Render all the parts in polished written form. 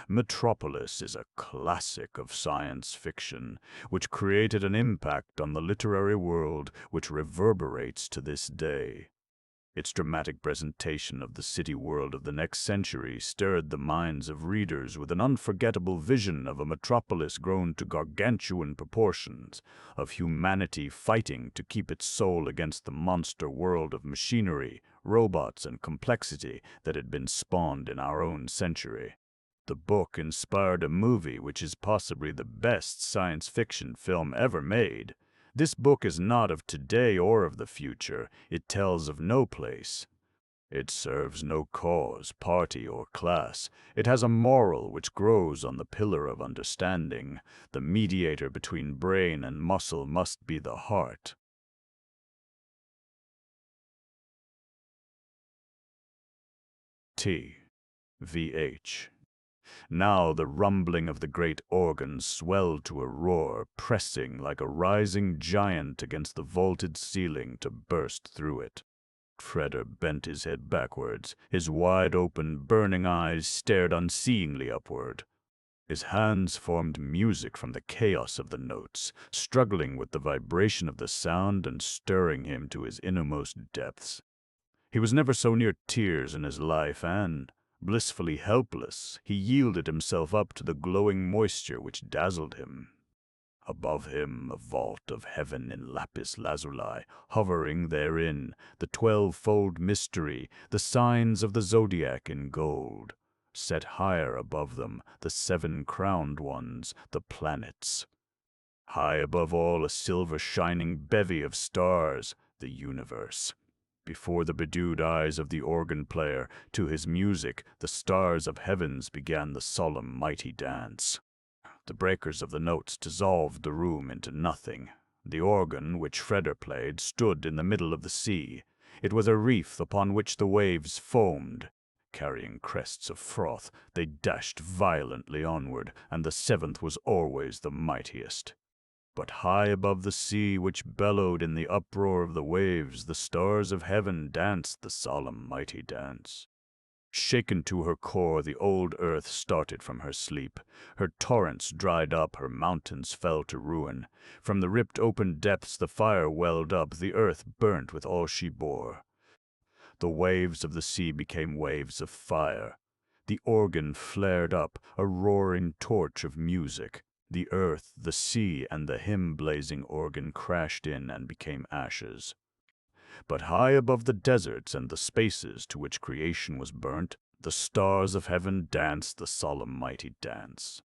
Metropolis is a classic of science fiction, which created an impact on the literary world which reverberates to this day. Its dramatic presentation of the city world of the next century stirred the minds of readers with an unforgettable vision of a metropolis grown to gargantuan proportions, of humanity fighting to keep its soul against the monster world of machinery, robots, and complexity that had been spawned in our own century. The book inspired a movie which is possibly the best science fiction film ever made. This book is not of today or of the future. It tells of no place. It serves no cause, party, or class. It has a moral which grows on the pillar of understanding. The mediator between brain and muscle must be the heart. T.V.H. Now the rumbling of the great organ swelled to a roar, pressing like a rising giant against the vaulted ceiling to burst through it. Fredder bent his head backwards. His wide-open, burning eyes stared unseeingly upward. His hands formed music from the chaos of the notes, struggling with the vibration of the sound and stirring him to his innermost depths. He was never so near tears in his life, and, blissfully helpless, he yielded himself up to the glowing moisture which dazzled him. Above him, a vault of heaven in lapis lazuli, hovering therein, the 12-fold mystery, the signs of the zodiac in gold. Set higher above them, the 7-crowned ones, the planets. High above all, a silver-shining bevy of stars, the universe. Before the bedewed eyes of the organ player, to his music, the stars of heavens began the solemn, mighty dance. The breakers of the notes dissolved the room into nothing. The organ, which Fredder played, stood in the middle of the sea. It was a reef upon which the waves foamed. Carrying crests of froth, they dashed violently onward, and the 7th was always the mightiest. But high above the sea, which bellowed in the uproar of the waves, the stars of heaven danced the solemn, mighty dance. Shaken to her core, the old earth started from her sleep. Her torrents dried up, her mountains fell to ruin. From the ripped open depths the fire welled up, the earth burnt with all she bore. The waves of the sea became waves of fire. The organ flared up, a roaring torch of music. The earth, the sea, and the hymn-blazing organ crashed in and became ashes. But high above the deserts and the spaces to which creation was burnt, the stars of heaven danced the solemn mighty dance.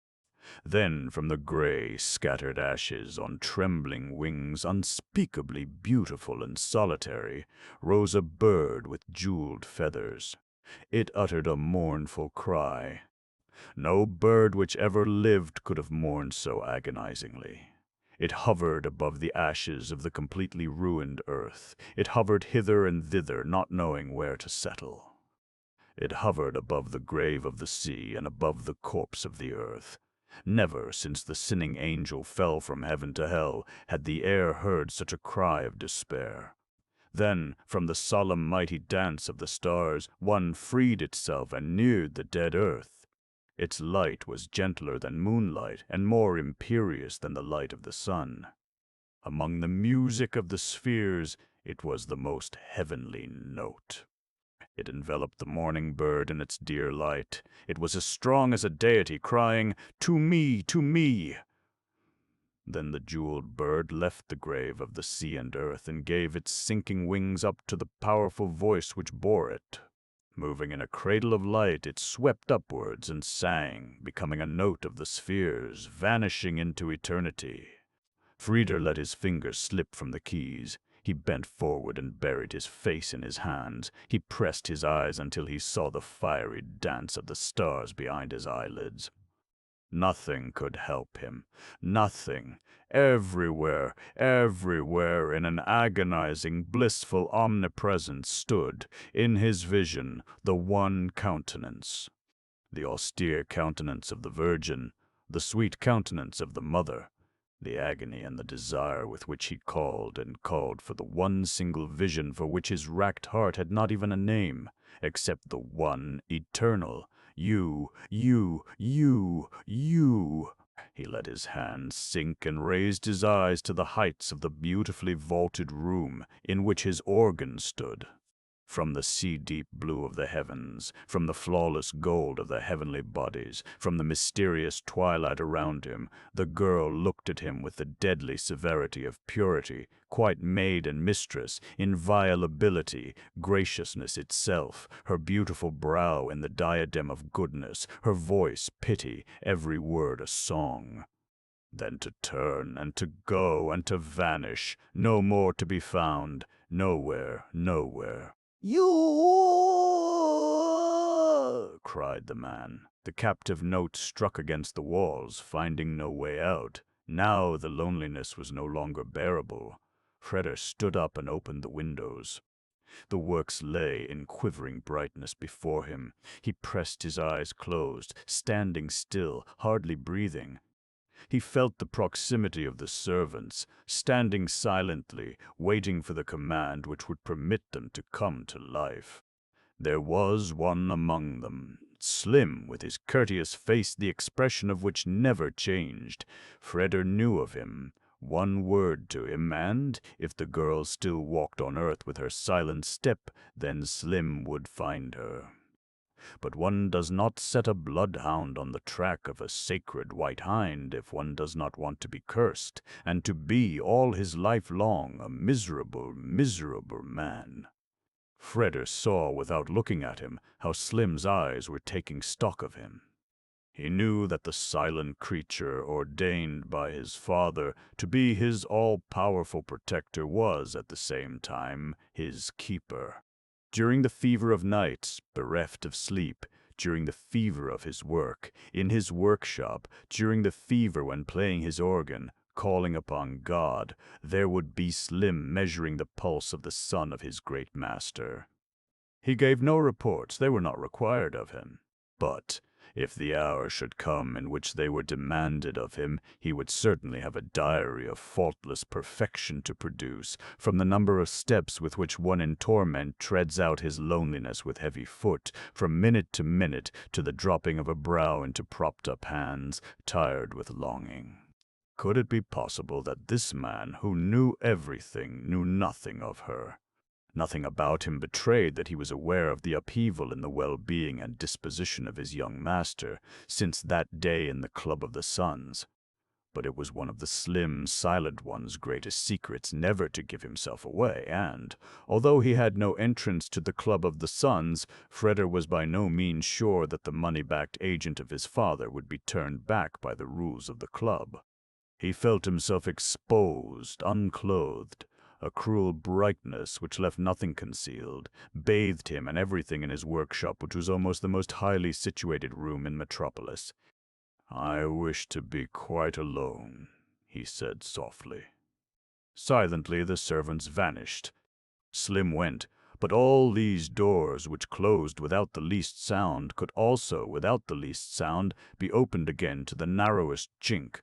Then from the gray, scattered ashes, on trembling wings, unspeakably beautiful and solitary, rose a bird with jeweled feathers. It uttered a mournful cry. No bird which ever lived could have mourned so agonizingly. It hovered above the ashes of the completely ruined earth. It hovered hither and thither, not knowing where to settle. It hovered above the grave of the sea and above the corpse of the earth. Never since the sinning angel fell from heaven to hell had the air heard such a cry of despair. Then, from the solemn mighty dance of the stars, one freed itself and neared the dead earth. Its light was gentler than moonlight and more imperious than the light of the sun. Among the music of the spheres, it was the most heavenly note. It enveloped the morning bird in its dear light. It was as strong as a deity crying, "To me, to me!" Then the jeweled bird left the grave of the sea and earth and gave its sinking wings up to the powerful voice which bore it. Moving in a cradle of light, it swept upwards and sang, becoming a note of the spheres, vanishing into eternity. Frieder let his fingers slip from the keys. He bent forward and buried his face in his hands. He pressed his eyes until he saw the fiery dance of the stars behind his eyelids. Nothing could help him. Nothing. Everywhere, everywhere, in an agonizing, blissful omnipresence stood, in his vision, the one countenance. The austere countenance of the Virgin, the sweet countenance of the Mother, the agony and the desire with which he called and called for the one single vision for which his racked heart had not even a name, except the one eternal, You. He let his hands sink and raised his eyes to the heights of the beautifully vaulted room in which his organ stood. From the sea-deep blue of the heavens, from the flawless gold of the heavenly bodies, from the mysterious twilight around him, the girl looked at him with the deadly severity of purity, quite maid and mistress, inviolability, graciousness itself, her beautiful brow in the diadem of goodness, her voice pity, every word a song. Then to turn and to go and to vanish, no more to be found, nowhere. You! Cried the man. The captive notes struck against the walls, finding no way out. Now the loneliness was no longer bearable. Freder stood up and opened the windows. The works lay in quivering brightness before him. He pressed his eyes closed, standing still, hardly breathing. He felt the proximity of the servants, standing silently, waiting for the command which would permit them to come to life. There was one among them, slim, with his courteous face, the expression of which never changed. Freder knew of him. One word to him, and, if the girl still walked on earth with her silent step, then Slim would find her. But one does not set a bloodhound on the track of a sacred white hind if one does not want to be cursed, and to be all his life long a miserable man. Freder saw, without looking at him, how Slim's eyes were taking stock of him. He knew that the silent creature ordained by his father to be his all-powerful protector was, at the same time, his keeper. During the fever of nights, bereft of sleep, during the fever of his work, in his workshop, during the fever when playing his organ, calling upon God, there would be Slim measuring the pulse of the son of his great master. He gave no reports, they were not required of him. But if the hour should come in which they were demanded of him, he would certainly have a diary of faultless perfection to produce, from the number of steps with which one in torment treads out his loneliness with heavy foot, from minute to minute, to the dropping of a brow into propped-up hands, tired with longing. Could it be possible that this man, who knew everything, knew nothing of her? Nothing about him betrayed that he was aware of the upheaval in the well-being and disposition of his young master since that day in the Club of the Suns. But it was one of the slim, silent one's greatest secrets never to give himself away, and, although he had no entrance to the Club of the Suns, Freder was by no means sure that the money-backed agent of his father would be turned back by the rules of the club. He felt himself exposed, unclothed. A cruel brightness, which left nothing concealed, bathed him and everything in his workshop, which was almost the most highly situated room in Metropolis. "I wish to be quite alone," he said softly. Silently the servants vanished. Slim went, but all these doors, which closed without the least sound, could also, without the least sound, be opened again to the narrowest chink.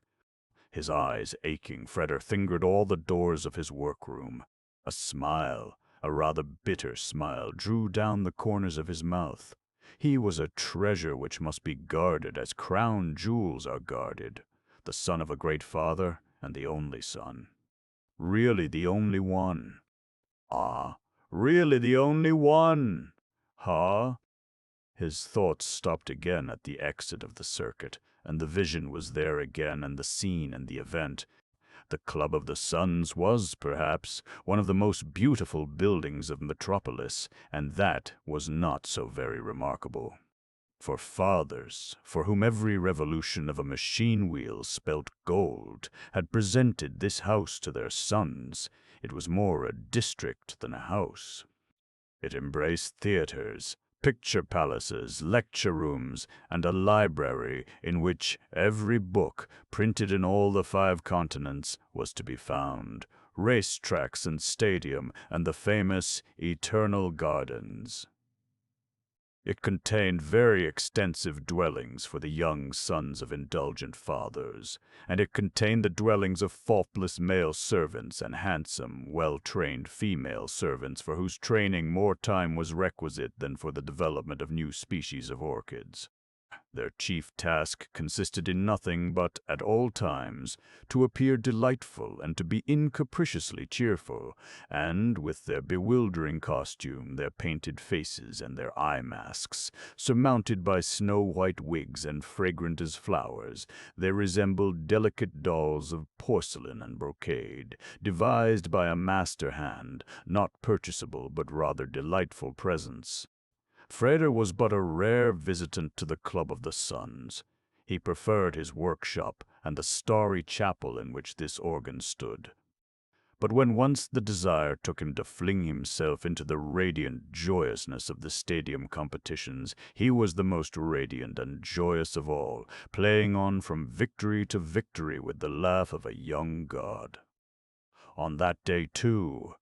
His eyes aching, Freder fingered all the doors of his workroom. A smile, a rather bitter smile, drew down the corners of his mouth. He was a treasure which must be guarded as crown jewels are guarded, the son of a great father and the only son. Really the only one. Ah, really the only one! Huh? His thoughts stopped again at the exit of the circuit, and the vision was there again, and the scene and the event. The Club of the Suns was, perhaps, one of the most beautiful buildings of Metropolis, and that was not so very remarkable. For fathers, for whom every revolution of a machine wheel spelt gold, had presented this house to their sons, it was more a district than a house. It embraced theaters, picture palaces, lecture rooms, and a library in which every book, printed in all the 5 continents, was to be found, race tracks and stadium, and the famous Eternal Gardens. It contained very extensive dwellings for the young sons of indulgent fathers, and it contained the dwellings of faultless male servants and handsome, well-trained female servants for whose training more time was requisite than for the development of new species of orchids. Their chief task consisted in nothing but, at all times, to appear delightful and to be incapriciously cheerful, and with their bewildering costume, their painted faces, and their eye masks, surmounted by snow-white wigs and fragrant as flowers, they resembled delicate dolls of porcelain and brocade, devised by a master hand, not purchasable but rather delightful presents. Freder was but a rare visitant to the Club of the Suns. He preferred his workshop and the starry chapel in which this organ stood. But when once the desire took him to fling himself into the radiant joyousness of the stadium competitions, he was the most radiant and joyous of all, playing on from victory to victory with the laugh of a young god. On that day, too,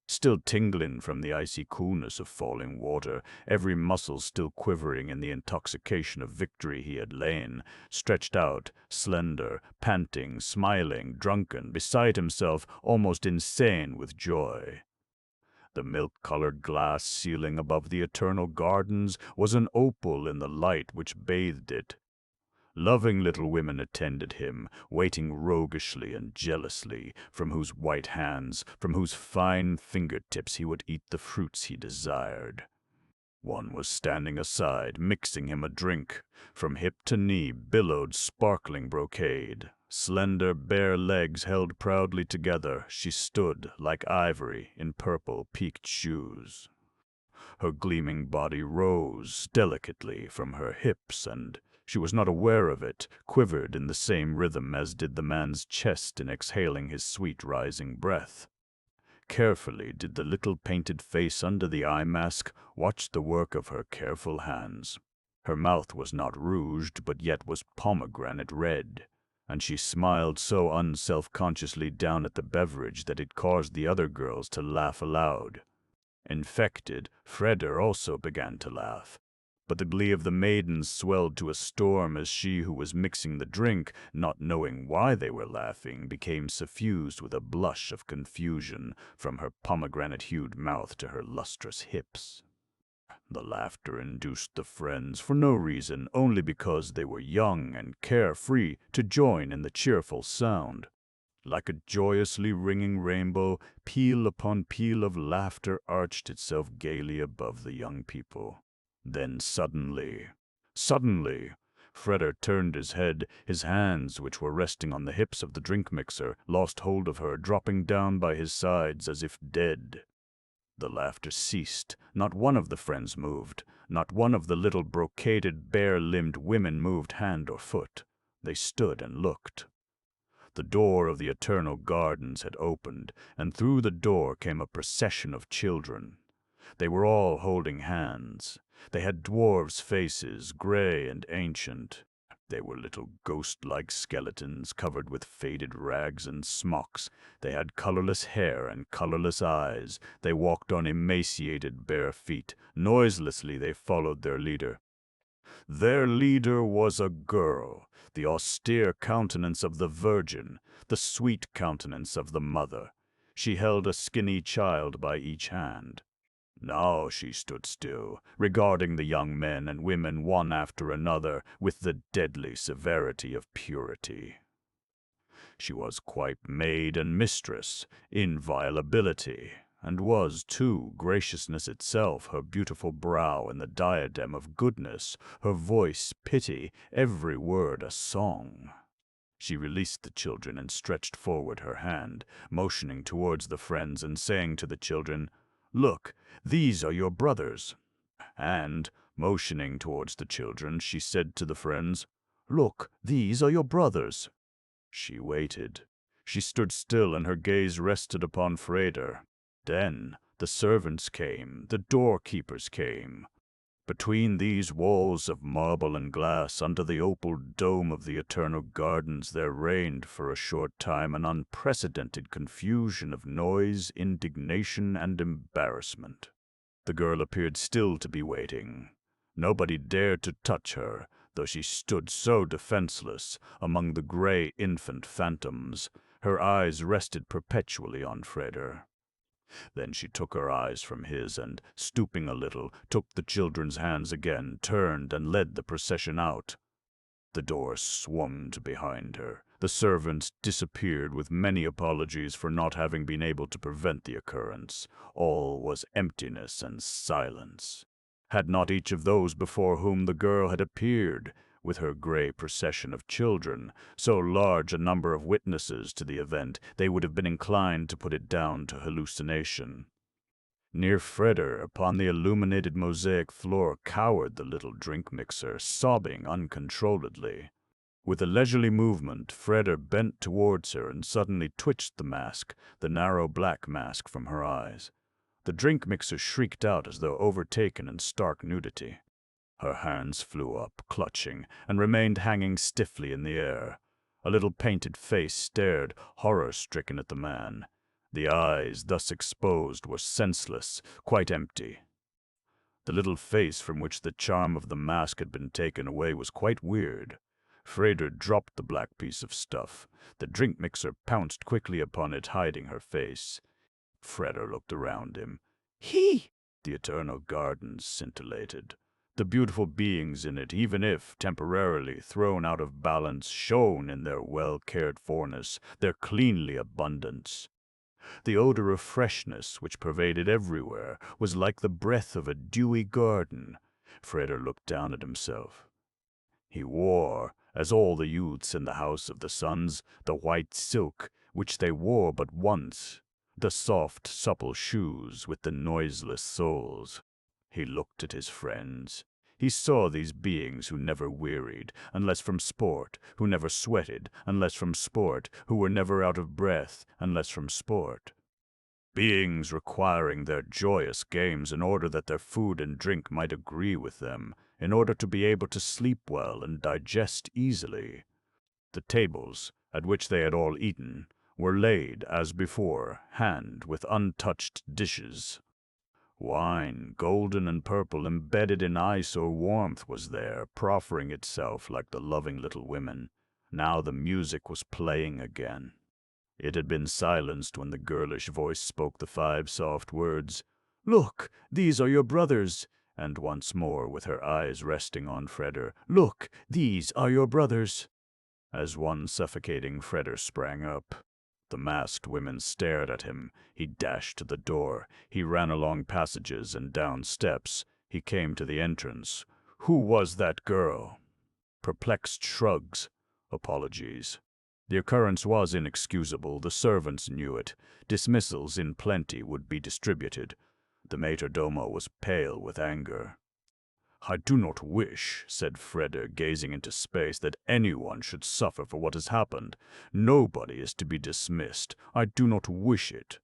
still tingling from the icy coolness of falling water, every muscle still quivering in the intoxication of victory he had lain, stretched out, slender, panting, smiling, drunken, beside himself, almost insane with joy. The milk-colored glass ceiling above the eternal gardens was an opal in the light which bathed it. Loving little women attended him, waiting roguishly and jealously, from whose white hands, from whose fine fingertips he would eat the fruits he desired. One was standing aside, mixing him a drink. From hip to knee billowed sparkling brocade. Slender, bare legs held proudly together, she stood, like ivory, in purple peaked shoes. Her gleaming body rose delicately from her hips and, she was not aware of it, quivered in the same rhythm as did the man's chest in exhaling his sweet rising breath. Carefully did the little painted face under the eye mask watch the work of her careful hands. Her mouth was not rouged, but yet was pomegranate red, and she smiled so unself-consciously down at the beverage that it caused the other girls to laugh aloud. Infected, Freder also began to laugh. But the glee of the maidens swelled to a storm as she who was mixing the drink, not knowing why they were laughing, became suffused with a blush of confusion from her pomegranate-hued mouth to her lustrous hips. The laughter induced the friends, for no reason, only because they were young and carefree, to join in the cheerful sound. Like a joyously ringing rainbow, peal upon peal of laughter arched itself gaily above the young people. Then suddenly, Freder turned his head. His hands, which were resting on the hips of the drink-mixer, lost hold of her, dropping down by his sides as if dead. The laughter ceased. Not one of the friends moved. Not one of the little brocaded, bare-limbed women moved hand or foot. They stood and looked. The door of the eternal gardens had opened, and through the door came a procession of children. They were all holding hands. They had dwarves' faces, gray and ancient. They were little ghost-like skeletons covered with faded rags and smocks. They had colorless hair and colorless eyes. They walked on emaciated bare feet. Noiselessly they followed their leader. Their leader was a girl, the austere countenance of the Virgin, the sweet countenance of the Mother. She held a skinny child by each hand. Now she stood still, regarding the young men and women one after another with the deadly severity of purity. She was quite maid and mistress, inviolability, and was, too, graciousness itself, her beautiful brow in the diadem of goodness, her voice pity, every word a song. She released the children and stretched forward her hand, motioning towards the friends and saying to the children, "Look, these are your brothers." And, motioning towards the children, she said to the friends, "Look, these are your brothers." She waited. She stood still and her gaze rested upon Freder. Then the servants came, the doorkeepers came. Between these walls of marble and glass, under the opal dome of the eternal gardens, there reigned for a short time an unprecedented confusion of noise, indignation, and embarrassment. The girl appeared still to be waiting. Nobody dared to touch her, though she stood so defenseless among the gray infant phantoms. Her eyes rested perpetually on Freder. Then she took her eyes from his and, stooping a little, took the children's hands again, turned, and led the procession out. The door swung behind her. The servants disappeared with many apologies for not having been able to prevent the occurrence. All was emptiness and silence. Had not each of those before whom the girl had appeared, with her gray procession of children, so large a number of witnesses to the event, they would have been inclined to put it down to hallucination. Near Freder, upon the illuminated mosaic floor, cowered the little drink mixer, sobbing uncontrolledly. With a leisurely movement, Freder bent towards her and suddenly twitched the mask, the narrow black mask, from her eyes. The drink mixer shrieked out as though overtaken in stark nudity. Her hands flew up, clutching, and remained hanging stiffly in the air. A little painted face stared, horror-stricken, at the man. The eyes, thus exposed, were senseless, quite empty. The little face from which the charm of the mask had been taken away was quite weird. Freder dropped the black piece of stuff. The drink mixer pounced quickly upon it, hiding her face. Freder looked around him. He! The eternal gardens scintillated. The beautiful beings in it, even if temporarily thrown out of balance, shone in their well-cared-forness, their cleanly abundance. The odor of freshness which pervaded everywhere was like the breath of a dewy garden. Freder looked down at himself. He wore, as all the youths in the House of the Suns, the white silk, which they wore but once, the soft, supple shoes with the noiseless soles. He looked at his friends. He saw these beings who never wearied, unless from sport, who never sweated, unless from sport, who were never out of breath, unless from sport. Beings requiring their joyous games in order that their food and drink might agree with them, in order to be able to sleep well and digest easily. The tables, at which they had all eaten, were laid, as before, hand with untouched dishes. Wine, golden and purple, embedded in ice or warmth, was there, proffering itself like the loving little women. Now the music was playing again. It had been silenced when the girlish voice spoke the 5 soft words, "Look, these are your brothers," and once more, with her eyes resting on Freder, "Look, these are your brothers." As one suffocating, Freder sprang up. The masked women stared at him. He dashed to the door. He ran along passages and down steps. He came to the entrance. Who was that girl? Perplexed shrugs. Apologies. The occurrence was inexcusable. The servants knew it. Dismissals in plenty would be distributed. The major domo was pale with anger. "I do not wish," said Freder, gazing into space, "that anyone should suffer for what has happened. Nobody is to be dismissed. I do not wish it."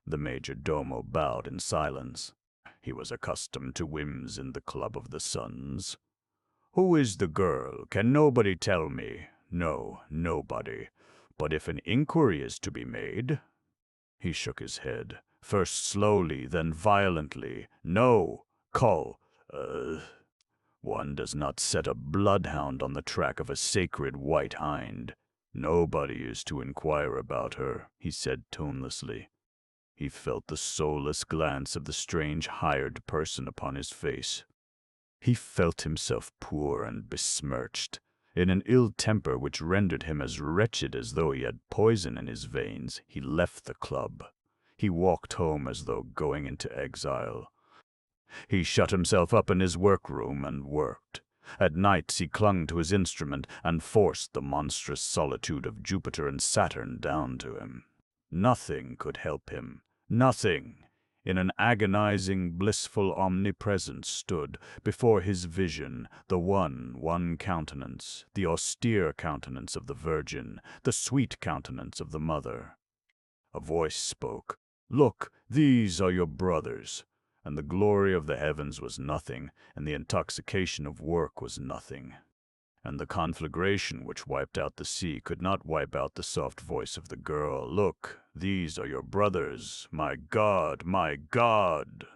The major domo bowed in silence. He was accustomed to whims in the Club of the Suns. "Who is the girl? Can nobody tell me?" "No, nobody. But if an inquiry is to be made—" He shook his head, first slowly, then violently. "No, call. One does not set a bloodhound on the track of a sacred white hind. Nobody is to inquire about her," he said tonelessly. He felt the soulless glance of the strange hired person upon his face. He felt himself poor and besmirched, in an ill temper which rendered him as wretched as though he had poison in his veins. He left the club. He walked home as though going into exile. He shut himself up in his workroom and worked. At nights he clung to his instrument and forced the monstrous solitude of Jupiter and Saturn down to him. Nothing could help him. Nothing. In an agonizing, blissful omnipresence stood before his vision the one countenance, the austere countenance of the Virgin, the sweet countenance of the Mother. A voice spoke. "Look, these are your brothers." And the glory of the heavens was nothing, and the intoxication of work was nothing. And the conflagration which wiped out the sea could not wipe out the soft voice of the girl. "Look, these are your brothers. My God, my God!"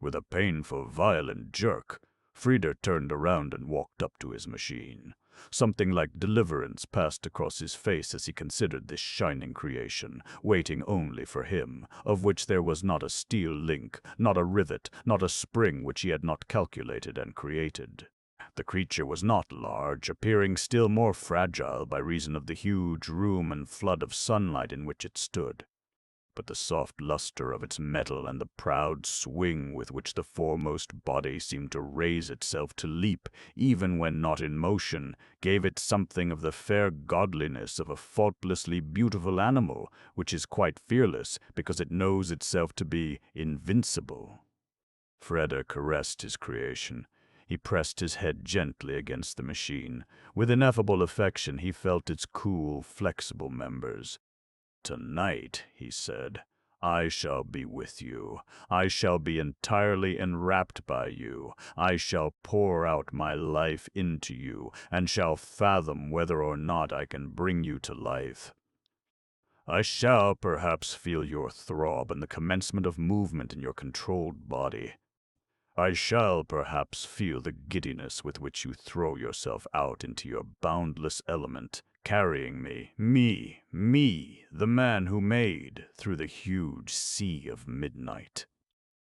With a painful, violent jerk, Freder turned around and walked up to his machine. Something like deliverance passed across his face as he considered this shining creation, waiting only for him, of which there was not a steel link, not a rivet, not a spring which he had not calculated and created. The creature was not large, appearing still more fragile by reason of the huge room and flood of sunlight in which it stood. But the soft luster of its metal and the proud swing with which the foremost body seemed to raise itself to leap, even when not in motion, gave it something of the fair godliness of a faultlessly beautiful animal, which is quite fearless because it knows itself to be invincible. Freda caressed his creation. He pressed his head gently against the machine. With ineffable affection he felt its cool, flexible members. "Tonight," he said, "I shall be with you. I shall be entirely enwrapped by you. I shall pour out my life into you, and shall fathom whether or not I can bring you to life. I shall perhaps feel your throb and the commencement of movement in your controlled body. I shall perhaps feel the giddiness with which you throw yourself out into your boundless element, carrying me, the man who made, through the huge sea of midnight.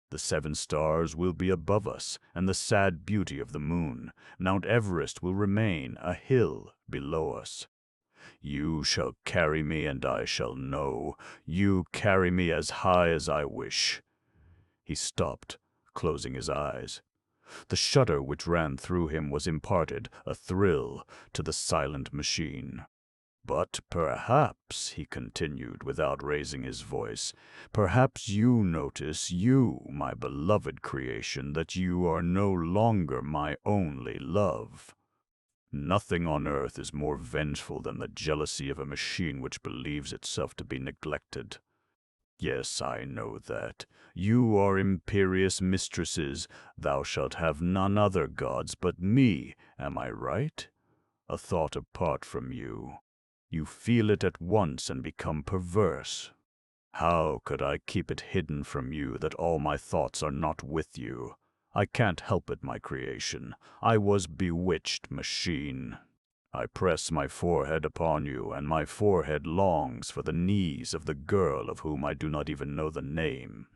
The 7 stars will be above us, and the sad beauty of the moon. Mount Everest will remain a hill below us. You shall carry me, and I shall know. You carry me as high as I wish." He stopped, closing his eyes. The shudder which ran through him was imparted, a thrill, to the silent machine. "But perhaps," he continued without raising his voice, "perhaps you notice, you, my beloved creation, that you are no longer my only love. Nothing on earth is more vengeful than the jealousy of a machine which believes itself to be neglected. Yes, I know that. You are imperious mistresses. Thou shalt have none other gods but me. Am I right? A thought apart from you. You feel it at once and become perverse. How could I keep it hidden from you that all my thoughts are not with you? I can't help it, my creation. I was bewitched, machine. I press my forehead upon you, and my forehead longs for the knees of the girl of whom I do not even know the name."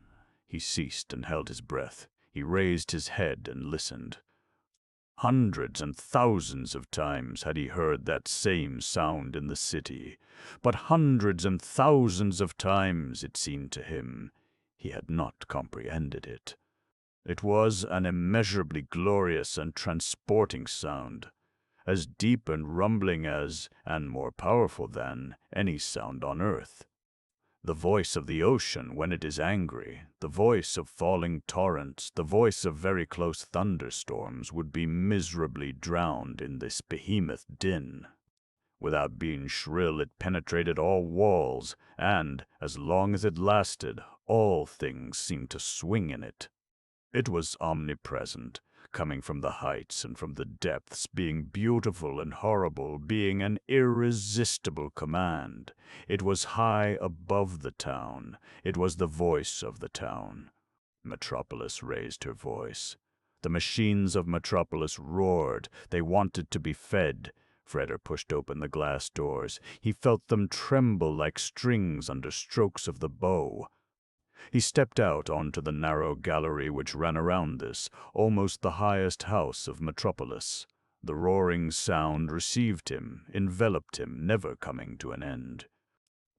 He ceased and held his breath. He raised his head and listened. Hundreds and thousands of times had he heard that same sound in the city, but hundreds and thousands of times, it seemed to him, he had not comprehended it. It was an immeasurably glorious and transporting sound, as deep and rumbling as, and more powerful than, any sound on earth. The voice of the ocean when it is angry, the voice of falling torrents, the voice of very close thunderstorms would be miserably drowned in this behemoth din. Without being shrill, it penetrated all walls, and, as long as it lasted, all things seemed to swing in it. It was omnipresent, coming from the heights and from the depths, being beautiful and horrible, being an irresistible command. It was high above the town. It was the voice of the town. Metropolis raised her voice. The machines of Metropolis roared. They wanted to be fed. Freder pushed open the glass doors. He felt them tremble like strings under strokes of the bow. He stepped out onto the narrow gallery which ran around this, almost the highest house of Metropolis. The roaring sound received him, enveloped him, never coming to an end.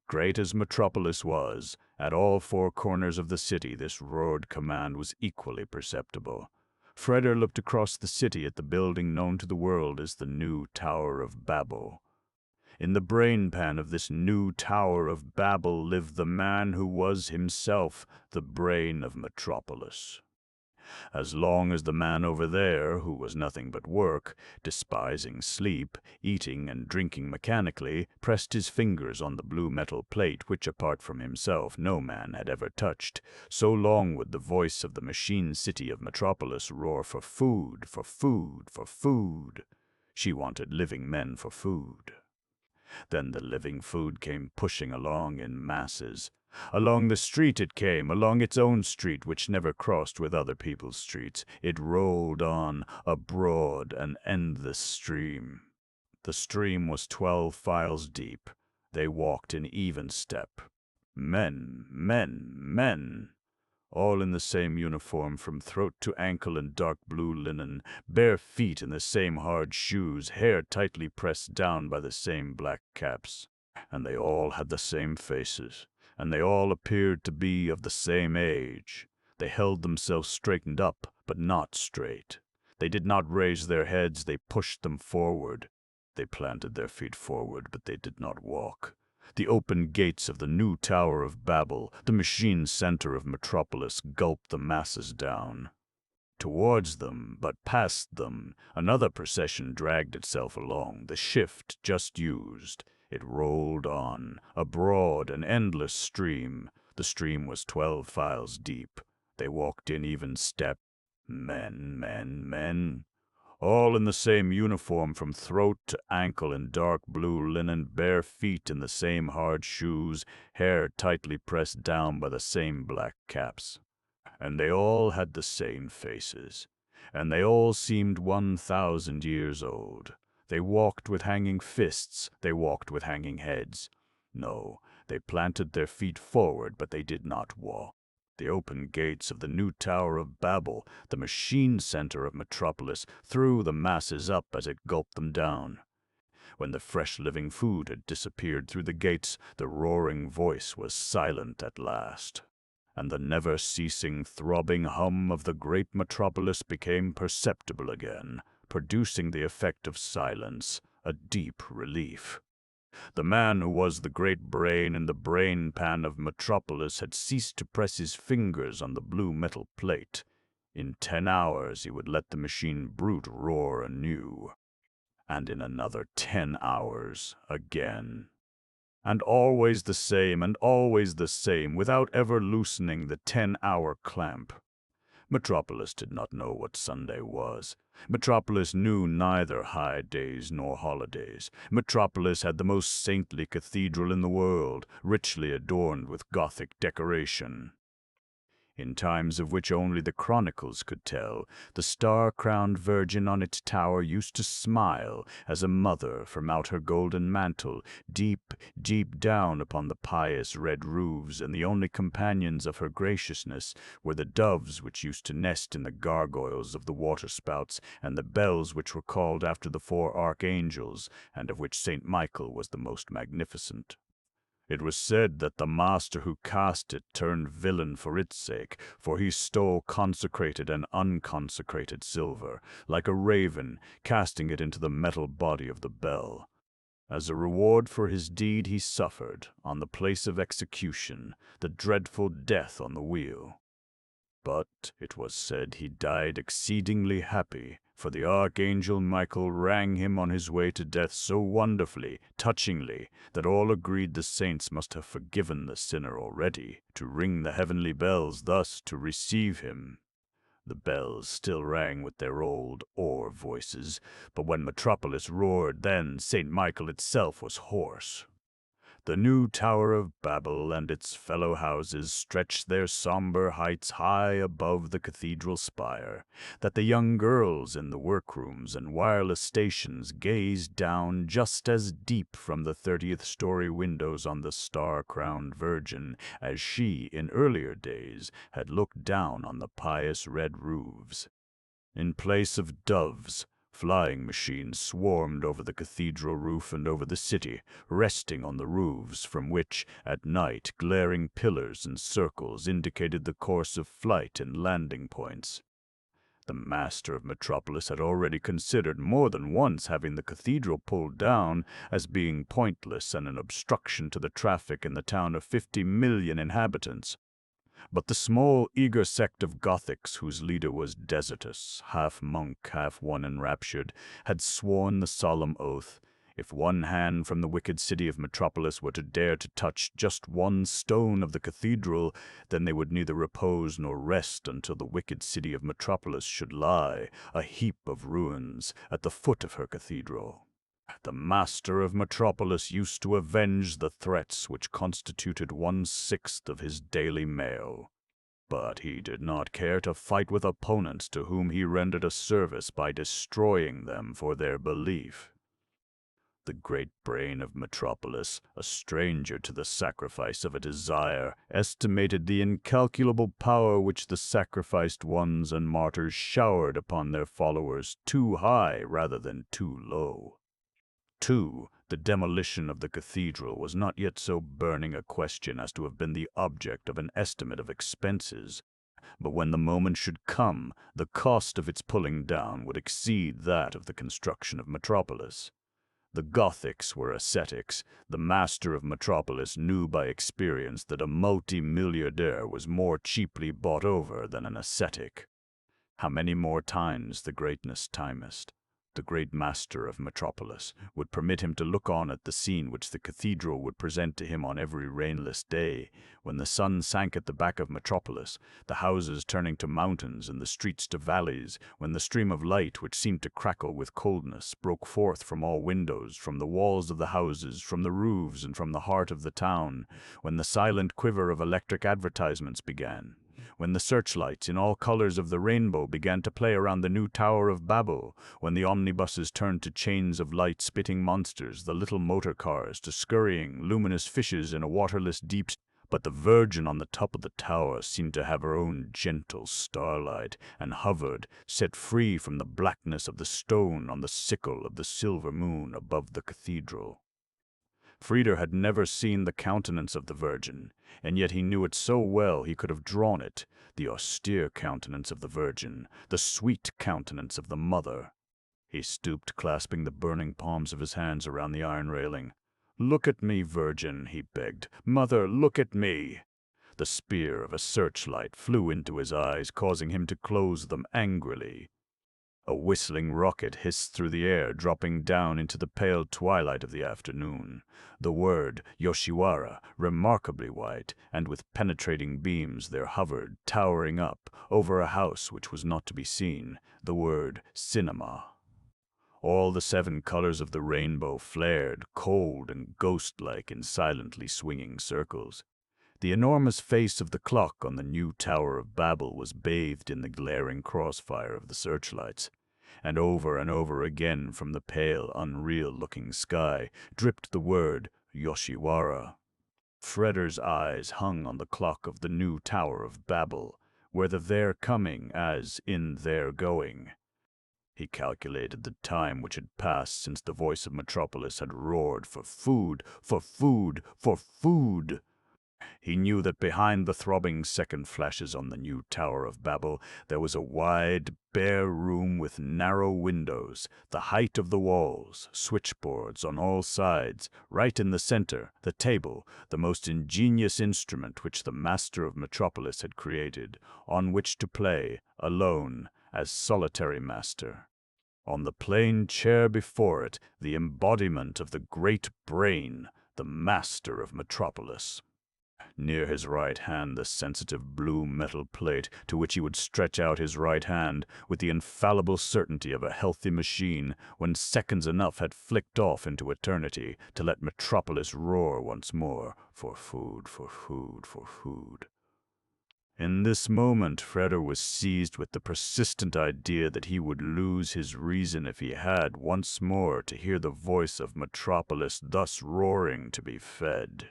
Great as Metropolis was, at all 4 corners of the city this roared command was equally perceptible. Freder looked across the city at the building known to the world as the New Tower of Babel. In the brain-pan of this new Tower of Babel lived the man who was himself the brain of Metropolis. As long as the man over there, who was nothing but work, despising sleep, eating and drinking mechanically, pressed his fingers on the blue metal plate which, apart from himself, no man had ever touched, so long would the voice of the machine city of Metropolis roar for food, for food, for food. She wanted living men for food. Then the living food came pushing along in masses. Along the street it came, along its own street which never crossed with other people's streets. It rolled on, a broad and endless stream. The stream was 12 files deep. They walked in even step. Men, men, men, all in the same uniform from throat to ankle in dark blue linen, bare feet in the same hard shoes, hair tightly pressed down by the same black caps. And they all had the same faces, and they all appeared to be of the same age. They held themselves straightened up, but not straight. They did not raise their heads, they pushed them forward. They planted their feet forward, but they did not walk. The open gates of the new Tower of Babel, the machine center of Metropolis, gulped the masses down. Towards them, but past them, another procession dragged itself along, the shift just used. It rolled on, a broad and endless stream. The stream was 12 files deep. They walked in even step. Men, men, men, all in the same uniform from throat to ankle in dark blue linen, bare feet in the same hard shoes, hair tightly pressed down by the same black caps. And they all had the same faces, and they all seemed 1,000 years old. They walked with hanging fists, they walked with hanging heads. No, they planted their feet forward, but they did not walk. The open gates of the new Tower of Babel, the machine center of Metropolis, threw the masses up as it gulped them down. When the fresh living food had disappeared through the gates, the roaring voice was silent at last, and the never-ceasing throbbing hum of the great metropolis became perceptible again, producing the effect of silence, a deep relief. The man who was the great brain in the brain pan of Metropolis had ceased to press his fingers on the blue metal plate. In 10 hours he would let the machine brute roar anew. And in another 10 hours again. And always the same, and always the same, without ever loosening the 10-hour clamp. Metropolis did not know what Sunday was. Metropolis knew neither high days nor holidays. Metropolis had the most saintly cathedral in the world, richly adorned with Gothic decoration. In times of which only the chronicles could tell, the star-crowned Virgin on its tower used to smile as a mother from out her golden mantle, deep, deep down upon the pious red roofs, and the only companions of her graciousness were the doves which used to nest in the gargoyles of the waterspouts, and the bells which were called after the 4 archangels, and of which St. Michael was the most magnificent. It was said that the master who cast it turned villain for its sake, for he stole consecrated and unconsecrated silver, like a raven, casting it into the metal body of the bell. As a reward for his deed he suffered, on the place of execution, the dreadful death on the wheel. But it was said he died exceedingly happy, for the archangel Michael rang him on his way to death so wonderfully, touchingly, that all agreed the saints must have forgiven the sinner already, to ring the heavenly bells thus to receive him. The bells still rang with their old oar voices, but when Metropolis roared, then St. Michael itself was hoarse. The new Tower of Babel and its fellow houses stretched their somber heights high above the cathedral spire, that the young girls in the workrooms and wireless stations gazed down just as deep from the 30th-story windows on the star-crowned Virgin as she, in earlier days, had looked down on the pious red roofs. In place of doves, flying machines swarmed over the cathedral roof and over the city, resting on the roofs from which, at night, glaring pillars and circles indicated the course of flight and landing points. The master of Metropolis had already considered more than once having the cathedral pulled down as being pointless and an obstruction to the traffic in the town of 50 million inhabitants. But the small, eager sect of Gothics, whose leader was Desertus, half monk, half one enraptured, had sworn the solemn oath, if one hand from the wicked city of Metropolis were to dare to touch just one stone of the cathedral, then they would neither repose nor rest until the wicked city of Metropolis should lie, a heap of ruins, at the foot of her cathedral. The master of Metropolis used to avenge the threats which constituted 1/6 of his daily mail. But he did not care to fight with opponents to whom he rendered a service by destroying them for their belief. The great brain of Metropolis, a stranger to the sacrifice of a desire, estimated the incalculable power which the sacrificed ones and martyrs showered upon their followers too high rather than too low. 2. The demolition of the cathedral was not yet so burning a question as to have been the object of an estimate of expenses, but when the moment should come, the cost of its pulling down would exceed that of the construction of Metropolis. The Gothics were ascetics. The master of Metropolis knew by experience that a multi-milliardaire was more cheaply bought over than an ascetic. How many more times the greatness timest, the great master of Metropolis, would permit him to look on at the scene which the cathedral would present to him on every rainless day, when the sun sank at the back of Metropolis, the houses turning to mountains and the streets to valleys, when the stream of light, which seemed to crackle with coldness, broke forth from all windows, from the walls of the houses, from the roofs, and from the heart of the town, when the silent quiver of electric advertisements began, when the searchlights in all colors of the rainbow began to play around the new Tower of Babel, when the omnibuses turned to chains of light-spitting monsters, the little motor cars to scurrying, luminous fishes in a waterless deep. But the Virgin on the top of the tower seemed to have her own gentle starlight, and hovered, set free from the blackness of the stone on the sickle of the silver moon above the cathedral. Frieder had never seen the countenance of the Virgin, and yet he knew it so well he could have drawn it, the austere countenance of the Virgin, the sweet countenance of the Mother. He stooped, clasping the burning palms of his hands around the iron railing. "Look at me, Virgin," he begged. "Mother, look at me." The spear of a searchlight flew into his eyes, causing him to close them angrily. A whistling rocket hissed through the air, dropping down into the pale twilight of the afternoon. The word Yoshiwara, remarkably white, and with penetrating beams there hovered, towering up, over a house which was not to be seen, the word cinema. All the 7 colors of the rainbow flared, cold and ghost-like in silently swinging circles. The enormous face of the clock on the new Tower of Babel was bathed in the glaring crossfire of the searchlights, and over again from the pale, unreal-looking sky dripped the word Yoshiwara. Freder's eyes hung on the clock of the new Tower of Babel, where the "their coming" as in "their going." He calculated the time which had passed since the voice of Metropolis had roared for food, for food, for food. He knew that behind the throbbing second flashes on the new Tower of Babel there was a wide, bare room with narrow windows, the height of the walls, switchboards on all sides, right in the center, the table, the most ingenious instrument which the master of Metropolis had created, on which to play, alone, as solitary master. On the plain chair before it, the embodiment of the great brain, the master of Metropolis. Near his right hand the sensitive blue metal plate to which he would stretch out his right hand with the infallible certainty of a healthy machine when seconds enough had flicked off into eternity to let Metropolis roar once more for food, for food, for food. In this moment Freder was seized with the persistent idea that he would lose his reason if he had once more to hear the voice of Metropolis thus roaring to be fed.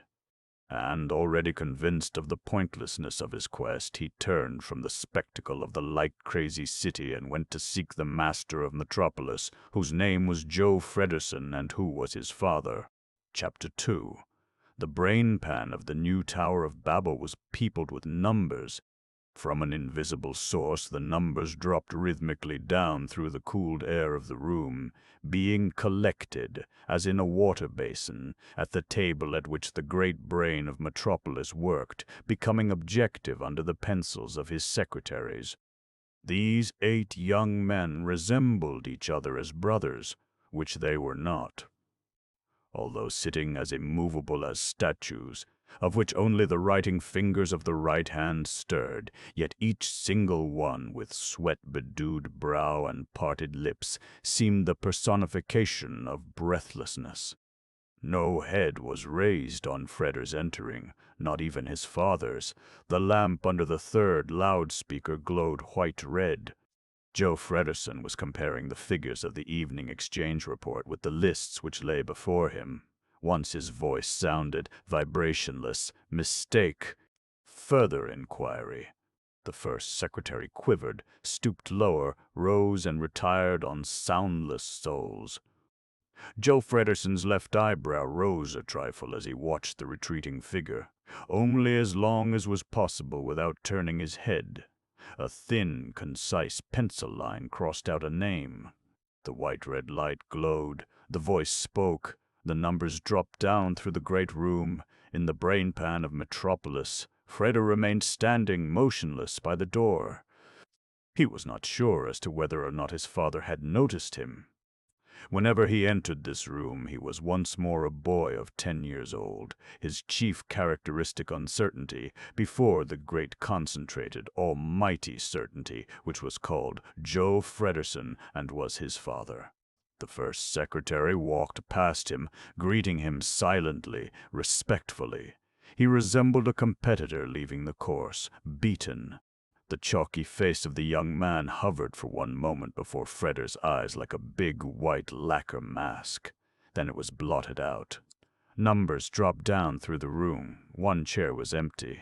And, already convinced of the pointlessness of his quest, he turned from the spectacle of the light-crazy city and went to seek the master of Metropolis, whose name was Joe Fredersen and who was his father. Chapter 2. The brain-pan of the new Tower of Babel was peopled with numbers. From an invisible source the numbers dropped rhythmically down through the cooled air of the room, being collected, as in a water basin, at the table at which the great brain of Metropolis worked, becoming objective under the pencils of his secretaries. These 8 young men resembled each other as brothers, which they were not. Although sitting as immovable as statues, of which only the writing fingers of the right hand stirred, yet each single one, with sweat-bedewed brow and parted lips, seemed the personification of breathlessness. No head was raised on Freder's entering, not even his father's. The lamp under the 3rd loudspeaker glowed white-red. Joe Fredersen was comparing the figures of the evening exchange report with the lists which lay before him. Once his voice sounded vibrationless. Mistake. Further inquiry. The first secretary quivered, stooped lower, rose and retired on soundless soles. Joe Fredersen's left eyebrow rose a trifle as he watched the retreating figure, only as long as was possible without turning his head. A thin, concise pencil line crossed out a name. The white-red light glowed. The voice spoke. The numbers dropped down through the great room. In the brain pan of Metropolis, Freder remained standing motionless by the door. He was not sure as to whether or not his father had noticed him. Whenever he entered this room, he was once more a boy of 10 years old, his chief characteristic uncertainty, before the great concentrated, almighty certainty which was called Joe Fredersen and was his father. The first secretary walked past him, greeting him silently, respectfully. He resembled a competitor leaving the course, beaten. The chalky face of the young man hovered for one moment before Freder's eyes like a big white lacquer mask. Then it was blotted out. Numbers dropped down through the room. One chair was empty.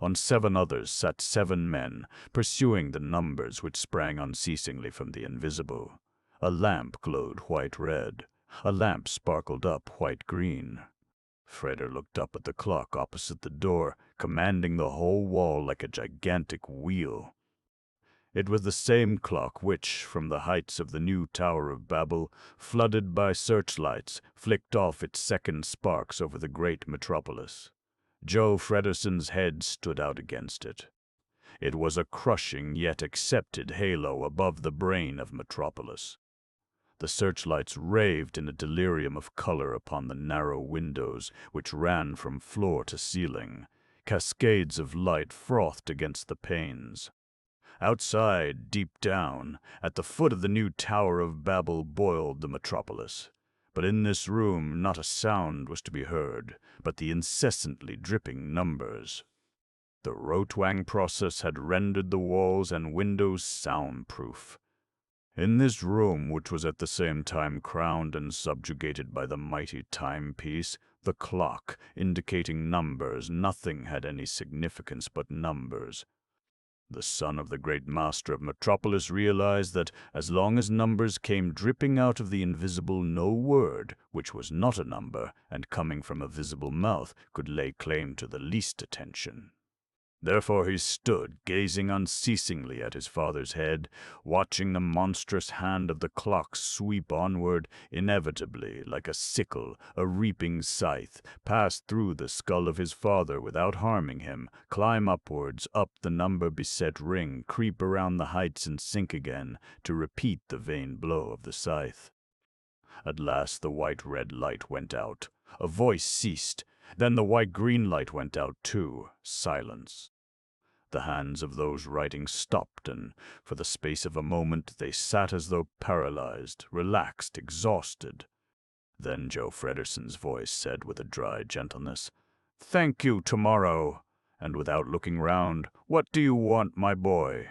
On 7 others sat 7 men, pursuing the numbers which sprang unceasingly from the invisible. A lamp glowed white-red. A lamp sparkled up white-green. Freder looked up at the clock opposite the door, commanding the whole wall like a gigantic wheel. It was the same clock which, from the heights of the new Tower of Babel, flooded by searchlights, flicked off its second sparks over the great Metropolis. Joe Fredersen's head stood out against it. It was a crushing yet accepted halo above the brain of Metropolis. The searchlights raved in a delirium of color upon the narrow windows which ran from floor to ceiling. Cascades of light frothed against the panes. Outside, deep down, at the foot of the new Tower of Babel boiled the Metropolis. But in this room not a sound was to be heard, but the incessantly dripping numbers. The Rotwang process had rendered the walls and windows soundproof. In this room, which was at the same time crowned and subjugated by the mighty timepiece, the clock, indicating numbers, nothing had any significance but numbers. The son of the great master of Metropolis realized that as long as numbers came dripping out of the invisible, no word, which was not a number, and coming from a visible mouth, could lay claim to the least attention. Therefore he stood, gazing unceasingly at his father's head, watching the monstrous hand of the clock sweep onward, inevitably, like a sickle, a reaping scythe, pass through the skull of his father without harming him, climb upwards, up the number-beset ring, creep around the heights and sink again, to repeat the vain blow of the scythe. At last the white-red light went out. A voice ceased. Then the white-green light went out too. Silence. The hands of those writing stopped, and for the space of a moment they sat as though paralyzed, relaxed, exhausted. Then Joe Fredersen's voice said with a dry gentleness, "Thank you, tomorrow." And without looking round, "What do you want, my boy?"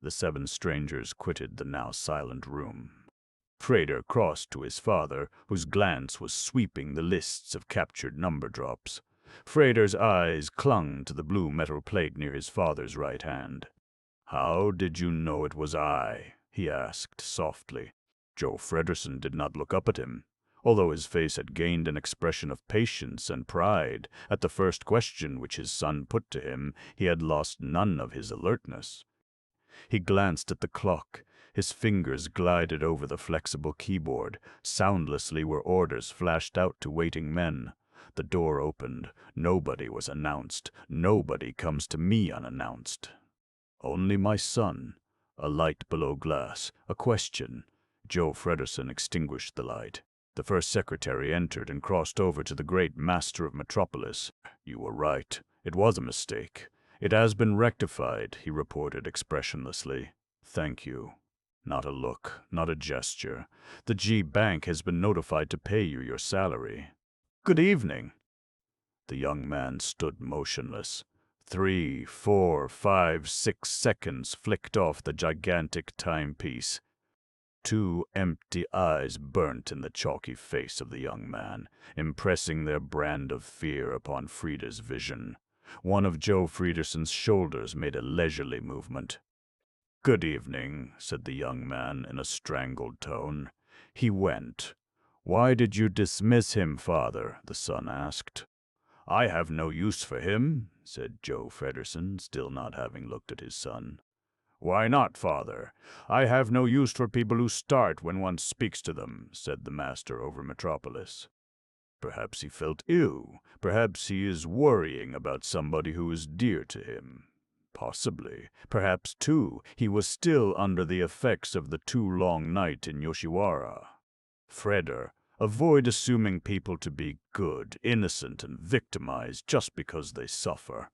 The 7 strangers quitted the now silent room. Freder crossed to his father, whose glance was sweeping the lists of captured number drops. Freder's eyes clung to the blue metal plate near his father's right hand. "How did you know it was I?" he asked softly. Joe Fredersen did not look up at him. Although his face had gained an expression of patience and pride, at the first question which his son put to him, he had lost none of his alertness. He glanced at the clock. His fingers glided over the flexible keyboard. Soundlessly were orders flashed out to waiting men. The door opened. Nobody was announced. Nobody comes to me unannounced. Only my son. A light below glass. A question. Joe Fredersen extinguished the light. The first secretary entered and crossed over to the great master of Metropolis. "You were right. It was a mistake. It has been rectified," he reported expressionlessly. "Thank you." Not a look, not a gesture. "The G Bank has been notified to pay you your salary." "Good evening." The young man stood motionless. 3, 4, 5, 6 seconds flicked off the gigantic timepiece. 2 empty eyes burnt in the chalky face of the young man, impressing their brand of fear upon Frida's vision. One of Joe Frederson's shoulders made a leisurely movement. "Good evening," said the young man in a strangled tone. He went. "Why did you dismiss him, father?" the son asked. "I have no use for him," said Joe Frederson, still not having looked at his son. "Why not, father? I have no use for people who start when one speaks to them," said the master over Metropolis. "Perhaps he felt ill. Perhaps he is worrying about somebody who is dear to him. Possibly. Perhaps, too, he was still under the effects of the too long night in Yoshiwara. Freder, avoid assuming people to be good, innocent, and victimized just because they suffer.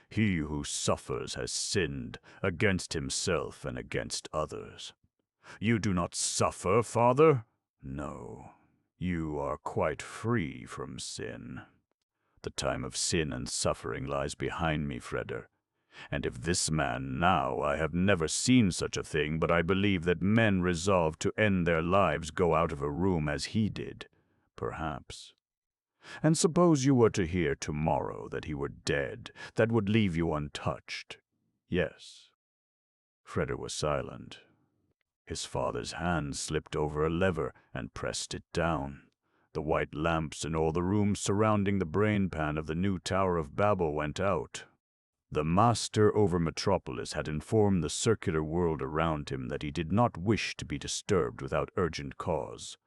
He who suffers has sinned against himself and against others. You do not suffer, father? No, you are quite free from sin. The time of sin and suffering lies behind me, Freder. And if this man now, I have never seen such a thing, but I believe that men resolved to end their lives go out of a room as he did, perhaps. And suppose you were to hear tomorrow that he were dead, that would leave you untouched. Yes." Freder was silent. His father's hand slipped over a lever and pressed it down. The white lamps in all the rooms surrounding the brain pan of the new Tower of Babel went out. The master over Metropolis had informed the circular world around him that he did not wish to be disturbed without urgent cause.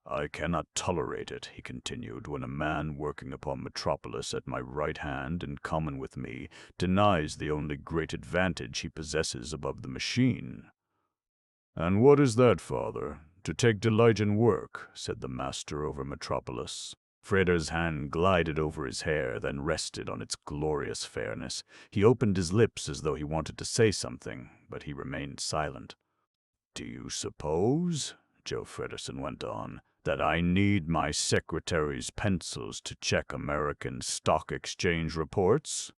"I cannot tolerate it," he continued, "when a man working upon Metropolis at my right hand, in common with me, denies the only great advantage he possesses above the machine." "And what is that, father? To take delight in work," said the master over Metropolis. Freder's hand glided over his hair, then rested on its glorious fairness. He opened his lips as though he wanted to say something, but he remained silent. "Do you suppose," Joe Frederson went on, "that I need my secretary's pencils to check American stock exchange reports?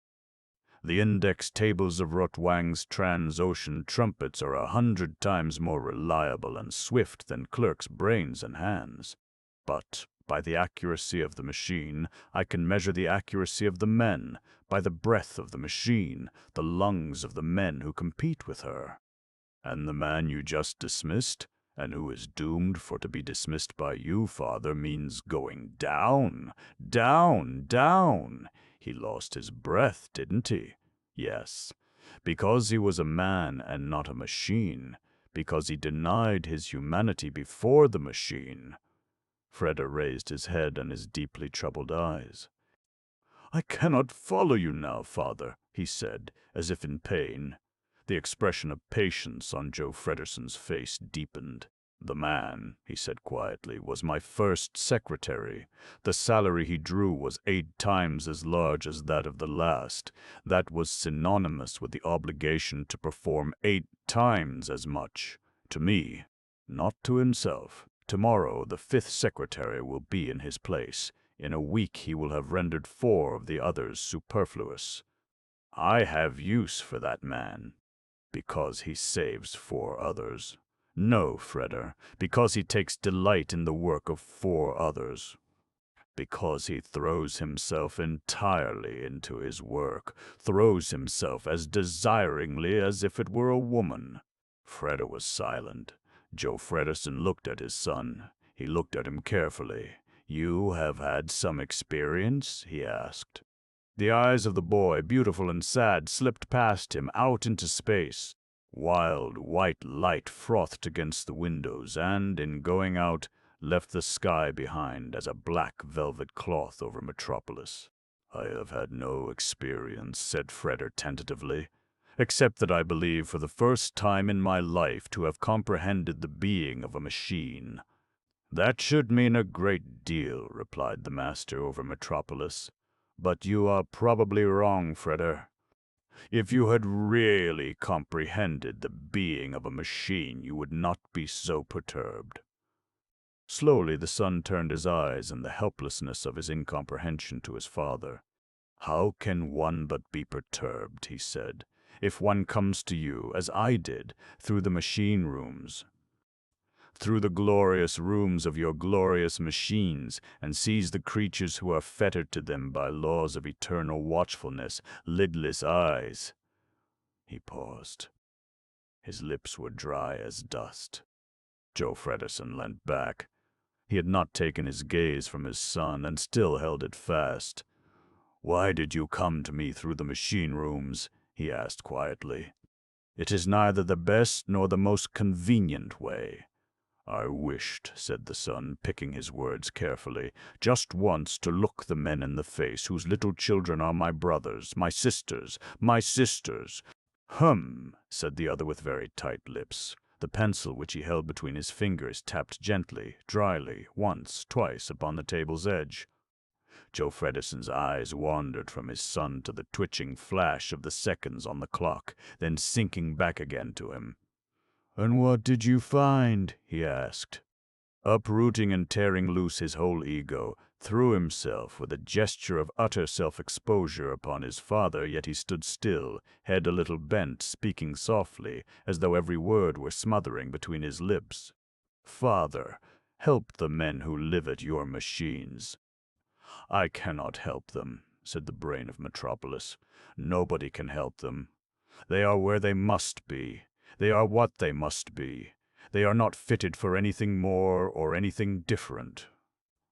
The index tables of Rotwang's Transocean trumpets are 100 times more reliable and swift than clerks' brains and hands. But by the accuracy of the machine, I can measure the accuracy of the men, by the breath of the machine, the lungs of the men who compete with her. And the man you just dismissed, and who is doomed for to be dismissed by you, father, means going down, down, down. He lost his breath, didn't he? Yes, because he was a man and not a machine, because he denied his humanity before the machine." Freder raised his head and his deeply troubled eyes. "I cannot follow you now, father," he said, as if in pain. The expression of patience on Joe Frederson's face deepened. "The man," he said quietly, "was my first secretary. The salary he drew was 8 times as large as that of the last. That was synonymous with the obligation to perform 8 times as much. To me, not to himself. Tomorrow the 5th secretary will be in his place. In a week he will have rendered 4 of the others superfluous. I have use for that man, because he saves 4 others. No, Freder, because he takes delight in the work of 4 others. Because he throws himself entirely into his work, throws himself as desiringly as if it were a woman." Freder was silent. Joe Frederson looked at his son. He looked at him carefully. "You have had some experience?" he asked. The eyes of the boy, beautiful and sad, slipped past him, out into space. Wild, white light frothed against the windows, and, in going out, left the sky behind as a black velvet cloth over Metropolis. "I have had no experience," said Freder tentatively, "except that I believe for the first time in my life to have comprehended the being of a machine." "That should mean a great deal," replied the master over Metropolis. "But you are probably wrong, Freder. If you had really comprehended the being of a machine, you would not be so perturbed." Slowly the son turned his eyes in the helplessness of his incomprehension to his father. "How can one but be perturbed," he said, "if one comes to you, as I did, through the machine rooms, through the glorious rooms of your glorious machines, and sees the creatures who are fettered to them by laws of eternal watchfulness, lidless eyes?" He paused. His lips were dry as dust. Joe Fredderson leant back. He had not taken his gaze from his son, and still held it fast. "Why did you come to me through the machine rooms?" he asked quietly. "It is neither the best nor the most convenient way." "I wished," said the son, picking his words carefully, "just once to look the men in the face whose little children are my brothers, my sisters, my sisters." "Hum," said the other with very tight lips. The pencil which he held between his fingers tapped gently, dryly, once, twice, upon the table's edge. Joe Fredderson's eyes wandered from his son to the twitching flash of the seconds on the clock, then sinking back again to him. "And what did you find?" he asked. Uprooting and tearing loose his whole ego, threw himself with a gesture of utter self-exposure upon his father, yet he stood still, head a little bent, speaking softly, as though every word were smothering between his lips. "Father, help the men who live at your machines." "I cannot help them," said the brain of Metropolis. "Nobody can help them. They are where they must be. They are what they must be. They are not fitted for anything more or anything different."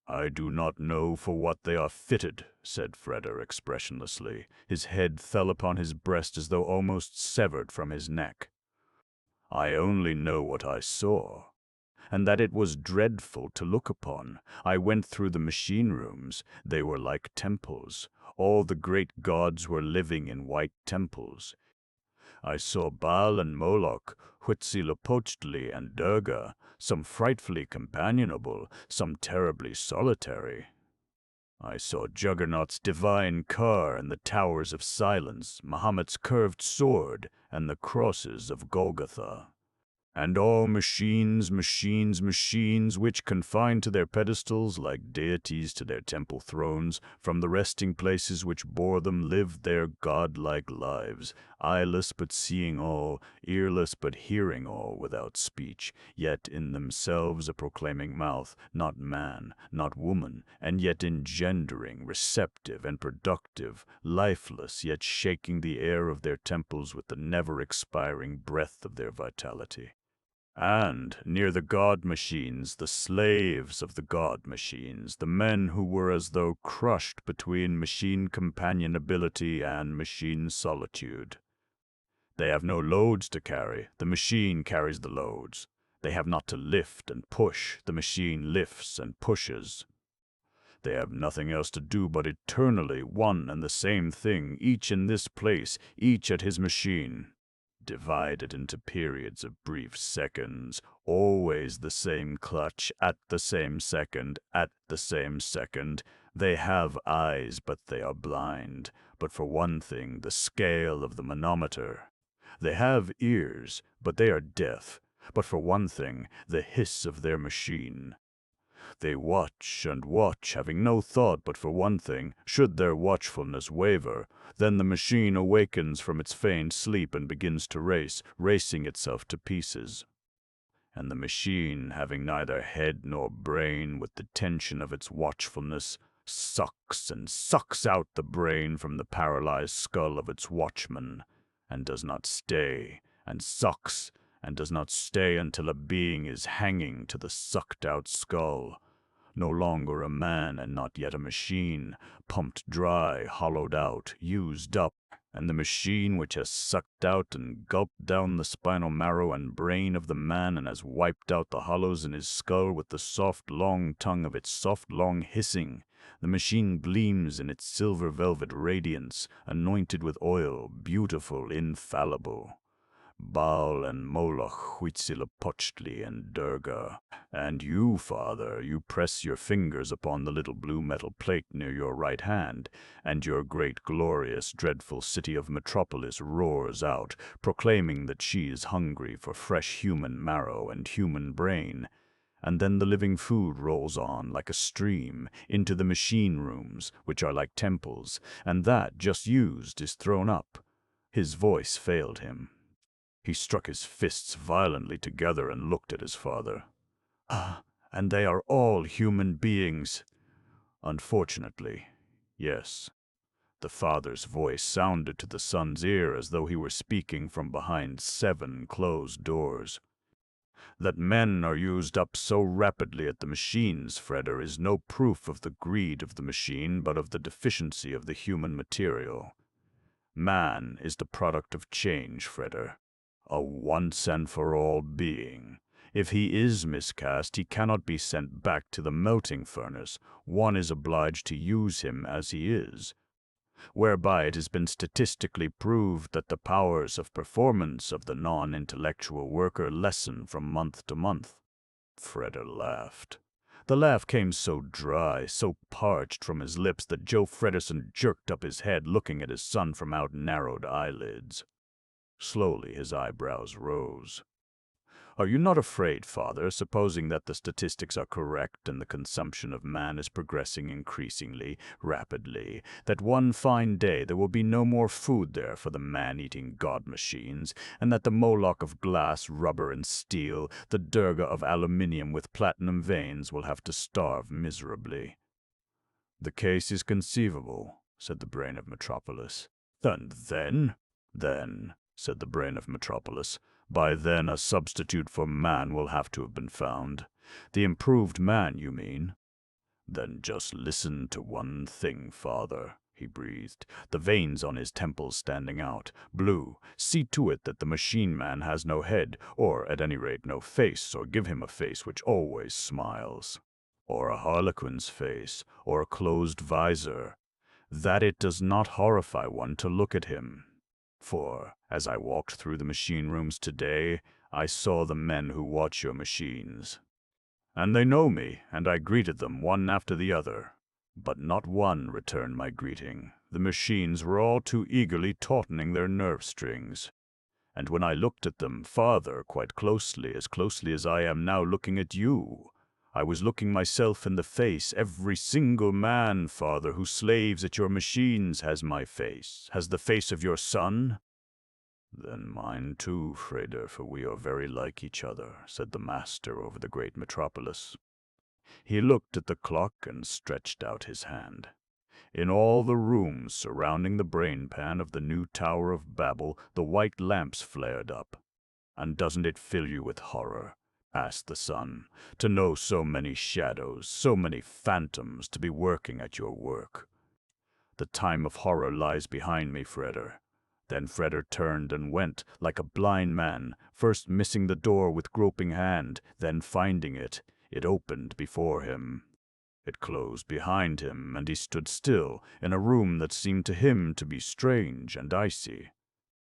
"I do not know for what they are fitted," said Fredder expressionlessly. His head fell upon his breast as though almost severed from his neck. "I only know what I saw, and that it was dreadful to look upon. I went through the machine rooms. They were like temples. All the great gods were living in white temples. I saw Baal and Moloch, Huitzilopochtli and Durga, some frightfully companionable, some terribly solitary. I saw Juggernaut's divine car and the towers of silence, Mahomet's curved sword, and the crosses of Golgotha. And all machines, machines, machines, which, confined to their pedestals like deities to their temple thrones, from the resting places which bore them, lived their godlike lives, eyeless but seeing all, earless but hearing all, without speech, yet in themselves a proclaiming mouth, not man, not woman, and yet engendering, receptive and productive, lifeless, yet shaking the air of their temples with the never-expiring breath of their vitality. And, near the god machines, the slaves of the god machines, the men who were as though crushed between machine companionability and machine solitude. They have no loads to carry, the machine carries the loads. They have not to lift and push, the machine lifts and pushes. They have nothing else to do but eternally one and the same thing, each in this place, each at his machine. Divided into periods of brief seconds, always the same clutch, at the same second, at the same second. They have eyes, but they are blind, but for one thing, the scale of the manometer. They have ears, but they are deaf, but for one thing, the hiss of their machine. They watch and watch, having no thought but for one thing. Should their watchfulness waver, then the machine awakens from its feigned sleep and begins to race, racing itself to pieces. And the machine, having neither head nor brain, with the tension of its watchfulness, sucks and sucks out the brain from the paralyzed skull of its watchman, and does not stay, and sucks, and does not stay until a being is hanging to the sucked-out skull, no longer a man and not yet a machine, pumped dry, hollowed out, used up, and the machine which has sucked out and gulped down the spinal marrow and brain of the man and has wiped out the hollows in his skull with the soft, long tongue of its soft, long hissing. The machine gleams in its silver velvet radiance, anointed with oil, beautiful, infallible. Baal and Moloch, Huitzilopochtli and Durga. And you, Father, you press your fingers upon the little blue metal plate near your right hand, and your great, glorious, dreadful city of Metropolis roars out, proclaiming that she is hungry for fresh human marrow and human brain. And then the living food rolls on like a stream into the machine rooms, which are like temples, and that, just used, is thrown up. His voice failed him. He struck his fists violently together and looked at his father. "Ah, and they are all human beings." "Unfortunately, yes." The father's voice sounded to the son's ear as though he were speaking from behind 7 closed doors. "That men are used up so rapidly at the machines, Freder, is no proof of the greed of the machine, but of the deficiency of the human material. Man is the product of change, Freder, a once-and-for-all being. If he is miscast, he cannot be sent back to the melting furnace. One is obliged to use him as he is, whereby it has been statistically proved that the powers of performance of the non-intellectual worker lessen from month to month." Freder laughed. The laugh came so dry, so parched from his lips that Joe Fredersen jerked up his head, looking at his son from out narrowed eyelids. Slowly his eyebrows rose. "Are you not afraid, father, supposing that the statistics are correct and the consumption of man is progressing increasingly, rapidly, that one fine day there will be no more food there for the man-eating god machines, and that the Moloch of glass, rubber, and steel, the Durga of aluminium with platinum veins, will have to starve miserably?" "The case is conceivable," said the brain of Metropolis. "And then," said the brain of Metropolis, "by then a substitute for man will have to have been found. The improved man, you mean?" "Then just listen to one thing, father," he breathed, the veins on his temples standing out. "Blue, see to it that the machine man has no head, or at any rate no face, or give him a face which always smiles, or a harlequin's face, or a closed visor, that it does not horrify one to look at him. For, as I walked through the machine rooms today, I saw the men who watch your machines. And they know me, and I greeted them one after the other. But not one returned my greeting. The machines were all too eagerly tautening their nerve strings. And when I looked at them, father, quite closely as I am now looking at you, I was looking myself in the face. Every single man, father, who slaves at your machines has my face, has the face of your son." "Then mine too, Freder, for we are very like each other," said the master over the great Metropolis. He looked at the clock and stretched out his hand. In all the rooms surrounding the brain pan of the new Tower of Babel, the white lamps flared up. "And doesn't it fill you with horror?" asked the son, "to know so many shadows, so many phantoms, to be working at your work?" "The time of horror lies behind me, Freder." Then Freder turned and went, like a blind man, first missing the door with groping hand, then finding it. It opened before him. It closed behind him, and he stood still, in a room that seemed to him to be strange and icy.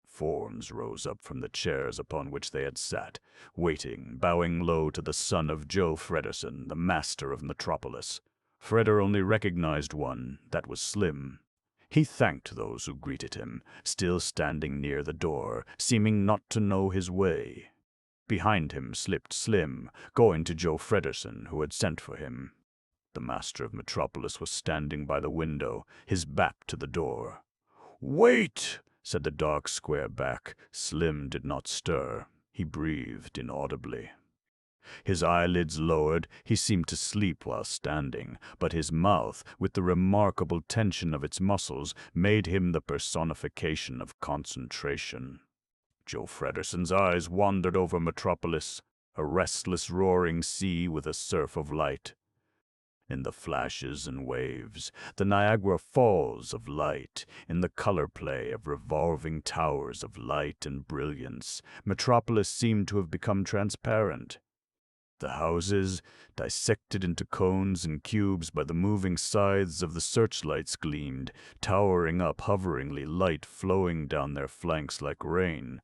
Forms rose up from the chairs upon which they had sat, waiting, bowing low to the son of Joe Fredersen, the master of Metropolis. Freder only recognized one, that was Slim. He thanked those who greeted him, still standing near the door, seeming not to know his way. Behind him slipped Slim, going to Joe Fredersen, who had sent for him. The master of Metropolis was standing by the window, his back to the door. "Wait!" said the dark square back. Slim did not stir. He breathed inaudibly. His eyelids lowered, he seemed to sleep while standing, but his mouth, with the remarkable tension of its muscles, made him the personification of concentration. Joe Fredersen's eyes wandered over Metropolis, a restless roaring sea with a surf of light. In the flashes and waves, the Niagara Falls of light, in the color play of revolving towers of light and brilliance, Metropolis seemed to have become transparent. The houses, dissected into cones and cubes by the moving scythes of the searchlights, gleamed, towering up hoveringly, light flowing down their flanks like rain.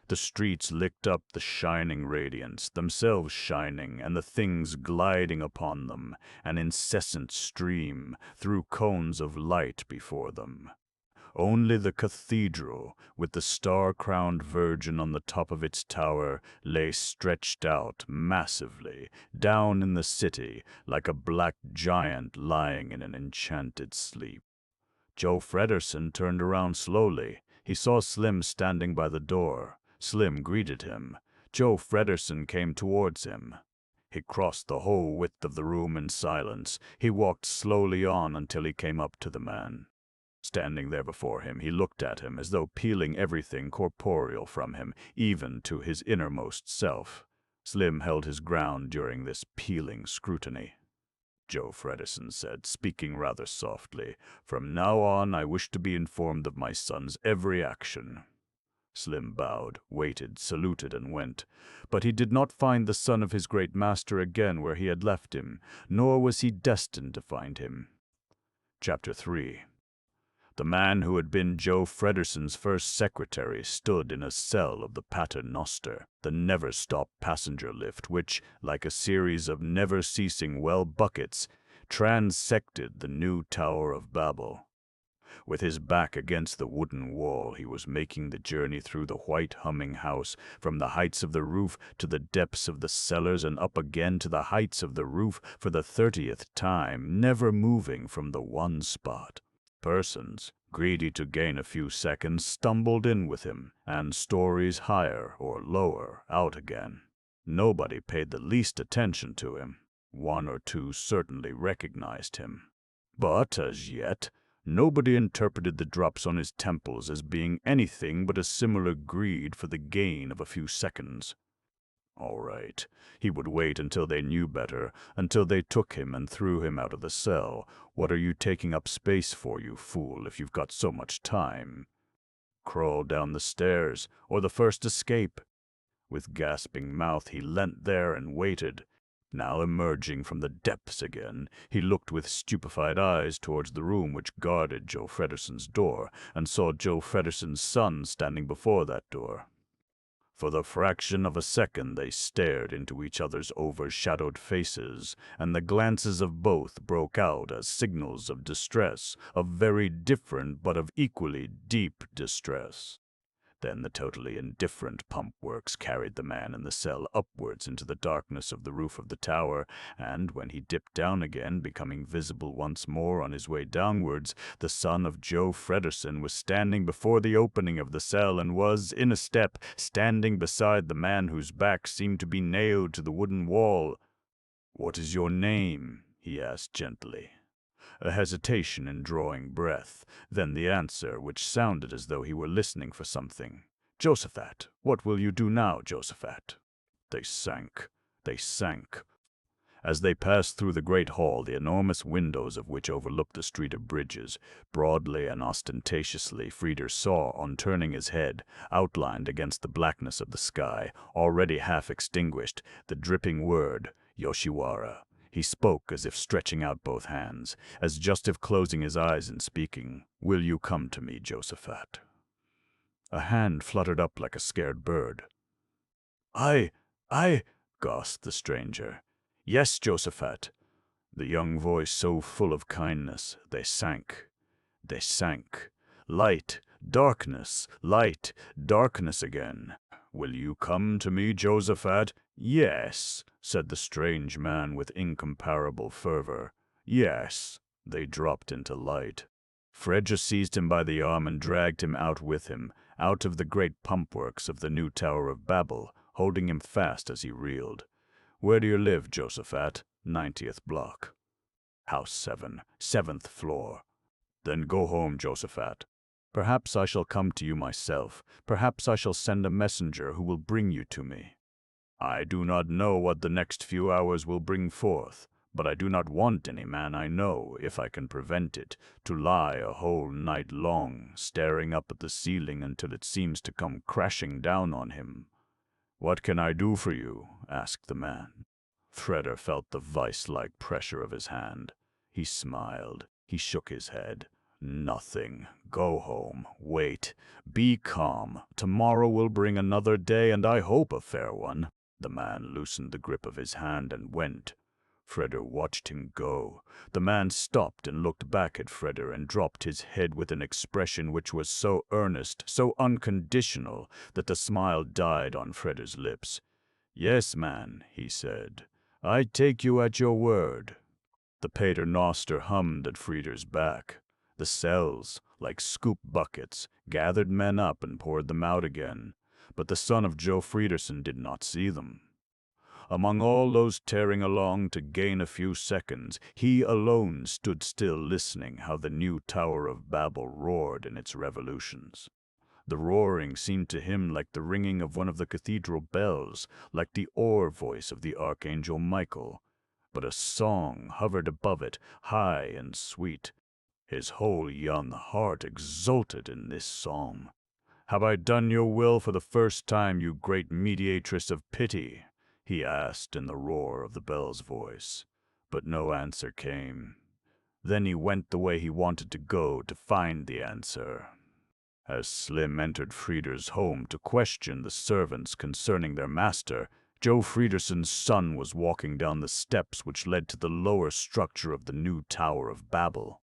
The streets licked up the shining radiance, themselves shining, and the things gliding upon them, an incessant stream, through cones of light before them. Only the cathedral, with the star-crowned Virgin on the top of its tower, lay stretched out massively, down in the city, like a black giant lying in an enchanted sleep. Joe Fredersen turned around slowly. He saw Slim standing by the door. Slim greeted him. Joe Fredersen came towards him. He crossed the whole width of the room in silence. He walked slowly on until he came up to the man. Standing there before him, he looked at him as though peeling everything corporeal from him, even to his innermost self. Slim held his ground during this peeling scrutiny. Joe Fredersen said, speaking rather softly, "From now on, I wish to be informed of my son's every action." Slim bowed, waited, saluted, and went. But he did not find the son of his great master again where he had left him, nor was he destined to find him. Chapter 3. The man who had been Joe Fredersen's first secretary stood in a cell of the Pater Noster, the never-stop passenger lift which, like a series of never-ceasing well buckets, transected the new Tower of Babel. With his back against the wooden wall, he was making the journey through the white humming house, from the heights of the roof to the depths of the cellars and up again to the heights of the roof for the 30th time, never moving from the one spot. Persons, greedy to gain a few seconds, stumbled in with him, and stories higher or lower out again. Nobody paid the least attention to him. One or two certainly recognized him. But, as yet, nobody interpreted the drops on his temples as being anything but a similar greed for the gain of a few seconds. All right, he would wait until they knew better, until they took him and threw him out of the cell. What are you taking up space for, you fool, if you've got so much time? Crawl down the stairs, or the first escape. With gasping mouth he leant there and waited. Now emerging from the depths again, he looked with stupefied eyes towards the room which guarded Joe Fredersen's door, and saw Joe Fredersen's son standing before that door. For the fraction of a second they stared into each other's overshadowed faces, and the glances of both broke out as signals of distress, of very different but of equally deep distress. Then the totally indifferent pump works carried the man in the cell upwards into the darkness of the roof of the tower, and when he dipped down again, becoming visible once more on his way downwards, the son of Joe Fredersen was standing before the opening of the cell and was, in a step, standing beside the man whose back seemed to be nailed to the wooden wall. "What is your name?" he asked gently. A hesitation in drawing breath, then the answer, which sounded as though he were listening for something. "Josaphat. What will you do now, Josaphat?" They sank. As they passed through the great hall, the enormous windows of which overlooked the street of bridges, broadly and ostentatiously, Frieder saw, on turning his head, outlined against the blackness of the sky, already half extinguished, the dripping word, Yoshiwara. He spoke as if stretching out both hands, as just if closing his eyes in speaking. "Will you come to me, Josaphat?" A hand fluttered up like a scared bird. I, gasped the stranger. "Yes, Josaphat." The young voice so full of kindness, they sank. Light, darkness again. "Will you come to me, Josaphat?" "Yes," said the strange man with incomparable fervor. "Yes." They dropped into light. Fredja seized him by the arm and dragged him out with him, out of the great pump-works of the new Tower of Babel, holding him fast as he reeled. "Where do you live, Josaphat?" 90th block. "House 7, 7th floor." "Then go home, Josaphat. Perhaps I shall come to you myself. Perhaps I shall send a messenger who will bring you to me. I do not know what the next few hours will bring forth, but I do not want any man I know, if I can prevent it, to lie a whole night long, staring up at the ceiling until it seems to come crashing down on him." "What can I do for you?" asked the man. Freder felt the vice-like pressure of his hand. He smiled. He shook his head. "Nothing. Go home. Wait. Be calm. Tomorrow will bring another day, and I hope a fair one." The man loosened the grip of his hand and went. Freder watched him go. The man stopped and looked back at Freder and dropped his head with an expression which was so earnest, so unconditional, that the smile died on Freder's lips. "Yes, man," he said. "I take you at your word." The paternoster hummed at Freder's back. The cells, like scoop buckets, gathered men up and poured them out again, but the son of Joe Fredersen did not see them. Among all those tearing along to gain a few seconds, he alone stood still listening how the new Tower of Babel roared in its revolutions. The roaring seemed to him like the ringing of one of the cathedral bells, like the oar voice of the archangel Michael. But a song hovered above it, high and sweet. His whole young heart exulted in this psalm. "Have I done your will for the first time, you great mediatress of pity?" he asked in the roar of the bell's voice. But no answer came. Then he went the way he wanted to go to find the answer. As Slim entered Freder's home to question the servants concerning their master, Joe Fredersen's son was walking down the steps which led to the lower structure of the new Tower of Babel.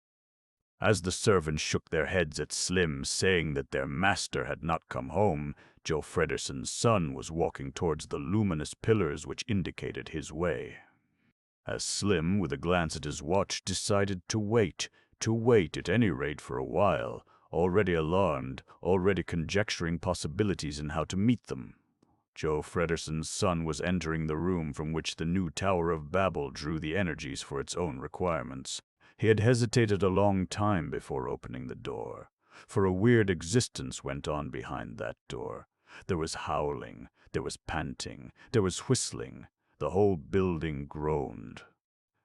As the servants shook their heads at Slim, saying that their master had not come home, Joe Fredersen's son was walking towards the luminous pillars which indicated his way. As Slim, with a glance at his watch, decided to wait at any rate for a while, already alarmed, already conjecturing possibilities in how to meet them. Joe Fredersen's son was entering the room from which the new Tower of Babel drew the energies for its own requirements. He had hesitated a long time before opening the door, for a weird existence went on behind that door. There was howling, there was panting, there was whistling. The whole building groaned.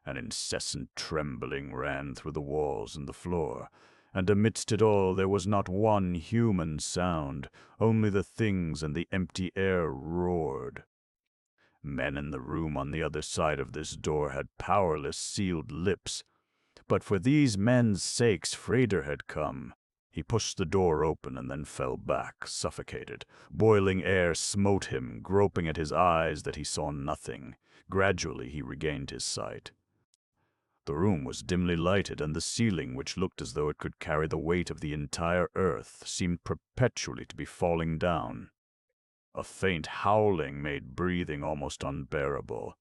An incessant trembling ran through the walls and the floor, and amidst it all there was not one human sound, only the things and the empty air roared. Men in the room on the other side of this door had powerless, sealed lips. But for these men's sakes Freder had come. He pushed the door open and then fell back, suffocated. Boiling air smote him, groping at his eyes that he saw nothing. Gradually he regained his sight. The room was dimly lighted, and the ceiling, which looked as though it could carry the weight of the entire earth, seemed perpetually to be falling down. A faint howling made breathing almost unbearable.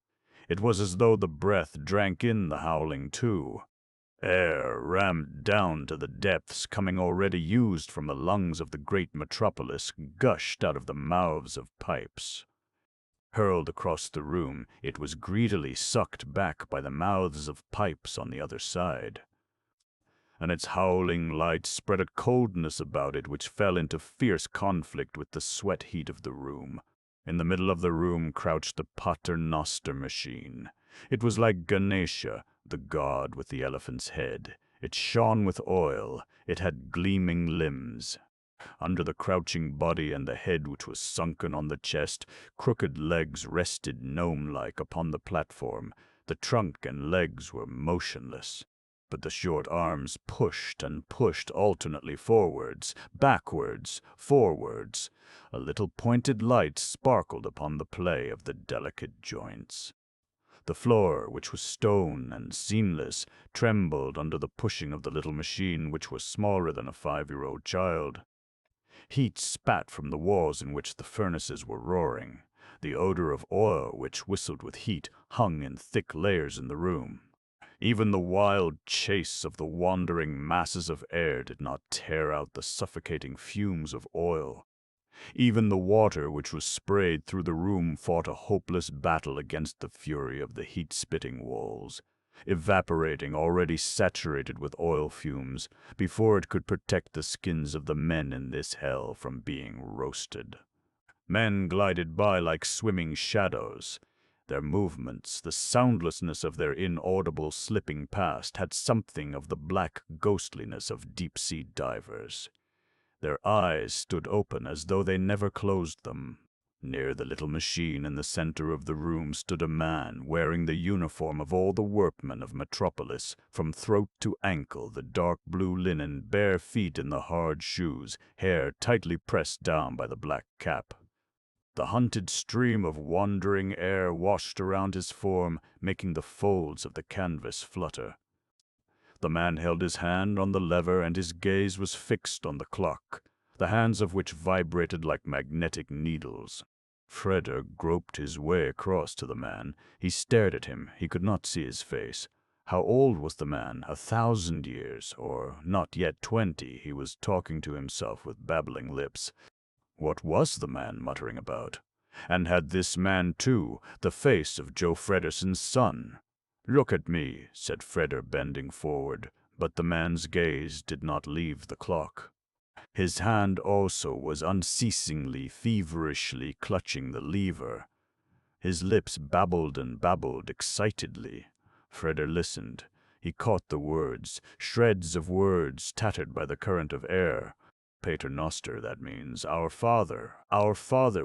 It was as though the breath drank in the howling too. Air, rammed down to the depths, coming already used from the lungs of the great Metropolis, gushed out of the mouths of pipes. Hurled across the room, it was greedily sucked back by the mouths of pipes on the other side. And its howling light spread a coldness about it which fell into fierce conflict with the sweat heat of the room. In the middle of the room crouched the paternoster machine. It was like Ganesha, the god with the elephant's head. It shone with oil. It had gleaming limbs. Under the crouching body and the head which was sunken on the chest, crooked legs rested gnome-like upon the platform. The trunk and legs were motionless, but the short arms pushed and pushed alternately forwards, backwards, forwards. A little pointed light sparkled upon the play of the delicate joints. The floor, which was stone and seamless, trembled under the pushing of the little machine, which was smaller than a 5-year-old child. Heat spat from the walls in which the furnaces were roaring. The odor of oil, which whistled with heat, hung in thick layers in the room. Even the wild chase of the wandering masses of air did not tear out the suffocating fumes of oil. Even the water which was sprayed through the room fought a hopeless battle against the fury of the heat-spitting walls, evaporating already saturated with oil fumes before it could protect the skins of the men in this hell from being roasted. Men glided by like swimming shadows. Their movements, the soundlessness of their inaudible slipping past, had something of the black ghostliness of deep-sea divers. Their eyes stood open as though they never closed them. Near the little machine in the center of the room stood a man wearing the uniform of all the workmen of Metropolis, from throat to ankle, the dark blue linen, bare feet in the hard shoes, hair tightly pressed down by the black cap. The hunted stream of wandering air washed around his form, making the folds of the canvas flutter. The man held his hand on the lever, and his gaze was fixed on the clock, the hands of which vibrated like magnetic needles. Freder groped his way across to the man. He stared at him. He could not see his face. How old was the man? 1,000 years, or not yet 20? He was talking to himself with babbling lips. What was the man muttering about? And had this man, too, the face of Joe Frederson's son? "Look at me," said Freder, bending forward, but the man's gaze did not leave the clock. His hand also was unceasingly, feverishly clutching the lever. His lips babbled and babbled excitedly. Freder listened. He caught the words, shreds of words tattered by the current of air. Pater Noster, that means, our Father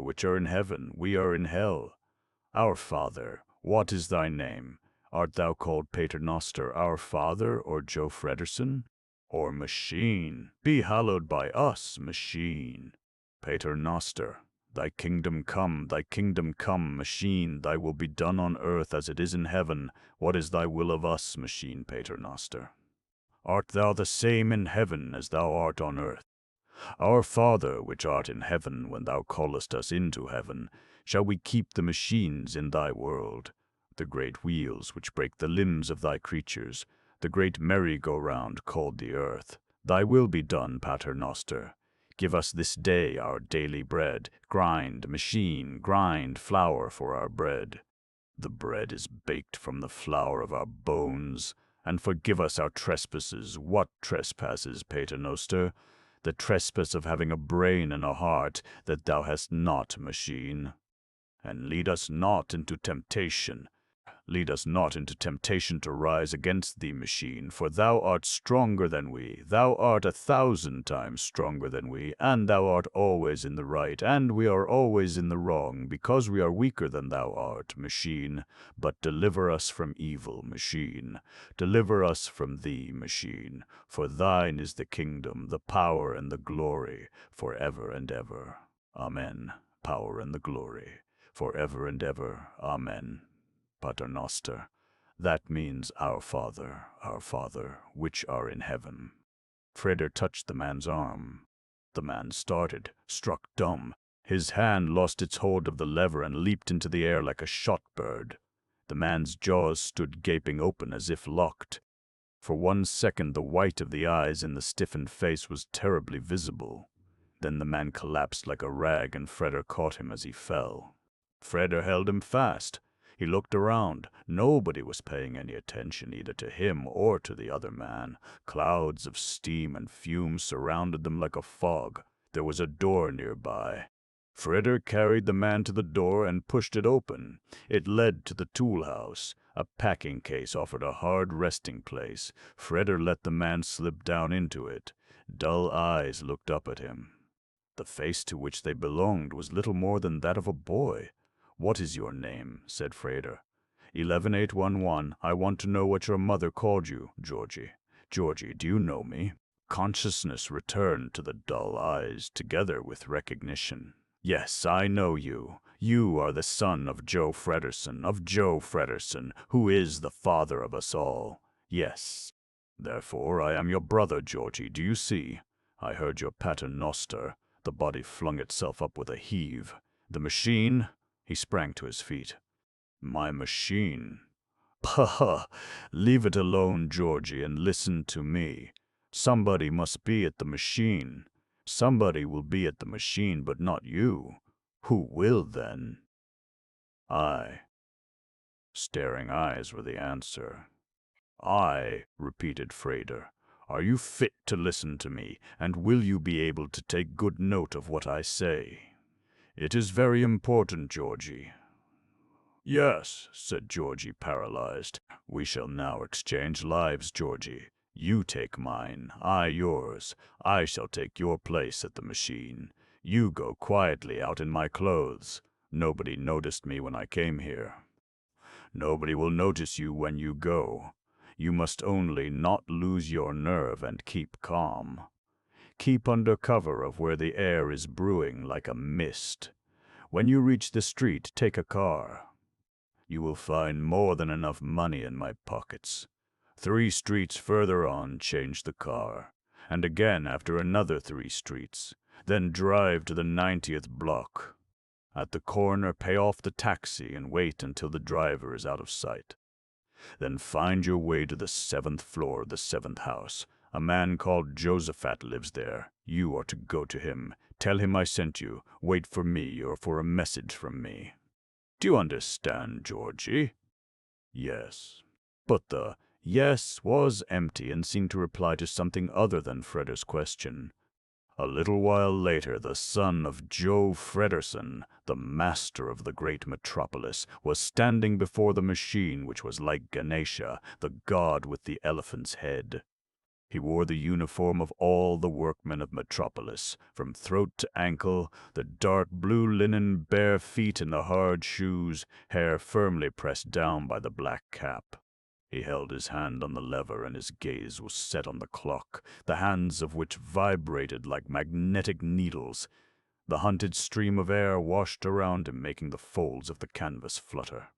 which are in heaven, we are in hell. Our Father, what is thy name? Art thou called Pater Noster, our Father, or Joe Frederson? Or Machine? Be hallowed by us, Machine. Pater Noster, thy kingdom come, Machine, thy will be done on earth as it is in heaven. What is thy will of us, Machine, Pater Noster? Art thou the same in heaven as thou art on earth? Our Father, which art in heaven, when thou callest us into heaven, shall we keep the machines in thy world, the great wheels which break the limbs of thy creatures, the great merry-go-round called the earth. Thy will be done, Pater Noster. Give us this day our daily bread. Grind, machine, grind flour for our bread. The bread is baked from the flour of our bones. And forgive us our trespasses. What trespasses, Pater Noster? The trespass of having a brain and a heart that thou hast not, Machine. And lead us not into temptation. Lead us not into temptation to rise against thee, Machine, for thou art stronger than we. Thou art 1,000 times stronger than we, and thou art always in the right, and we are always in the wrong, because we are weaker than thou art, Machine. But deliver us from evil, Machine. Deliver us from thee, Machine, for thine is the kingdom, the power, and the glory, for ever and ever. Amen. Power and the glory, for ever and ever. Amen. Pater Noster, that means our Father, which are in heaven. Freder touched the man's arm. The man started, struck dumb. His hand lost its hold of the lever and leaped into the air like a shot bird. The man's jaws stood gaping open as if locked. For 1 second the white of the eyes in the stiffened face was terribly visible. Then the man collapsed like a rag, and Freder caught him as he fell. Freder held him fast. He looked around. Nobody was paying any attention either to him or to the other man. Clouds of steam and fume surrounded them like a fog. There was a door nearby. Freder carried the man to the door and pushed it open. It led to the tool house. A packing case offered a hard resting place. Freder let the man slip down into it. Dull eyes looked up at him. The face to which they belonged was little more than that of a boy. "What is your name?" said Freder. 11811. I want to know what your mother called you, Georgie. Georgie, do you know me? Consciousness returned to the dull eyes, together with recognition. Yes, I know you. You are the son of Joe Frederson, who is the father of us all. Yes. Therefore, I am your brother, Georgie, do you see? I heard your Pater Noster. The body flung itself up with a heave. The machine? He sprang to his feet. My machine. Pah! Leave it alone, Georgie, and listen to me. Somebody must be at the machine. Somebody will be at the machine, but not you. Who will, then? I. Staring eyes were the answer. I, repeated Freder. Are you fit to listen to me, and will you be able to take good note of what I say? It is very important, Georgie. Yes, said Georgie, paralyzed. We shall now exchange lives, Georgie. You take mine, I yours. I shall take your place at the machine. You go quietly out in my clothes. Nobody noticed me when I came here. Nobody will notice you when you go. You must only not lose your nerve and keep calm. Keep under cover of where the air is brewing like a mist. When you reach the street, take a car. You will find more than enough money in my pockets. 3 streets further on, change the car, and again after another 3 streets. Then drive to the 90th block. At the corner, pay off the taxi and wait until the driver is out of sight. Then find your way to the 7th floor of the 7th house. A man called Josephat lives there. You are to go to him. Tell him I sent you. Wait for me or for a message from me. Do you understand, Georgie? Yes. But the yes was empty and seemed to reply to something other than Fredder's question. A little while later, the son of Joe Fredersen, the master of the great Metropolis, was standing before the machine which was like Ganesha, the god with the elephant's head. He wore the uniform of all the workmen of Metropolis, from throat to ankle, the dark blue linen bare feet and the hard shoes, hair firmly pressed down by the black cap. He held his hand on the lever and his gaze was set on the clock, the hands of which vibrated like magnetic needles. The hunted stream of air washed around him, making the folds of the canvas flutter.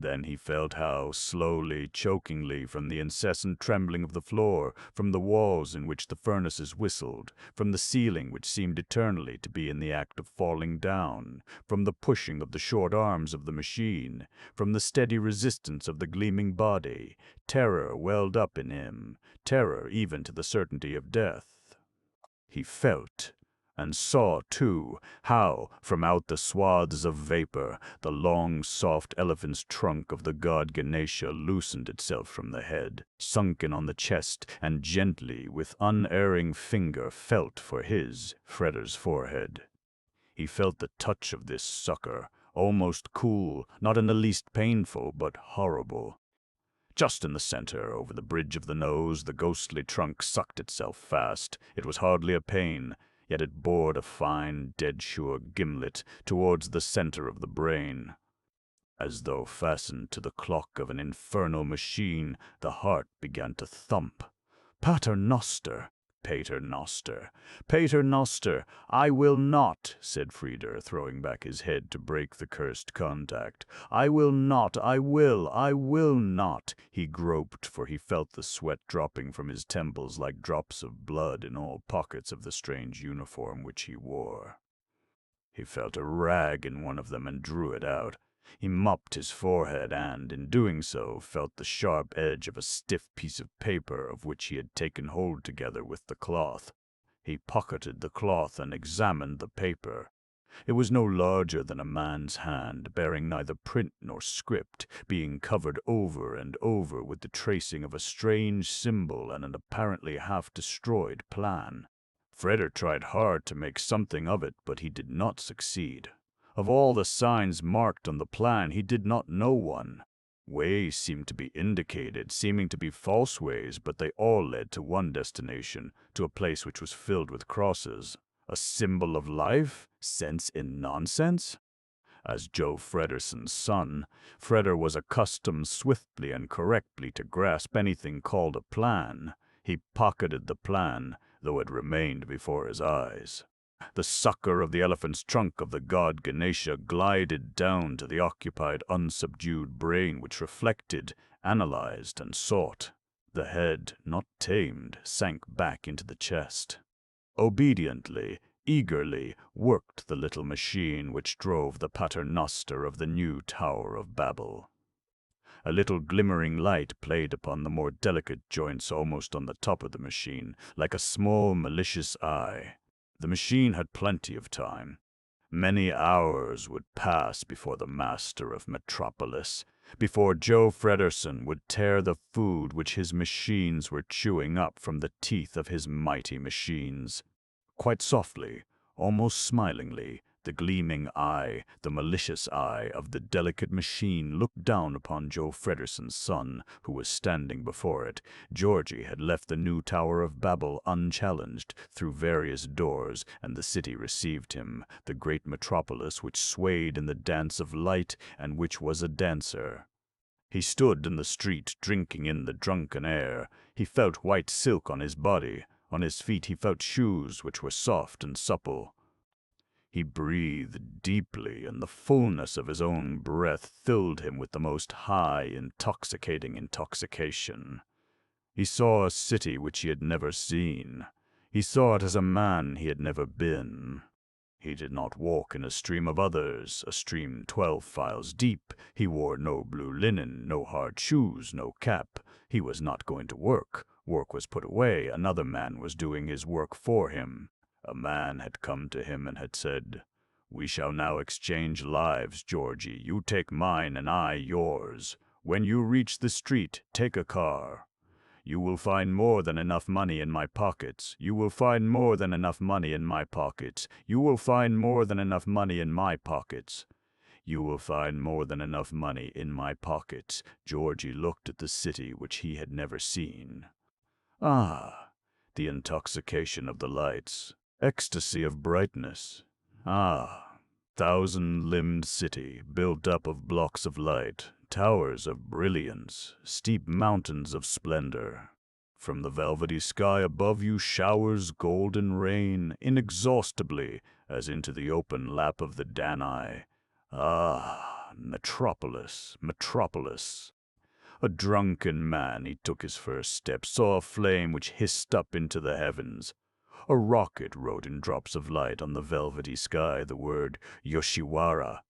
Then he felt how, slowly, chokingly, from the incessant trembling of the floor, from the walls in which the furnaces whistled, from the ceiling which seemed eternally to be in the act of falling down, from the pushing of the short arms of the machine, from the steady resistance of the gleaming body, terror welled up in him, terror even to the certainty of death. He felt and saw, too, how, from out the swaths of vapor, the long, soft elephant's trunk of the god Ganesha loosened itself from the head, sunken on the chest, and gently, with unerring finger, felt for his, Fredder's forehead. He felt the touch of this sucker, almost cool, not in the least painful, but horrible. Just in the center, over the bridge of the nose, the ghostly trunk sucked itself fast. It was hardly a pain, yet it bored a fine, dead-sure gimlet towards the center of the brain. As though fastened to the clock of an infernal machine, the heart began to thump. Pater Noster! Pater Noster! Pater Noster! I will not, said Frieder, throwing back his head to break the cursed contact. I will not, I will not. He groped, for he felt the sweat dropping from his temples like drops of blood in all pockets of the strange uniform which he wore. He felt a rag in one of them and drew it out. He mopped his forehead and, in doing so, felt the sharp edge of a stiff piece of paper of which he had taken hold together with the cloth. He pocketed the cloth and examined the paper. It was no larger than a man's hand, bearing neither print nor script, being covered over and over with the tracing of a strange symbol and an apparently half-destroyed plan. Fredder tried hard to make something of it, but he did not succeed. Of all the signs marked on the plan, he did not know one. Ways seemed to be indicated, seeming to be false ways, but they all led to one destination, to a place which was filled with crosses. A symbol of life? Sense in nonsense? As Joe Fredersen's son, Fredder was accustomed swiftly and correctly to grasp anything called a plan. He pocketed the plan, though it remained before his eyes. The sucker of the elephant's trunk of the god Ganesha glided down to the occupied, unsubdued brain which reflected, analyzed, and sought. The head, not tamed, sank back into the chest. Obediently, eagerly, worked the little machine which drove the paternoster of the new Tower of Babel. A little glimmering light played upon the more delicate joints almost on the top of the machine, like a small malicious eye. The machine had plenty of time. Many hours would pass before the master of Metropolis, before Joe Fredersen would tear the food which his machines were chewing up from the teeth of his mighty machines. Quite softly, almost smilingly, the gleaming eye, the malicious eye of the delicate machine looked down upon Joe Fredersen's son, who was standing before it. Georgie had left the new Tower of Babel unchallenged, through various doors, and the city received him, the great metropolis which swayed in the dance of light and which was a dancer. He stood in the street, drinking in the drunken air. He felt white silk on his body. On his feet he felt shoes which were soft and supple. He breathed deeply, and the fullness of his own breath filled him with the most high, intoxicating intoxication. He saw a city which he had never seen. He saw it as a man he had never been. He did not walk in a stream of others, a stream 12 files deep. He wore no blue linen, no hard shoes, no cap. He was not going to work. Work was put away. Another man was doing his work for him. A man had come to him and had said, "We shall now exchange lives, Georgie. You take mine and I yours. When you reach the street, take a car. You will find more than enough money in my pockets. You will find more than enough money in my pockets. You will find more than enough money in my pockets. You will find more than enough money in my pockets." Georgie looked at the city which he had never seen. Ah, the intoxication of the lights, ecstasy of brightness. Ah, thousand-limbed city, built up of blocks of light, towers of brilliance, steep mountains of splendor. From the velvety sky above you showers golden rain, inexhaustibly, as into the open lap of the Danai. Ah, Metropolis, Metropolis. A drunken man, he took his first step, saw a flame which hissed up into the heavens. A rocket wrote in drops of light on the velvety sky the word Yoshiwara.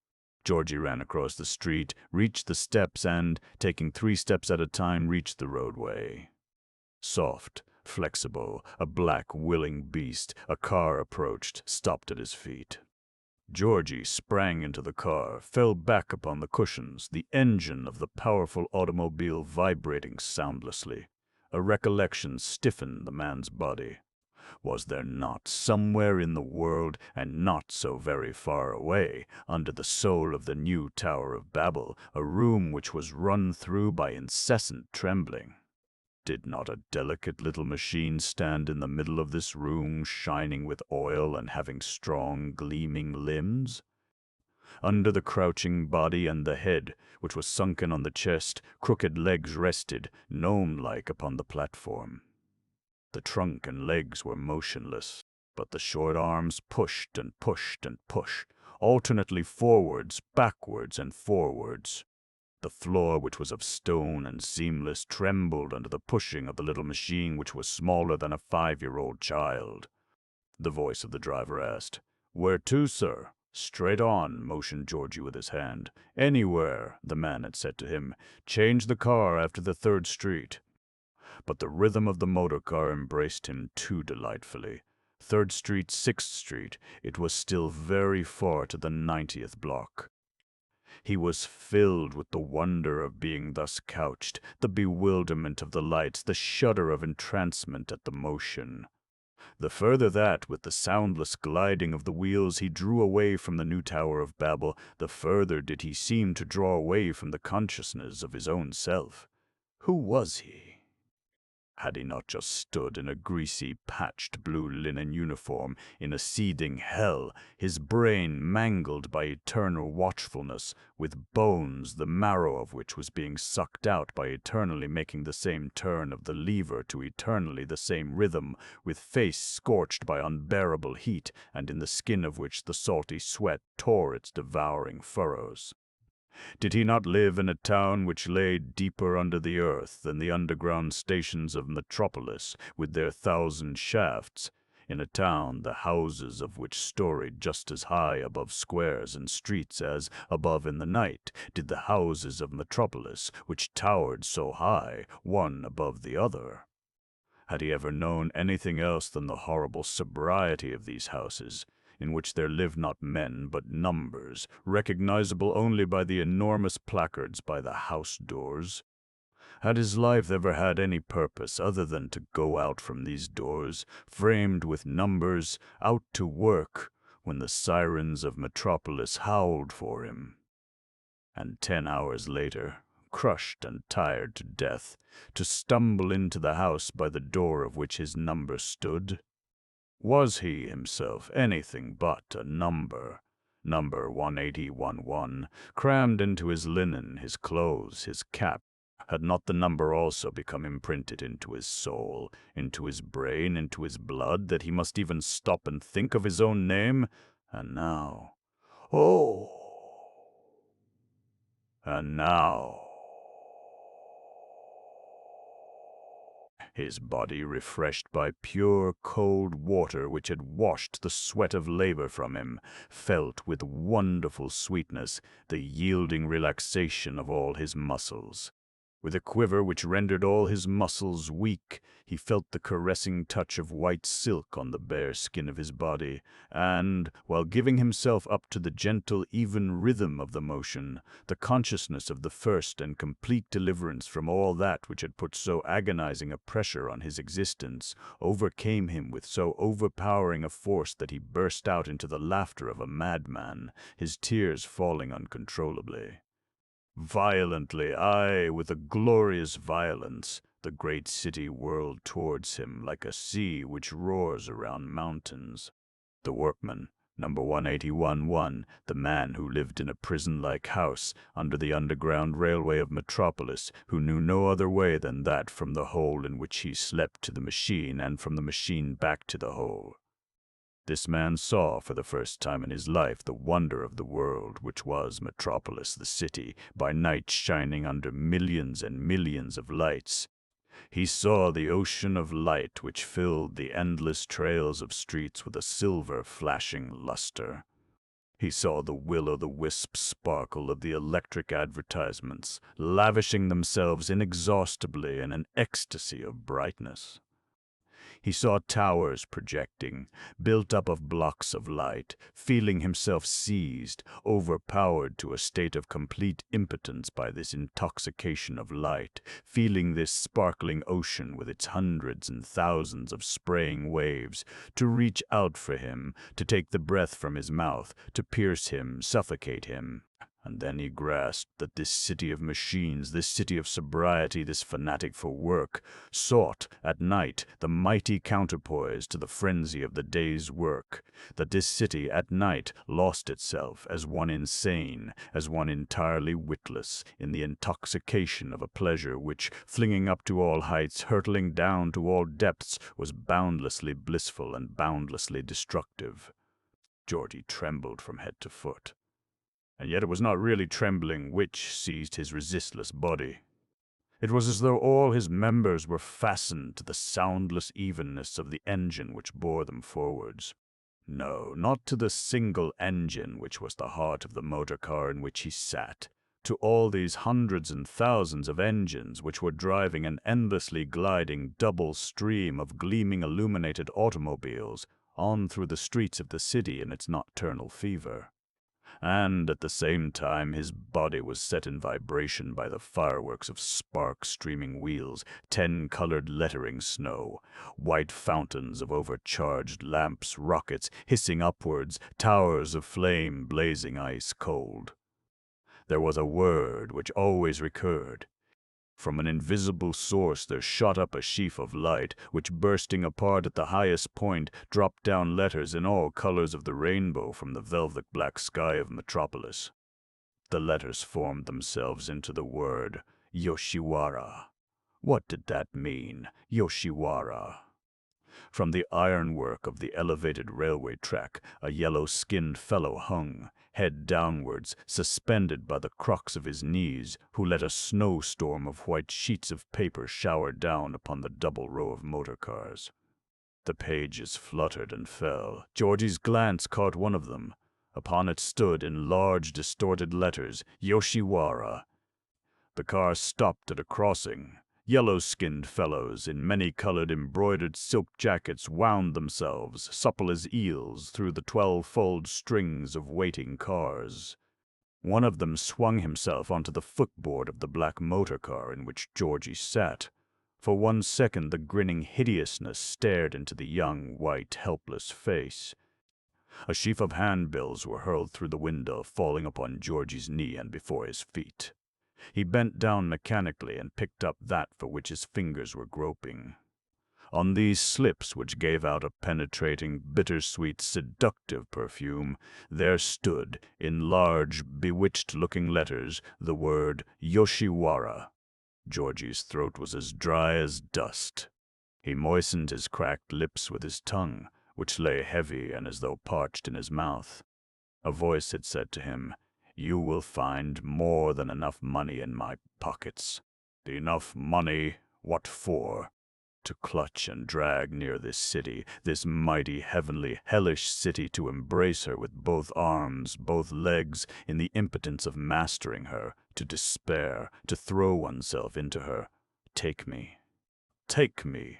Georgie ran across the street, reached the steps, and, taking 3 steps at a time, reached the roadway. Soft, flexible, a black, willing beast, a car approached, stopped at his feet. Georgie sprang into the car, fell back upon the cushions, the engine of the powerful automobile vibrating soundlessly. A recollection stiffened the man's body. Was there not somewhere in the world, and not so very far away, under the soul of the new Tower of Babel, a room which was run through by incessant trembling? Did not a delicate little machine stand in the middle of this room, shining with oil and having strong, gleaming limbs? Under the crouching body and the head, which was sunken on the chest, crooked legs rested, gnome-like, upon the platform. The trunk and legs were motionless, but the short arms pushed and pushed and pushed, alternately forwards, backwards, and forwards. The floor, which was of stone and seamless, trembled under the pushing of the little machine, which was smaller than a 5-year-old child. The voice of the driver asked, "Where to, sir?" "Straight on," motioned Georgie with his hand. "Anywhere," the man had said to him. "Change the car after the 3rd street." But the rhythm of the motor car embraced him too delightfully. 3rd Street, 6th Street, it was still very far to the 90th block. He was filled with the wonder of being thus couched, the bewilderment of the lights, the shudder of entrancement at the motion. The further that, with the soundless gliding of the wheels, he drew away from the new Tower of Babel, the further did he seem to draw away from the consciousness of his own self. Who was he? Had he not just stood in a greasy, patched blue linen uniform in a seething hell, his brain mangled by eternal watchfulness, with bones the marrow of which was being sucked out by eternally making the same turn of the lever to eternally the same rhythm, with face scorched by unbearable heat, and in the skin of which the salty sweat tore its devouring furrows? Did he not live in a town which lay deeper under the earth than the underground stations of Metropolis, with their 1,000 shafts? In a town the houses of which storied just as high above squares and streets as, above in the night, did the houses of Metropolis, which towered so high, one above the other? Had he ever known anything else than the horrible sobriety of these houses, in which there lived not men but numbers, recognizable only by the enormous placards by the house doors? Had his life ever had any purpose other than to go out from these doors, framed with numbers, out to work, when the sirens of Metropolis howled for him? And 10 hours later, crushed and tired to death, to stumble into the house by the door of which his number stood? Was he himself anything but a number? Number 18011, crammed into his linen, his clothes, his cap. Had not the number also become imprinted into his soul, into his brain, into his blood, that he must even stop and think of his own name? And now, oh, and now, his body refreshed by pure cold water which had washed the sweat of labor from him, felt with wonderful sweetness the yielding relaxation of all his muscles. With a quiver which rendered all his muscles weak, he felt the caressing touch of white silk on the bare skin of his body, and, while giving himself up to the gentle, even rhythm of the motion, the consciousness of the first and complete deliverance from all that which had put so agonizing a pressure on his existence overcame him with so overpowering a force that he burst out into the laughter of a madman, his tears falling uncontrollably. Violently, aye, with a glorious violence, the great city whirled towards him like a sea which roars around mountains. The workman, number 181-1, the man who lived in a prison-like house under the underground railway of Metropolis, who knew no other way than that from the hole in which he slept to the machine and from the machine back to the hole. This man saw for the first time in his life the wonder of the world, which was Metropolis, the city, by night shining under millions and millions of lights. He saw the ocean of light which filled the endless trails of streets with a silver flashing luster. He saw the will-o'-the-wisp sparkle of the electric advertisements, lavishing themselves inexhaustibly in an ecstasy of brightness. He saw towers projecting, built up of blocks of light, feeling himself seized, overpowered to a state of complete impotence by this intoxication of light, feeling this sparkling ocean with its hundreds and thousands of spraying waves, to reach out for him, to take the breath from his mouth, to pierce him, suffocate him. And then he grasped that this city of machines, this city of sobriety, this fanatic for work, sought, at night, the mighty counterpoise to the frenzy of the day's work, that this city, at night, lost itself, as one insane, as one entirely witless, in the intoxication of a pleasure which, flinging up to all heights, hurtling down to all depths, was boundlessly blissful and boundlessly destructive. Georgie trembled from head to foot. And yet it was not really trembling which seized his resistless body. It was as though all his members were fastened to the soundless evenness of the engine which bore them forwards. No, not to the single engine which was the heart of the motor car in which he sat, to all these hundreds and thousands of engines which were driving an endlessly gliding double stream of gleaming illuminated automobiles on through the streets of the city in its nocturnal fever. And at the same time his body was set in vibration by the fireworks of spark-streaming wheels, 10-colored lettering snow, white fountains of overcharged lamps, rockets hissing upwards, towers of flame blazing ice-cold. There was a word which always recurred. From an invisible source there shot up a sheaf of light, which, bursting apart at the highest point, dropped down letters in all colors of the rainbow from the velvet black sky of Metropolis. The letters formed themselves into the word Yoshiwara. What did that mean, Yoshiwara? From the ironwork of the elevated railway track, a yellow-skinned fellow hung, head downwards, suspended by the crocks of his knees, who let a snowstorm of white sheets of paper shower down upon the double row of motor cars. The pages fluttered and fell. Georgie's glance caught one of them. Upon it stood, in large, distorted letters, Yoshiwara. The car stopped at a crossing. Yellow-skinned fellows in many-colored embroidered silk jackets wound themselves, supple as eels, through the 12-fold strings of waiting cars. One of them swung himself onto the footboard of the black motor car in which Georgie sat. For 1 second the grinning hideousness stared into the young, white, helpless face. A sheaf of handbills were hurled through the window, falling upon Georgie's knee and before his feet. He bent down mechanically and picked up that for which his fingers were groping. On these slips, which gave out a penetrating, bittersweet, seductive perfume, there stood, in large, bewitched-looking letters, the word Yoshiwara. Georgie's throat was as dry as dust. He moistened his cracked lips with his tongue. which lay heavy and as though parched in his mouth. A voice had said to him, "You will find more than enough money in my pockets." Enough money? What for? To clutch and drag near this city, this mighty, heavenly, hellish city, to embrace her with both arms, both legs, in the impotence of mastering her, to despair, to throw oneself into her. Take me. Take me.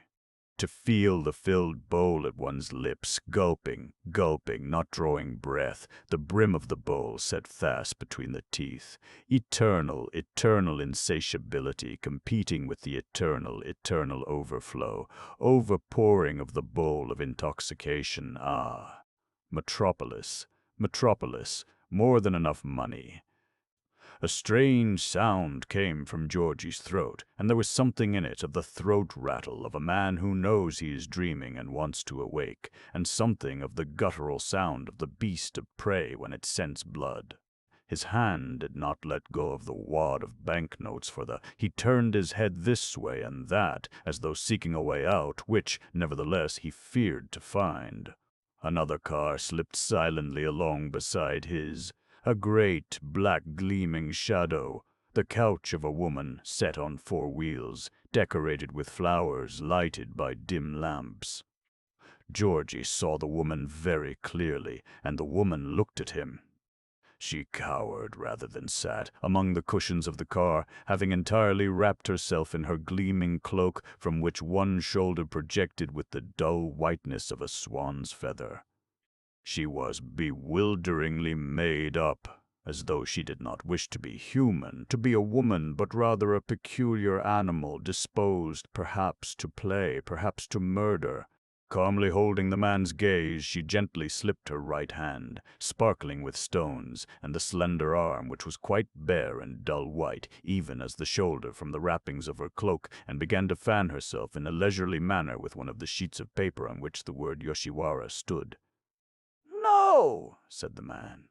To feel the filled bowl at one's lips, gulping, gulping, not drawing breath, the brim of the bowl set fast between the teeth. Eternal, eternal insatiability competing with the eternal, eternal overflow, overpouring of the bowl of intoxication. Ah, Metropolis, Metropolis, more than enough money. A strange sound came from Georgie's throat, and there was something in it of the throat rattle of a man who knows he is dreaming and wants to awake, and something of the guttural sound of the beast of prey when it scents blood. His hand did not let go of the wad of banknotes he turned his head this way and that, as though seeking a way out, which, nevertheless, he feared to find. Another car slipped silently along beside his. A great, black gleaming shadow, the couch of a woman set on 4 wheels, decorated with flowers, lighted by dim lamps. Georgie saw the woman very clearly, and the woman looked at him. She cowered rather than sat among the cushions of the car, having entirely wrapped herself in her gleaming cloak, from which one shoulder projected with the dull whiteness of a swan's feather. She was bewilderingly made up, as though she did not wish to be human, to be a woman, but rather a peculiar animal, disposed perhaps to play, perhaps to murder. Calmly holding the man's gaze, she gently slipped her right hand, sparkling with stones, and the slender arm, which was quite bare and dull white, even as the shoulder, from the wrappings of her cloak, and began to fan herself in a leisurely manner with one of the sheets of paper on which the word Yoshiwara stood. "No," said the man.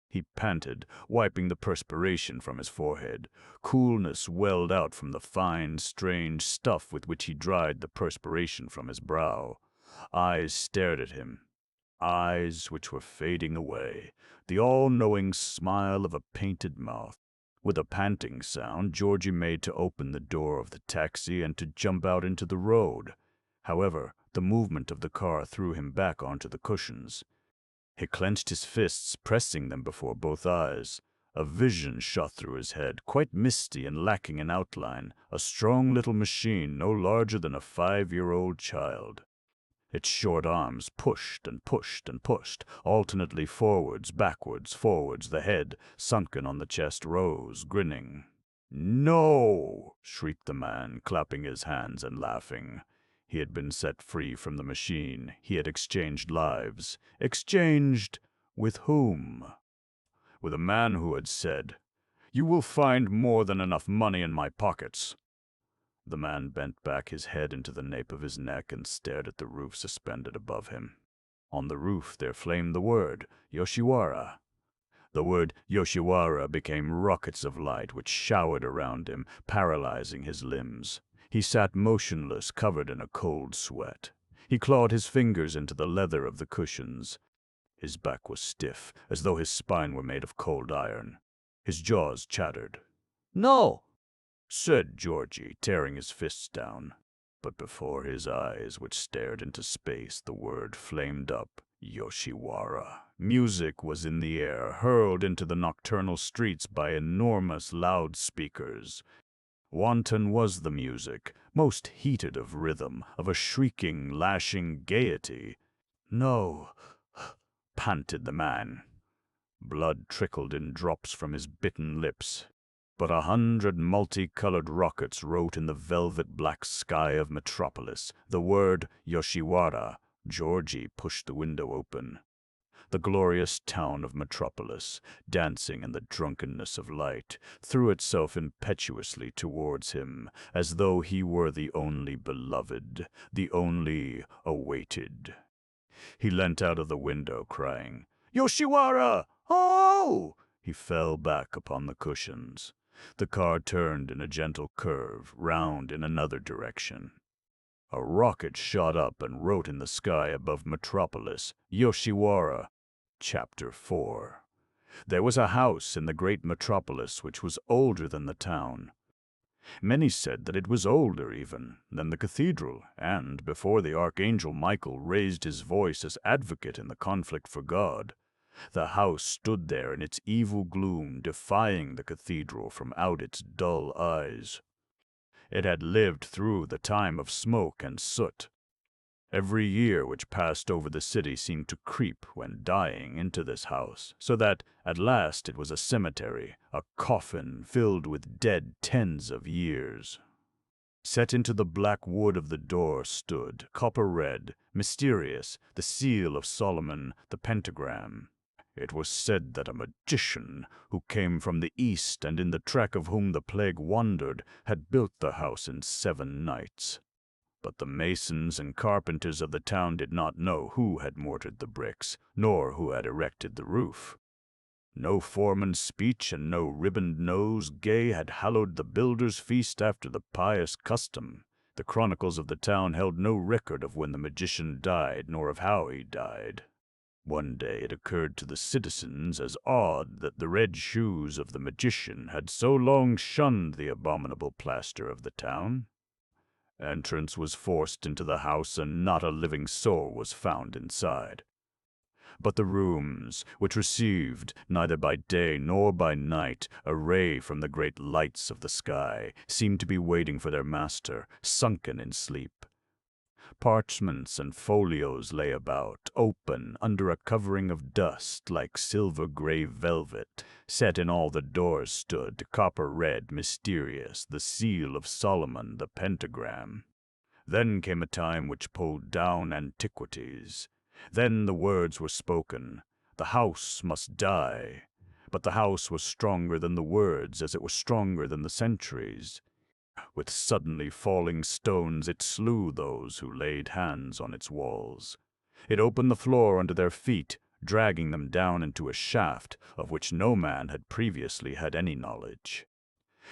He panted, wiping the perspiration from his forehead. Coolness welled out from the fine, strange stuff with which he dried the perspiration from his brow. Eyes stared at him, eyes which were fading away, the all-knowing smile of a painted mouth. With a panting sound, Georgie made to open the door of the taxi and to jump out into the road. However, the movement of the car threw him back onto the cushions. He clenched his fists, pressing them before both eyes. A vision shot through his head, quite misty and lacking in outline, a strong little machine no larger than a 5-year-old child. Its short arms pushed and pushed and pushed, alternately forwards, forwards. The head, sunken on the chest, rose, grinning. "No!" shrieked the man, clapping his hands and laughing. He had been set free from the machine. He had exchanged lives. Exchanged with whom? With a man who had said, "You will find more than enough money in my pockets." The man bent back his head into the nape of his neck and stared at the roof suspended above him. On the roof there flamed the word, Yoshiwara. The word Yoshiwara became rockets of light which showered around him, paralyzing his limbs. He sat motionless, covered in a cold sweat. He clawed his fingers into the leather of the cushions. His back was stiff, as though his spine were made of cold iron. His jaws chattered. "No," said Georgie, tearing his fists down. But before his eyes, which stared into space, the word flamed up, Yoshiwara. Music was in the air, hurled into the nocturnal streets by enormous loudspeakers. Wanton was the music, most heated of rhythm, of a shrieking, lashing gaiety. "No," panted the man. Blood trickled in drops from his bitten lips. But 100 multicolored rockets wrote in the velvet black sky of Metropolis the word Yoshiwara. Georgie pushed the window open. The glorious town of Metropolis, dancing in the drunkenness of light, threw itself impetuously towards him, as though he were the only beloved, the only awaited. He leant out of the window, crying, "Yoshiwara! Oh!" He fell back upon the cushions. The car turned in a gentle curve, round in another direction. A rocket shot up and wrote in the sky above Metropolis, Yoshiwara, Chapter 4. There was a house in the great metropolis which was older than the town. Many said that it was older, even, than the cathedral, and, before the archangel Michael raised his voice as advocate in the conflict for God, the house stood there in its evil gloom, defying the cathedral from out its dull eyes. It had lived through the time of smoke and soot. Every year which passed over the city seemed to creep, when dying, into this house, so that, at last, it was a cemetery, a coffin filled with dead tens of years. Set into the black wood of the door stood, copper-red, mysterious, the seal of Solomon, the pentagram. It was said that a magician, who came from the east and in the track of whom the plague wandered, had built the house in 7 nights. But the masons and carpenters of the town did not know who had mortared the bricks, nor who had erected the roof. No foreman's speech and no ribboned nose gay had hallowed the builder's feast after the pious custom. The chronicles of the town held no record of when the magician died, nor of how he died. One day it occurred to the citizens as odd that the red shoes of the magician had so long shunned the abominable plaster of the town. Entrance was forced into the house, and not a living soul was found inside. But the rooms, which received, neither by day nor by night, a ray from the great lights of the sky, seemed to be waiting for their master, sunken in sleep. Parchments and folios lay about, open, under a covering of dust, like silver-gray velvet. Set in all the doors stood, copper-red, mysterious, the seal of Solomon, the pentagram. Then came a time which pulled down antiquities. Then the words were spoken, "The house must die." But the house was stronger than the words, as it was stronger than the centuries. With suddenly falling stones it slew those who laid hands on its walls. It opened the floor under their feet, dragging them down into a shaft of which no man had previously had any knowledge.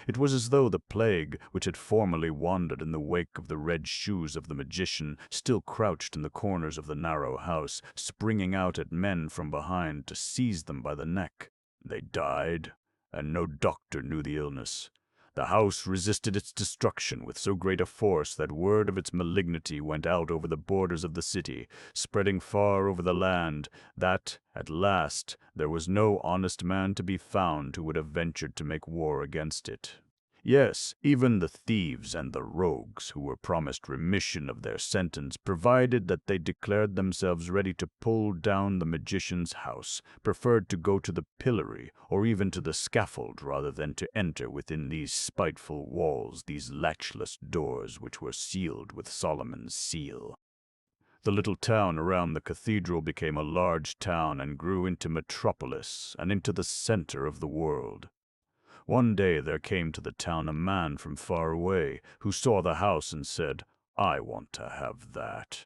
It was as though the plague, which had formerly wandered in the wake of the red shoes of the magician, still crouched in the corners of the narrow house, springing out at men from behind to seize them by the neck. They died, and no doctor knew the illness. The house resisted its destruction with so great a force that word of its malignity went out over the borders of the city, spreading far over the land, that, at last, there was no honest man to be found who would have ventured to make war against it. Yes, even the thieves and the rogues, who were promised remission of their sentence, provided that they declared themselves ready to pull down the magician's house, preferred to go to the pillory, or even to the scaffold, rather than to enter within these spiteful walls, these latchless doors which were sealed with Solomon's seal. The little town around the cathedral became a large town and grew into Metropolis and into the center of the world. One day there came to the town a man from far away, who saw the house and said, "I want to have that."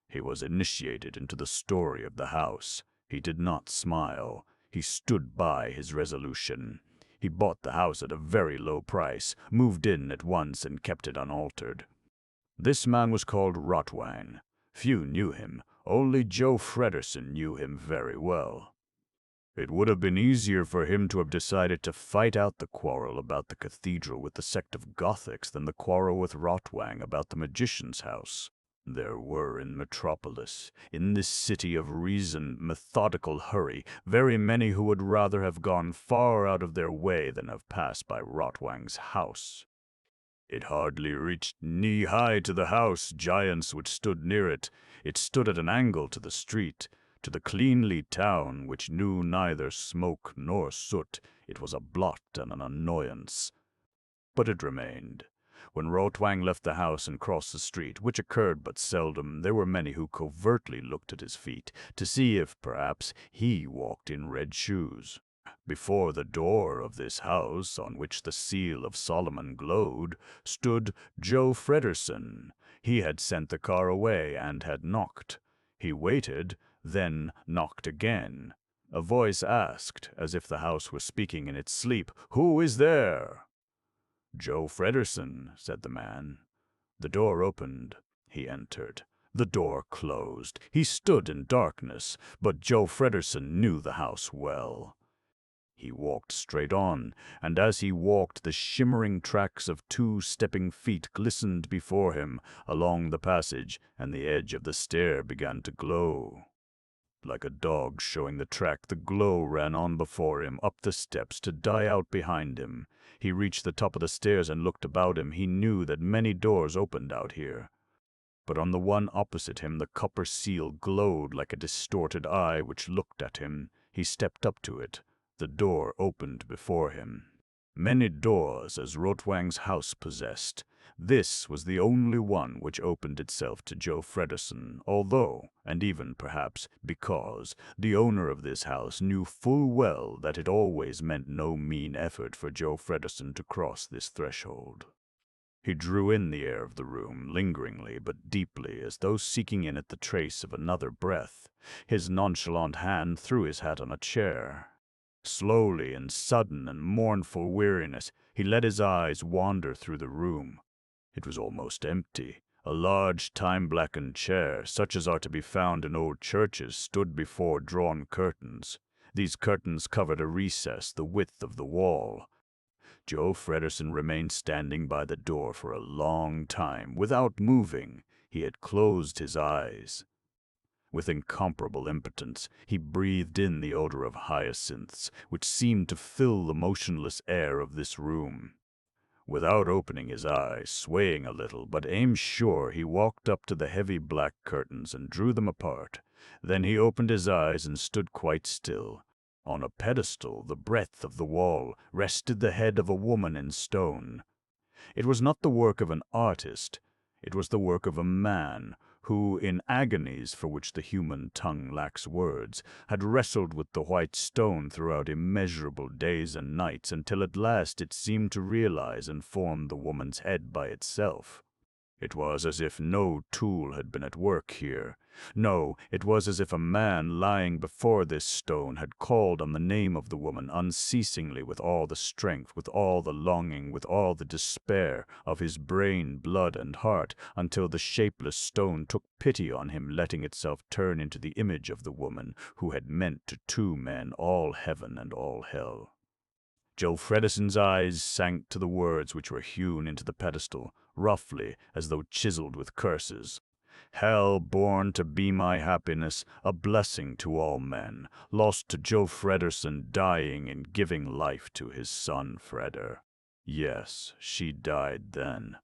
He was initiated into the story of the house. He did not smile. He stood by his resolution. He bought the house at a very low price, moved in at once, and kept it unaltered. This man was called Rotwang. Few knew him. Only Joe Fredersen knew him very well. It would have been easier for him to have decided to fight out the quarrel about the cathedral with the sect of Gothics than the quarrel with Rotwang about the magician's house. There were in Metropolis, in this city of reason, methodical hurry, very many who would rather have gone far out of their way than have passed by Rotwang's house. It hardly reached knee-high to the house, giants which stood near it. It stood at an angle to the street. To the cleanly town, which knew neither smoke nor soot, it was a blot and an annoyance. But it remained. When Rotwang left the house and crossed the street, which occurred but seldom, there were many who covertly looked at his feet, to see if, perhaps, he walked in red shoes. Before the door of this house, on which the seal of Solomon glowed, stood Joe Fredersen. He had sent the car away and had knocked. He waited, then knocked again. A voice asked, as if the house were speaking in its sleep, "Who is there?" "Joe Fredersen," said the man. The door opened. He entered. The door closed. He stood in darkness, but Joe Fredersen knew the house well. He walked straight on, and as he walked, the shimmering tracks of 2 stepping feet glistened before him along the passage, and the edge of the stair began to glow. Like a dog showing the track, the glow ran on before him, up the steps, to die out behind him. He reached the top of the stairs and looked about him. He knew that many doors opened out here. But on the one opposite him, the copper seal glowed like a distorted eye which looked at him. He stepped up to it. The door opened before him. Many doors as Rotwang's house possessed. This was the only one which opened itself to Joe Fredersen, although, and even perhaps because, the owner of this house knew full well that it always meant no mean effort for Joe Fredersen to cross this threshold. He drew in the air of the room, lingeringly but deeply, as though seeking in it the trace of another breath. His nonchalant hand threw his hat on a chair. Slowly, in sudden and mournful weariness, he let his eyes wander through the room. It was almost empty. A large, time-blackened chair, such as are to be found in old churches, stood before drawn curtains. These curtains covered a recess the width of the wall. Joe Fredersen remained standing by the door for a long time, without moving. He had closed his eyes. With incomparable impotence, he breathed in the odor of hyacinths, which seemed to fill the motionless air of this room. Without opening his eyes, swaying a little, but aim-sure, he walked up to the heavy black curtains and drew them apart. Then he opened his eyes and stood quite still. On a pedestal, the breadth of the wall, rested the head of a woman in stone. It was not the work of an artist. It was the work of a man who, in agonies for which the human tongue lacks words, had wrestled with the white stone throughout immeasurable days and nights until at last it seemed to realize and form the woman's head by itself. It was as if no tool had been at work here. No, it was as if a man lying before this stone had called on the name of the woman unceasingly, with all the strength, with all the longing, with all the despair of his brain, blood, and heart, until the shapeless stone took pity on him, letting itself turn into the image of the woman who had meant to 2 men all heaven and all hell. Joe Fredersen's eyes sank to the words which were hewn into the pedestal, roughly, as though chiseled with curses. Hell born to be my happiness, a blessing to all men, lost to Joe Fredersen, dying and giving life to his son Freder. Yes, she died then.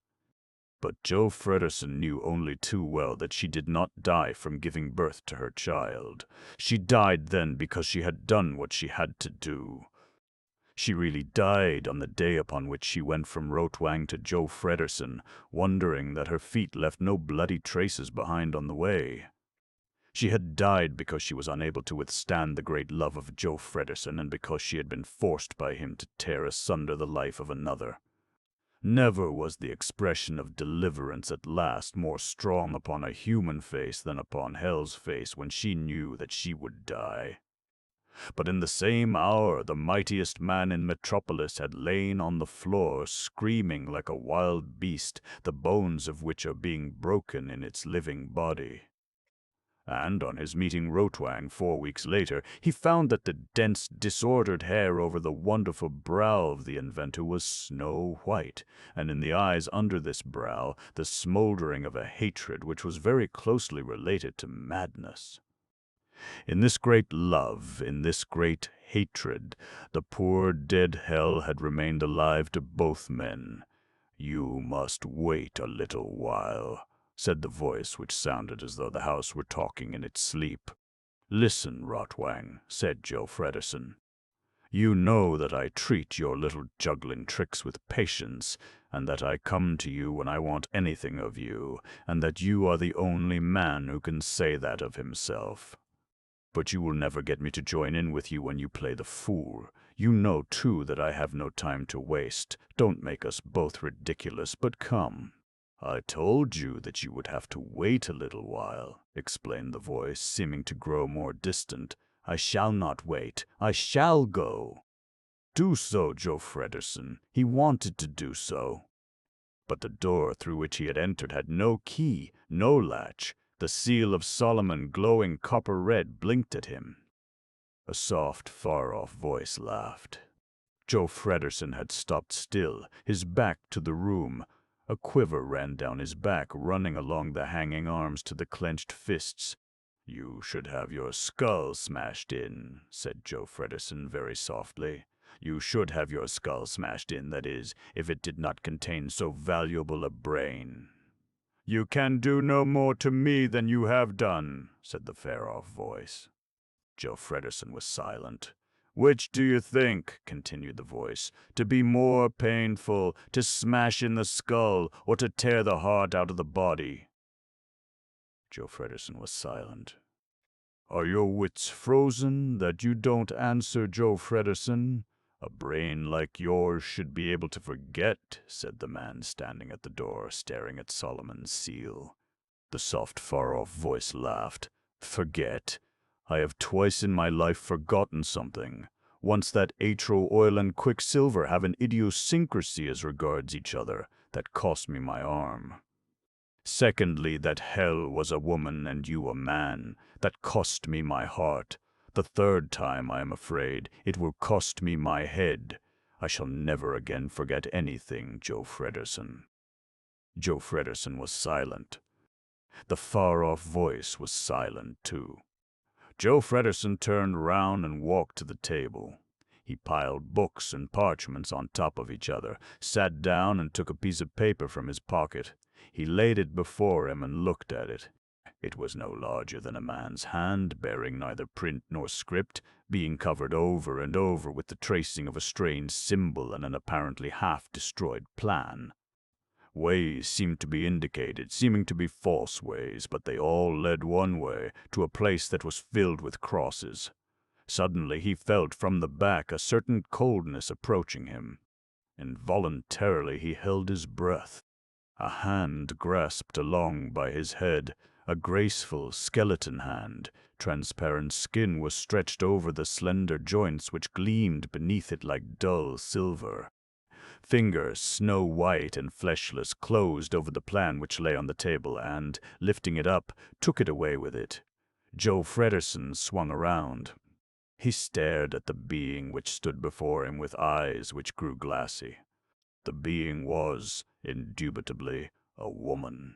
But Joe Fredersen knew only too well that she did not die from giving birth to her child. She died then because she had done what she had to do. She really died on the day upon which she went from Rotwang to Joe Fredersen, wondering that her feet left no bloody traces behind on the way. She had died because she was unable to withstand the great love of Joe Fredersen, and because she had been forced by him to tear asunder the life of another. Never was the expression of deliverance at last more strong upon a human face than upon Hell's face when she knew that she would die. But in the same hour the mightiest man in Metropolis had lain on the floor, screaming like a wild beast, the bones of which are being broken in its living body. And on his meeting Rotwang 4 weeks later, he found that the dense, disordered hair over the wonderful brow of the inventor was snow white, and in the eyes under this brow the smoldering of a hatred which was very closely related to madness. In this great love, in this great hatred, the poor dead Hell had remained alive to both men. "You must wait a little while," said the voice which sounded as though the house were talking in its sleep. "Listen, Rotwang," said Joe Fredersen. "You know that I treat your little juggling tricks with patience, and that I come to you when I want anything of you, and that you are the only man who can say that of himself. But you will never get me to join in with you when you play the fool. You know, too, that I have no time to waste. Don't make us both ridiculous, but come." "I told you that you would have to wait a little while," explained the voice, seeming to grow more distant. "I shall not wait. I shall go." "Do so, Joe Fredersen. He wanted to do so." But the door through which he had entered had no key, no latch. The seal of Solomon, glowing copper red, blinked at him. A soft, far-off voice laughed. Joe Fredersen had stopped still, his back to the room. A quiver ran down his back, running along the hanging arms to the clenched fists. "You should have your skull smashed in," said Joe Fredersen very softly. "You should have your skull smashed in, that is, if it did not contain so valuable a brain." "You can do no more to me than you have done," said the far-off voice. Joe Fredersen was silent. "Which do you think," continued the voice, "to be more painful, to smash in the skull or to tear the heart out of the body?" Joe Fredersen was silent. "Are your wits frozen that you don't answer, Joe Fredersen? A brain like yours should be able to forget," said the man standing at the door, staring at Solomon's seal. The soft, far-off voice laughed. "Forget? I have twice in my life forgotten something. Once that atro oil and quicksilver have an idiosyncrasy as regards each other that cost me my arm. Secondly, that hell was a woman and you a man, that cost me my heart. The third time, I am afraid, it will cost me my head. I shall never again forget anything, Joe Fredersen." Joe Fredersen was silent. The far-off voice was silent, too. Joe Fredersen turned round and walked to the table. He piled books and parchments on top of each other, sat down and took a piece of paper from his pocket. He laid it before him and looked at it. It was no larger than a man's hand, bearing neither print nor script, being covered over and over with the tracing of a strange symbol and an apparently half-destroyed plan. Ways seemed to be indicated, seeming to be false ways, but they all led one way, to a place that was filled with crosses. Suddenly he felt from the back a certain coldness approaching him. Involuntarily he held his breath. A hand grasped along by his head, a graceful skeleton hand. Transparent skin was stretched over the slender joints which gleamed beneath it like dull silver. Fingers, snow-white and fleshless, closed over the plan which lay on the table and, lifting it up, took it away with it. Joe Fredersen swung around. He stared at the being which stood before him with eyes which grew glassy. The being was, indubitably, a woman.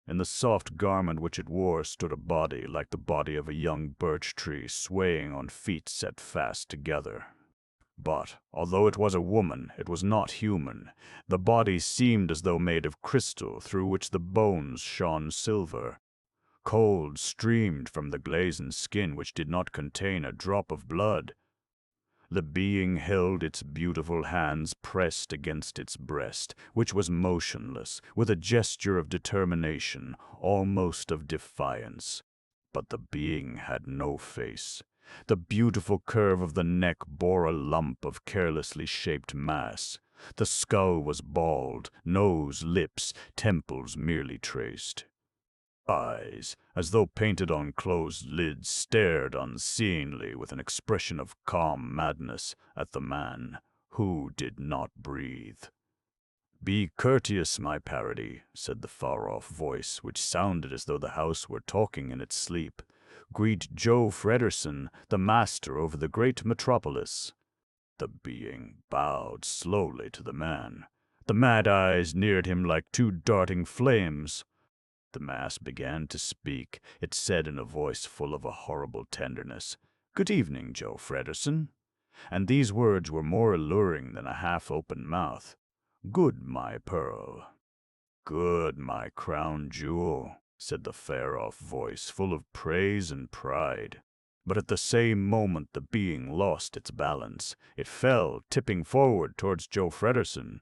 In the soft garment which it wore stood a body like the body of a young birch tree, swaying on feet set fast together. But, although it was a woman, it was not human. The body seemed as though made of crystal, through which the bones shone silver. Cold streamed from the glazed skin, which did not contain a drop of blood. The being held its beautiful hands pressed against its breast, which was motionless, with a gesture of determination, almost of defiance. But the being had no face. The beautiful curve of the neck bore a lump of carelessly shaped mass. The skull was bald, nose, lips, temples merely traced. Eyes, as though painted on closed lids, stared unseeingly with an expression of calm madness at the man, who did not breathe. "Be courteous, my parody," said the far-off voice, which sounded as though the house were talking in its sleep. "Greet Joe Fredersen, the master over the great Metropolis." The being bowed slowly to the man. The mad eyes neared him like two darting flames. The mass began to speak. It said in a voice full of a horrible tenderness, "Good evening, Joe Fredersen." And these words were more alluring than a half-open mouth. "Good, my pearl." "Good, my crown jewel," said the far-off voice, full of praise and pride. But at the same moment the being lost its balance. It fell, tipping forward towards Joe Fredersen.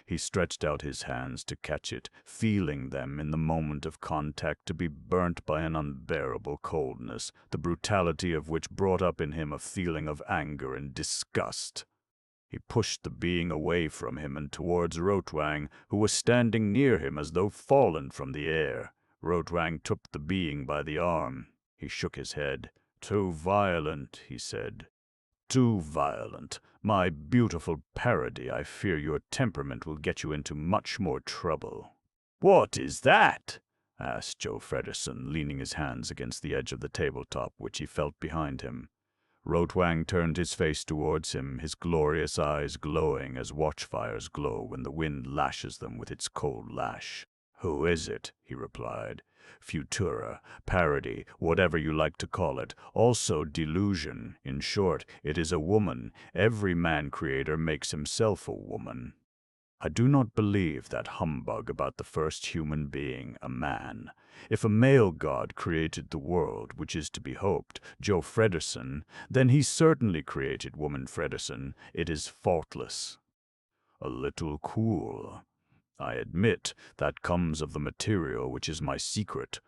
He stretched out his hands to catch it, feeling them in the moment of contact to be burnt by an unbearable coldness, the brutality of which brought up in him a feeling of anger and disgust. He pushed the being away from him and towards Rotwang, who was standing near him as though fallen from the air. Rotwang took the being by the arm. He shook his head. "Too violent," he said. "Too violent. My beautiful parody, I fear your temperament will get you into much more trouble." "What is that?" asked Joe Fredersen, leaning his hands against the edge of the tabletop, which he felt behind him. Rotwang turned his face towards him, his glorious eyes glowing as watchfires glow when the wind lashes them with its cold lash. "Who is it?" he replied. "Futura, parody, whatever you like to call it, also delusion. In short, it is a woman. Every man-creator makes himself a woman. I do not believe that humbug about the first human being, a man. If a male god created the world, which is to be hoped, Joe Fredersen, then he certainly created woman Fredersen. It is faultless. A little cool. I admit that comes of the material which is my secret.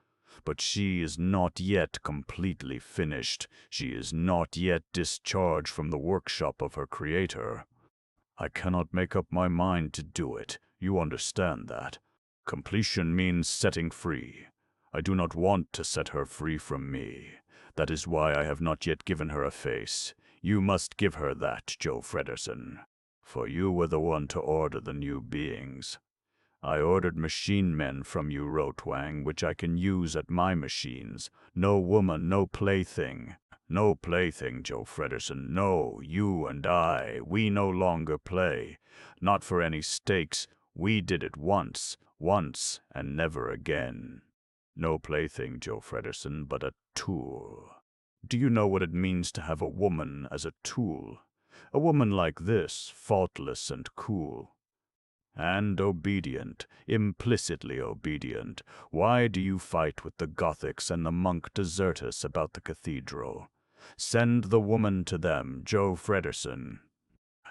But she is not yet completely finished. She is not yet discharged from the workshop of her creator. I cannot make up my mind to do it. You understand that. Completion means setting free. I do not want to set her free from me. That is why I have not yet given her a face. You must give her that, Joe Fredersen. For you were the one to order the new beings. I ordered machine men from you, Rotwang, which I can use at my machines. No woman, no plaything. No plaything, Joe Fredersen. No, you and I, we no longer play. Not for any stakes. We did it once, and never again. No plaything, Joe Fredersen, but a tool. Do you know what it means to have a woman as a tool? A woman like this, faultless and cool. And obedient, implicitly obedient. Why do you fight with the Gothics and the monk Desertus about the cathedral? Send the woman to them, Joe Fredersen.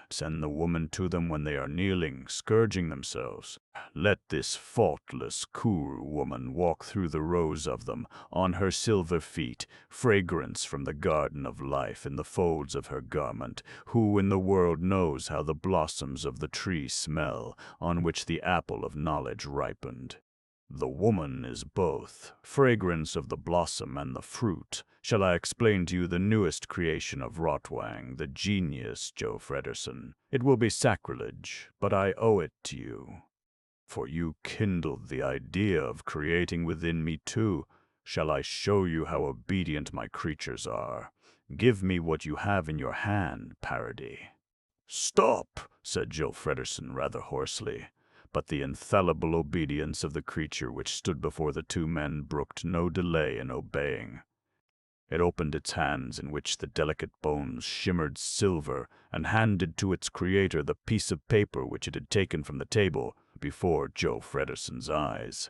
Send the woman to them when they are kneeling, scourging themselves. Let this faultless, cool woman walk through the rows of them, on her silver feet, fragrance from the garden of life in the folds of her garment. Who in the world knows how the blossoms of the tree smell, on which the apple of knowledge ripened? The woman is both, fragrance of the blossom and the fruit. Shall I explain to you the newest creation of Rotwang, the genius, Joe Fredersen? It will be sacrilege, but I owe it to you. For you kindled the idea of creating within me too. Shall I show you how obedient my creatures are? Give me what you have in your hand, parody. "Stop," said Joe Fredersen rather hoarsely. But the infallible obedience of the creature which stood before the two men brooked no delay in obeying. It opened its hands, in which the delicate bones shimmered silver, and handed to its creator the piece of paper which it had taken from the table before Joe Fredersen's eyes.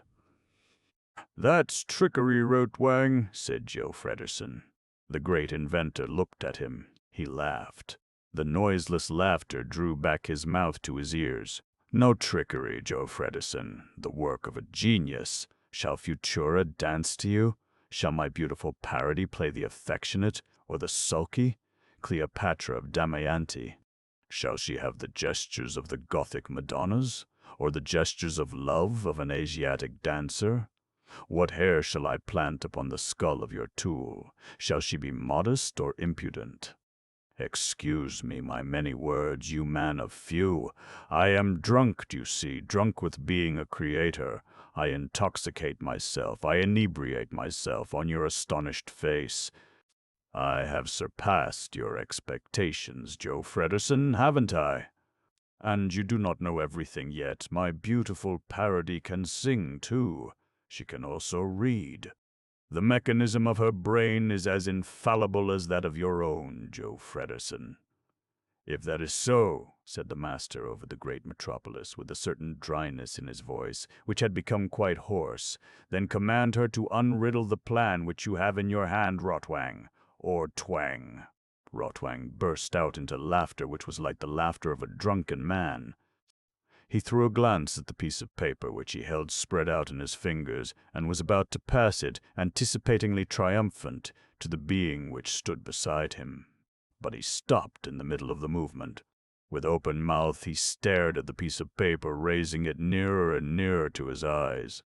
"That's trickery, Rotwang," said Joe Fredersen. The great inventor looked at him. He laughed. The noiseless laughter drew back his mouth to his ears. "No trickery, Joe Fredersen, the work of a genius. Shall Futura dance to you? Shall my beautiful parody play the affectionate or the sulky? Cleopatra of Damayanti. Shall she have the gestures of the Gothic Madonnas, or the gestures of love of an Asiatic dancer? What hair shall I plant upon the skull of your tool? Shall she be modest or impudent? Excuse me my many words, you man of few. I am drunk, you see, drunk with being a creator. I intoxicate myself, I inebriate myself on your astonished face. I have surpassed your expectations, Joe Fredersen, haven't I? And you do not know everything yet. My beautiful parody can sing, too. She can also read. The mechanism of her brain is as infallible as that of your own, Joe Fredersen." "If that is so," said the master over the great Metropolis, with a certain dryness in his voice, which had become quite hoarse, "then command her to unriddle the plan which you have in your hand, Rotwang, or twang." Rotwang burst out into laughter which was like the laughter of a drunken man. He threw a glance at the piece of paper which he held spread out in his fingers, and was about to pass it, anticipatingly triumphant, to the being which stood beside him. But he stopped in the middle of the movement. With open mouth he stared at the piece of paper, raising it nearer and nearer to his eyes.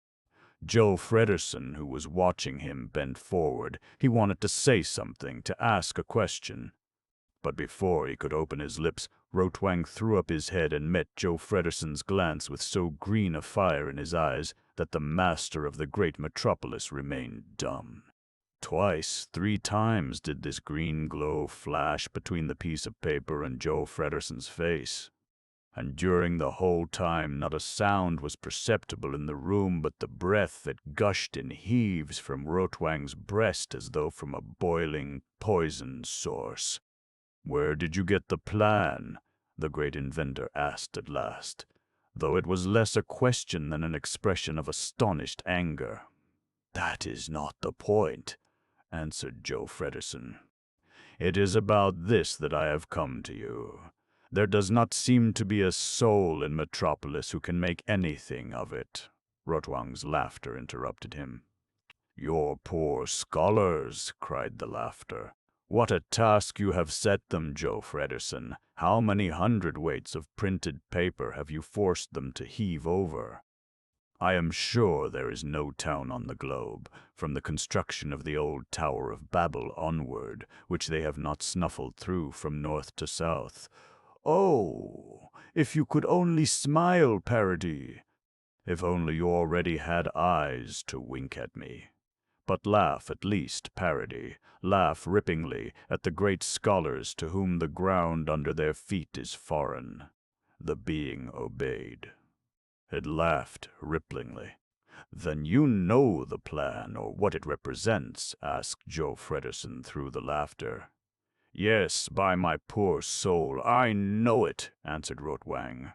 Joe Fredersen, who was watching him, bent forward. He wanted to say something, to ask a question. But before he could open his lips, Rotwang threw up his head and met Joe Fredersen's glance with so green a fire in his eyes that the master of the great Metropolis remained dumb. Twice, 3 times did this green glow flash between the piece of paper and Joe Fredersen's face. And during the whole time not a sound was perceptible in the room but the breath that gushed in heaves from Rotwang's breast as though from a boiling, poisoned source. "Where did you get the plan?" the great inventor asked at last, though it was less a question than an expression of astonished anger. "That is not the point," answered Joe Fredersen. "It is about this that I have come to you. There does not seem to be a soul in Metropolis who can make anything of it." Rotwang's laughter interrupted him. "Your poor scholars," cried the laughter. "What a task you have set them, Joe Fredersen. How many hundredweights of printed paper have you forced them to heave over? I am sure there is no town on the globe, from the construction of the old Tower of Babel onward, which they have not snuffled through from north to south. Oh, if you could only smile, Parody! If only you already had eyes to wink at me. But laugh at least, Parody, laugh ripplingly at the great scholars to whom the ground under their feet is foreign." The being obeyed. It laughed ripplingly. "Then you know the plan, or what it represents?" asked Joe Fredersen through the laughter. "Yes, by my poor soul, I know it," answered Rotwang.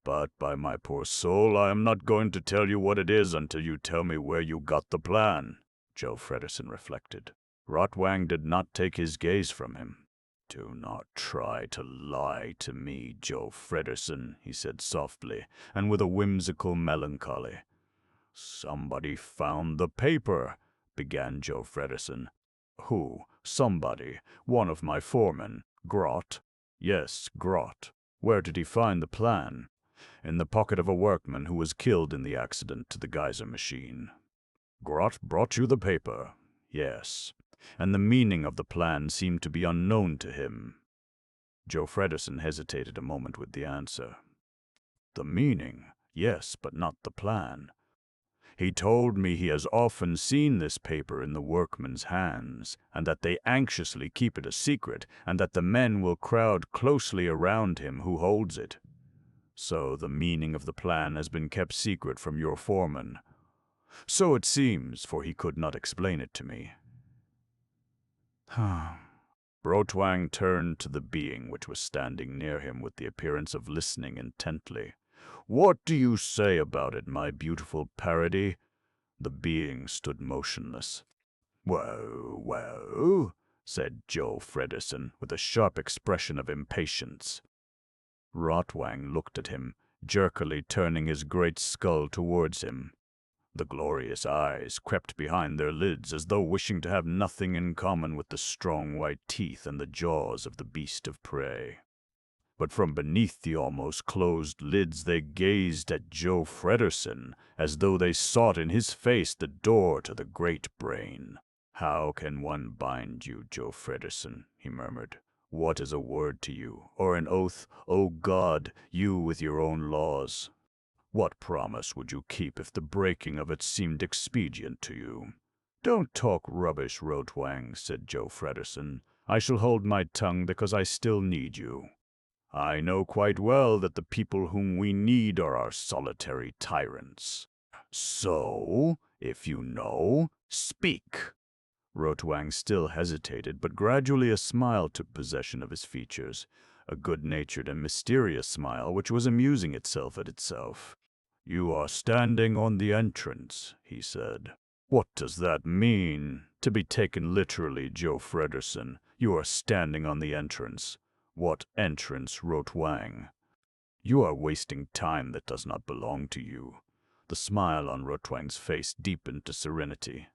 "But by my poor soul, I am not going to tell you what it is until you tell me where you got the plan," Joe Fredersen reflected. Rotwang did not take his gaze from him. "Do not try to lie to me, Joe Fredersen," he said softly, and with a whimsical melancholy. "Somebody found the paper," began Joe Fredersen. "Who? Somebody? One of my foremen? Grot?" "Yes, Grot. Where did he find the plan?" "In the pocket of a workman who was killed in the accident to the geyser machine." "Grot brought you the paper?" "Yes. And the meaning of the plan seemed to be unknown to him." Joe Fredersen hesitated a moment with the answer. "The meaning? Yes, but not the plan. He told me he has often seen this paper in the workmen's hands, and that they anxiously keep it a secret, and that the men will crowd closely around him who holds it. So the meaning of the plan has been kept secret from your foreman." "So it seems, for he could not explain it to me." Rotwang turned to the being which was standing near him with the appearance of listening intently. "What do you say about it, my beautiful Parody?" The being stood motionless. Well, said Joe Fredersen with a sharp expression of impatience. Rotwang looked at him, jerkily turning his great skull towards him. The glorious eyes crept behind their lids as though wishing to have nothing in common with the strong white teeth and the jaws of the beast of prey. But from beneath the almost closed lids they gazed at Joe Fredersen, as though they sought in his face the door to the great brain. "How can one bind you, Joe Fredersen?" he murmured. "What is a word to you, or an oath, O God, you with your own laws? What promise would you keep if the breaking of it seemed expedient to you?" "Don't talk rubbish, Rotwang," said Joe Fredersen. "I shall hold my tongue because I still need you. I know quite well that the people whom we need are our solitary tyrants. So, if you know, speak." Rotwang still hesitated, but gradually a smile took possession of his features, a good-natured and mysterious smile which was amusing itself at itself. "You are standing on the entrance," he said. "What does that mean? To be taken literally, Joe Fredersen, you are standing on the entrance. What entrance, Rotwang? You are wasting time that does not belong to you." The smile on Rotwang's face deepened to serenity.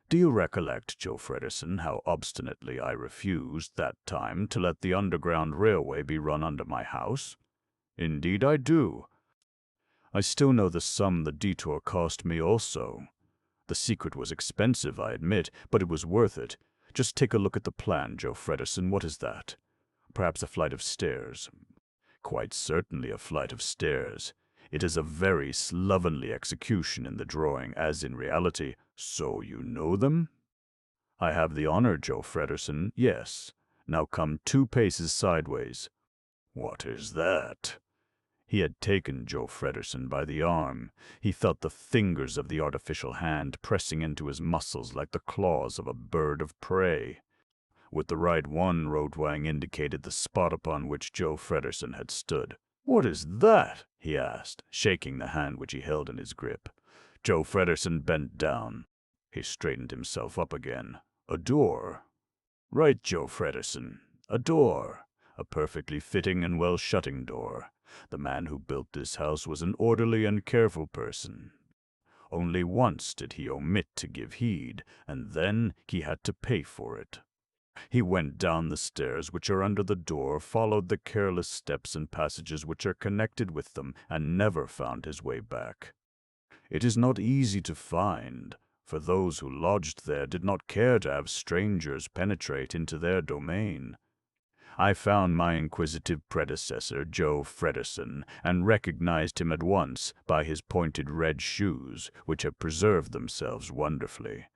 "Do you recollect, Joe Fredersen, how obstinately I refused, that time, to let the underground railway be run under my house?" "Indeed I do. I still know the sum the detour cost me also. The secret was expensive, I admit, but it was worth it. Just take a look at the plan, Joe Fredersen. What is that?" Perhaps a flight of stairs. Quite certainly a flight of stairs. It is a very slovenly execution in the drawing, as in reality. So you know them? I have the honor, Joe Fredersen, yes. Now come 2 paces sideways. What is that? He had taken Joe Fredersen by the arm. He felt the fingers of the artificial hand pressing into his muscles like the claws of a bird of prey. With the right one, Rotwang indicated the spot upon which Joe Fredersen had stood. "What is that?" he asked, shaking the hand which he held in his grip. Joe Fredersen bent down. He straightened himself up again. "A door." "Right, Joe Fredersen. A door. A perfectly fitting and well-shutting door. The man who built this house was an orderly and careful person. Only once did he omit to give heed, and then he had to pay for it. He went down the stairs which are under the door, followed the careless steps and passages which are connected with them, and never found his way back. It is not easy to find, for those who lodged there did not care to have strangers penetrate into their domain. I found my inquisitive predecessor, Joe Fredersen, and recognized him at once by his pointed red shoes, which have preserved themselves wonderfully.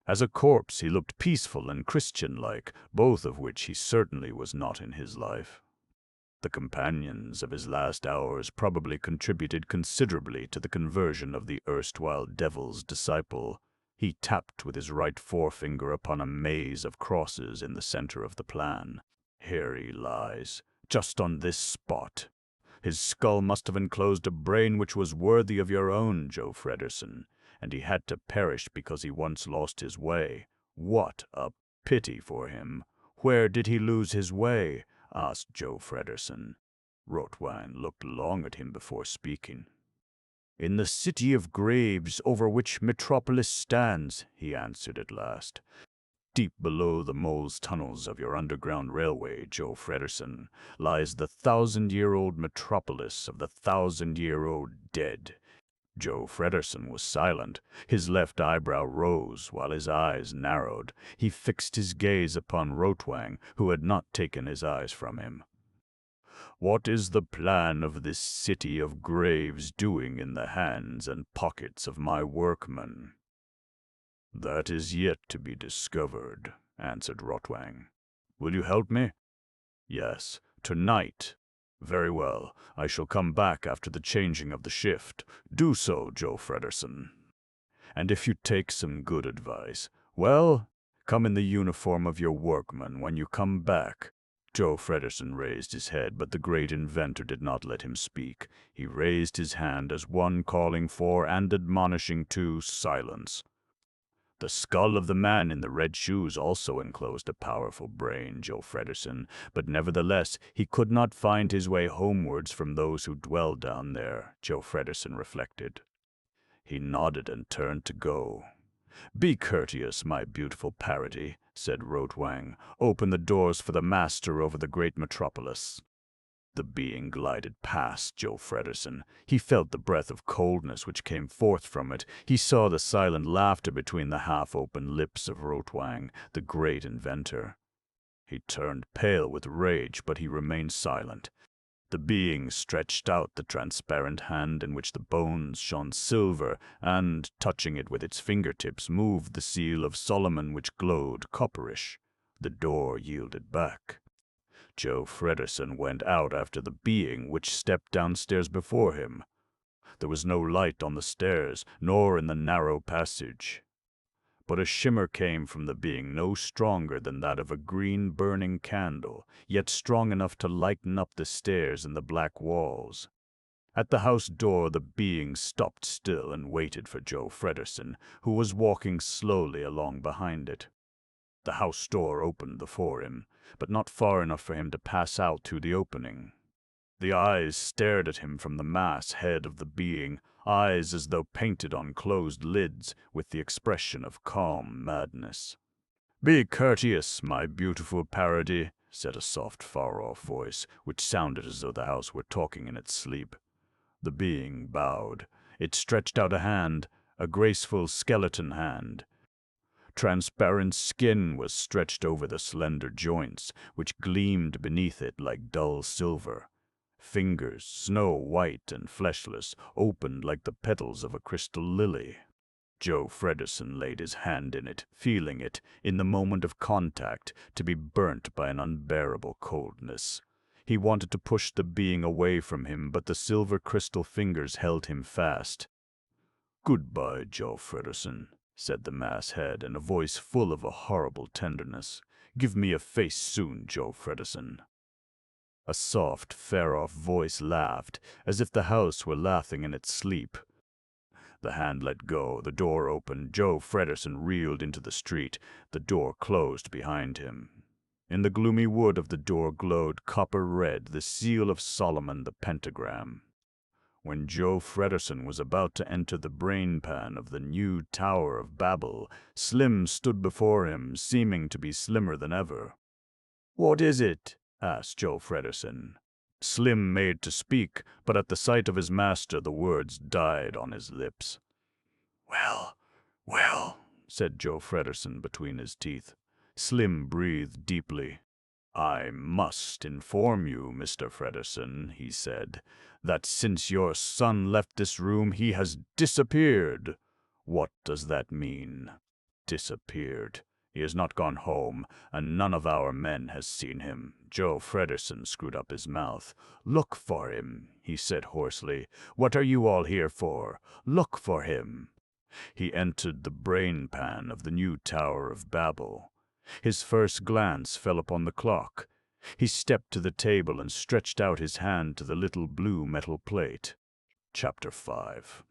As a corpse he looked peaceful and Christian-like, both of which he certainly was not in his life. The companions of his last hours probably contributed considerably to the conversion of the erstwhile devil's disciple. He tapped with his right forefinger upon a maze of crosses in the center of the plan. "Here he lies, just on this spot. His skull must have enclosed a brain which was worthy of your own, Joe Fredersen, and he had to perish because he once lost his way. What a pity for him! Where did he lose his way?" asked Joe Fredersen. Rotwang looked long at him before speaking. "In the city of graves over which Metropolis stands," he answered at last. "Deep below the mole's tunnels of your underground railway, Joe Fredersen, lies the 1,000-year-old metropolis of the 1,000-year-old dead." Joe Fredersen was silent. His left eyebrow rose, while his eyes narrowed. He fixed his gaze upon Rotwang, who had not taken his eyes from him. "What is the plan of this city of graves doing in the hands and pockets of my workmen?" "That is yet to be discovered," answered Rotwang. "Will you help me?" "Yes, tonight." "Very well. I shall come back after the changing of the shift." "Do so, Joe Fredersen. And if you take some good advice, well, come in the uniform of your workman when you come back." Joe Fredersen raised his head, but the great inventor did not let him speak. He raised his hand as one calling for and admonishing to silence. "The skull of the man in the red shoes also enclosed a powerful brain, Joe Fredersen, but nevertheless he could not find his way homewards from those who dwell down there," Joe Fredersen reflected. He nodded and turned to go. "Be courteous, my beautiful parody," said Rotwang. "Open the doors for the master over the great metropolis." The being glided past Joe Fredersen. He felt the breath of coldness which came forth from it. He saw the silent laughter between the half-open lips of Rotwang, the great inventor. He turned pale with rage, but he remained silent. The being stretched out the transparent hand in which the bones shone silver, and, touching it with its fingertips, moved the seal of Solomon which glowed copperish. The door yielded back. Joe Fredersen went out after the being, which stepped downstairs before him. There was no light on the stairs, nor in the narrow passage. But a shimmer came from the being no stronger than that of a green burning candle, yet strong enough to lighten up the stairs and the black walls. At the house door the being stopped still and waited for Joe Fredersen, who was walking slowly along behind it. The house door opened before him, but not far enough for him to pass out through the opening. The eyes stared at him from the mass head of the being, eyes as though painted on closed lids, with the expression of calm madness. "Be courteous, my beautiful parody," said a soft, far-off voice, which sounded as though the house were talking in its sleep. The being bowed. It stretched out a hand, a graceful skeleton hand. Transparent skin was stretched over the slender joints, which gleamed beneath it like dull silver. Fingers, snow white and fleshless, opened like the petals of a crystal lily. Joe Fredersen laid his hand in it, feeling it, in the moment of contact, to be burnt by an unbearable coldness. He wanted to push the being away from him, but the silver crystal fingers held him fast. "Goodbye, Joe Fredersen," said the mass head in a voice full of a horrible tenderness. "Give me a face soon, Joe Fredersen." A soft, far-off voice laughed, as if the house were laughing in its sleep. The hand let go, the door opened, Joe Fredersen reeled into the street, the door closed behind him. In the gloomy wood of the door glowed copper-red, the seal of Solomon, the pentagram. When Joe Fredersen was about to enter the brain-pan of the new Tower of Babel, Slim stood before him, seeming to be slimmer than ever. "What is it?" asked Joe Fredersen. Slim made to speak, but at the sight of his master the words died on his lips. Well, said Joe Fredersen between his teeth. Slim breathed deeply. "I must inform you, Mr. Fredersen," he said, "that since your son left this room he has disappeared." "What does that mean?" "Disappeared. He has not gone home, and none of our men has seen him." Joe Fredersen screwed up his mouth. "Look for him," he said hoarsely. "What are you all here for? Look for him." He entered the brain-pan of the new Tower of Babel. His first glance fell upon the clock. He stepped to the table and stretched out his hand to the little blue metal plate. Chapter 5.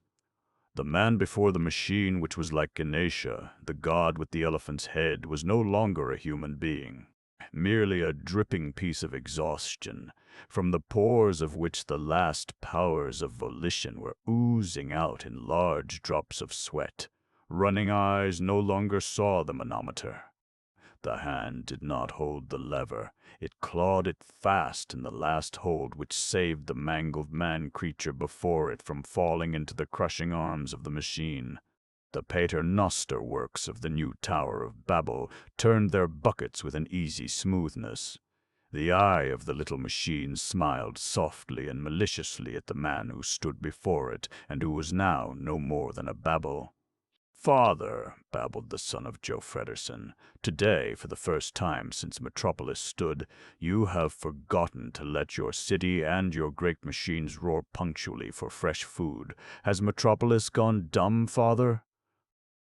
The man before the machine, which was like Ganesha, the god with the elephant's head, was no longer a human being, merely a dripping piece of exhaustion, from the pores of which the last powers of volition were oozing out in large drops of sweat. Running eyes no longer saw the manometer. The hand did not hold the lever. It clawed it fast in the last hold which saved the mangled man-creature before it from falling into the crushing arms of the machine. The paternoster works of the new Tower of Babel turned their buckets with an easy smoothness. The eye of the little machine smiled softly and maliciously at the man who stood before it, and who was now no more than a babble. "Father," babbled the son of Joe Fredersen, "today, for the first time since Metropolis stood, you have forgotten to let your city and your great machines roar punctually for fresh food. Has Metropolis gone dumb, father?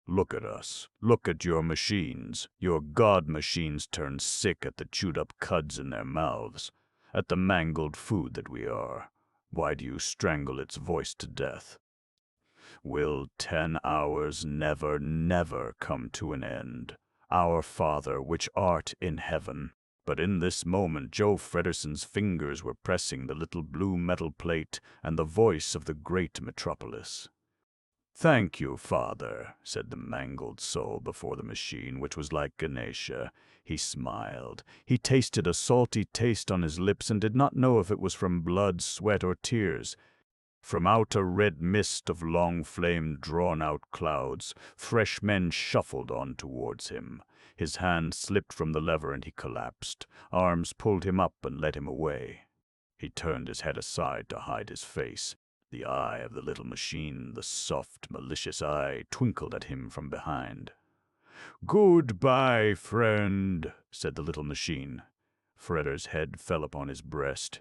Look at us. Look at your machines. Your god machines turn sick at the chewed-up cuds in their mouths, at the mangled food that we are. Why do you strangle its voice to death? Will 10 hours never, never come to an end? Our Father, which art in heaven." But in this moment Joe Fredersen's fingers were pressing the little blue metal plate and the voice of the great Metropolis. "Thank you, Father," said the mangled soul before the machine, which was like Ganesha. He smiled. He tasted a salty taste on his lips and did not know if it was from blood, sweat, or tears. From out a red mist of long-flamed, drawn-out clouds, fresh men shuffled on towards him. His hand slipped from the lever and he collapsed. Arms pulled him up and led him away. He turned his head aside to hide his face. The eye of the little machine, the soft, malicious eye, twinkled at him from behind. "Goodbye, friend," said the little machine. Freder's head fell upon his breast.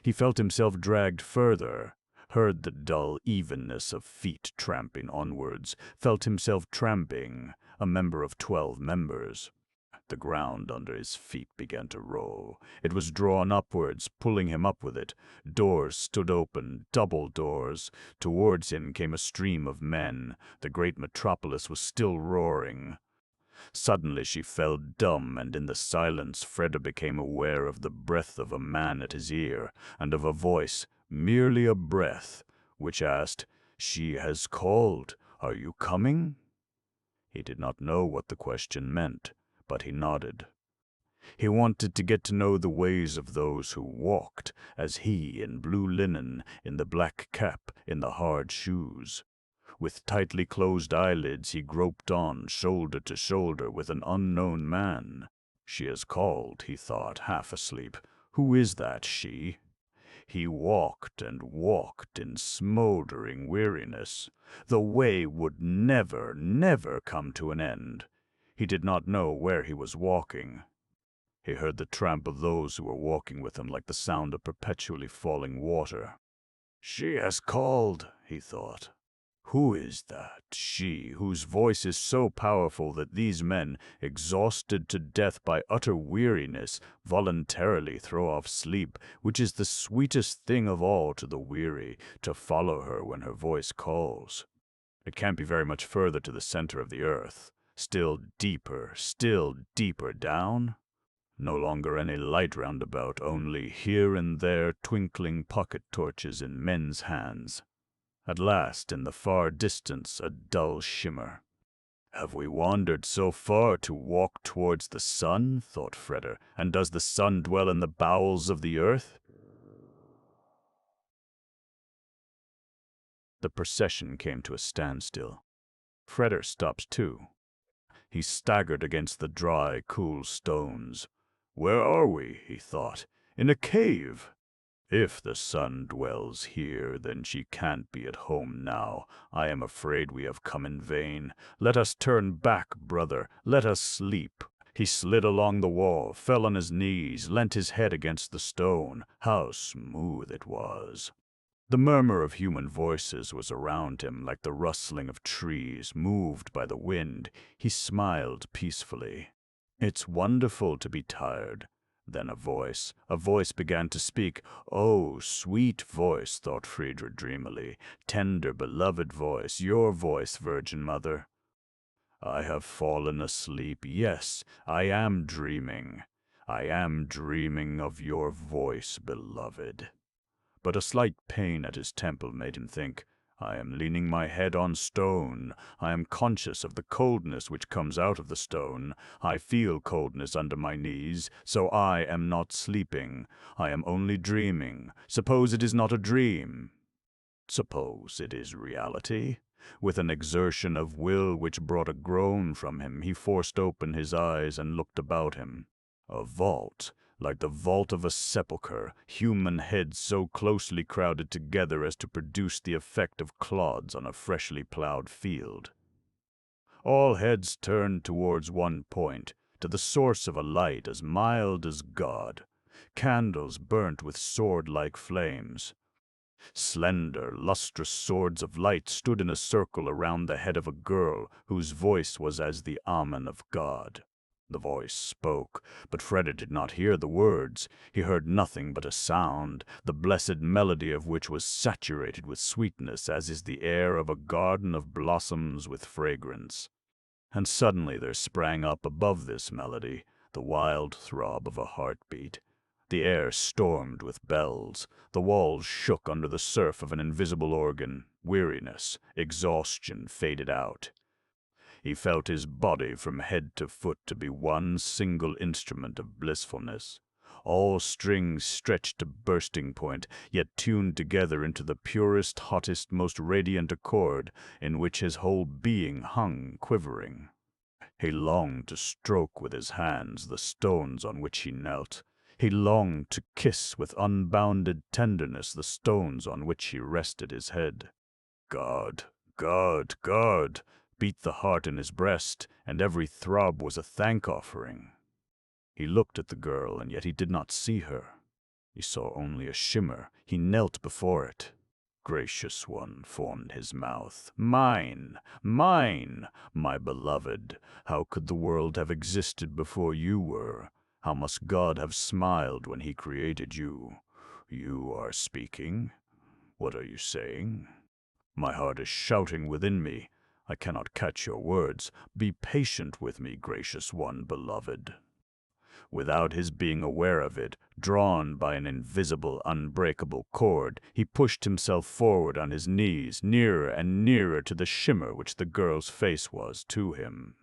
He felt himself dragged further, heard the dull evenness of feet tramping onwards, felt himself tramping, a member of 12 members. The ground under his feet began to roll. It was drawn upwards, pulling him up with it. Doors stood open, double doors. Towards him came a stream of men. The great Metropolis was still roaring. Suddenly she fell dumb, and in the silence Freda became aware of the breath of a man at his ear, and of a voice, merely a breath, which asked, "She has called. Are you coming?" He did not know what the question meant, but he nodded. He wanted to get to know the ways of those who walked, as he, in blue linen, in the black cap, in the hard shoes. With tightly closed eyelids he groped on, shoulder to shoulder with an unknown man. She has called, he thought, half asleep. Who is that she? He walked and walked in smoldering weariness. The way would never, never come to an end. He did not know where he was walking. He heard the tramp of those who were walking with him like the sound of perpetually falling water. She has called, he thought. Who is that she whose voice is so powerful that these men, exhausted to death by utter weariness, voluntarily throw off sleep, which is the sweetest thing of all to the weary, to follow her when her voice calls? It can't be very much further to the center of the earth. Still deeper down. No longer any light round about, only here and there twinkling pocket torches in men's hands. At last, in the far distance, a dull shimmer. Have we wandered so far to walk towards the sun, thought Freder, and does the sun dwell in the bowels of the earth? The procession came to a standstill. Freder stopped too. He staggered against the dry, cool stones. Where are we, he thought? In a cave. If the sun dwells here, then she can't be at home now. I am afraid we have come in vain. Let us turn back, brother. Let us sleep. He slid along the wall, fell on his knees, leant his head against the stone. How smooth it was. The murmur of human voices was around him like the rustling of trees moved by the wind. He smiled peacefully. It's wonderful to be tired. Then a voice began to speak. Oh, sweet voice, thought Friedrich dreamily. Tender, beloved voice, your voice, Virgin Mother. I have fallen asleep. Yes, I am dreaming. I am dreaming of your voice, beloved. But a slight pain at his temple made him think, I am leaning my head on stone. I am conscious of the coldness which comes out of the stone. I feel coldness under my knees, so I am not sleeping. I am only dreaming. Suppose it is not a dream. Suppose it is reality. With an exertion of will which brought a groan from him, he forced open his eyes and looked about him. A vault. Like the vault of a sepulchre, human heads so closely crowded together as to produce the effect of clods on a freshly plowed field. All heads turned towards one point, to the source of a light as mild as God. Candles burnt with sword-like flames. Slender, lustrous swords of light stood in a circle around the head of a girl whose voice was as the Amen of God. The voice spoke, but Freder did not hear the words. He heard nothing but a sound, the blessed melody of which was saturated with sweetness, as is the air of a garden of blossoms with fragrance. And suddenly there sprang up above this melody the wild throb of a heartbeat. The air stormed with bells. The walls shook under the surf of an invisible organ. Weariness, exhaustion faded out. He felt his body from head to foot to be one single instrument of blissfulness. All strings stretched to bursting point, yet tuned together into the purest, hottest, most radiant accord, in which his whole being hung quivering. He longed to stroke with his hands the stones on which he knelt. He longed to kiss with unbounded tenderness the stones on which he rested his head. God, God, God, beat the heart in his breast, and every throb was a thank-offering. He looked at the girl, and yet he did not see her. He saw only a shimmer. He knelt before it. Gracious one, formed his mouth. Mine, mine, my beloved. How could the world have existed before you were? How must God have smiled when he created you? You are speaking. What are you saying? My heart is shouting within me. I cannot catch your words. Be patient with me, gracious one, beloved. Without his being aware of it, drawn by an invisible, unbreakable cord, he pushed himself forward on his knees, nearer and nearer to the shimmer which the girl's face was to him.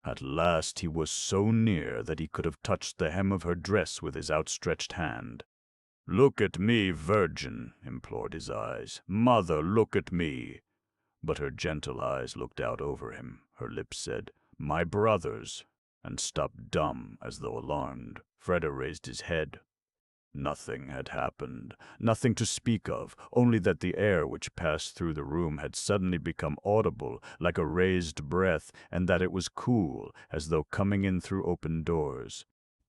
At last he was so near that he could have touched the hem of her dress with his outstretched hand. Look at me, virgin, implored his eyes. Mother, look at me. But her gentle eyes looked out over him. Her lips said, "My brothers," and stopped dumb as though alarmed. Freda raised his head. Nothing had happened, nothing to speak of, only that the air which passed through the room had suddenly become audible, like a raised breath, and that it was cool, as though coming in through open doors.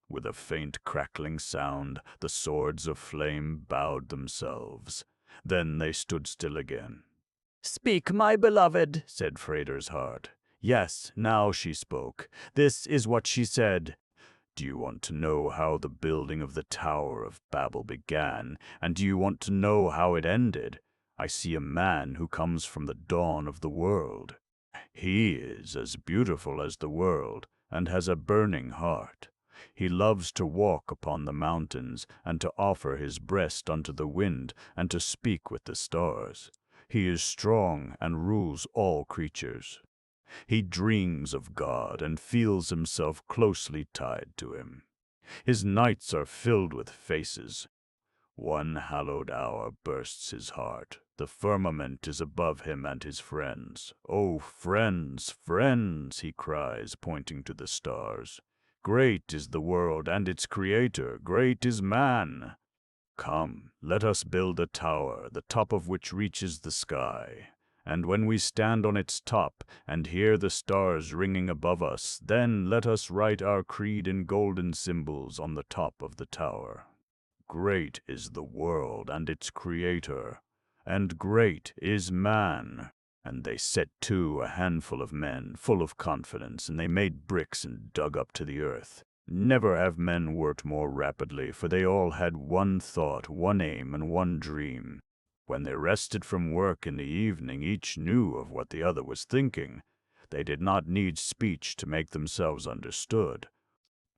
With a faint crackling sound, the swords of flame bowed themselves. Then they stood still again. "Speak, my beloved," said Freda's heart. Yes, now she spoke. This is what she said. "Do you want to know how the building of the Tower of Babel began, and do you want to know how it ended? I see a man who comes from the dawn of the world. He is as beautiful as the world, and has a burning heart. He loves to walk upon the mountains, and to offer his breast unto the wind, and to speak with the stars. He is strong and rules all creatures. He dreams of God and feels himself closely tied to him. His nights are filled with faces. One hallowed hour bursts his heart. The firmament is above him and his friends. Oh, friends, friends, he cries, pointing to the stars. Great is the world and its creator. Great is man. Come, let us build a tower, the top of which reaches the sky. And when we stand on its top and hear the stars ringing above us, then let us write our creed in golden symbols on the top of the tower. Great is the world and its creator, and great is man." And they set to, a handful of men, full of confidence, and they made bricks and dug up to the earth. Never have men worked more rapidly, for they all had one thought, one aim, and one dream. When they rested from work in the evening, each knew of what the other was thinking. They did not need speech to make themselves understood.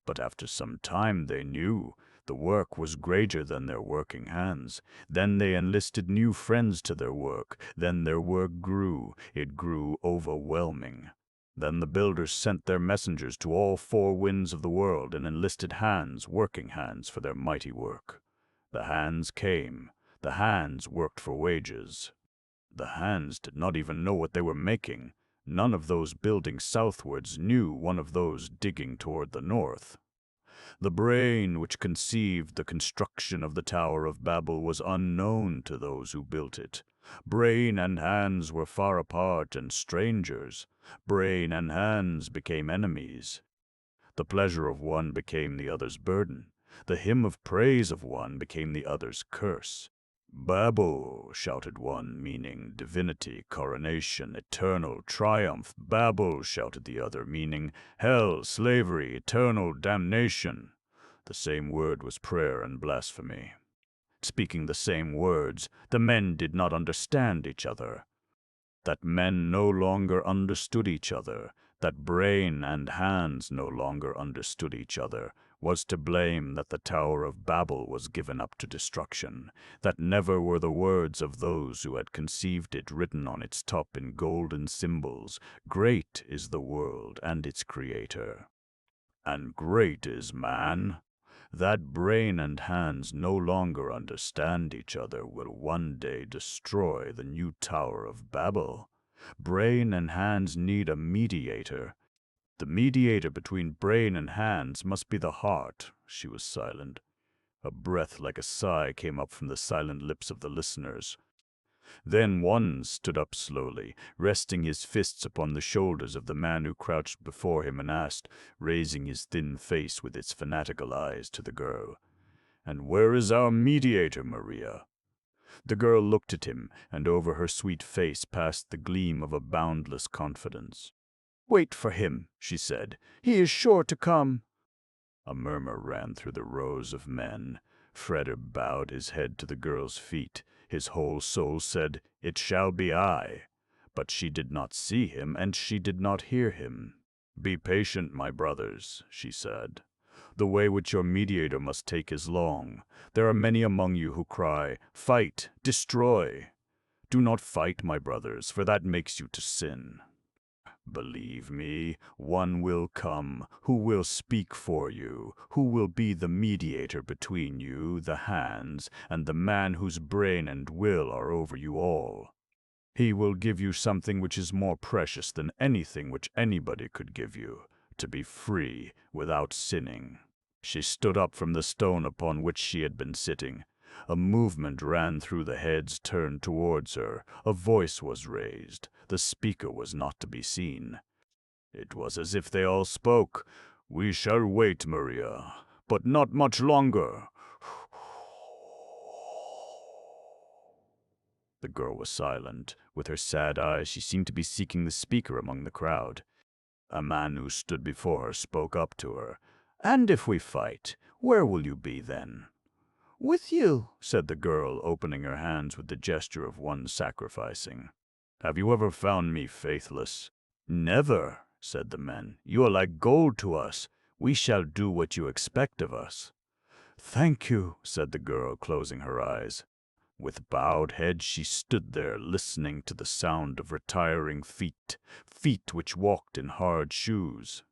But after some time they knew the work was greater than their working hands. Then they enlisted new friends to their work. Then their work grew. It grew overwhelming. Then the builders sent their messengers to all four winds of the world and enlisted hands, working hands, for their mighty work. The hands came. The hands worked for wages. The hands did not even know what they were making. None of those building southwards knew one of those digging toward the north. The brain which conceived the construction of the Tower of Babel was unknown to those who built it. Brain and hands were far apart and strangers. Brain and hands became enemies. The pleasure of one became the other's burden. The hymn of praise of one became the other's curse. "Babel," shouted one, meaning divinity, coronation, eternal triumph. "Babel," shouted the other, meaning hell, slavery, eternal damnation. The same word was prayer and blasphemy. Speaking the same words, the men did not understand each other. That men no longer understood each other, that brain and hands no longer understood each other, was to blame that the Tower of Babel was given up to destruction, that never were the words of those who had conceived it written on its top in golden symbols. Great is the world and its creator, and great is man. That brain and hands no longer understand each other will one day destroy the new Tower of Babel. Brain and hands need a mediator. The mediator between brain and hands must be the heart." She was silent. A breath like a sigh came up from the silent lips of the listeners. Then one stood up slowly, resting his fists upon the shoulders of the man who crouched before him, and asked, raising his thin face with its fanatical eyes to the girl, "And where is our mediator, Maria?" The girl looked at him, and over her sweet face passed the gleam of a boundless confidence. "Wait for him," she said. "He is sure to come." A murmur ran through the rows of men. Freda bowed his head to the girl's feet. His whole soul said, "It shall be I." But she did not see him, and she did not hear him. "Be patient, my brothers," she said. "The way which your mediator must take is long. There are many among you who cry, 'Fight, destroy.' Do not fight, my brothers, for that makes you to sin. Believe me, one will come who will speak for you, who will be the mediator between you, the hands, and the man whose brain and will are over you all. He will give you something which is more precious than anything which anybody could give you, to be free without sinning." She stood up from the stone upon which she had been sitting. A movement ran through the heads turned towards her. A voice was raised. The speaker was not to be seen. It was as if they all spoke. "We shall wait, Maria, but not much longer." The girl was silent. With her sad eyes, she seemed to be seeking the speaker among the crowd. A man who stood before her spoke up to her. "And if we fight, where will you be then?" "With you," said the girl, opening her hands with the gesture of one sacrificing. "Have you ever found me faithless?" "Never," said the man. "You are like gold to us. We shall do what you expect of us." "Thank you," said the girl, closing her eyes. With bowed head she stood there, listening to the sound of retiring feet, feet which walked in hard shoes.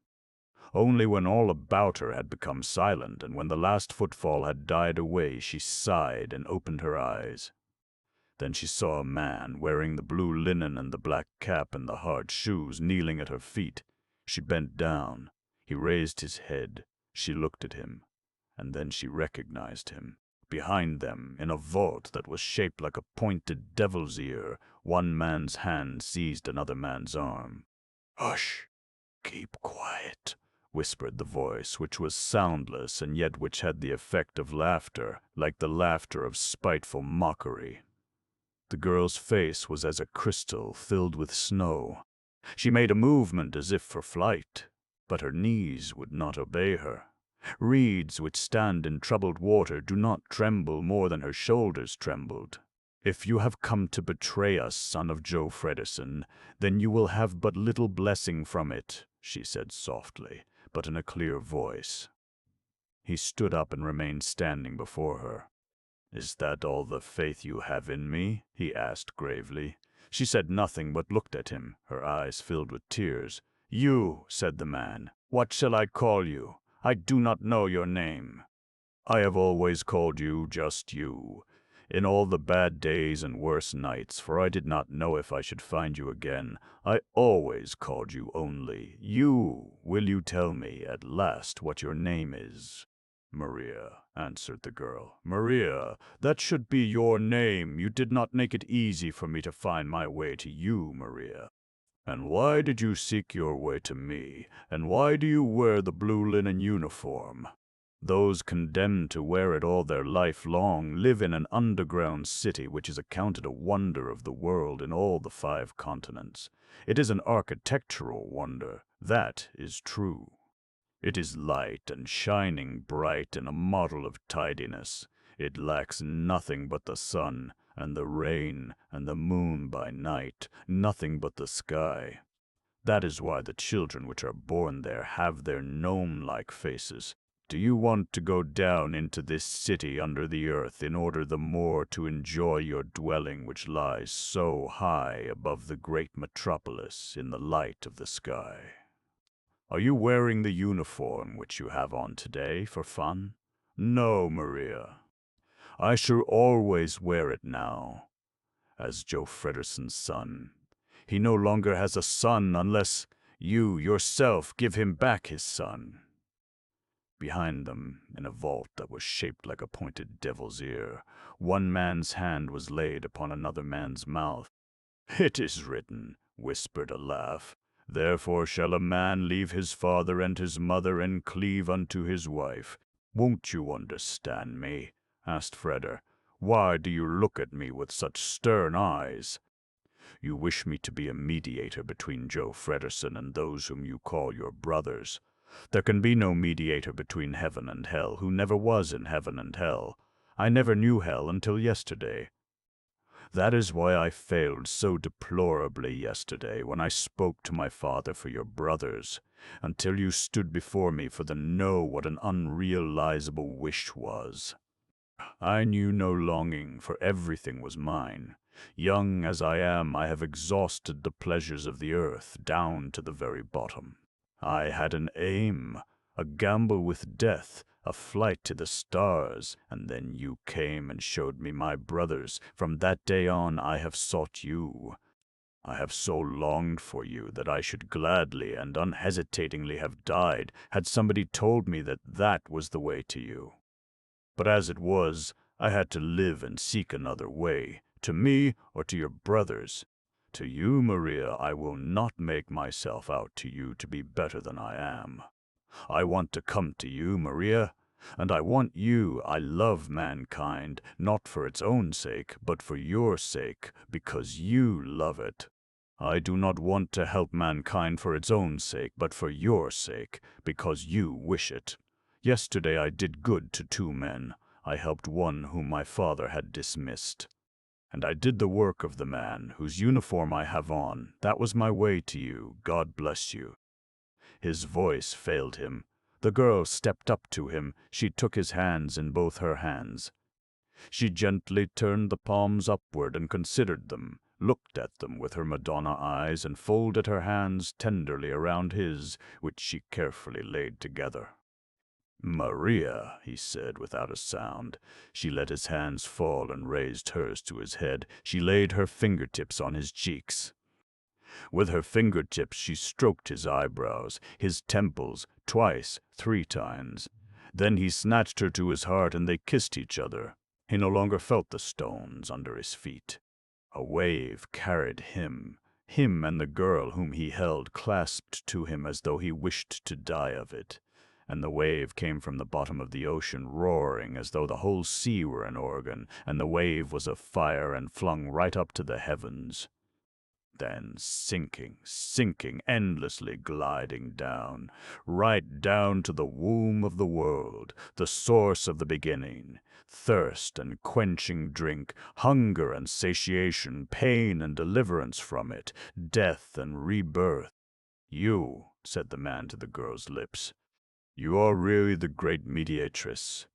Only when all about her had become silent, and when the last footfall had died away, she sighed and opened her eyes. Then she saw a man, wearing the blue linen and the black cap and the hard shoes, kneeling at her feet. She bent down. He raised his head. She looked at him, and then she recognized him. Behind them, in a vault that was shaped like a pointed devil's ear, one man's hand seized another man's arm. "Hush! Keep quiet," whispered the voice, which was soundless and yet which had the effect of laughter, like the laughter of spiteful mockery. The girl's face was as a crystal filled with snow. She made a movement as if for flight, but her knees would not obey her. Reeds which stand in troubled water do not tremble more than her shoulders trembled. "If you have come to betray us, son of Joe Fredersen, then you will have but little blessing from it," she said softly, but in a clear voice. He stood up and remained standing before her. "Is that all the faith you have in me?" he asked gravely. She said nothing but looked at him, her eyes filled with tears. "You," said the man. "What shall I call you? I do not know your name." "I have always called you just you. In all the bad days and worse nights, for I did not know if I should find you again, I always called you only you. Will you tell me, at last, what your name is?" "Maria," answered the girl. "Maria, that should be your name. You did not make it easy for me to find my way to you, Maria. And why did you seek your way to me? And why do you wear the blue linen uniform? Those condemned to wear it all their life long live in an underground city which is accounted a wonder of the world in all the 5 continents. It is an architectural wonder, that is true. It is light and shining bright and a model of tidiness. It lacks nothing but the sun, and the rain, and the moon by night, nothing but the sky. That is why the children which are born there have their gnome-like faces. Do you want to go down into this city under the earth in order the more to enjoy your dwelling which lies so high above the great Metropolis in the light of the sky? Are you wearing the uniform which you have on today for fun? No, Maria. I shall always wear it now, as Joe Fredersen's son. He no longer has a son unless you yourself give him back his son." Behind them, in a vault that was shaped like a pointed devil's ear, one man's hand was laid upon another man's mouth. "It is written," whispered a laugh, "therefore shall a man leave his father and his mother and cleave unto his wife." "Won't you understand me?" asked Freder. "Why do you look at me with such stern eyes?" "You wish me to be a mediator between Joe Fredersen and those whom you call your brothers. There can be no mediator between heaven and hell who never was in heaven and hell. I never knew hell until yesterday. That is why I failed so deplorably yesterday when I spoke to my father for your brothers, until you stood before me for to know what an unrealizable wish was. I knew no longing, for everything was mine. Young as I am, I have exhausted the pleasures of the earth down to the very bottom. I had an aim, a gamble with death, a flight to the stars, and then you came and showed me my brothers. From that day on I have sought you. I have so longed for you that I should gladly and unhesitatingly have died had somebody told me that that was the way to you. But as it was, I had to live and seek another way, to me or to your brothers. To you, Maria, I will not make myself out to you to be better than I am. I want to come to you, Maria, and I want you. I love mankind, not for its own sake, but for your sake, because you love it. I do not want to help mankind for its own sake, but for your sake, because you wish it. Yesterday I did good to 2 men. I helped one whom my father had dismissed. And I did the work of the man whose uniform I have on. That was my way to you. God bless you. His voice failed him. The girl stepped up to him. She took his hands in both her hands. She gently turned the palms upward and considered them, looked at them with her Madonna eyes, and folded her hands tenderly around his, which she carefully laid together. Maria, he said without a sound. She let his hands fall and raised hers to his head. She laid her fingertips on his cheeks. With her fingertips she stroked his eyebrows, his temples, twice, 3 times. Then he snatched her to his heart and they kissed each other. He no longer felt the stones under his feet. A wave carried him and the girl whom he held clasped to him as though he wished to die of it. And the wave came from the bottom of the ocean, roaring as though the whole sea were an organ, and the wave was of fire and flung right up to the heavens. Then sinking, endlessly gliding down, right down to the womb of the world, the source of the beginning, thirst and quenching drink, hunger and satiation, pain and deliverance from it, death and rebirth. You, said the man to the girl's lips, you are really the great mediatress.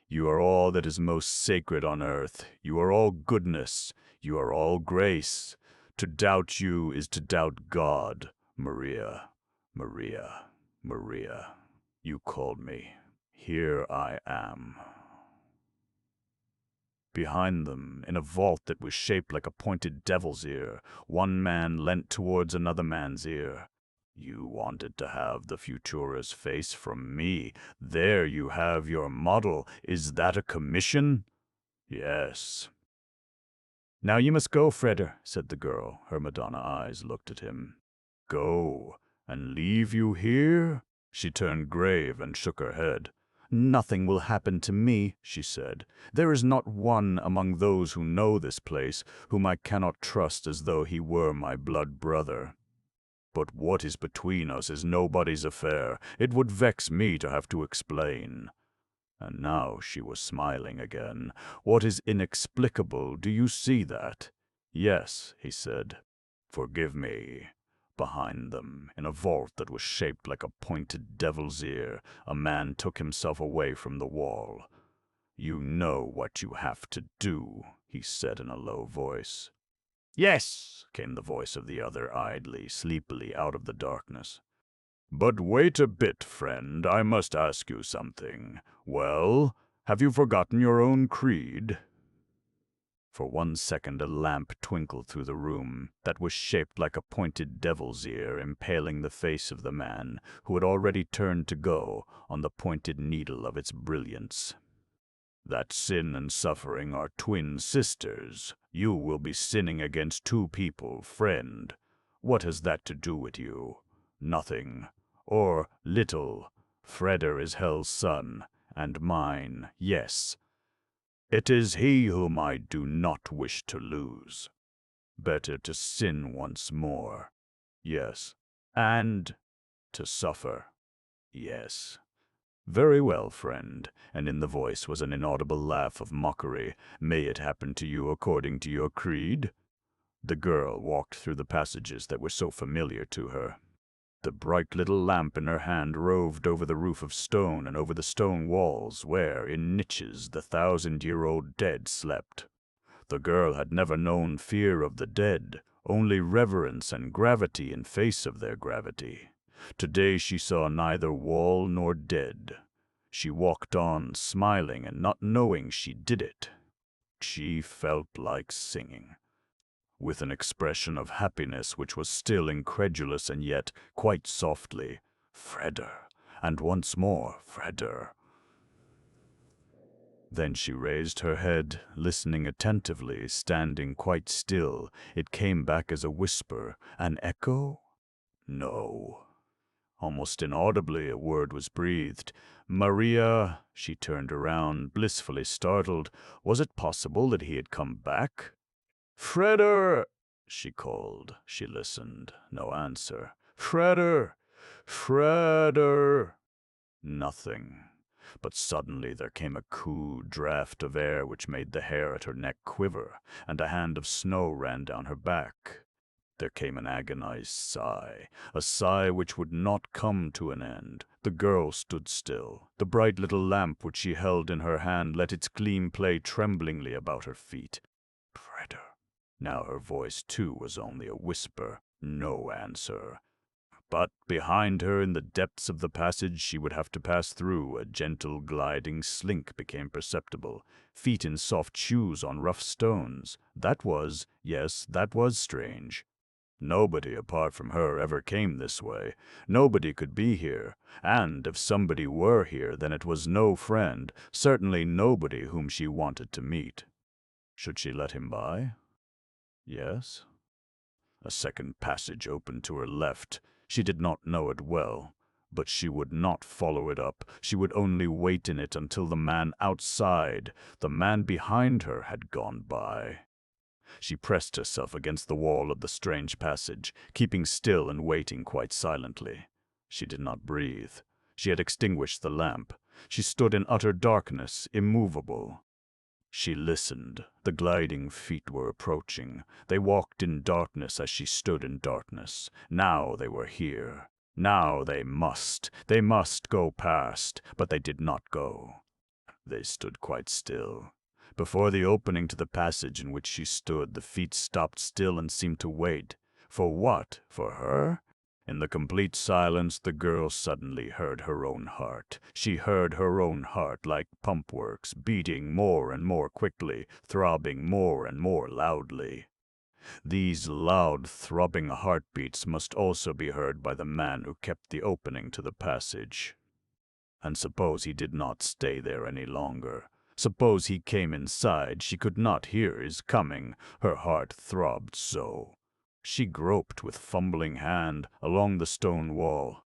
You are all that is most sacred on earth. You are all goodness. You are all grace. To doubt you is to doubt God. Maria, Maria, Maria, you called me. Here I am. Behind them, in a vault that was shaped like a pointed devil's ear, one man leant towards another man's ear. You wanted to have the Futura's face from me. There you have your model. Is that a commission? Yes. Now you must go, Freder, said the girl. Her Madonna eyes looked at him. Go, and leave you here? She turned grave and shook her head. Nothing will happen to me, she said. There is not one among those who know this place whom I cannot trust as though he were my blood brother. But what is between us is nobody's affair. It would vex me to have to explain. And now she was smiling again. What is inexplicable, do you see that? Yes, he said. Forgive me. Behind them, in a vault that was shaped like a pointed devil's ear, a man took himself away from the wall. You know what you have to do, he said in a low voice. Yes, came the voice of the other idly, sleepily out of the darkness. But wait a bit, friend, I must ask you something. Well, have you forgotten your own creed? For 1 second a lamp twinkled through the room that was shaped like a pointed devil's ear, impaling the face of the man, who had already turned to go, on the pointed needle of its brilliance. That sin and suffering are twin sisters. You will be sinning against 2 people, friend. What has that to do with you? Nothing. Or little. Freder is Hell's son, and mine, yes. It is he whom I do not wish to lose. Better to sin once more, yes, and to suffer, yes. Very well, friend, and in the voice was an inaudible laugh of mockery. May it happen to you according to your creed? The girl walked through the passages that were so familiar to her. The bright little lamp in her hand roved over the roof of stone and over the stone walls where, in niches, the 1,000-year-old dead slept. The girl had never known fear of the dead, only reverence and gravity in face of their gravity. Today she saw neither wall nor dead. She walked on, smiling and not knowing she did it. She felt like singing. with an expression of happiness which was still incredulous and yet quite softly, "Freder," and once more, "Freder." Then she raised her head, listening attentively, standing quite still. It came back as a whisper. An echo? No. Almost inaudibly, a word was breathed. "Maria." She turned around, blissfully startled. Was it possible that he had come back? "Freder!" she called. She listened. No answer. "Freder! Freder!" Nothing. But suddenly there came a cool draught of air which made the hair at her neck quiver, and a hand of snow ran down her back. There came an agonized sigh, a sigh which would not come to an end. The girl stood still. The bright little lamp which she held in her hand let its gleam play tremblingly about her feet. "Freder." Now her voice too was only a whisper. No answer. But behind her, in the depths of the passage she would have to pass through, a gentle gliding slink became perceptible. Feet in soft shoes on rough stones. That was strange. Nobody apart from her ever came this way. Nobody could be here. And if somebody were here, then it was no friend, certainly nobody whom she wanted to meet. Should she let him by? Yes. A second passage opened to her left. She did not know it well, but she would not follow it up. She would only wait in it until the man outside, the man behind her, had gone by. She pressed herself against the wall of the strange passage, keeping still and waiting quite silently. She did not breathe. She had extinguished the lamp. She stood in utter darkness, immovable. She listened. The gliding feet were approaching. They walked in darkness as she stood in darkness. Now they were here. Now they must go past, but they did not go. They stood quite still. Before the opening to the passage in which she stood, the feet stopped still and seemed to wait. For what? For her? In the complete silence, the girl suddenly heard her own heart. She heard her own heart like pump works, beating more and more quickly, throbbing more and more loudly. These loud, throbbing heartbeats must also be heard by the man who kept the opening to the passage. And suppose he did not stay there any longer? Suppose he came inside, she could not hear his coming. Her heart throbbed so. She groped with fumbling hand along the stone wall.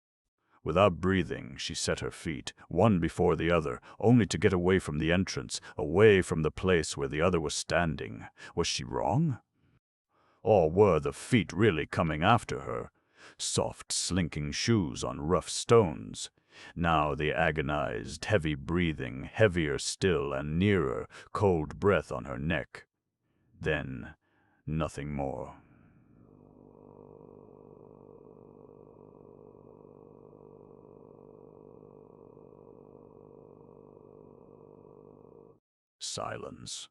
Without breathing, she set her feet, one before the other, only to get away from the entrance, away from the place where the other was standing. Was she wrong? Or were the feet really coming after her? Soft, slinking shoes on rough stones. Now the agonized, heavy breathing, heavier still and nearer, cold breath on her neck. Then, nothing more. Silence.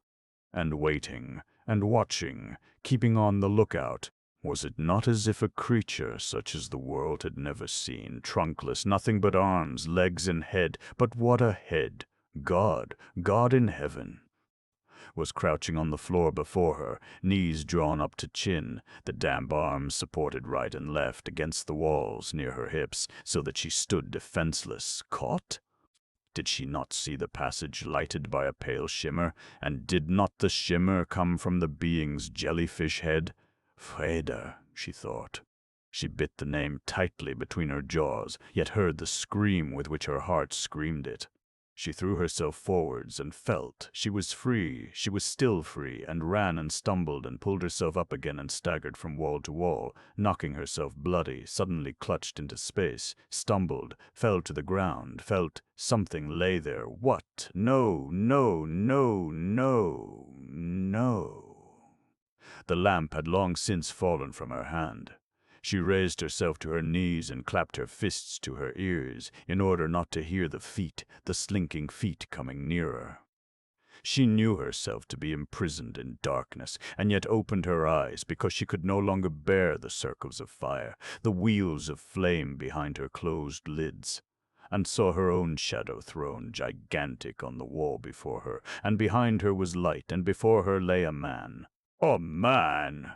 And waiting, and watching, keeping on the lookout. Was it not as if a creature such as the world had never seen, trunkless, nothing but arms, legs, and head, but what a head! God in heaven, was crouching on the floor before her, knees drawn up to chin, the damp arms supported right and left against the walls near her hips, so that she stood defenseless. Caught? Did she not see the passage lighted by a pale shimmer, and did not the shimmer come from the being's jellyfish head? Freder, she thought. She bit the name tightly between her jaws, yet heard the scream with which her heart screamed it. She threw herself forwards and felt she was free, she was still free, and ran and stumbled and pulled herself up again and staggered from wall to wall, knocking herself bloody, suddenly clutched into space, stumbled, fell to the ground, felt something lay there. What? No. The lamp had long since fallen from her hand. She raised herself to her knees and clapped her fists to her ears, in order not to hear the feet, the slinking feet coming nearer. She knew herself to be imprisoned in darkness, and yet opened her eyes because she could no longer bear the circles of fire, the wheels of flame behind her closed lids, and saw her own shadow thrown gigantic on the wall before her, and behind her was light, and before her lay a man. A man!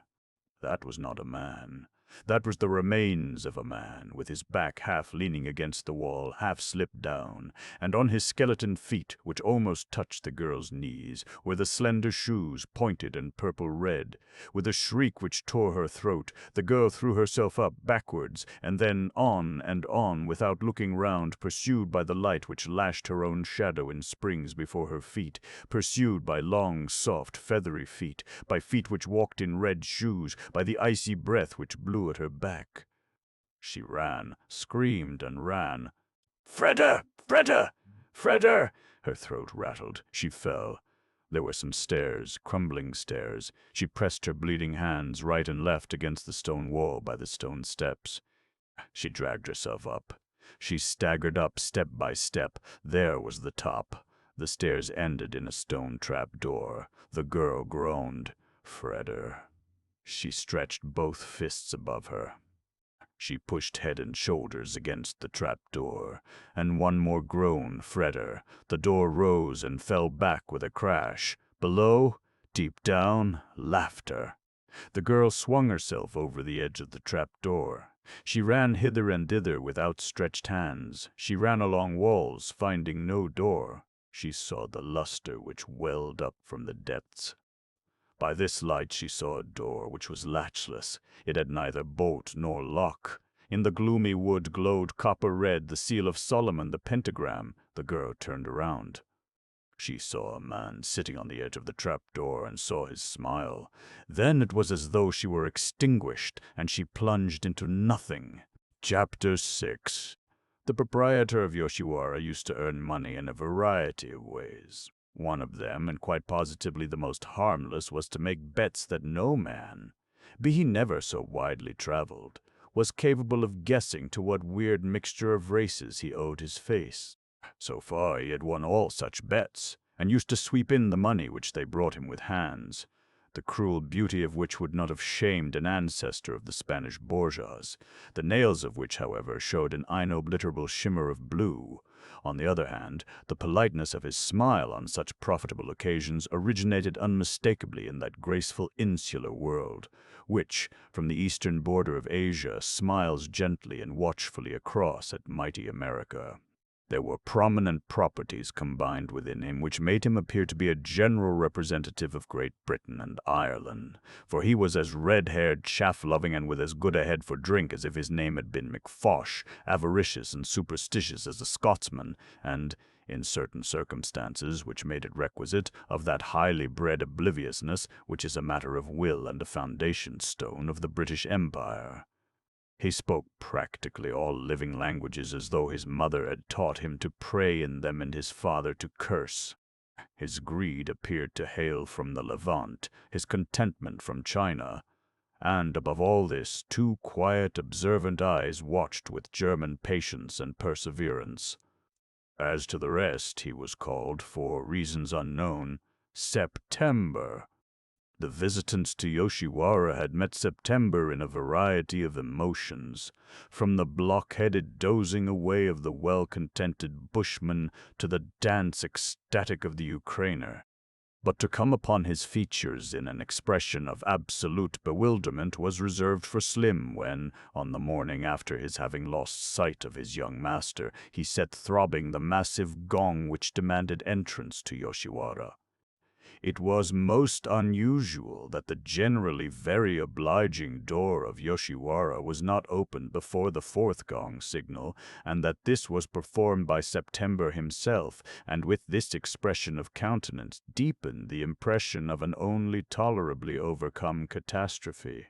That was not a man. That was the remains of a man, with his back half leaning against the wall, half slipped down, and on his skeleton feet, which almost touched the girl's knees, were the slender shoes, pointed and purple-red. With a shriek which tore her throat, the girl threw herself up backwards, and then on, without looking round, pursued by the light which lashed her own shadow in springs before her feet, pursued by long, soft, feathery feet, by feet which walked in red shoes, by the icy breath which blew at her back. She ran, screamed and ran. "Freda! Freda! Freda!" Her throat rattled. She fell. There were some stairs, crumbling stairs. She pressed her bleeding hands right and left against the stone wall by the stone steps. She dragged herself up. She staggered up step by step. There was the top. The stairs ended in a stone trap door. The girl groaned. "Freda." She stretched both fists above her. She pushed head and shoulders against the trap-door, and one more groan, "Freda." The door rose and fell back with a crash. Below, deep down, laughter. The girl swung herself over the edge of the trap-door. She ran hither and thither with outstretched hands. She ran along walls, finding no door. She saw the luster which welled up from the depths. By this light she saw a door which was latchless. It had neither bolt nor lock. In the gloomy wood glowed copper-red the seal of Solomon, the pentagram. The girl turned around. She saw a man sitting on the edge of the trap-door and saw his smile. Then it was as though she were extinguished, and she plunged into nothing. Chapter 6. The proprietor of Yoshiwara used to earn money in a variety of ways. One of them, and quite positively the most harmless, was to make bets that no man, be he never so widely traveled, was capable of guessing to what weird mixture of races he owed his face. So far he had won all such bets, and used to sweep in the money which they brought him with hands, the cruel beauty of which would not have shamed an ancestor of the Spanish Borgias, the nails of which, however, showed an inobliterable shimmer of blue. On the other hand, the politeness of his smile on such profitable occasions originated unmistakably in that graceful insular world, which, from the eastern border of Asia, smiles gently and watchfully across at mighty America. There were prominent properties combined within him which made him appear to be a general representative of Great Britain and Ireland, for he was as red-haired, chaff-loving, and with as good a head for drink as if his name had been McFosh, avaricious and superstitious as a Scotsman, and, in certain circumstances which made it requisite, of that highly bred obliviousness which is a matter of will and a foundation-stone of the British Empire. He spoke practically all living languages as though his mother had taught him to pray in them and his father to curse. His greed appeared to hail from the Levant, his contentment from China, and above all this, two quiet, observant eyes watched with German patience and perseverance. As to the rest, he was called, for reasons unknown, September. The visitants to Yoshiwara had met September in a variety of emotions, from the blockheaded dozing away of the well-contented bushman to the dance ecstatic of the Ukrainer. But to come upon his features in an expression of absolute bewilderment was reserved for Slim when, on the morning after his having lost sight of his young master, he set throbbing the massive gong which demanded entrance to Yoshiwara. It was most unusual that the generally very obliging door of Yoshiwara was not opened before the fourth gong signal, and that this was performed by September himself, and with this expression of countenance deepened the impression of an only tolerably overcome catastrophe.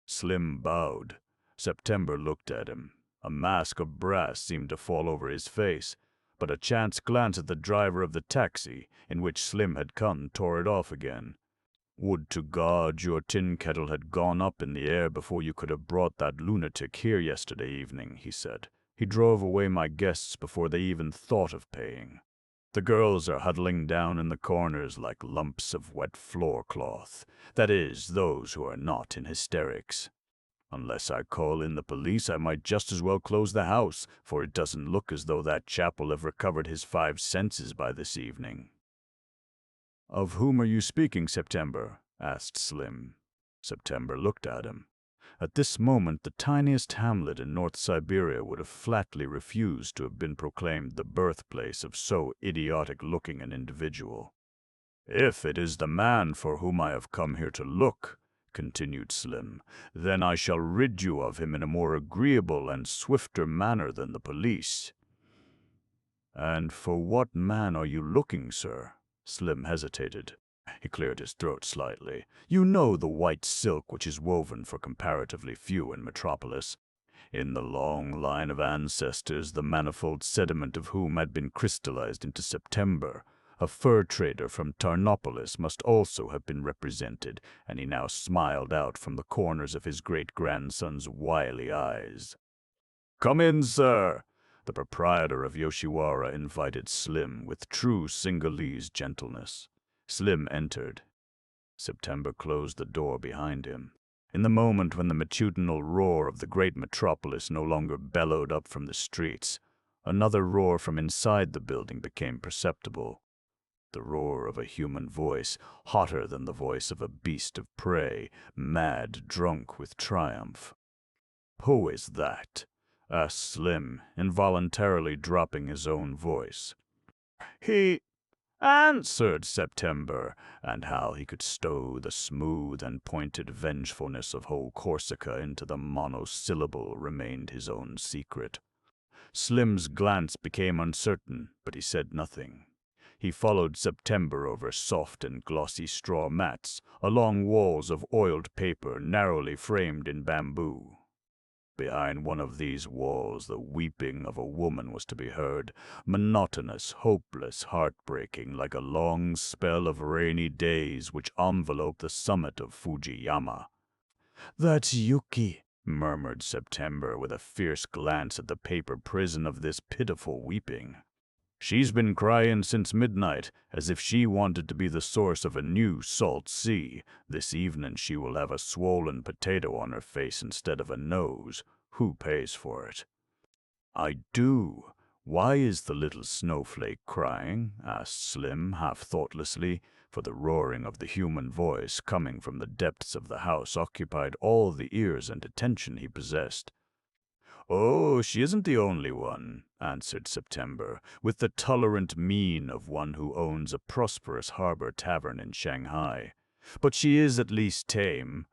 Slim bowed. September looked at him. A mask of brass seemed to fall over his face, but a chance glance at the driver of the taxi, in which Slim had come, tore it off again. "Would to God your tin kettle had gone up in the air before you could have brought that lunatic here yesterday evening," he said. "He drove away my guests before they even thought of paying. The girls are huddling down in the corners like lumps of wet floor-cloth, that is, those who are not in hysterics. Unless I call in the police, I might just as well close the house, for it doesn't look as though that chap will have recovered his 5 senses by this evening." "Of whom are you speaking, September?" asked Slim. September looked at him. At this moment, the tiniest hamlet in North Siberia would have flatly refused to have been proclaimed the birthplace of so idiotic-looking an individual. "If it is the man for whom I have come here to look," continued Slim, "then I shall rid you of him in a more agreeable and swifter manner than the police." "And for what man are you looking, sir?" Slim hesitated. He cleared his throat slightly. "You know the white silk which is woven for comparatively few in Metropolis. In the long line of ancestors, the manifold sediment of whom had been crystallized into September, a fur trader from Tarnopolis must also have been represented, and he now smiled out from the corners of his great-grandson's wily eyes. "Come in, sir." The proprietor of Yoshiwara invited Slim with true Singalese gentleness. Slim entered. September closed the door behind him. In the moment when the matutinal roar of the great metropolis no longer bellowed up from the streets, another roar from inside the building became perceptible. The roar of a human voice, hotter than the voice of a beast of prey, mad, drunk with triumph. "Who is that?" asked Slim, involuntarily dropping his own voice. "He," answered September, and how he could stow the smooth and pointed vengefulness of whole Corsica into the monosyllable remained his own secret. Slim's glance became uncertain, but he said nothing. He followed September over soft and glossy straw mats, along walls of oiled paper narrowly framed in bamboo. Behind one of these walls the weeping of a woman was to be heard, monotonous, hopeless, heartbreaking, like a long spell of rainy days which enveloped the summit of Fujiyama. "That's Yuki," murmured September with a fierce glance at the paper prison of this pitiful weeping. "She's been crying since midnight, as if she wanted to be the source of a new salt sea. This evening she will have a swollen potato on her face instead of a nose. Who pays for it?" "I do. Why is the little snowflake crying?" asked Slim, half thoughtlessly, for the roaring of the human voice coming from the depths of the house occupied all the ears and attention he possessed. "Oh, she isn't the only one," answered September, with the tolerant mien of one who owns a prosperous harbor tavern in Shanghai. "But she is at least tame.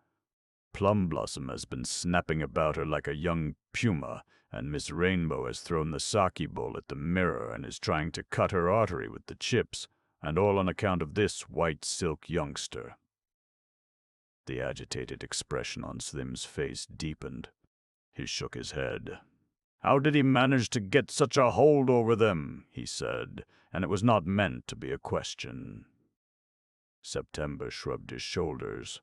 Plum Blossom has been snapping about her like a young puma, and Miss Rainbow has thrown the sake bowl at the mirror and is trying to cut her artery with the chips, and all on account of this white silk youngster." The agitated expression on Slim's face deepened. He shook his head. "How did he manage to get such a hold over them?" he said, and it was not meant to be a question. September shrugged his shoulders.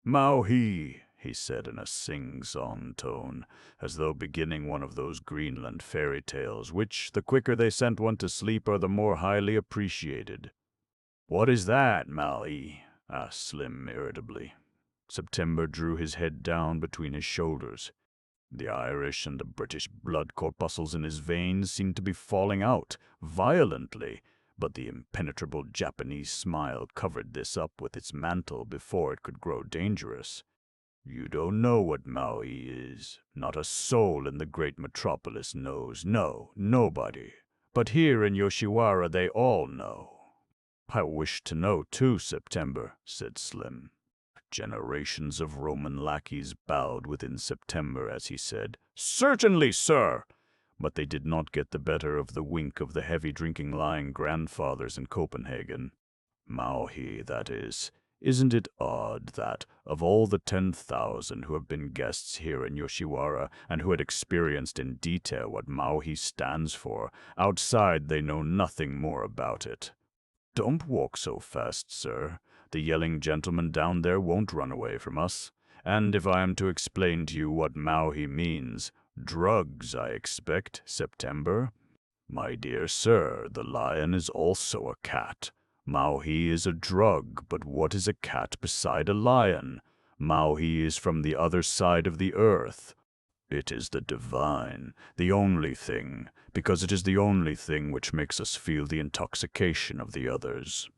"Mao-he," he said in a sing-song tone, as though beginning one of those Greenland fairy tales which, the quicker they sent one to sleep, are the more highly appreciated. "What is that, Mao-he?" asked Slim irritably. September drew his head down between his shoulders. The Irish and the British blood corpuscles in his veins seemed to be falling out, violently, but the impenetrable Japanese smile covered this up with its mantle before it could grow dangerous. "You don't know what Maui is. Not a soul in the great metropolis knows. No, nobody. But here in Yoshiwara they all know." "I wish to know too, September," said Slim. Generations of Roman lackeys bowed within September as he said, "Certainly, sir!" But they did not get the better of the wink of the heavy-drinking lying grandfathers in Copenhagen. "Mao-he, that is. Isn't it odd that, of all the 10,000 who have been guests here in Yoshiwara and who had experienced in detail what Mao-he stands for, outside they know nothing more about it? Don't walk so fast, sir. The yelling gentleman down there won't run away from us. And if I am to explain to you what Mao-he means, drugs, I expect, September? My dear sir, the lion is also a cat. Mao-he is a drug, but what is a cat beside a lion? Mao-he is from the other side of the earth. It is the divine, the only thing, because it is the only thing which makes us feel the intoxication of the others."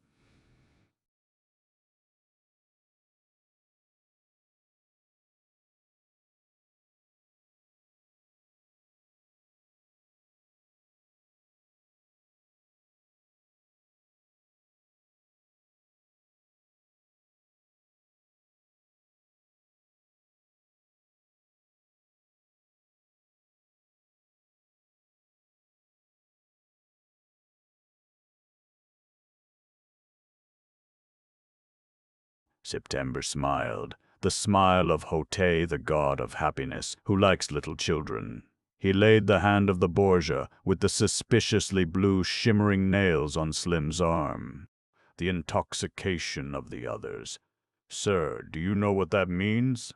September smiled, the smile of Hote, the god of happiness, who likes little children. He laid the hand of the Borgia with the suspiciously blue shimmering nails on Slim's arm. The intoxication of the others. Sir, do you know what that means?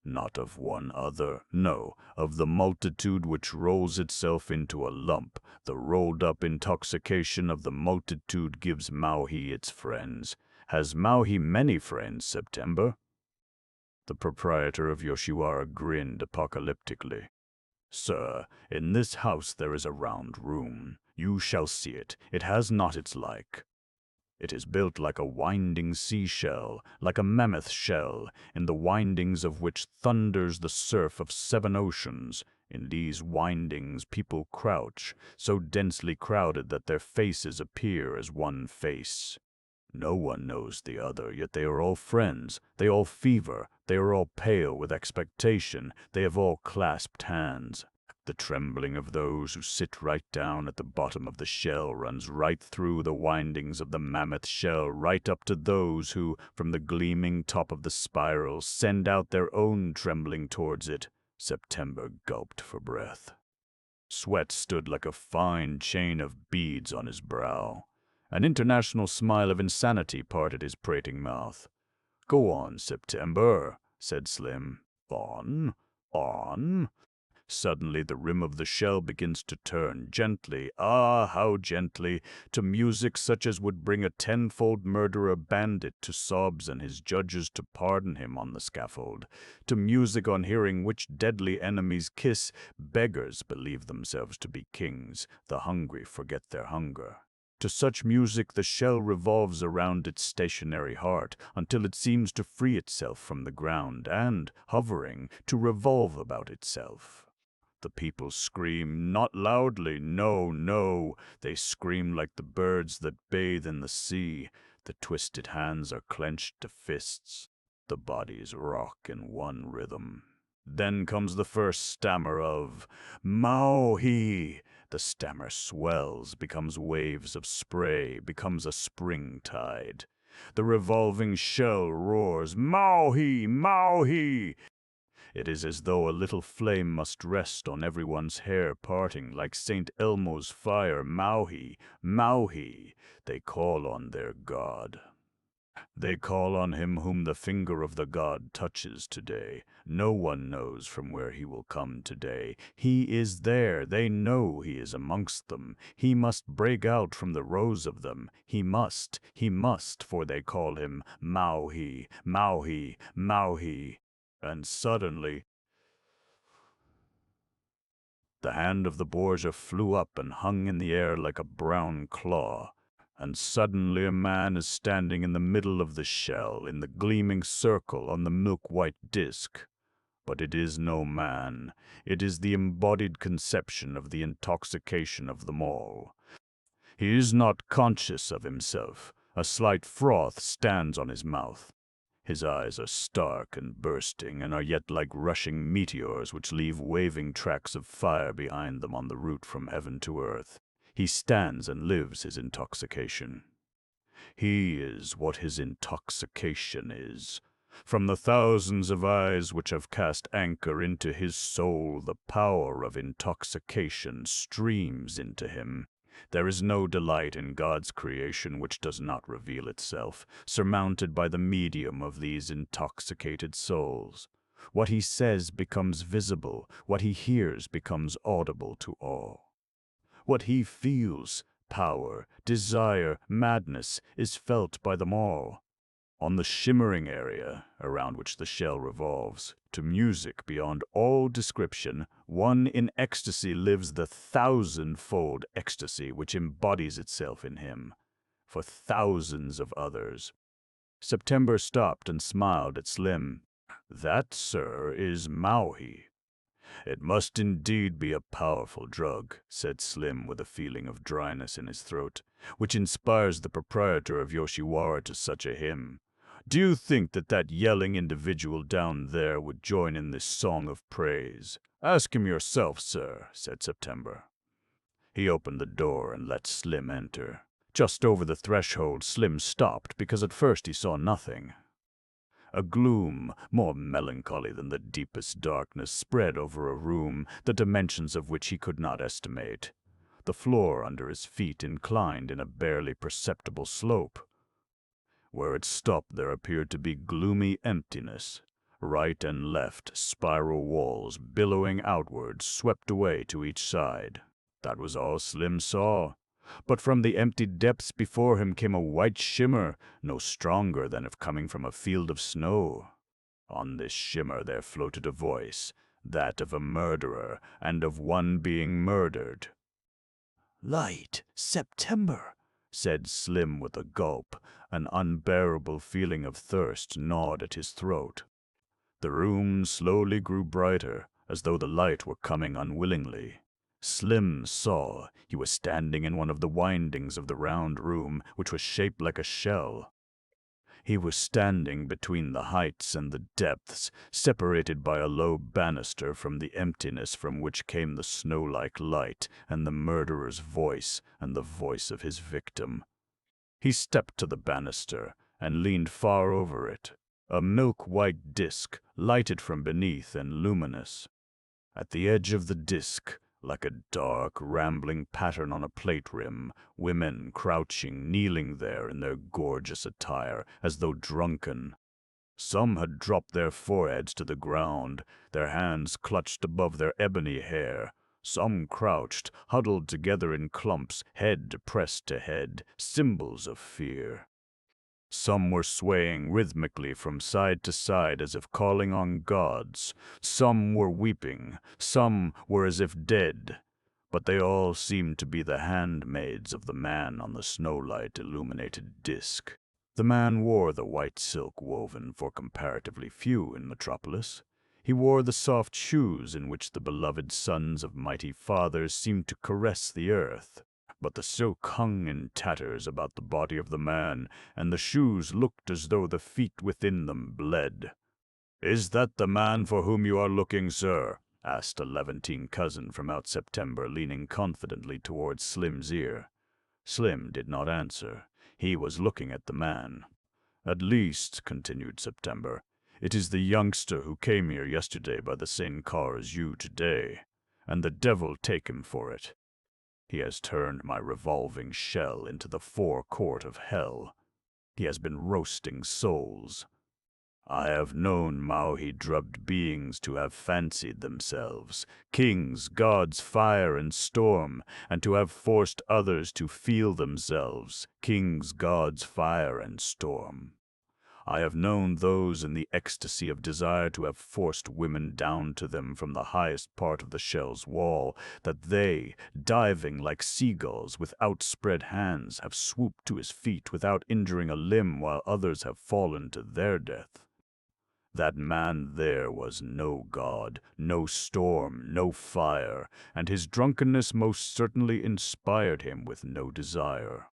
Not of one other, no, of the multitude which rolls itself into a lump. The rolled-up intoxication of the multitude gives Mauhi its friends. Has Mauhi many friends, September? The proprietor of Yoshiwara grinned apocalyptically. Sir, in this house there is a round room. You shall see it. It has not its like. It is built like a winding seashell, like a mammoth shell, in the windings of which thunders the surf of 7 oceans. In these windings people crouch, so densely crowded that their faces appear as one face. No one knows the other, yet they are all friends. They all fever. They are all pale with expectation. They have all clasped hands. The trembling of those who sit right down at the bottom of the shell runs right through the windings of the mammoth shell, right up to those who, from the gleaming top of the spiral, send out their own trembling towards it. September gulped for breath. Sweat stood like a fine chain of beads on his brow. An international smile of insanity parted his prating mouth. "Go on, September," said Slim. "On, on." Suddenly the rim of the shell begins to turn gently, ah, how gently, to music such as would bring a 10-fold murderer bandit to sobs and his judges to pardon him on the scaffold, to music on hearing which deadly enemies kiss. Beggars believe themselves to be kings, the hungry forget their hunger. To such music the shell revolves around its stationary heart until it seems to free itself from the ground and, hovering, to revolve about itself. The people scream, not loudly, no, no. They scream like the birds that bathe in the sea. The twisted hands are clenched to fists. The bodies rock in one rhythm. Then comes the first stammer of Mauhi. The stammer swells, becomes waves of spray, becomes a spring tide. The revolving shell roars, Mauhi, Mauhi. It is as though a little flame must rest on everyone's hair parting like St. Elmo's fire. Mauhi, Mauhi. They call on their god. They call on him whom the finger of the god touches today. No one knows from where he will come today. He is there. They know he is amongst them. He must break out from the rows of them. He must, for they call him Mauhi, Mauhi, Mauhi. And suddenly, the hand of the Borgia flew up and hung in the air like a brown claw. And suddenly a man is standing in the middle of the shell, in the gleaming circle on the milk-white disk. But it is no man. It is the embodied conception of the intoxication of them all. He is not conscious of himself. A slight froth stands on his mouth. His eyes are stark and bursting, and are yet like rushing meteors which leave waving tracks of fire behind them on the route from heaven to earth. He stands and lives his intoxication. He is what his intoxication is. From the thousands of eyes which have cast anchor into his soul, the power of intoxication streams into him. There is no delight in God's creation which does not reveal itself, surmounted by the medium of these intoxicated souls. What he says becomes visible, what he hears becomes audible to all. What he feels, power, desire, madness, is felt by them all. On the shimmering area around which the shell revolves, to music beyond all description, one in ecstasy lives the 1,000-fold ecstasy which embodies itself in him, for thousands of others. September stopped and smiled at Slim. "That, sir, is Mauhi." "It must indeed be a powerful drug," said Slim with a feeling of dryness in his throat, "which inspires the proprietor of Yoshiwara to such a hymn. Do you think that yelling individual down there would join in this song of praise? Ask him yourself, sir," said September. He opened the door and let Slim enter. Just over the threshold, Slim stopped because at first he saw nothing. A gloom, more melancholy than the deepest darkness, spread over a room, the dimensions of which he could not estimate. The floor under his feet inclined in a barely perceptible slope. Where it stopped there appeared to be gloomy emptiness. Right and left, spiral walls, billowing outwards, swept away to each side. That was all Slim saw. But from the empty depths before him came a white shimmer, no stronger than if coming from a field of snow. On this shimmer there floated a voice, that of a murderer, and of one being murdered. "Light, September," said Slim with a gulp. An unbearable feeling of thirst gnawed at his throat. The room slowly grew brighter, as though the light were coming unwillingly. Slim saw he was standing in one of the windings of the round room, which was shaped like a shell. He was standing between the heights and the depths, separated by a low banister from the emptiness from which came the snow-like light and the murderer's voice and the voice of his victim. He stepped to the banister and leaned far over it. A milk-white disk, lighted from beneath and luminous. At the edge of the disk, like a dark, rambling pattern on a plate rim, women crouching, kneeling there in their gorgeous attire, as though drunken. Some had dropped their foreheads to the ground, their hands clutched above their ebony hair. Some crouched, huddled together in clumps, head pressed to head, symbols of fear. Some were swaying rhythmically from side to side as if calling on gods. Some were weeping, some were as if dead. But they all seemed to be the handmaids of the man on the snowlight-illuminated disk. The man wore the white silk woven for comparatively few in Metropolis. He wore the soft shoes in which the beloved sons of mighty fathers seemed to caress the earth. But the silk hung in tatters about the body of the man, and the shoes looked as though the feet within them bled. "Is that the man for whom you are looking, sir?" asked a Levantine cousin from out September, leaning confidently towards Slim's ear. Slim did not answer. He was looking at the man. "At least," continued September, "it is the youngster who came here yesterday by the same car as you today, and the devil take him for it. He has turned my revolving shell into the forecourt of hell. He has been roasting souls. I have known Mauhi-drubbed beings to have fancied themselves kings, gods, fire and storm, and to have forced others to feel themselves kings, gods, fire and storm. I have known those in the ecstasy of desire to have forced women down to them from the highest part of the shell's wall, that they, diving like seagulls with outspread hands, have swooped to his feet without injuring a limb, while others have fallen to their death. That man there was no god, no storm, no fire, and his drunkenness most certainly inspired him with no desire.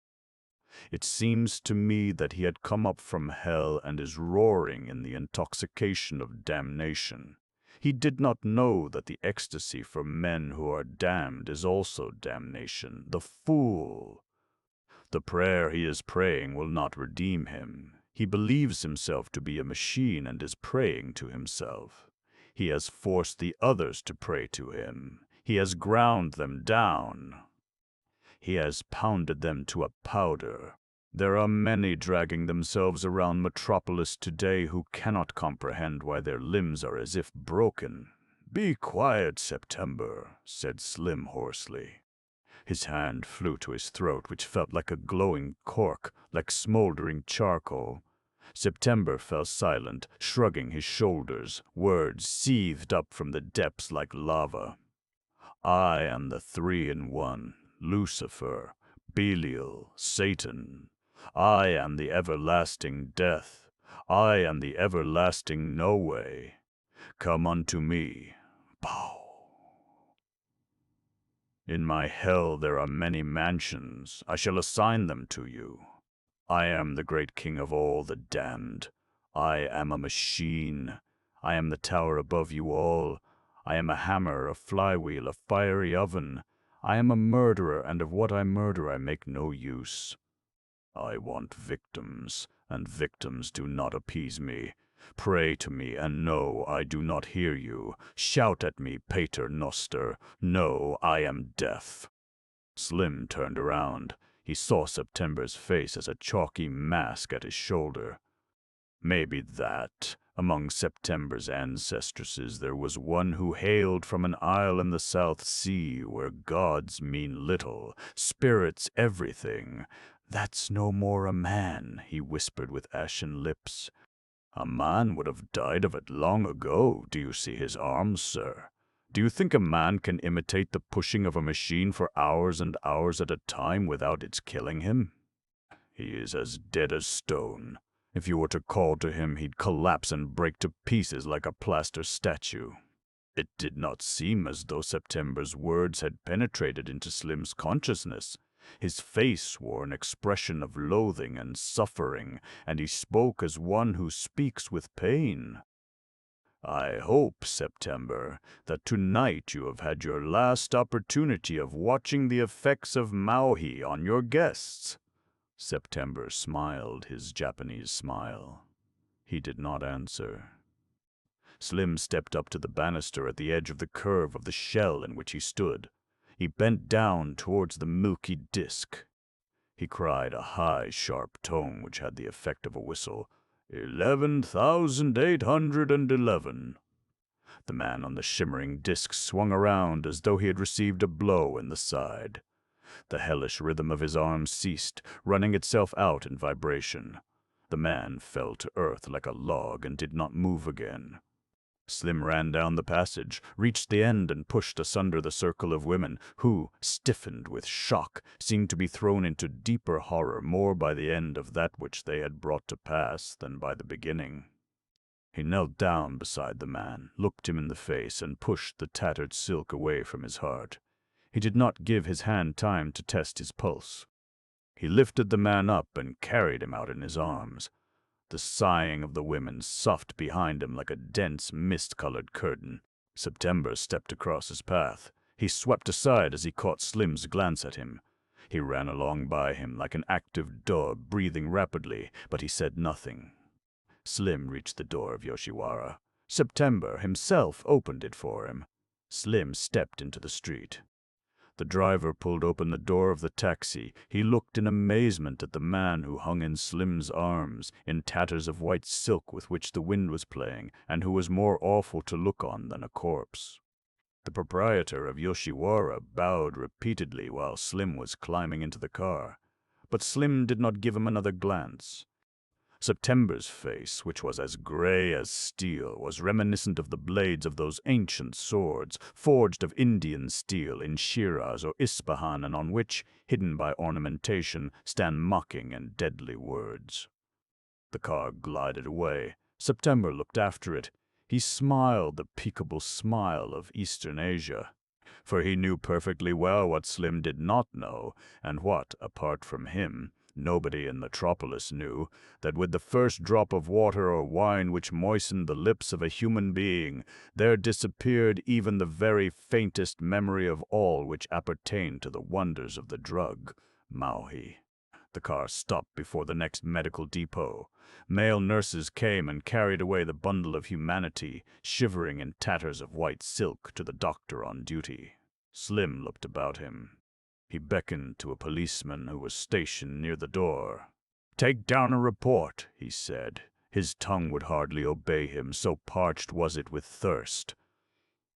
It seems to me that he had come up from hell and is roaring in the intoxication of damnation. He did not know that the ecstasy for men who are damned is also damnation. The fool! The prayer he is praying will not redeem him. He believes himself to be a machine and is praying to himself. He has forced the others to pray to him. He has ground them down. He has pounded them to a powder. There are many dragging themselves around Metropolis today who cannot comprehend why their limbs are as if broken. "Be quiet, September," said Slim hoarsely. His hand flew to his throat, which felt like a glowing cork, like smoldering charcoal. September fell silent, shrugging his shoulders. Words seethed up from the depths like lava. "I am the three-in-one. Lucifer, Belial, Satan. I am the everlasting death. I am the everlasting no way. Come unto me." Pow! "In my hell there are many mansions. I shall assign them to you. I am the great king of all the damned. I am a machine. I am the tower above you all. I am a hammer, a flywheel, a fiery oven. I am a murderer, and of what I murder I make no use. I want victims, and victims do not appease me. Pray to me, and no, I do not hear you. Shout at me, Pater Noster. No, I am deaf. Slim turned around. He saw September's face as a chalky mask at his shoulder. Maybe that, among September's ancestresses, there was one who hailed from an isle in the South Sea where gods mean little, spirits everything. That's no more a man, he whispered with ashen lips. A man would have died of it long ago. Do you see his arms, sir? Do you think a man can imitate the pushing of a machine for hours and hours at a time without its killing him? He is as dead as stone. If you were to call to him, he'd collapse and break to pieces like a plaster statue. It did not seem as though September's words had penetrated into Slim's consciousness. His face wore an expression of loathing and suffering, and he spoke as one who speaks with pain. I hope, September, that tonight you have had your last opportunity of watching the effects of Mauhi on your guests. September smiled his Japanese smile. He did not answer. Slim stepped up to the banister at the edge of the curve of the shell in which he stood. He bent down towards the milky disk. He cried a high, sharp tone which had the effect of a whistle. 11,811. The man on the shimmering disk swung around as though he had received a blow in the side. The hellish rhythm of his arm ceased, running itself out in vibration. The man fell to earth like a log and did not move again. Slim ran down the passage, reached the end, and pushed asunder the circle of women, who, stiffened with shock, seemed to be thrown into deeper horror more by the end of that which they had brought to pass than by the beginning. He knelt down beside the man, looked him in the face, and pushed the tattered silk away from his heart. He did not give his hand time to test his pulse. He lifted the man up and carried him out in his arms. The sighing of the women soughed behind him like a dense, mist-colored curtain. September stepped across his path. He swept aside as he caught Slim's glance at him. He ran along by him like an active dog, breathing rapidly, but he said nothing. Slim reached the door of Yoshiwara. September himself opened it for him. Slim stepped into the street. The driver pulled open the door of the taxi. He looked in amazement at the man who hung in Slim's arms, in tatters of white silk with which the wind was playing, and who was more awful to look on than a corpse. The proprietor of Yoshiwara bowed repeatedly while Slim was climbing into the car, but Slim did not give him another glance. September's face, which was as gray as steel, was reminiscent of the blades of those ancient swords, forged of Indian steel in Shiraz or Ispahan, and on which, hidden by ornamentation, stand mocking and deadly words. The car glided away. September looked after it. He smiled the peaceable smile of Eastern Asia, for he knew perfectly well what Slim did not know, and what, apart from him, nobody in Metropolis knew, that with the first drop of water or wine which moistened the lips of a human being, there disappeared even the very faintest memory of all which appertained to the wonders of the drug, Mauhi. The car stopped before the next medical depot. Male nurses came and carried away the bundle of humanity, shivering in tatters of white silk, to the doctor on duty. Slim looked about him. He beckoned to a policeman who was stationed near the door. "Take down a report," he said. His tongue would hardly obey him, so parched was it with thirst.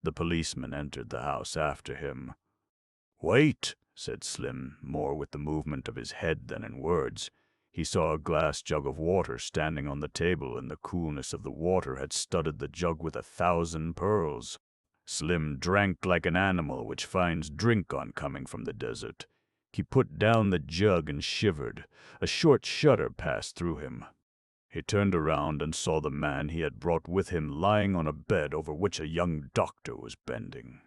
The policeman entered the house after him. "Wait," said Slim, more with the movement of his head than in words. He saw a glass jug of water standing on the table, and the coolness of the water had studded the jug with 1,000 pearls. Slim drank like an animal which finds drink on coming from the desert. He put down the jug and shivered. A short shudder passed through him. He turned around and saw the man he had brought with him lying on a bed over which a young doctor was bending.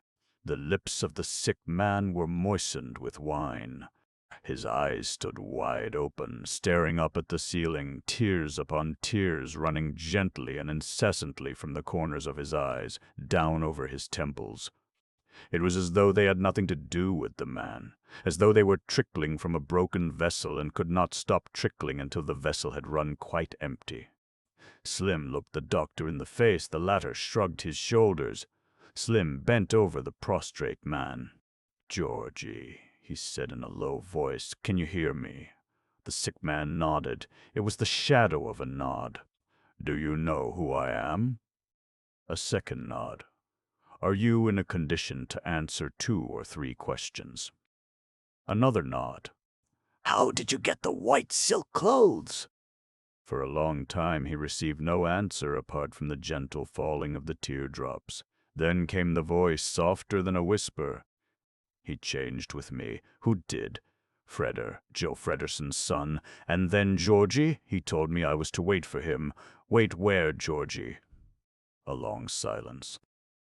The lips of the sick man were moistened with wine. His eyes stood wide open, staring up at the ceiling, tears upon tears running gently and incessantly from the corners of his eyes, down over his temples. It was as though they had nothing to do with the man, as though they were trickling from a broken vessel and could not stop trickling until the vessel had run quite empty. Slim looked the doctor in the face. The latter shrugged his shoulders. Slim bent over the prostrate man. "Georgie," he said in a low voice, "can you hear me?" The sick man nodded. It was the shadow of a nod. "Do you know who I am?" A second nod. "Are you in a condition to answer 2 or 3 questions?" Another nod. "How did you get the white silk clothes?" For a long time he received no answer apart from the gentle falling of the teardrops. Then came the voice, softer than a whisper. "He changed with me." "Who did?" "Freder, Joe Frederson's son. And then Georgie, he told me I was to wait for him." "Wait where, Georgie?" A long silence.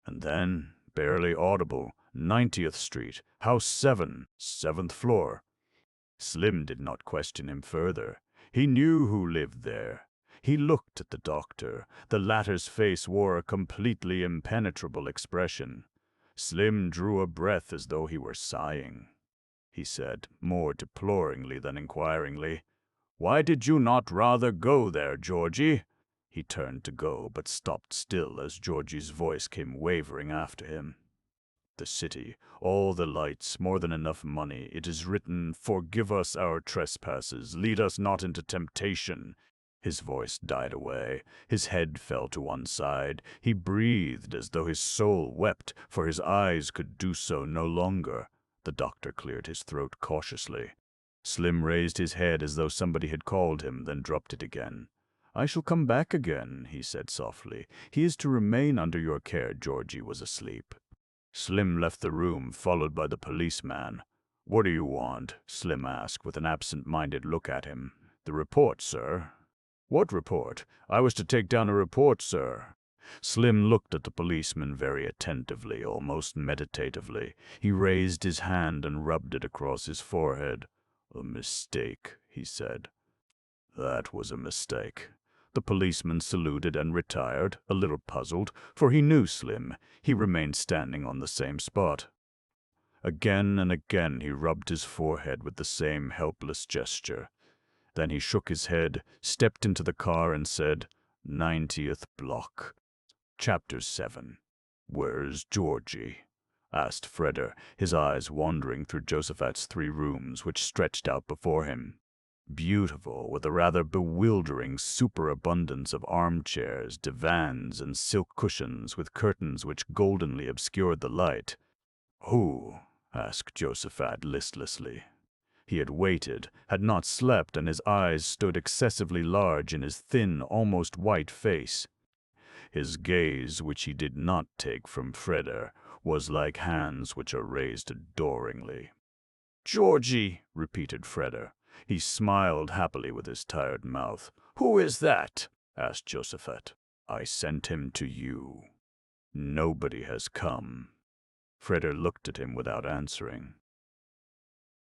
And then, barely audible, 90th Street, House 7, 7th floor. Slim did not question him further. He knew who lived there. He looked at the doctor. The latter's face wore a completely impenetrable expression. Slim drew a breath as though he were sighing. He said, more deploringly than inquiringly, "Why did you not rather go there, Georgie?" He turned to go, but stopped still as Georgie's voice came wavering after him. "The city, all the lights, more than enough money. It is written, 'Forgive us our trespasses, lead us not into temptation.'" His voice died away. His head fell to one side. He breathed as though his soul wept, for his eyes could do so no longer. The doctor cleared his throat cautiously. Slim raised his head as though somebody had called him, then dropped it again. "I shall come back again," he said softly. "He is to remain under your care." Georgie was asleep. Slim left the room, followed by the policeman. "What do you want?" Slim asked, with an absent-minded look at him. "The report, sir." "What report?" "I was to take down a report, sir." Slim looked at the policeman very attentively, almost meditatively. He raised his hand and rubbed it across his forehead. "A mistake," he said. "That was a mistake." The policeman saluted and retired, a little puzzled, for he knew Slim. He remained standing on the same spot. Again and again he rubbed his forehead with the same helpless gesture. Then he shook his head, stepped into the car, and said, "90th block." Chapter 7. "Where's Georgie?" asked Freder, his eyes wandering through Josaphat's 3 rooms, which stretched out before him. Beautiful, with a rather bewildering superabundance of armchairs, divans, and silk cushions with curtains which goldenly obscured the light. "Who?" asked Josaphat listlessly. He had waited, had not slept, and his eyes stood excessively large in his thin, almost white face. His gaze, which he did not take from Freder, was like hands which are raised adoringly. "Georgie," repeated Freder. He smiled happily with his tired mouth. "Who is that?" asked Josaphat. "I sent him to you." "Nobody has come." Freder looked at him without answering.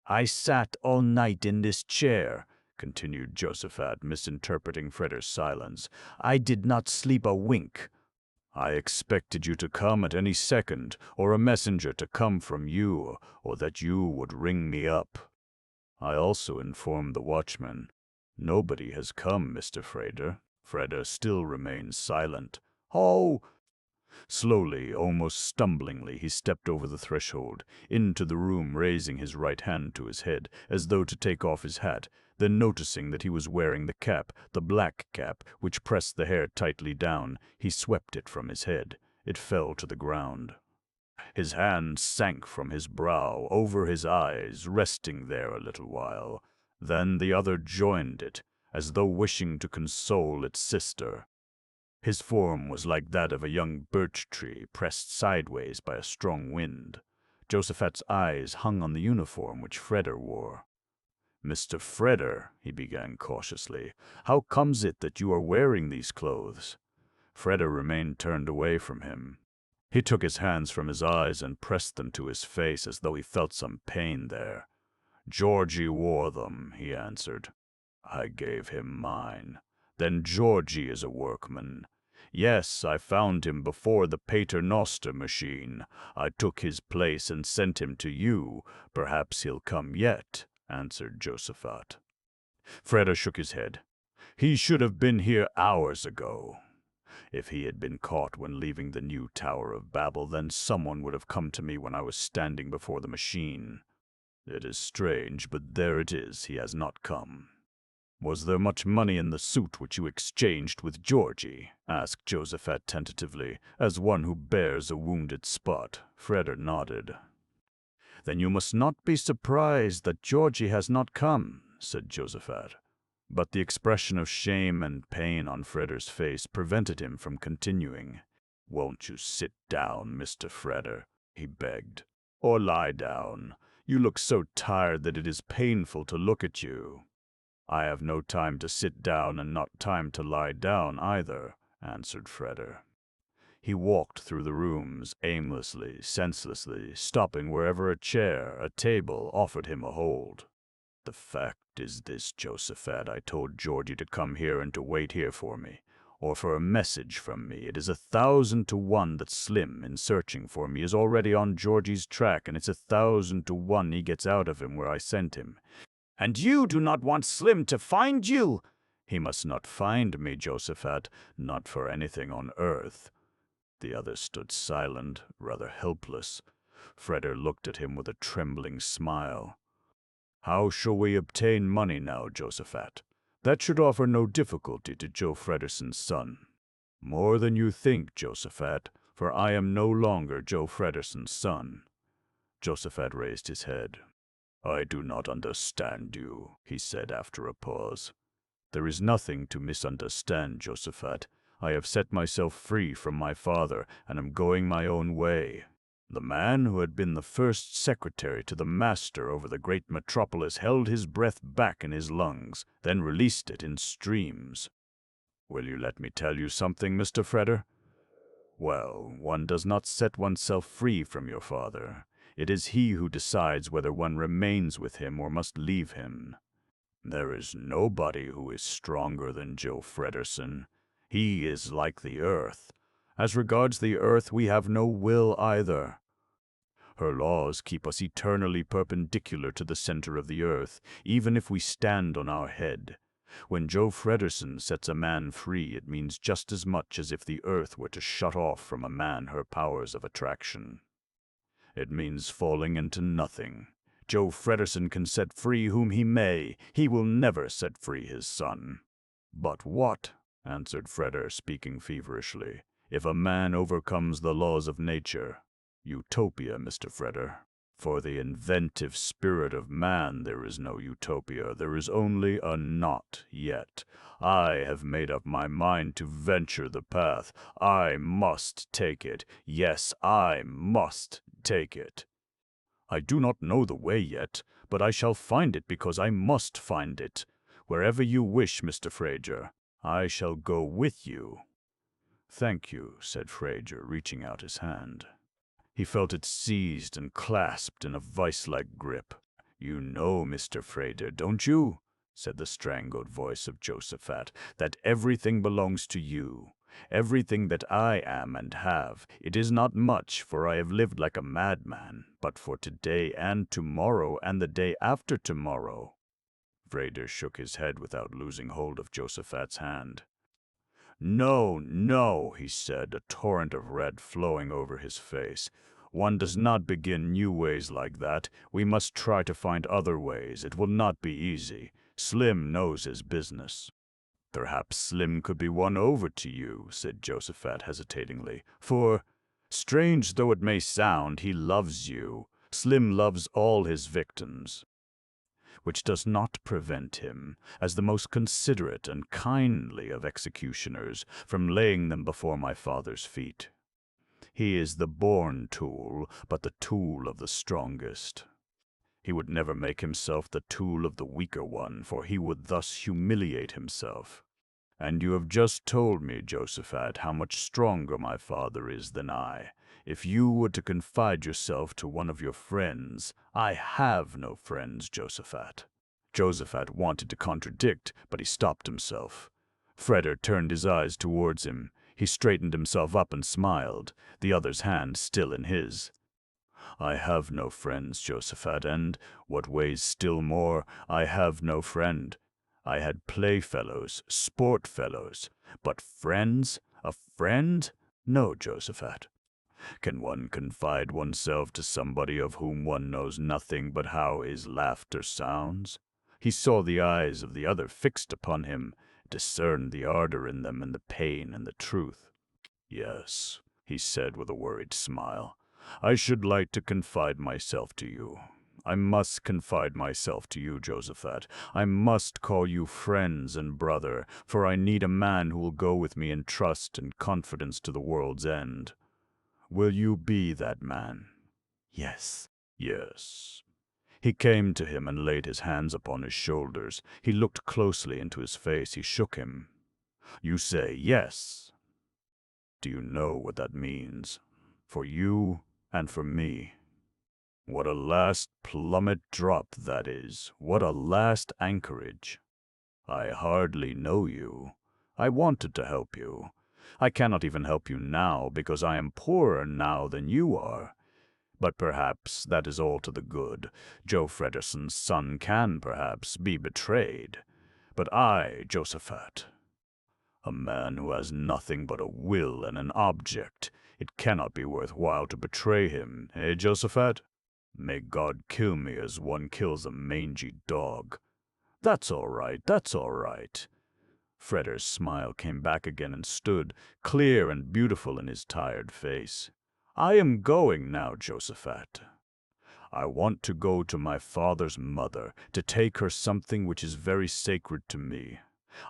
"I sat all night in this chair," continued Josaphat, misinterpreting Freder's silence. "I did not sleep a wink. I expected you to come at any second, or a messenger to come from you, or that you would ring me up. I also informed the watchman. Nobody has come, Mr. Freder." Freder still remained silent. "Oh!" Slowly, almost stumblingly, he stepped over the threshold, into the room, raising his right hand to his head, as though to take off his hat. Then, noticing that he was wearing the cap, the black cap, which pressed the hair tightly down, he swept it from his head. It fell to the ground. His hand sank from his brow, over his eyes, resting there a little while. Then the other joined it, as though wishing to console its sister. His form was like that of a young birch tree pressed sideways by a strong wind. Josaphat's eyes hung on the uniform which Freder wore. "Mr. Freder," he began cautiously, "how comes it that you are wearing these clothes?" Freder remained turned away from him. He took his hands from his eyes and pressed them to his face as though he felt some pain there. "Georgie wore them," he answered. "I gave him mine." "Then Georgie is a workman." "Yes, I found him before the Paternoster machine. I took his place and sent him to you. Perhaps he'll come yet," answered Josaphat. Freder shook his head. He should have been here hours ago. If he had been caught when leaving the new Tower of Babel, then someone would have come to me when I was standing before the machine. It is strange, but there it is, he has not come. Was there much money in the suit which you exchanged with Georgie? Asked Josephat tentatively, as one who bears a wounded spot. Freder nodded. Then you must not be surprised that Georgie has not come, said Josephat. But the expression of shame and pain on Freder's face prevented him from continuing. Won't you sit down, Mr. Freder? He begged. Or lie down. You look so tired that it is painful to look at you. I have no time to sit down and not time to lie down either, answered Freder. He walked through the rooms, aimlessly, senselessly, stopping wherever a chair, a table, offered him a hold. The fact is this, Josephat, I told Georgie to come here and to wait here for me, or for a message from me. It is 1,000 to 1 that Slim, in searching for me, is already on Georgie's track, and it's 1,000 to 1 he gets out of him where I sent him. And you do not want Slim to find you? He must not find me, Josephat, not for anything on earth. The other stood silent, rather helpless. Freder looked at him with a trembling smile. How shall we obtain money now, Josephat? That should offer no difficulty to Joe Frederson's son. More than you think, Josephat, for I am no longer Joe Frederson's son. Josephat raised his head. I do not understand you, he said after a pause. There is nothing to misunderstand, Josephat. I have set myself free from my father, and am going my own way. The man who had been the first secretary to the master over the great Metropolis held his breath back in his lungs, then released it in streams. Will you let me tell you something, Mr. Freder? Well, one does not set oneself free from your father. It is he who decides whether one remains with him or must leave him. There is nobody who is stronger than Joe Frederson. He is like the earth. As regards the earth, we have no will either. Her laws keep us eternally perpendicular to the center of the earth, even if we stand on our head. When Joe Frederson sets a man free, it means just as much as if the earth were to shut off from a man her powers of attraction. It means falling into nothing. Joe Frederson can set free whom he may. He will never set free his son. But what, answered Freder, speaking feverishly, if a man overcomes the laws of nature? Utopia, Mr. Freder. For the inventive spirit of man there is no utopia. There is only a not yet. I have made up my mind to venture the path. I must take it. Yes, I must take it. I do not know the way yet, but I shall find it because I must find it. Wherever you wish, Mr. Fraser, I shall go with you. Thank you, said Fraser, reaching out his hand. He felt it seized and clasped in a vice-like grip. You know, Mr. Fraser, don't you? Said the strangled voice of Josephat, that everything belongs to you. Everything that I am and have. It is not much, for I have lived like a madman, but for today and tomorrow and the day after tomorrow. Fraser shook his head without losing hold of Josephat's hand. No, no, he said, a torrent of red flowing over his face. One does not begin new ways like that. We must try to find other ways. It will not be easy. Slim knows his business. Perhaps Slim could be won over to you, said Josephat hesitatingly, for, strange though it may sound, he loves you. Slim loves all his victims, which does not prevent him, as the most considerate and kindly of executioners, from laying them before my father's feet. He is the born tool, but the tool of the strongest. He would never make himself the tool of the weaker one, for he would thus humiliate himself. And you have just told me, Josephat, how much stronger my father is than I. If you were to confide yourself to one of your friends— I have no friends, Josephat. Josephat wanted to contradict, but he stopped himself. Freder turned his eyes towards him. He straightened himself up and smiled, the other's hand still in his. I have no friends, Josephat, and, what weighs still more, I have no friend. I had playfellows, sport fellows, but friends? A friend? No, Josephat. Can one confide oneself to somebody of whom one knows nothing but how his laughter sounds? He saw the eyes of the other fixed upon him, discerned the ardor in them and the pain and the truth. Yes, he said with a worried smile, I should like to confide myself to you. I must confide myself to you, Josephat. I must call you friends and brother, for I need a man who will go with me in trust and confidence to the world's end. Will you be that man? Yes. Yes. He came to him and laid his hands upon his shoulders. He looked closely into his face. He shook him. You say yes. Do you know what that means? For you and for me. What a last plummet drop that is. What a last anchorage. I hardly know you. I wanted to help you. I cannot even help you now because I am poorer now than you are. But perhaps that is all to the good. Joe Frederson's son can, perhaps, be betrayed. But I, Josephat, a man who has nothing but a will and an object, it cannot be worthwhile to betray him, eh, Josephat? May God kill me as one kills a mangy dog. That's all right, that's all right. Fredder's smile came back again and stood, clear and beautiful in his tired face. I am going now, Josephat. I want to go to my father's mother, to take her something which is very sacred to me.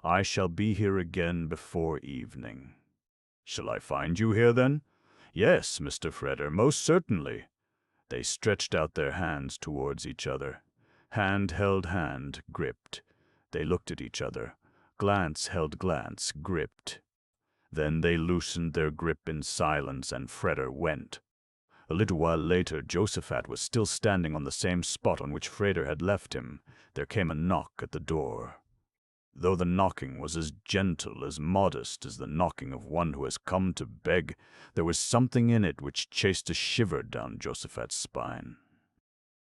I shall be here again before evening. Shall I find you here, then? Yes, Mr. Fredder, most certainly. They stretched out their hands towards each other. Hand held hand, gripped. They looked at each other. Glance held glance, gripped. Then they loosened their grip in silence, and Fredder went. A little while later, Josephat was still standing on the same spot on which Fredder had left him. There came a knock at the door. Though the knocking was as gentle, as modest as the knocking of one who has come to beg, there was something in it which chased a shiver down Josephat's spine.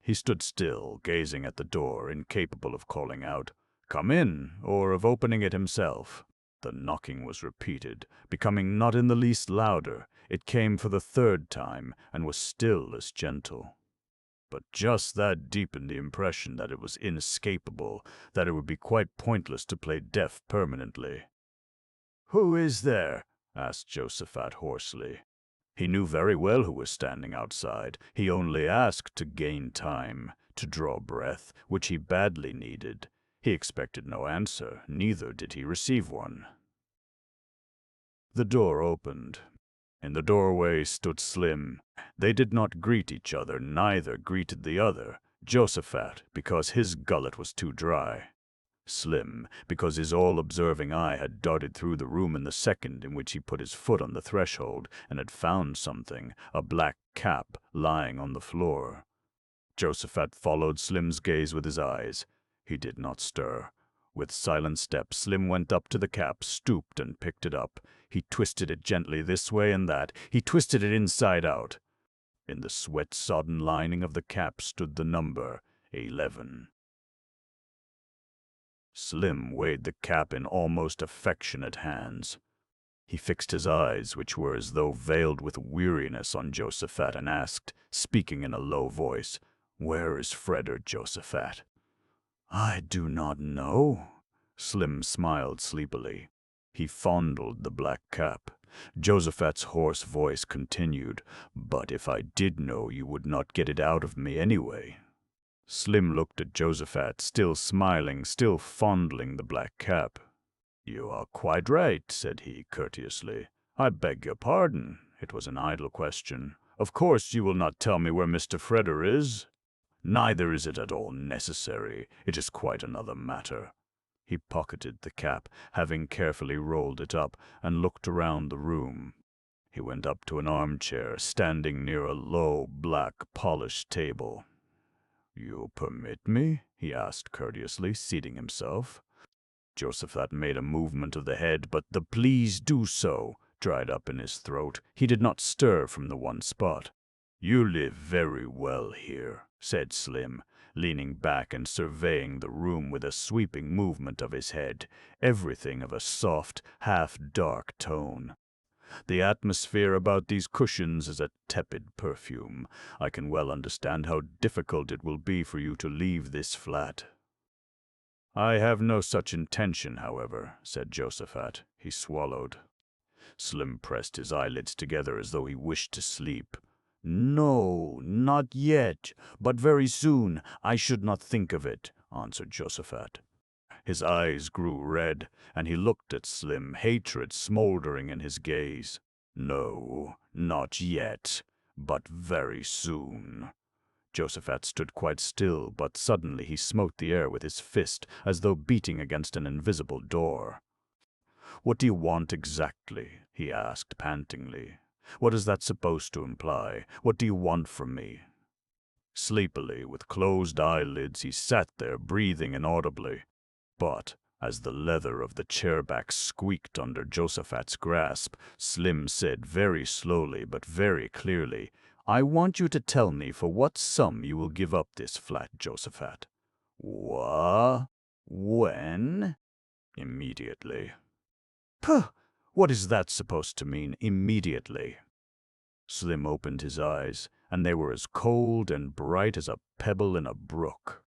He stood still, gazing at the door, incapable of calling out, "Come in," or of opening it himself. The knocking was repeated, becoming not in the least louder. It came for the third time, and was still as gentle. But just that deepened the impression that it was inescapable, that it would be quite pointless to play deaf permanently. "Who is there?" asked Josephat hoarsely. He knew very well who was standing outside. He only asked to gain time, to draw breath, which he badly needed. He expected no answer, neither did he receive one. The door opened. In the doorway stood Slim. They did not greet each other, neither greeted the other. Josephat, because his gullet was too dry. Slim, because his all-observing eye had darted through the room in the second in which he put his foot on the threshold and had found something, a black cap, lying on the floor. Josephat followed Slim's gaze with his eyes. He did not stir. With silent steps, Slim went up to the cap, stooped, and picked it up. He twisted it gently this way and that. He twisted it inside out. In the sweat-sodden lining of the cap stood the number 11. Slim weighed the cap in almost affectionate hands. He fixed his eyes, which were as though veiled with weariness, on Josephat, and asked, speaking in a low voice, "Where is Fredder, Josephat?" "I do not know." Slim smiled sleepily. He fondled the black cap. Josephat's hoarse voice continued, "But if I did know, you would not get it out of me anyway." Slim looked at Josephat, still smiling, still fondling the black cap. "You are quite right," said he courteously. "I beg your pardon. It was an idle question. Of course you will not tell me where Mr. Fredder is?" "Neither is it at all necessary. It is quite another matter." He pocketed the cap, having carefully rolled it up, and looked around the room. He went up to an armchair, standing near a low, black, polished table. "You permit me?" he asked courteously, seating himself. Josephat made a movement of the head, but the "please do so" dried up in his throat. He did not stir from the one spot. "You live very well here," said Slim. leaning back and surveying the room with a sweeping movement of his head, everything of a soft, half-dark tone. The atmosphere about these cushions is a tepid perfume. I can well understand how difficult it will be for you to leave this flat. I have no such intention, however, said Josaphat. He swallowed. Slim pressed his eyelids together as though he wished to sleep. No, not yet, but very soon. I should not think of it, answered Josaphat. His eyes grew red, and he looked at Slim, hatred smoldering in his gaze. No, not yet, but very soon. Josaphat stood quite still, but suddenly he smote the air with his fist, as though beating against an invisible door. "What do you want exactly?" he asked pantingly. "What is that supposed to imply? What do you want from me?" Sleepily, with closed eyelids, he sat there, breathing inaudibly. But as the leather of the chairback squeaked under Josaphat's grasp, Slim said very slowly but very clearly, "I want you to tell me for what sum you will give up this flat, Josaphat." "What? When?" "Immediately." "Puh! What is that supposed to mean, immediately?" Slim opened his eyes, and they were as cold and bright as a pebble in a brook.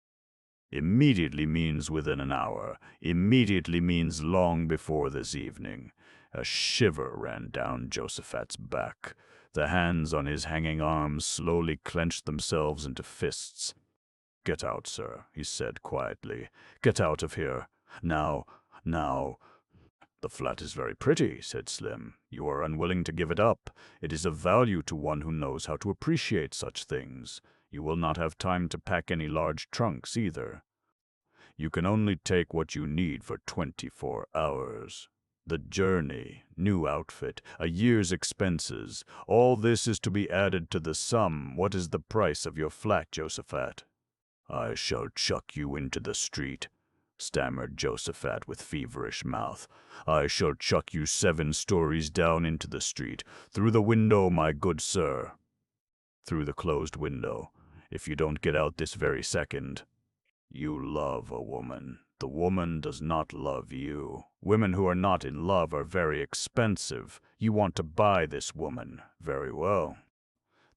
"Immediately means within an hour. Immediately means long before this evening." A shiver ran down Josaphat's back. The hands on his hanging arms slowly clenched themselves into fists. "Get out, sir," he said quietly. "Get out of here. Now. "The flat is very pretty," said Slim. "You are unwilling to give it up. It is of value to one who knows how to appreciate such things. You will not have time to pack any large trunks, either. You can only take what you need for 24 hours. The journey, new outfit, a year's expenses, all this is to be added to the sum. What is the price of your flat, Josaphat?" "I shall chuck you into the street," stammered Josaphat with feverish mouth. "I shall chuck you 7 stories down into the street, through the window, my good sir." "Through the closed window, if you don't get out this very second." "You love a woman. The woman does not love you. Women who are not in love are very expensive. You want to buy this woman. Very well.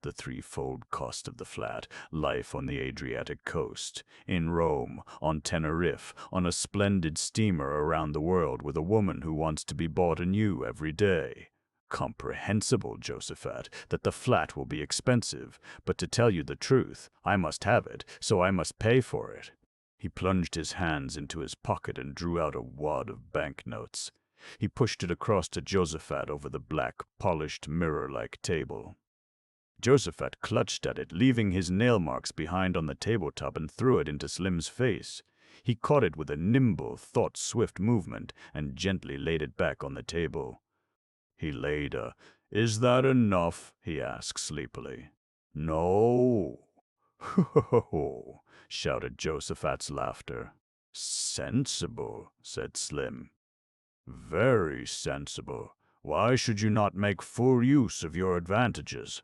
The threefold cost of the flat, life on the Adriatic coast, in Rome, on Tenerife, on a splendid steamer around the world with a woman who wants to be bought anew every day. Comprehensible, Josaphat, that the flat will be expensive, but to tell you the truth, I must have it, so I must pay for it." He plunged his hands into his pocket and drew out a wad of banknotes. He pushed it across to Josaphat over the black, polished, mirror-like table. Josaphat clutched at it, leaving his nail marks behind on the tabletop, and threw it into Slim's face. He caught it with a nimble, thought-swift movement and gently laid it back on the table. He laid a, "Is that enough?" he asked sleepily. "No." "Ho-ho-ho," shouted Josaphat's laughter. "Sensible," said Slim. "Very sensible. Why should you not make full use of your advantages?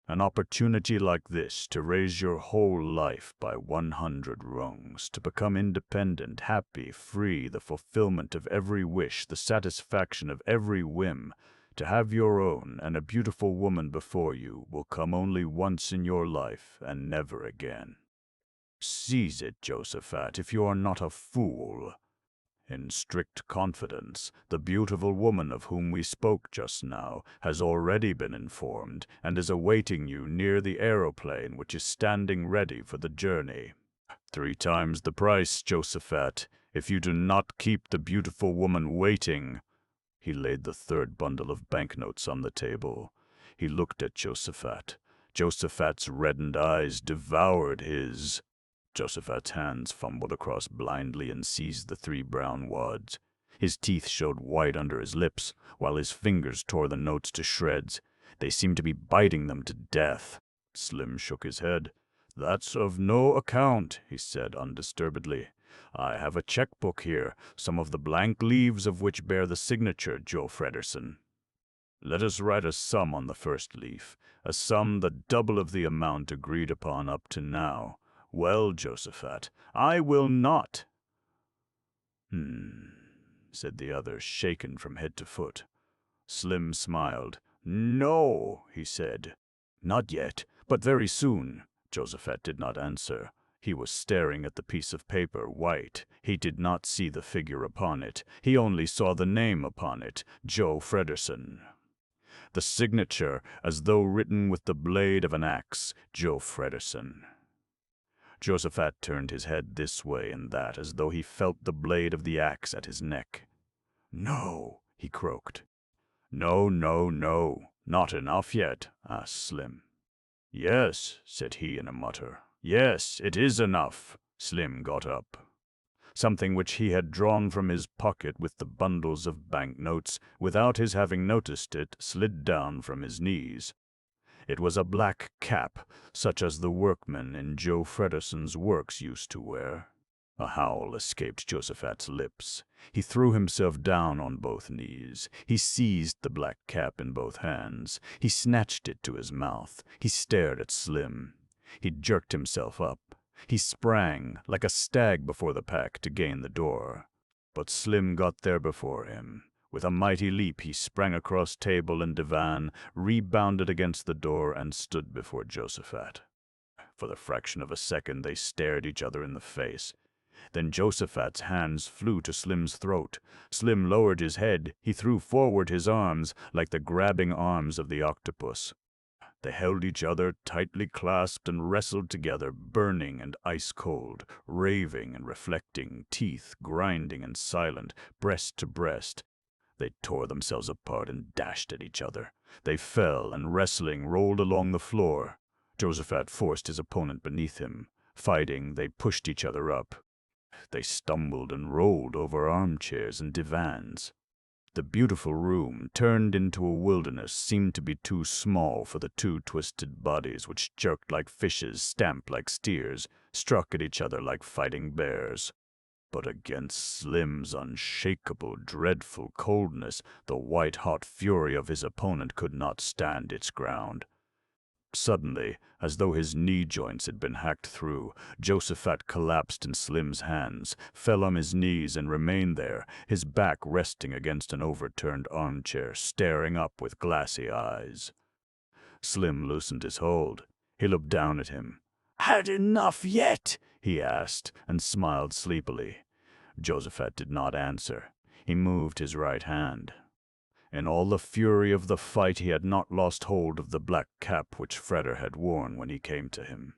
An opportunity like this to raise your whole life by 100 rungs, to become independent, happy, free, the fulfillment of every wish, the satisfaction of every whim, to have your own and a beautiful woman before you, will come only once in your life and never again. Seize it, Josaphat, if you are not a fool. In strict confidence, the beautiful woman of whom we spoke just now has already been informed and is awaiting you near the aeroplane which is standing ready for the journey. 3 times the price, Josaphat, if you do not keep the beautiful woman waiting." He laid the 3rd bundle of banknotes on the table. He looked at Josaphat. Josaphat's reddened eyes devoured his. Josaphat's hands fumbled across blindly and seized the 3 brown wads. His teeth showed white under his lips, while his fingers tore the notes to shreds. They seemed to be biting them to death. Slim shook his head. "That's of no account," he said undisturbedly. "I have a checkbook here, some of the blank leaves of which bear the signature Joe Fredersen. Let us write a sum on the first leaf, a sum the double of the amount agreed upon up to now. "Well, Josephat, I will not." Said the other, shaken from head to foot. Slim smiled. "No," he said. "Not yet, but very soon." Josephat did not answer. He was staring at the piece of paper, white. He did not see the figure upon it. He only saw the name upon it, Joe Fredersen. The signature, as though written with the blade of an axe, Joe Fredersen. Josephat turned his head this way and that, as though he felt the blade of the axe at his neck. "No," he croaked. "No, no, no. Not enough yet?" asked Slim. "Yes," said he in a mutter. "Yes, it is enough." Slim got up. Something which he had drawn from his pocket with the bundles of banknotes, without his having noticed it, slid down from his knees. It was a black cap, such as the workmen in Joe Fredersen's works used to wear. A howl escaped Josephat's lips. He threw himself down on both knees. He seized the black cap in both hands. He snatched it to his mouth. He stared at Slim. He jerked himself up. He sprang, like a stag before the pack, to gain the door. But Slim got there before him. With a mighty leap he sprang across table and divan, rebounded against the door, and stood before Josephat. For the fraction of a second they stared each other in the face. Then Josephat's hands flew to Slim's throat. Slim lowered his head. He threw forward his arms, like the grabbing arms of the octopus. They held each other, tightly clasped, and wrestled together, burning and ice-cold, raving and reflecting, teeth grinding and silent, breast to breast. They tore themselves apart and dashed at each other. They fell and, wrestling, rolled along the floor. Josephat forced his opponent beneath him. Fighting, they pushed each other up. They stumbled and rolled over armchairs and divans. The beautiful room, turned into a wilderness, seemed to be too small for the two twisted bodies which jerked like fishes, stamped like steers, struck at each other like fighting bears. But against Slim's unshakable, dreadful coldness, the white-hot fury of his opponent could not stand its ground. Suddenly, as though his knee joints had been hacked through, Josephat collapsed in Slim's hands, fell on his knees and remained there, his back resting against an overturned armchair, staring up with glassy eyes. Slim loosened his hold. He looked down at him. "Had enough yet?" he asked, and smiled sleepily. Josephat did not answer. He moved his right hand. In all the fury of the fight he had not lost hold of the black cap which Freder had worn when he came to him.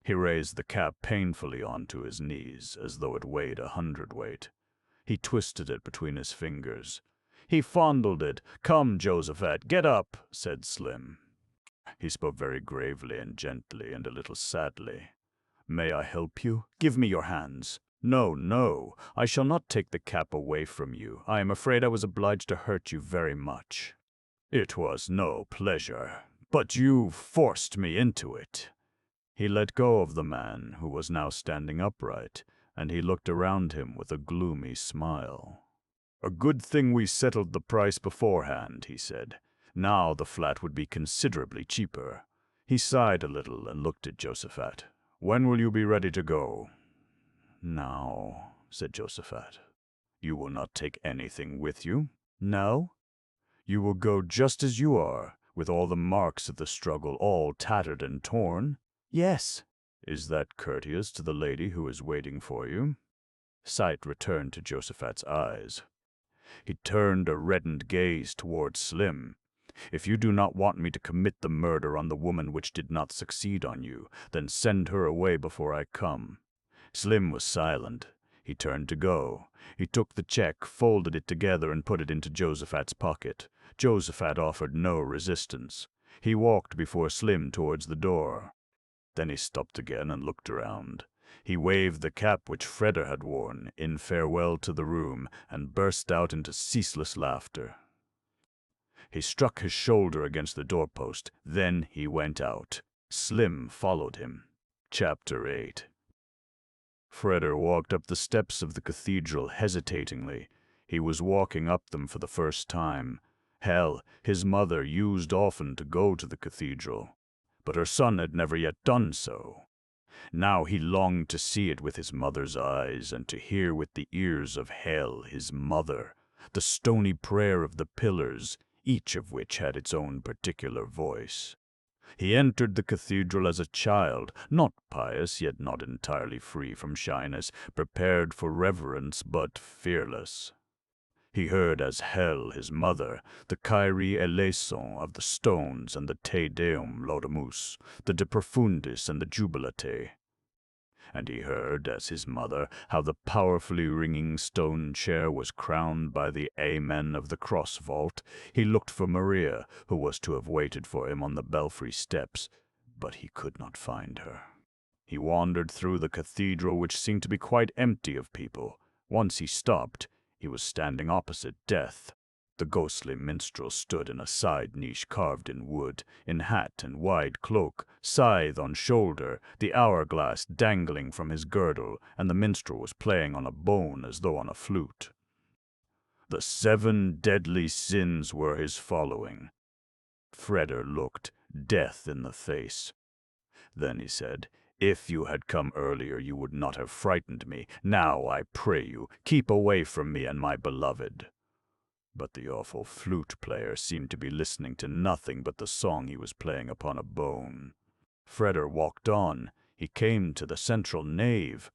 He raised the cap painfully onto his knees, as though it weighed 100-weight. He twisted it between his fingers. He fondled it. "Come, Josephat, get up," said Slim. He spoke very gravely and gently and a little sadly. "May I help you? Give me your hands." "No, no, I shall not take the cap away from you. I am afraid I was obliged to hurt you very much." "It was no pleasure, but you forced me into it." He let go of the man, who was now standing upright, and he looked around him with a gloomy smile. "A good thing we settled the price beforehand," he said. "Now the flat would be considerably cheaper." He sighed a little and looked at Josephat. "When will you be ready to go?" "Now," said Josephat. "You will not take anything with you?" "No." "You will go just as you are, with all the marks of the struggle, all tattered and torn?" "Yes." "Is that courteous to the lady who is waiting for you?" Sight returned to Josephat's eyes. He turned a reddened gaze towards Slim. "If you do not want me to commit the murder on the woman which did not succeed on you, then send her away before I come." Slim was silent. He turned to go. He took the check, folded it together, and put it into Josephat's pocket. Josephat offered no resistance. He walked before Slim towards the door. Then he stopped again and looked around. He waved the cap which Freder had worn, in farewell to the room, and burst out into ceaseless laughter. He struck his shoulder against the doorpost. Then he went out. Slim followed him. Chapter 8. Freder walked up the steps of the cathedral hesitatingly. He was walking up them for the first time. Hell, his mother used often to go to the cathedral, but her son had never yet done so. Now he longed to see it with his mother's eyes, and to hear with the ears of Hel, his mother, the stony prayer of the pillars, each of which had its own particular voice. He entered the cathedral as a child, not pious, yet not entirely free from shyness, prepared for reverence, but fearless. He heard as Hel, his mother, the Kyrie eleison of the stones and the Te Deum laudamus, the De profundis and the Jubilate. And he heard, as his mother, how the powerfully ringing stone chair was crowned by the Amen of the cross vault. He looked for Maria, who was to have waited for him on the belfry steps, but he could not find her. He wandered through the cathedral, which seemed to be quite empty of people. Once he stopped. He was standing opposite Death. The ghostly minstrel stood in a side niche carved in wood, in hat and wide cloak, scythe on shoulder, the hourglass dangling from his girdle, and the minstrel was playing on a bone as though on a flute. The 7 deadly sins were his following. Freder looked Death in the face. Then he said, "If you had come earlier, you would not have frightened me. Now, I pray you, keep away from me and my beloved." But the awful flute player seemed to be listening to nothing but the song he was playing upon a bone. Freder walked on. He came to the central nave.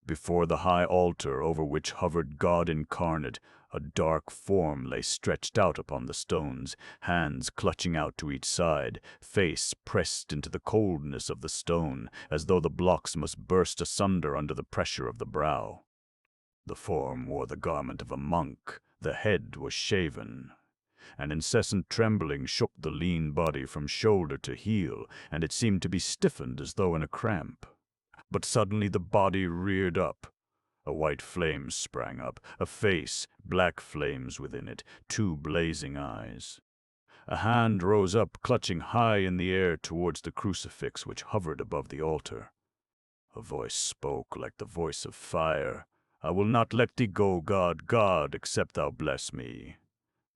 Before the high altar over which hovered God incarnate, a dark form lay stretched out upon the stones, hands clutching out to each side, face pressed into the coldness of the stone, as though the blocks must burst asunder under the pressure of the brow. The form wore the garment of a monk. The head was shaven. An incessant trembling shook the lean body from shoulder to heel, and it seemed to be stiffened as though in a cramp. But suddenly the body reared up. A white flame sprang up, a face, black flames within it, 2 blazing eyes. A hand rose up, clutching high in the air towards the crucifix which hovered above the altar. A voice spoke like the voice of fire. "I will not let thee go, God, God, except thou bless me."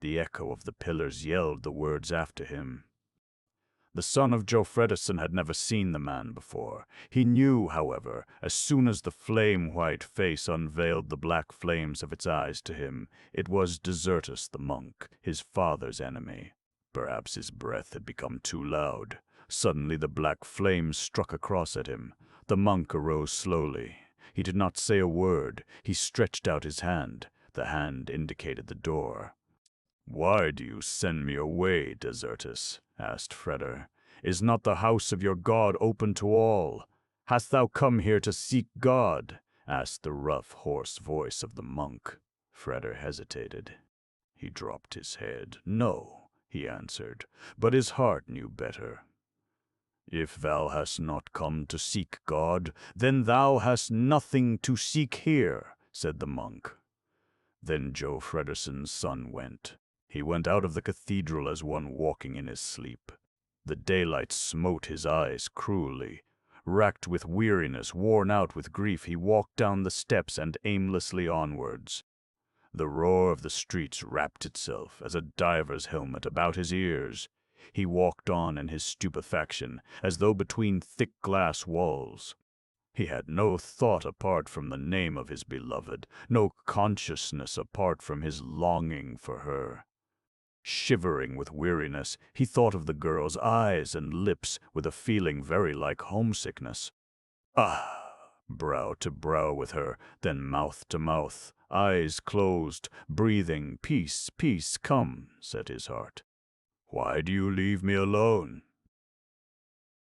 The echo of the pillars yelled the words after him. The son of Joe Fredison had never seen the man before. He knew, however, as soon as the flame-white face unveiled the black flames of its eyes to him, it was Desertus the monk, his father's enemy. Perhaps his breath had become too loud. Suddenly the black flames struck across at him. The monk arose slowly. He did not say a word. He stretched out his hand. The hand indicated the door. "Why do you send me away, Desertus?" asked Freder. "Is not the house of your God open to all? Hast thou come here to seek God?" asked the rough, hoarse voice of the monk. Freder hesitated. He dropped his head. "No," he answered, but his heart knew better. "If thou hast not come to seek God, then thou hast nothing to seek here," said the monk. Then Joe Frederson's son went. He went out of the cathedral as one walking in his sleep. The daylight smote his eyes cruelly. Racked with weariness, worn out with grief, he walked down the steps and aimlessly onwards. The roar of the streets wrapped itself, as a diver's helmet, about his ears. He walked on in his stupefaction, as though between thick glass walls. He had no thought apart from the name of his beloved, no consciousness apart from his longing for her. Shivering with weariness, he thought of the girl's eyes and lips with a feeling very like homesickness. Brow to brow with her, then mouth to mouth, eyes closed, breathing, "Peace, peace, come," said his heart. "Why do you leave me alone?"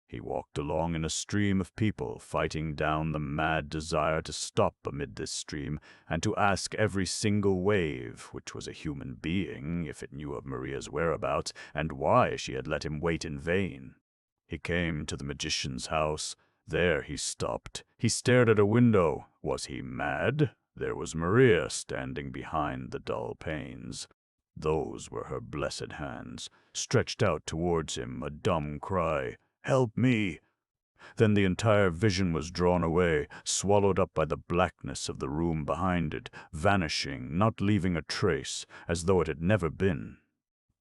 He walked along in a stream of people, fighting down the mad desire to stop amid this stream, and to ask every single wave, which was a human being, if it knew of Maria's whereabouts, and why she had let him wait in vain. He came to the magician's house. There he stopped. He stared at a window. Was he mad? There was Maria standing behind the dull panes. Those were her blessed hands, stretched out towards him, a dumb cry, "Help me!" Then the entire vision was drawn away, swallowed up by the blackness of the room behind it, vanishing, not leaving a trace, as though it had never been.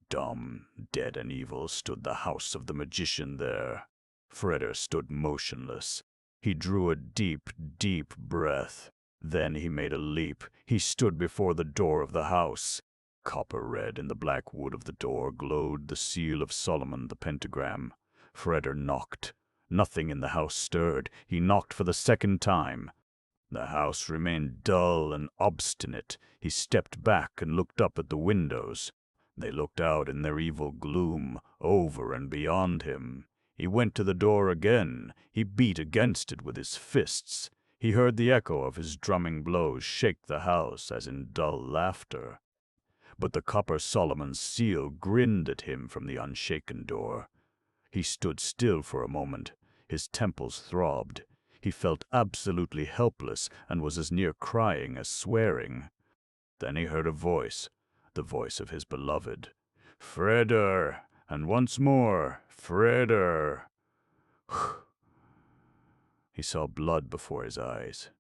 Dumb, dead and evil stood the house of the magician there. Freder stood motionless. He drew a deep, deep breath. Then he made a leap. He stood before the door of the house. Copper red in the black wood of the door glowed the seal of Solomon, the pentagram. Freder knocked. Nothing in the house stirred. He knocked for the second time. The house remained dull and obstinate. He stepped back and looked up at the windows. They looked out in their evil gloom, over and beyond him. He went to the door again. He beat against it with his fists. He heard the echo of his drumming blows shake the house as in dull laughter. But the copper Solomon's seal grinned at him from the unshaken door. He stood still for a moment. His temples throbbed. He felt absolutely helpless and was as near crying as swearing. Then he heard a voice, the voice of his beloved. "Freder!" And once more, "Freder!" He saw blood before his eyes.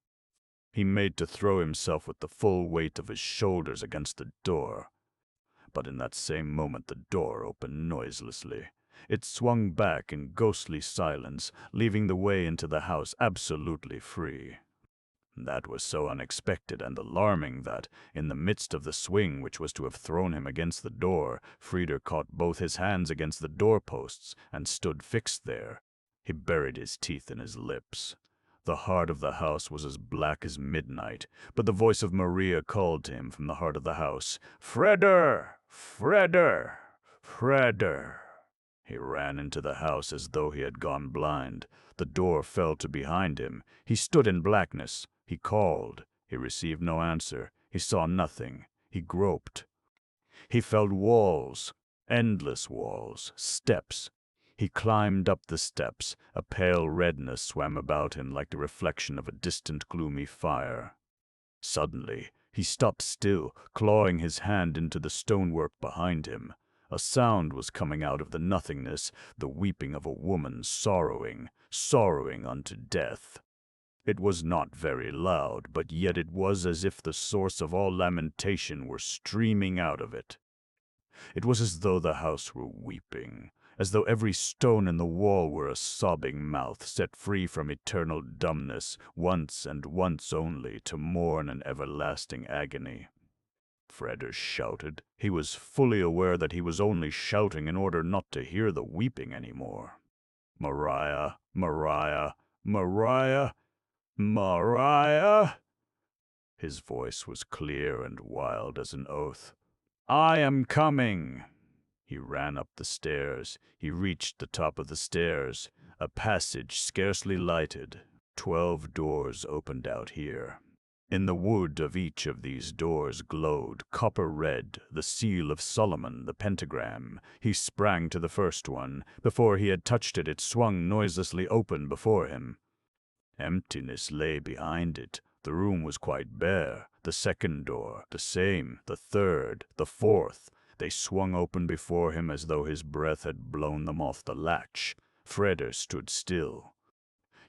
He made to throw himself with the full weight of his shoulders against the door. But in that same moment the door opened noiselessly. It swung back in ghostly silence, leaving the way into the house absolutely free. That was so unexpected and alarming that, in the midst of the swing which was to have thrown him against the door, Freder caught both his hands against the doorposts and stood fixed there. He buried his teeth in his lips. The heart of the house was as black as midnight, but the voice of Maria called to him from the heart of the house, "Freder! Freder! Freder!" He ran into the house as though he had gone blind. The door fell to behind him. He stood in blackness. He called. He received no answer. He saw nothing. He groped. He felt walls, endless walls, steps. He climbed up the steps. A pale redness swam about him like the reflection of a distant gloomy fire. Suddenly, he stopped still, clawing his hand into the stonework behind him. A sound was coming out of the nothingness, the weeping of a woman sorrowing, sorrowing unto death. It was not very loud, but yet it was as if the source of all lamentation were streaming out of it. It was as though the house were weeping, as though every stone in the wall were a sobbing mouth set free from eternal dumbness, once and once only, to mourn an everlasting agony. Freder shouted. He was fully aware that he was only shouting in order not to hear the weeping any more. "Maria, Maria, Maria, Maria!" His voice was clear and wild as an oath. "I am coming!" He ran up the stairs. He reached the top of the stairs. A passage scarcely lighted. 12 doors opened out here. In the wood of each of these doors glowed, copper red, the seal of Solomon, the pentagram. He sprang to the first one. Before he had touched it, it swung noiselessly open before him. Emptiness lay behind it. The room was quite bare. The second door, the same. The third, the fourth. They swung open before him as though his breath had blown them off the latch. Freder stood still.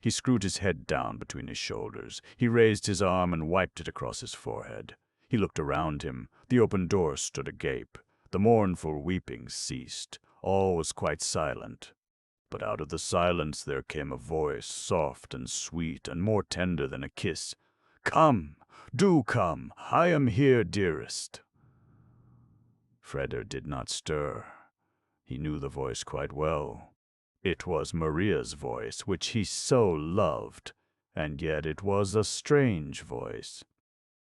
He screwed his head down between his shoulders. He raised his arm and wiped it across his forehead. He looked around him. The open door stood agape. The mournful weeping ceased. All was quite silent. But out of the silence there came a voice, soft and sweet and more tender than a kiss. "Come, do come. I am here, dearest." Freder did not stir. He knew the voice quite well. It was Maria's voice, which he so loved, and yet it was a strange voice.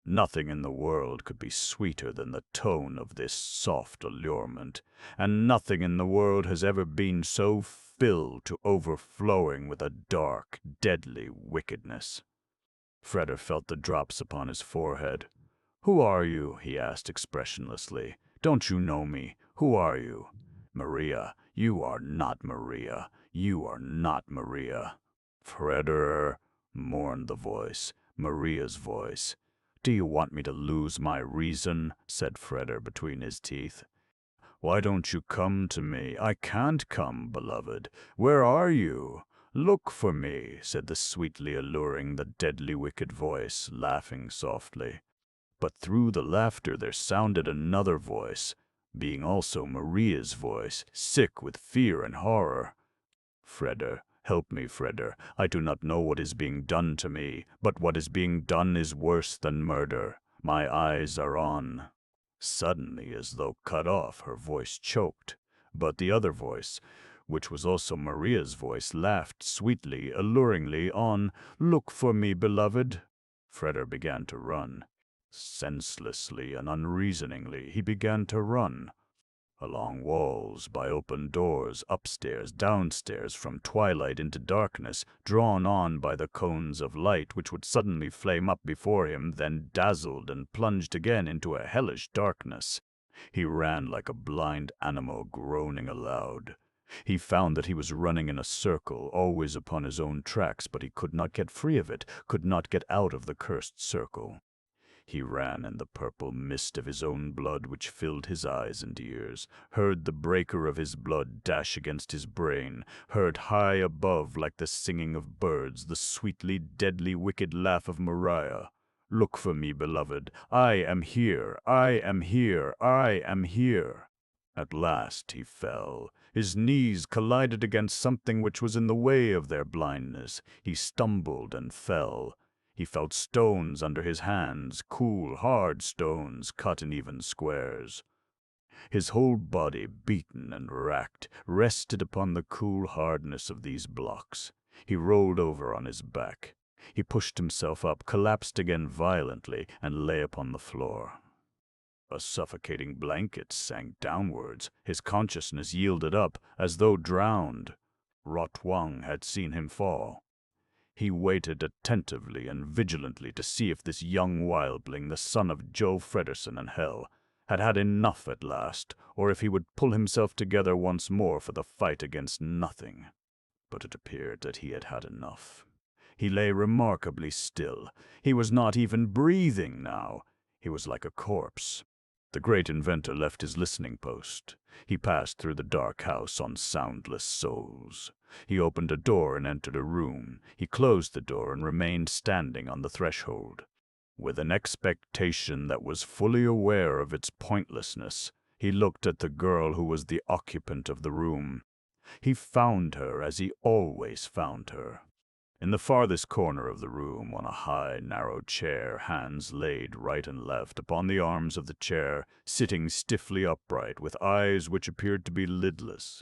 Nothing in the world could be sweeter than the tone of this soft allurement, and nothing in the world has ever been so filled to overflowing with a dark, deadly wickedness. Freder felt the drops upon his forehead. "Who are you?" he asked expressionlessly. "Don't you know me? Who are you?" "Maria, you are not Maria. You are not Maria." "Freder," mourned the voice, Maria's voice. "Do you want me to lose my reason?" said Freder between his teeth. "Why don't you come to me?" "I can't come, beloved. Where are you?" "Look for me," said the sweetly alluring, the deadly wicked voice, laughing softly. But through the laughter there sounded another voice, being also Maria's voice, sick with fear and horror. "Freder, Help me, Freder. I do not know what is being done to me, but what is being done is worse than murder. My eyes are on." Suddenly, as though cut off, her voice choked. But the other voice, which was also Maria's voice, laughed sweetly, alluringly on, "Look for me, beloved." Freder began to run. Senselessly and unreasoningly, he began to run. Along walls, by open doors, upstairs, downstairs, from twilight into darkness, drawn on by the cones of light which would suddenly flame up before him, then dazzled and plunged again into a hellish darkness. He ran like a blind animal, groaning aloud. He found that he was running in a circle, always upon his own tracks, but he could not get free of it, could not get out of the cursed circle. He ran in the purple mist of his own blood which filled his eyes and ears, heard the breaker of his blood dash against his brain, heard high above, like the singing of birds, the sweetly deadly wicked laugh of Maria. "Look for me, beloved. I am here. I am here. I am here." At last he fell. His knees collided against something which was in the way of their blindness. He stumbled and fell. He felt stones under his hands, cool, hard stones, cut in even squares. His whole body, beaten and racked, rested upon the cool hardness of these blocks. He rolled over on his back. He pushed himself up, collapsed again violently, and lay upon the floor. A suffocating blanket sank downwards. His consciousness yielded up, as though drowned. Rotwang had seen him fall. He waited attentively and vigilantly to see if this young wildling, the son of Joe Fredersen and Hell, had had enough at last, or if he would pull himself together once more for the fight against nothing. But it appeared that he had had enough. He lay remarkably still. He was not even breathing now. He was like a corpse. The great inventor left his listening post. He passed through the dark house on soundless soles. He opened a door and entered a room. He closed the door and remained standing on the threshold. With an expectation that was fully aware of its pointlessness, he looked at the girl who was the occupant of the room. He found her as he always found her. In the farthest corner of the room, on a high, narrow chair, hands laid right and left upon the arms of the chair, sitting stiffly upright, with eyes which appeared to be lidless.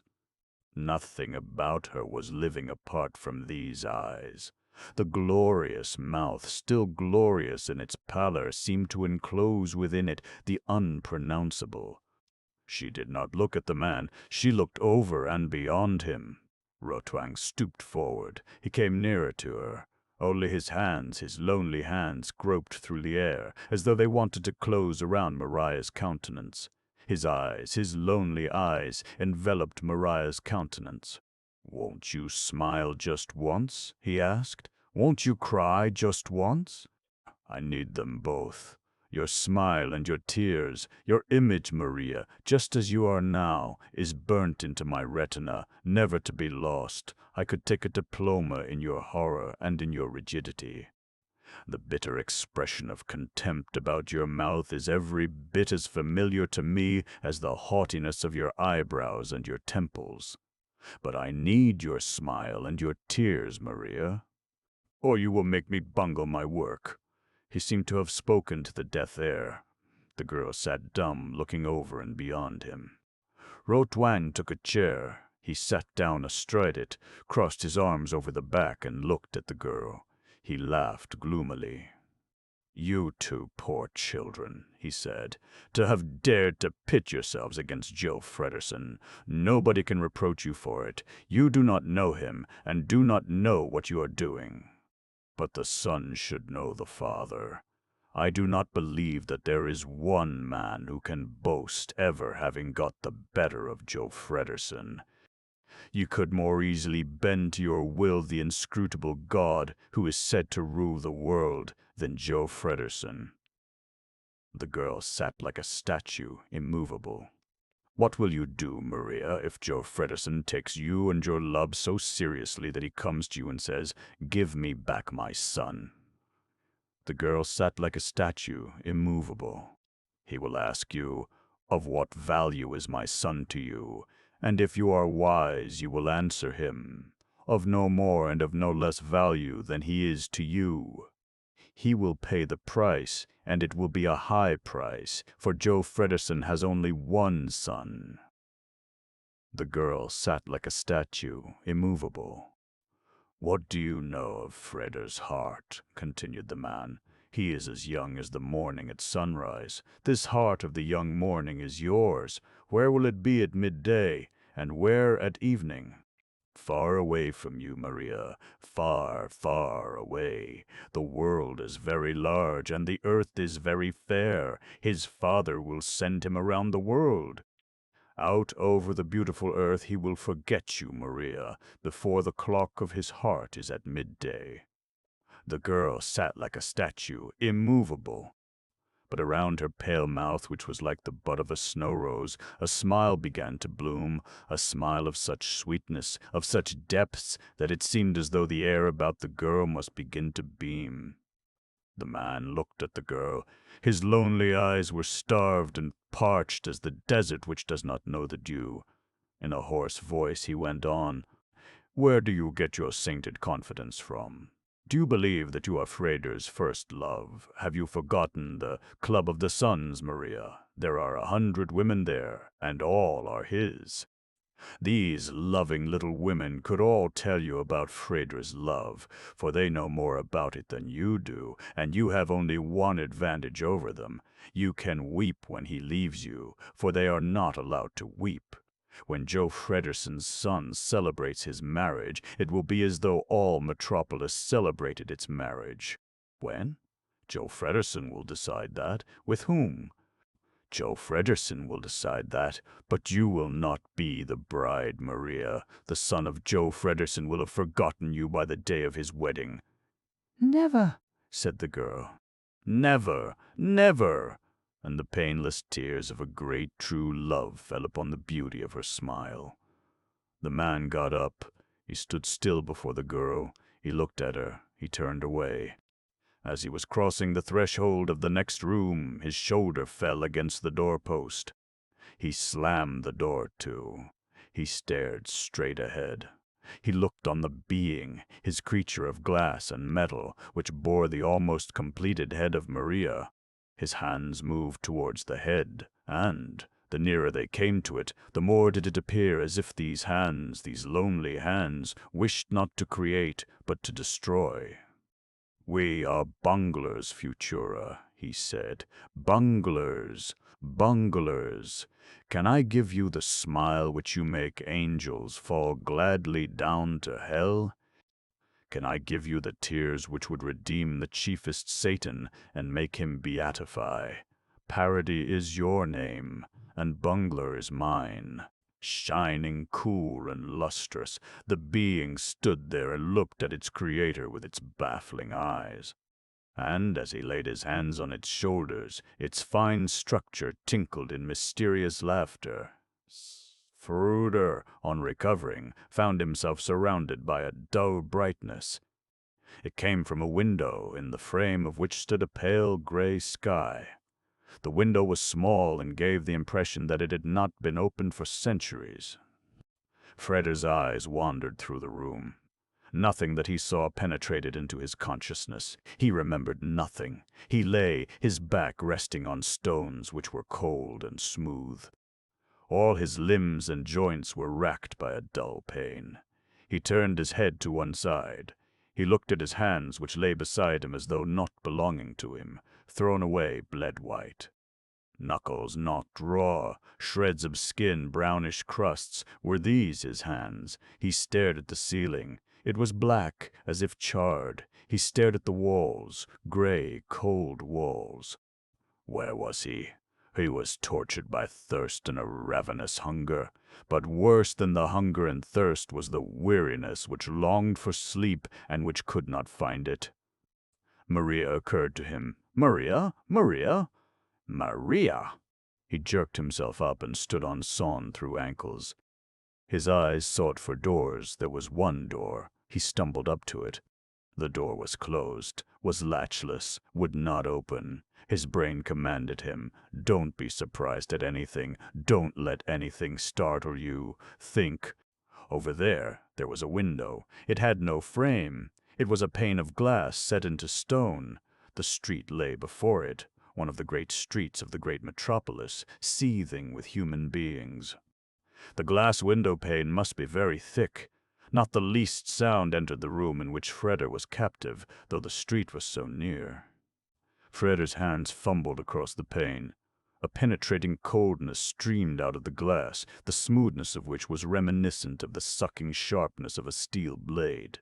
Nothing about her was living apart from these eyes. The glorious mouth, still glorious in its pallor, seemed to enclose within it the unpronounceable. She did not look at the man. She looked over and beyond him. Rotwang stooped forward. He came nearer to her. Only his hands, his lonely hands, groped through the air, as though they wanted to close around Maria's countenance. His eyes, his lonely eyes, enveloped Maria's countenance. "Won't you smile just once?" he asked. "Won't you cry just once? I need them both. Your smile and your tears, your image, Maria, just as you are now, is burnt into my retina, never to be lost. I could take a diploma in your horror and in your rigidity. The bitter expression of contempt about your mouth is every bit as familiar to me as the haughtiness of your eyebrows and your temples. But I need your smile and your tears, Maria, or you will make me bungle my work." He seemed to have spoken to the deaf air. The girl sat dumb, looking over and beyond him. Rotwang took a chair. He sat down astride it, crossed his arms over the back, and looked at the girl. He laughed gloomily. "You two poor children," he said, "to have dared to pit yourselves against Joe Fredersen. Nobody can reproach you for it. You do not know him, and do not know what you are doing. But the Son should know the Father. I do not believe that there is one man who can boast ever having got the better of Joe Fredersen. You could more easily bend to your will the inscrutable God who is said to rule the world than Joe Fredersen." The girl sat like a statue, immovable. "What will you do, Maria, if Joe Fredersen takes you and your love so seriously that he comes to you and says, 'Give me back my son'?" The girl sat like a statue, immovable. "He will ask you, 'Of what value is my son to you?' And if you are wise, you will answer him, of no more and of no less value than he is to you. He will pay the price, and it will be a high price, for Joe Fredersen has only one son." The girl sat like a statue, immovable. "What do you know of Freder's heart?" continued the man. "He is as young as the morning at sunrise. This heart of the young morning is yours. Where will it be at midday, and where at evening? Far away from you, Maria, far, far away. The world is very large, and the earth is very fair. His father will send him around the world. Out over the beautiful earth he will forget you, Maria, before the clock of his heart is at midday." The girl sat like a statue, immovable. But around her pale mouth, which was like the bud of a snow rose, a smile began to bloom, a smile of such sweetness, of such depths, that it seemed as though the air about the girl must begin to beam. The man looked at the girl. His lonely eyes were starved and parched as the desert which does not know the dew. In a hoarse voice he went on, "Where do you get your sainted confidence from? Do you believe that you are Freder's first love? Have you forgotten the Club of the Suns, Maria? There are 100 women there, and all are his. These loving little women could all tell you about Freder's love, for they know more about it than you do, and you have only one advantage over them. You can weep when he leaves you, for they are not allowed to weep. When Joe Fredersen's son celebrates his marriage, it will be as though all Metropolis celebrated its marriage. When? Joe Fredersen will decide that. With whom? Joe Fredersen will decide that, but you will not be the bride, Maria. The son of Joe Fredersen will have forgotten you by the day of his wedding." "Never," said the girl. "Never, never!" And the painless tears of a great true love fell upon the beauty of her smile. The man got up. He stood still before the girl. He looked at her. He turned away. As he was crossing the threshold of the next room, his shoulder fell against the doorpost. He slammed the door to. He stared straight ahead. He looked on the being, his creature of glass and metal, which bore the almost completed head of Maria. His hands moved towards the head, and, the nearer they came to it, the more did it appear as if these hands, these lonely hands, wished not to create, but to destroy. "We are bunglers, Futura," he said. "Bunglers, bunglers. Can I give you the smile which you make angels fall gladly down to hell? Can I give you the tears which would redeem the chiefest Satan and make him beatify? Parody is your name, and bungler is mine." Shining, cool, and lustrous, the being stood there and looked at its creator with its baffling eyes. And as he laid his hands on its shoulders, its fine structure tinkled in mysterious laughter. Fruder, on recovering, found himself surrounded by a dull brightness. It came from a window, in the frame of which stood a pale gray sky. The window was small and gave the impression that it had not been opened for centuries. Freder's eyes wandered through the room. Nothing that he saw penetrated into his consciousness. He remembered nothing. He lay, his back resting on stones which were cold and smooth. All his limbs and joints were racked by a dull pain. He turned his head to one side. He looked at his hands, which lay beside him as though not belonging to him, thrown away bled-white. Knuckles knocked raw, shreds of skin, brownish crusts. Were these his hands? He stared at the ceiling. It was black, as if charred. He stared at the walls, gray, cold walls. Where was he? He was tortured by thirst and a ravenous hunger. But worse than the hunger and thirst was the weariness which longed for sleep and which could not find it. Maria occurred to him. Maria? Maria? Maria! He jerked himself up and stood on sawn through ankles. His eyes sought for doors. There was one door. He stumbled up to it. The door was closed, was latchless, would not open. His brain commanded him, "Don't be surprised at anything. Don't let anything startle you. Think, Over there was a window. It had no frame. It was a pane of glass set into stone. The street lay before it, one of the great streets of the great Metropolis, seething with human beings. The glass window pane must be very thick. Not the least sound entered the room in which Freder was captive, though the street was so near. Freder's hands fumbled across the pane. A penetrating coldness streamed out of the glass, the smoothness of which was reminiscent of the sucking sharpness of a steel blade.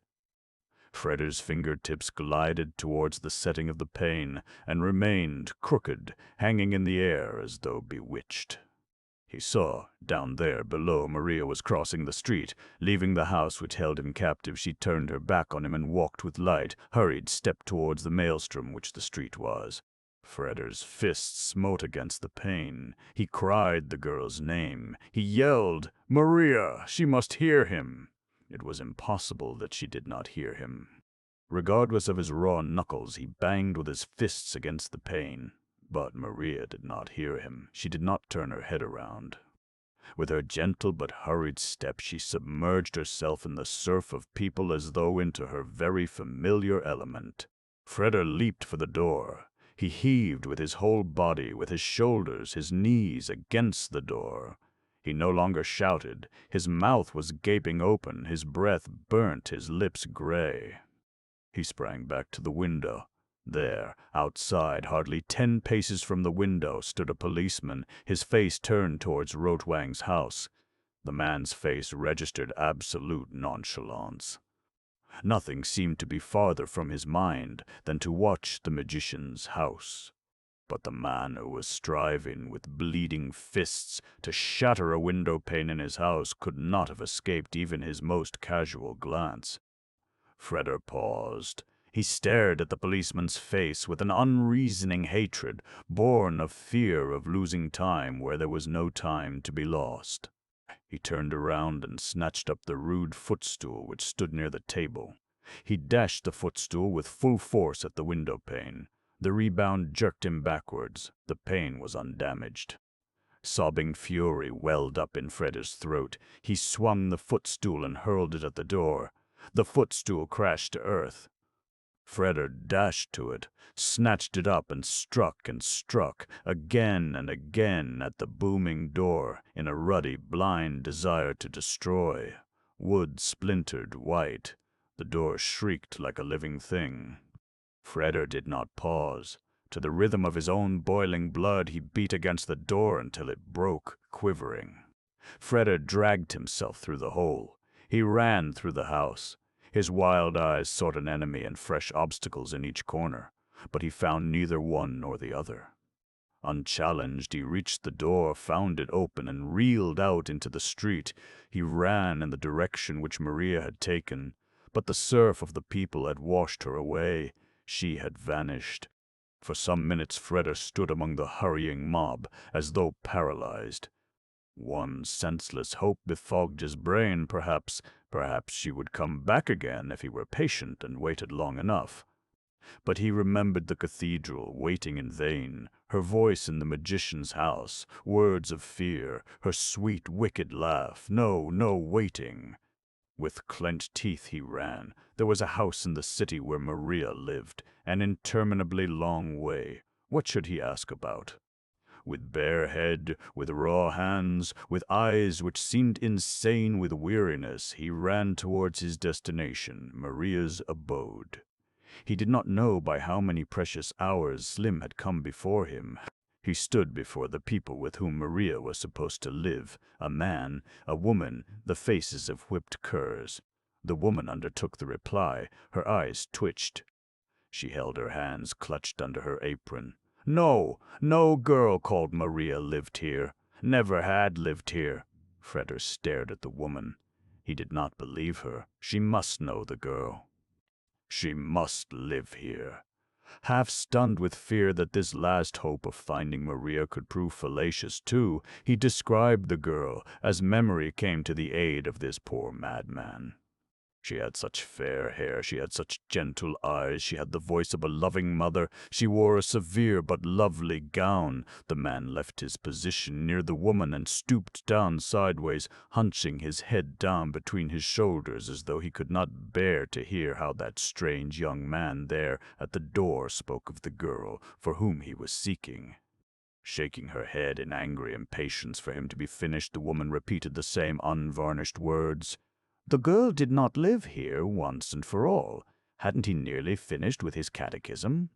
Freder's fingertips glided towards the setting of the pane and remained crooked, hanging in the air as though bewitched. He saw, down there below, Maria was crossing the street. Leaving the house which held him captive, she turned her back on him and walked with light, hurried step towards the maelstrom which the street was. Freder's fists smote against the pane. He cried the girl's name. He yelled, "Maria!" She must hear him. It was impossible that she did not hear him. Regardless of his raw knuckles, he banged with his fists against the pane. But Maria did not hear him. She did not turn her head around. With her gentle but hurried step, she submerged herself in the surf of people as though into her very familiar element. Freder leaped for the door. He heaved with his whole body, with his shoulders, his knees against the door. He no longer shouted. His mouth was gaping open. His breath burnt, his lips gray. He sprang back to the window. There, outside, hardly 10 paces from the window, stood a policeman, his face turned towards Rotwang's house. The man's face registered absolute nonchalance. Nothing seemed to be farther from his mind than to watch the magician's house. But the man who was striving with bleeding fists to shatter a window pane in his house could not have escaped even his most casual glance. Freder paused. He stared at the policeman's face with an unreasoning hatred, born of fear of losing time where there was no time to be lost. He turned around and snatched up the rude footstool which stood near the table. He dashed the footstool with full force at the window pane. The rebound jerked him backwards. The pane was undamaged. Sobbing fury welled up in Freder's throat. He swung the footstool and hurled it at the door. The footstool crashed to earth. Freder dashed to it, snatched it up and struck again and again at the booming door in a ruddy, blind desire to destroy. Wood splintered white. The door shrieked like a living thing. Freder did not pause. To the rhythm of his own boiling blood, he beat against the door until it broke, quivering. Freder dragged himself through the hole. He ran through the house. His wild eyes sought an enemy and fresh obstacles in each corner, but he found neither one nor the other. Unchallenged, he reached the door, found it open, and reeled out into the street. He ran in the direction which Maria had taken, but the surf of the people had washed her away. She had vanished. For some minutes Freder stood among the hurrying mob, as though paralyzed. One senseless hope befogged his brain, perhaps she would come back again if he were patient and waited long enough. But he remembered the cathedral, waiting in vain, her voice in the magician's house, words of fear, her sweet, wicked laugh. No, waiting. With clenched teeth he ran. There was a house in the city where Maria lived, an interminably long way. What should he ask about? With bare head, with raw hands, with eyes which seemed insane with weariness, he ran towards his destination, Maria's abode. He did not know by how many precious hours Slim had come before him. He stood before the people with whom Maria was supposed to live, a man, a woman, the faces of whipped curs. The woman undertook the reply. Her eyes twitched. She held her hands clutched under her apron. No girl called Maria lived here, never had lived here. Freder stared at the woman. He did not believe her. She must know the girl. She must live here. Half stunned with fear that this last hope of finding Maria could prove fallacious too, he described the girl as memory came to the aid of this poor madman. She had such fair hair, she had such gentle eyes, she had the voice of a loving mother, she wore a severe but lovely gown. The man left his position near the woman and stooped down sideways, hunching his head down between his shoulders as though he could not bear to hear how that strange young man there at the door spoke of the girl for whom he was seeking. Shaking her head in angry impatience for him to be finished, the woman repeated the same unvarnished words. The girl did not live here once and for all. Hadn't he nearly finished with his catechism?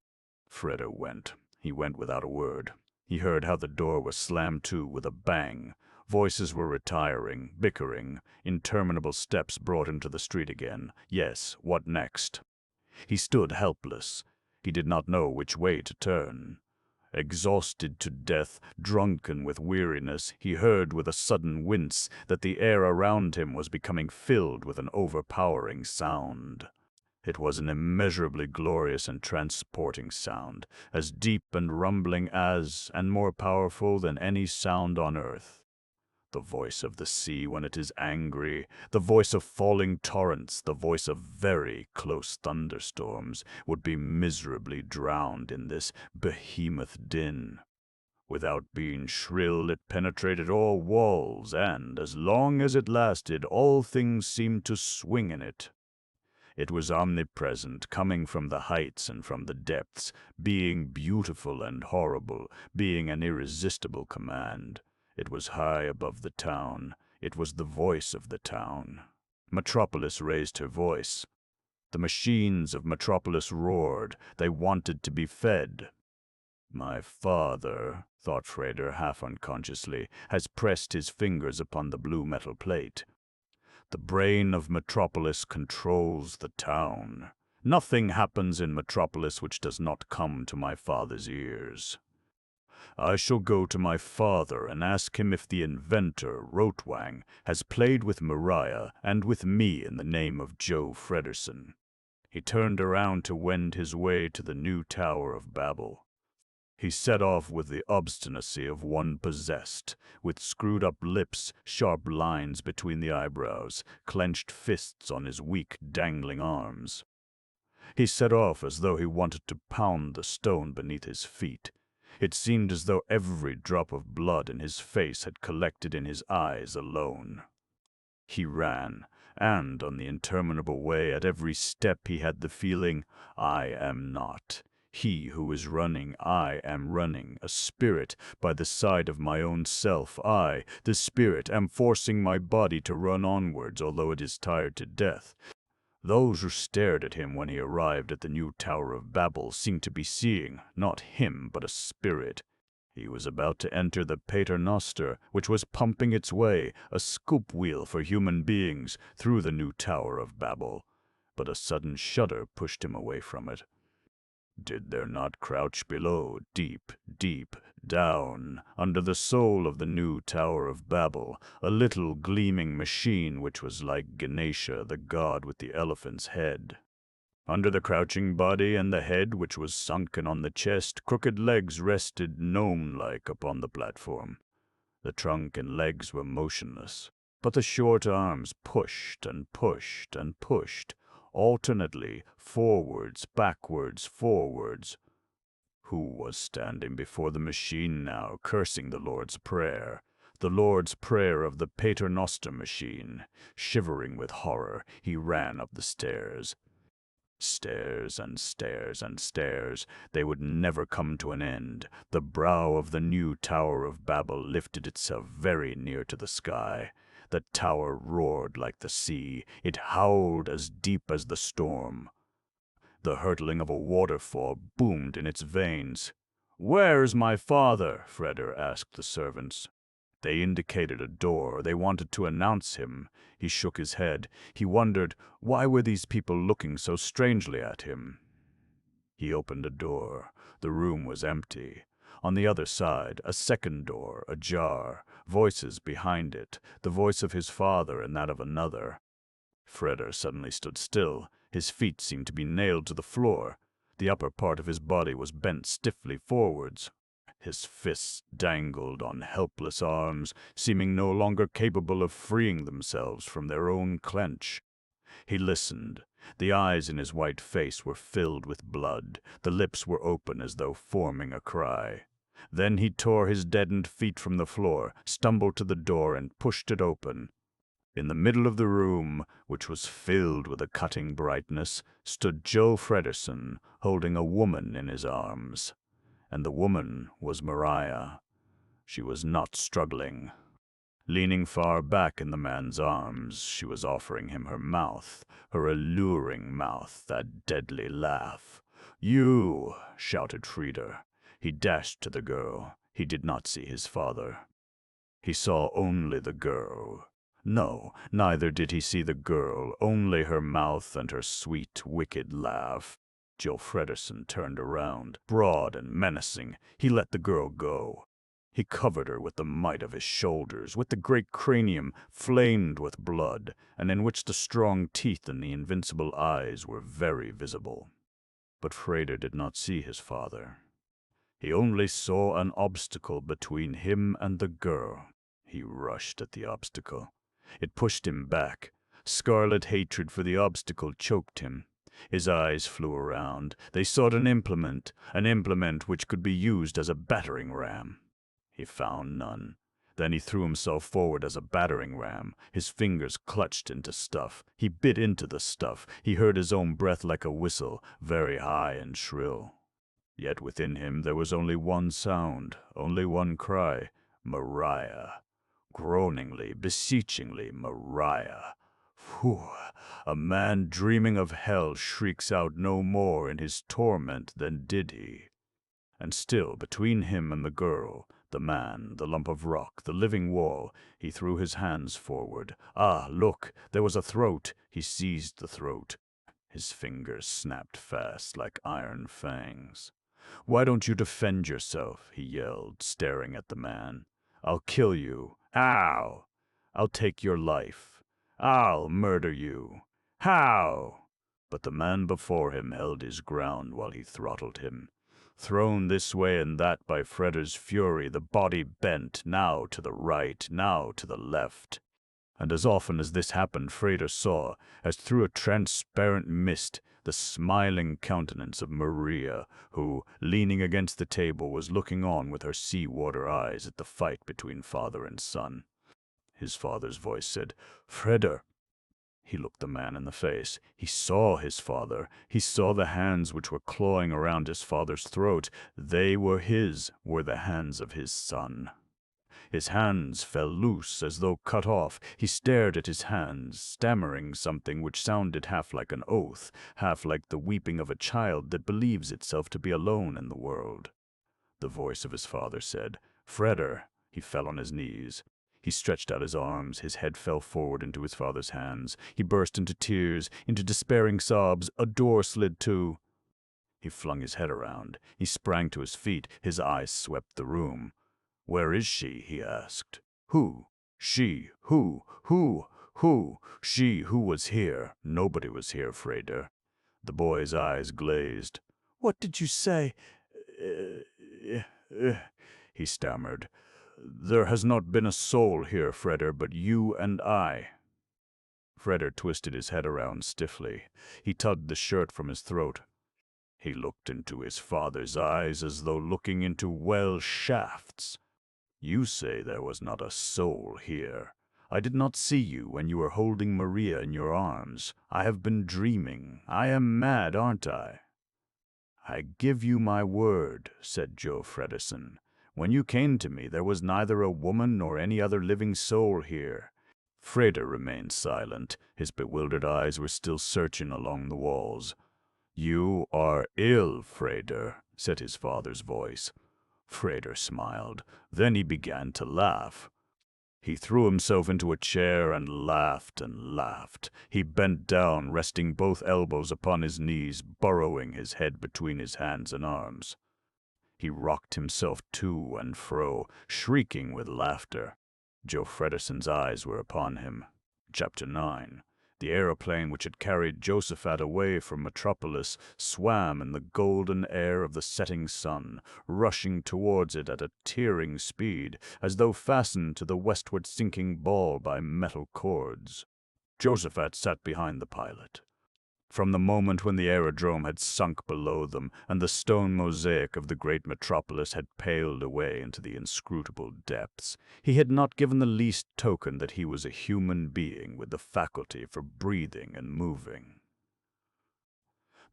Freda went. He went without a word. He heard how the door was slammed to with a bang. Voices were retiring, bickering. Interminable steps brought him to the street again. Yes, what next? He stood helpless. He did not know which way to turn. Exhausted to death, drunken with weariness, he heard with a sudden wince that the air around him was becoming filled with an overpowering sound. It was an immeasurably glorious and transporting sound, as deep and rumbling as, and more powerful than any sound on earth. The voice of the sea when it is angry, the voice of falling torrents, the voice of very close thunderstorms, would be miserably drowned in this behemoth din. Without being shrill, it penetrated all walls, and, as long as it lasted, all things seemed to swing in it. It was omnipresent, coming from the heights and from the depths, being beautiful and horrible, being an irresistible command. It was high above the town. It was the voice of the town. Metropolis raised her voice. The machines of Metropolis roared. They wanted to be fed. My father, thought Freda half unconsciously, has pressed his fingers upon the blue metal plate. The brain of Metropolis controls the town. Nothing happens in Metropolis which does not come to my father's ears. I shall go to my father and ask him if the inventor, Rotwang, has played with Maria and with me in the name of Joe Fredersen. He turned around to wend his way to the new Tower of Babel. He set off with the obstinacy of one possessed, with screwed-up lips, sharp lines between the eyebrows, clenched fists on his weak, dangling arms. He set off as though he wanted to pound the stone beneath his feet. It seemed as though every drop of blood in his face had collected in his eyes alone. He ran, and on the interminable way at every step he had the feeling, I am not. He who is running, I am running, a spirit by the side of my own self. I, the spirit, am forcing my body to run onwards, although it is tired to death. Those who stared at him when he arrived at the new Tower of Babel seemed to be seeing, not him, but a spirit. He was about to enter the Paternoster, which was pumping its way, a scoop wheel for human beings, through the new Tower of Babel. But a sudden shudder pushed him away from it. Did there not crouch below, deep, deep, down, under the soul of the new Tower of Babel, a little gleaming machine which was like Ganesha, the god with the elephant's head? Under the crouching body and the head which was sunken on the chest, crooked legs rested gnome-like upon the platform. The trunk and legs were motionless, but the short arms pushed and pushed and pushed, alternately, forwards, backwards, forwards. Who was standing before the machine now, cursing the Lord's Prayer? The Lord's Prayer of the Paternoster machine. Shivering with horror, he ran up the stairs. Stairs and stairs and stairs. They would never come to an end. The brow of the new Tower of Babel lifted itself very near to the sky. The tower roared like the sea. It howled as deep as the storm. The hurtling of a waterfall boomed in its veins. "Where's my father?" Freda asked the servants. They indicated a door. They wanted to announce him. He shook his head. He wondered, why were these people looking so strangely at him? He opened a door. The room was empty. On the other side, a second door, ajar, voices behind it, the voice of his father and that of another. Freda suddenly stood still. His feet seemed to be nailed to the floor. The upper part of his body was bent stiffly forwards. His fists dangled on helpless arms, seeming no longer capable of freeing themselves from their own clench. He listened. The eyes in his white face were filled with blood. The lips were open as though forming a cry. Then he tore his deadened feet from the floor, stumbled to the door, and pushed it open. In the middle of the room, which was filled with a cutting brightness, stood Joe Fredersen, holding a woman in his arms. And the woman was Maria. She was not struggling. Leaning far back in the man's arms, she was offering him her mouth, her alluring mouth, that deadly laugh. "You!" shouted Frieder. He dashed to the girl. He did not see his father. He saw only the girl. No, neither did he see the girl, only her mouth and her sweet, wicked laugh. Joe Fredersen turned around, broad and menacing. He let the girl go. He covered her with the might of his shoulders, with the great cranium flamed with blood, and in which the strong teeth and the invincible eyes were very visible. But Frieder did not see his father. He only saw an obstacle between him and the girl. He rushed at the obstacle. It pushed him back. Scarlet hatred for the obstacle choked him. His eyes flew around. They sought an implement which could be used as a battering ram. He found none. Then he threw himself forward as a battering ram. His fingers clutched into stuff. He bit into the stuff. He heard his own breath like a whistle, very high and shrill. Yet within him there was only one sound, only one cry, Maria. Groaningly, beseechingly, Maria. Whew! A man dreaming of hell shrieks out no more in his torment than did he. And still, between him and the girl, the man, the lump of rock, the living wall, he threw his hands forward. Ah, look, there was a throat. He seized the throat. His fingers snapped fast like iron fangs. "Why don't you defend yourself?" he yelled, staring at the man. "I'll kill you. How? I'll take your life. I'll murder you. How?" But the man before him held his ground while he throttled him. Thrown this way and that by Freder's fury, the body bent, now to the right, now to the left. And as often as this happened, Freder saw, as through a transparent mist, the smiling countenance of Maria, who, leaning against the table, was looking on with her sea-water eyes at the fight between father and son. His father's voice said, "Freder." He looked the man in the face. He saw his father. He saw the hands which were clawing around his father's throat. They were the hands of his son. His hands fell loose as though cut off. He stared at his hands, stammering something which sounded half like an oath, half like the weeping of a child that believes itself to be alone in the world. The voice of his father said, "Freder." He fell on his knees. He stretched out his arms. His head fell forward into his father's hands. He burst into tears, into despairing sobs. A door slid to. He flung his head around. He sprang to his feet. His eyes swept the room. "Where is she?" he asked. "Who? She? Who? She who was here? Nobody was here, Freder." The boy's eyes glazed. "What did you say?" He stammered. "There has not been a soul here, Freder, but you and I." Freder twisted his head around stiffly. He tugged the shirt from his throat. He looked into his father's eyes as though looking into well shafts. "You say there was not a soul here. I did not see you when you were holding Maria in your arms. I have been dreaming. I am mad, aren't I?" "I give you my word," said Joe Fredersen. "When you came to me, there was neither a woman nor any other living soul here." Freder remained silent. His bewildered eyes were still searching along the walls. "You are ill, Freder," said his father's voice. Freder smiled. Then he began to laugh. He threw himself into a chair and laughed and laughed. He bent down, resting both elbows upon his knees, burrowing his head between his hands and arms. He rocked himself to and fro, shrieking with laughter. Joe Fredersen's eyes were upon him. Chapter 9. The aeroplane which had carried Josaphat away from Metropolis swam in the golden air of the setting sun, rushing towards it at a tearing speed, as though fastened to the westward sinking ball by metal cords. Josephat sat behind the pilot. From the moment when the aerodrome had sunk below them and the stone mosaic of the great Metropolis had paled away into the inscrutable depths, he had not given the least token that he was a human being with the faculty for breathing and moving.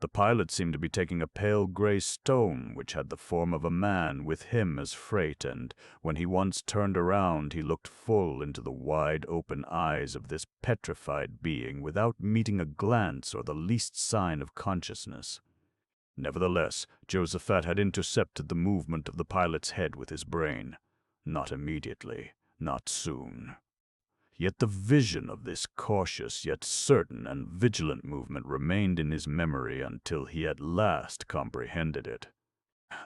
The pilot seemed to be taking a pale gray stone which had the form of a man with him as freight, and when he once turned around he looked full into the wide open eyes of this petrified being without meeting a glance or the least sign of consciousness. Nevertheless, Josephat had intercepted the movement of the pilot's head with his brain. Not immediately, not soon. Yet the vision of this cautious yet certain and vigilant movement remained in his memory until he at last comprehended it.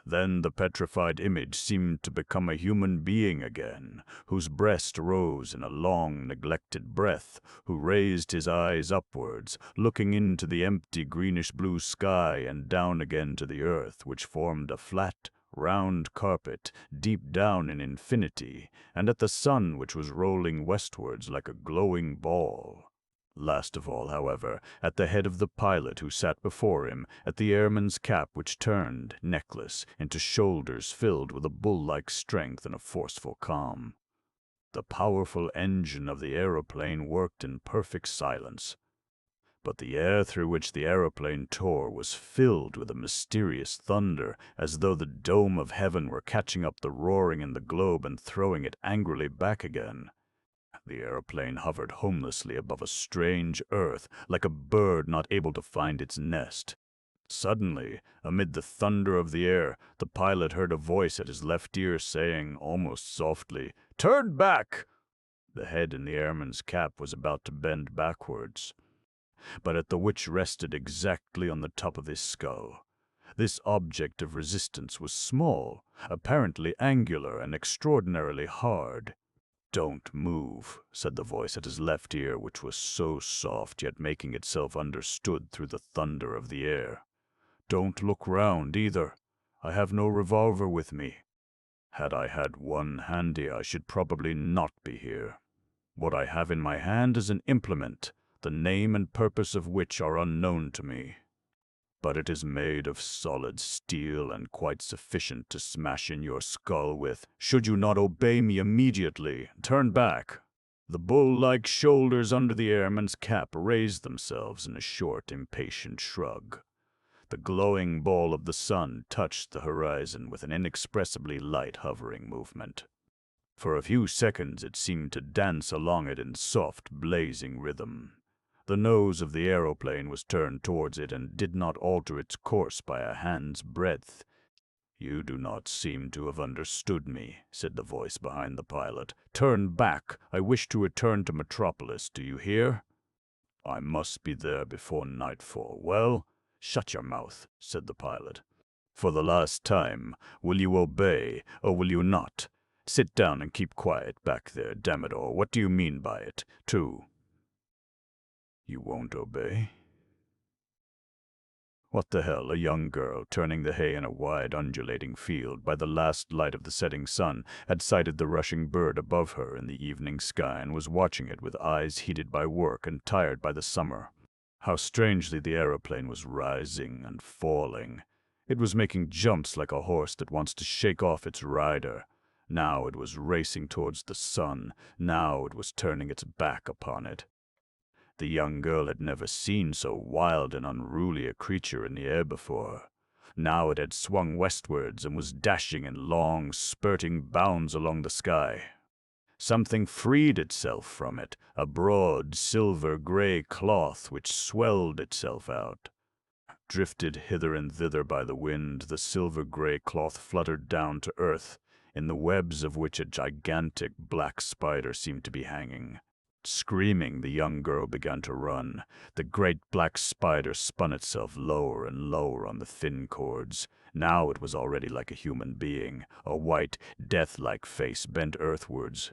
Then the petrified image seemed to become a human being again, whose breast rose in a long, neglected breath, who raised his eyes upwards, looking into the empty greenish-blue sky and down again to the earth, which formed a flat, round carpet deep down in infinity, and at the sun which was rolling westwards like a glowing ball. Last of all, however, at the head of the pilot who sat before him, at the airman's cap which turned, necklace, into shoulders filled with a bull-like strength and a forceful calm. The powerful engine of the aeroplane worked in perfect silence, but the air through which the aeroplane tore was filled with a mysterious thunder, as though the dome of heaven were catching up the roaring in the globe and throwing it angrily back again. The aeroplane hovered homelessly above a strange earth, like a bird not able to find its nest. Suddenly, amid the thunder of the air, the pilot heard a voice at his left ear saying, almost softly, "Turn back!" The head in the airman's cap was about to bend backwards, but at the which rested exactly on the top of his skull. This object of resistance was small, apparently angular, and extraordinarily hard. "Don't move," said the voice at his left ear, which was so soft, yet making itself understood through the thunder of the air. "Don't look round, either. I have no revolver with me. Had I had one handy, I should probably not be here. What I have in my hand is an implement, the name and purpose of which are unknown to me. But it is made of solid steel and quite sufficient to smash in your skull with, should you not obey me immediately. Turn back." The bull-like shoulders under the airman's cap raised themselves in a short, impatient shrug. The glowing ball of the sun touched the horizon with an inexpressibly light hovering movement. For a few seconds it seemed to dance along it in soft, blazing rhythm. The nose of the aeroplane was turned towards it and did not alter its course by a hand's breadth. "You do not seem to have understood me," said the voice behind the pilot. "Turn back. I wish to return to Metropolis. Do you hear? I must be there before nightfall." "Well, shut your mouth," said the pilot. "For the last time, will you obey, or will you not? Sit down and keep quiet back there, damn it all. What do you mean by it, too?" "You won't obey?" What the hell, a young girl, turning the hay in a wide, undulating field, by the last light of the setting sun, had sighted the rushing bird above her in the evening sky and was watching it with eyes heated by work and tired by the summer. How strangely the aeroplane was rising and falling. It was making jumps like a horse that wants to shake off its rider. Now it was racing towards the sun. Now it was turning its back upon it. The young girl had never seen so wild and unruly a creature in the air before. Now it had swung westwards and was dashing in long, spurting bounds along the sky. Something freed itself from it, a broad, silver-gray cloth which swelled itself out. Drifted hither and thither by the wind, the silver-gray cloth fluttered down to earth, in the webs of which a gigantic black spider seemed to be hanging. Screaming, the young girl began to run. The great black spider spun itself lower and lower on the thin cords. Now it was already like a human being, a white, death-like face bent earthwards.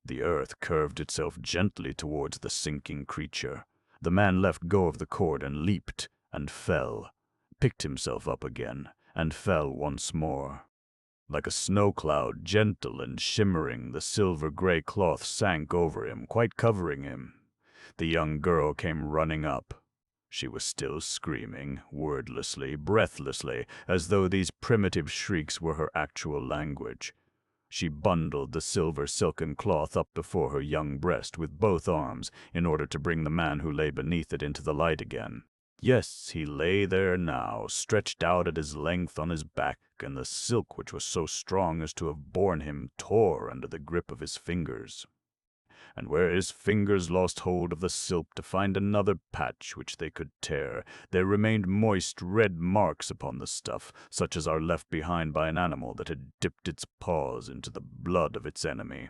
The earth curved itself gently towards the sinking creature. The man let go of the cord and leaped, and fell, picked himself up again, and fell once more. Like a snow cloud, gentle and shimmering, the silver-gray cloth sank over him, quite covering him. The young girl came running up. She was still screaming, wordlessly, breathlessly, as though these primitive shrieks were her actual language. She bundled the silver silken cloth up before her young breast with both arms in order to bring the man who lay beneath it into the light again. Yes, he lay there now, stretched out at his length on his back, and the silk which was so strong as to have borne him tore under the grip of his fingers. And where his fingers lost hold of the silk to find another patch which they could tear, there remained moist red marks upon the stuff, such as are left behind by an animal that had dipped its paws into the blood of its enemy.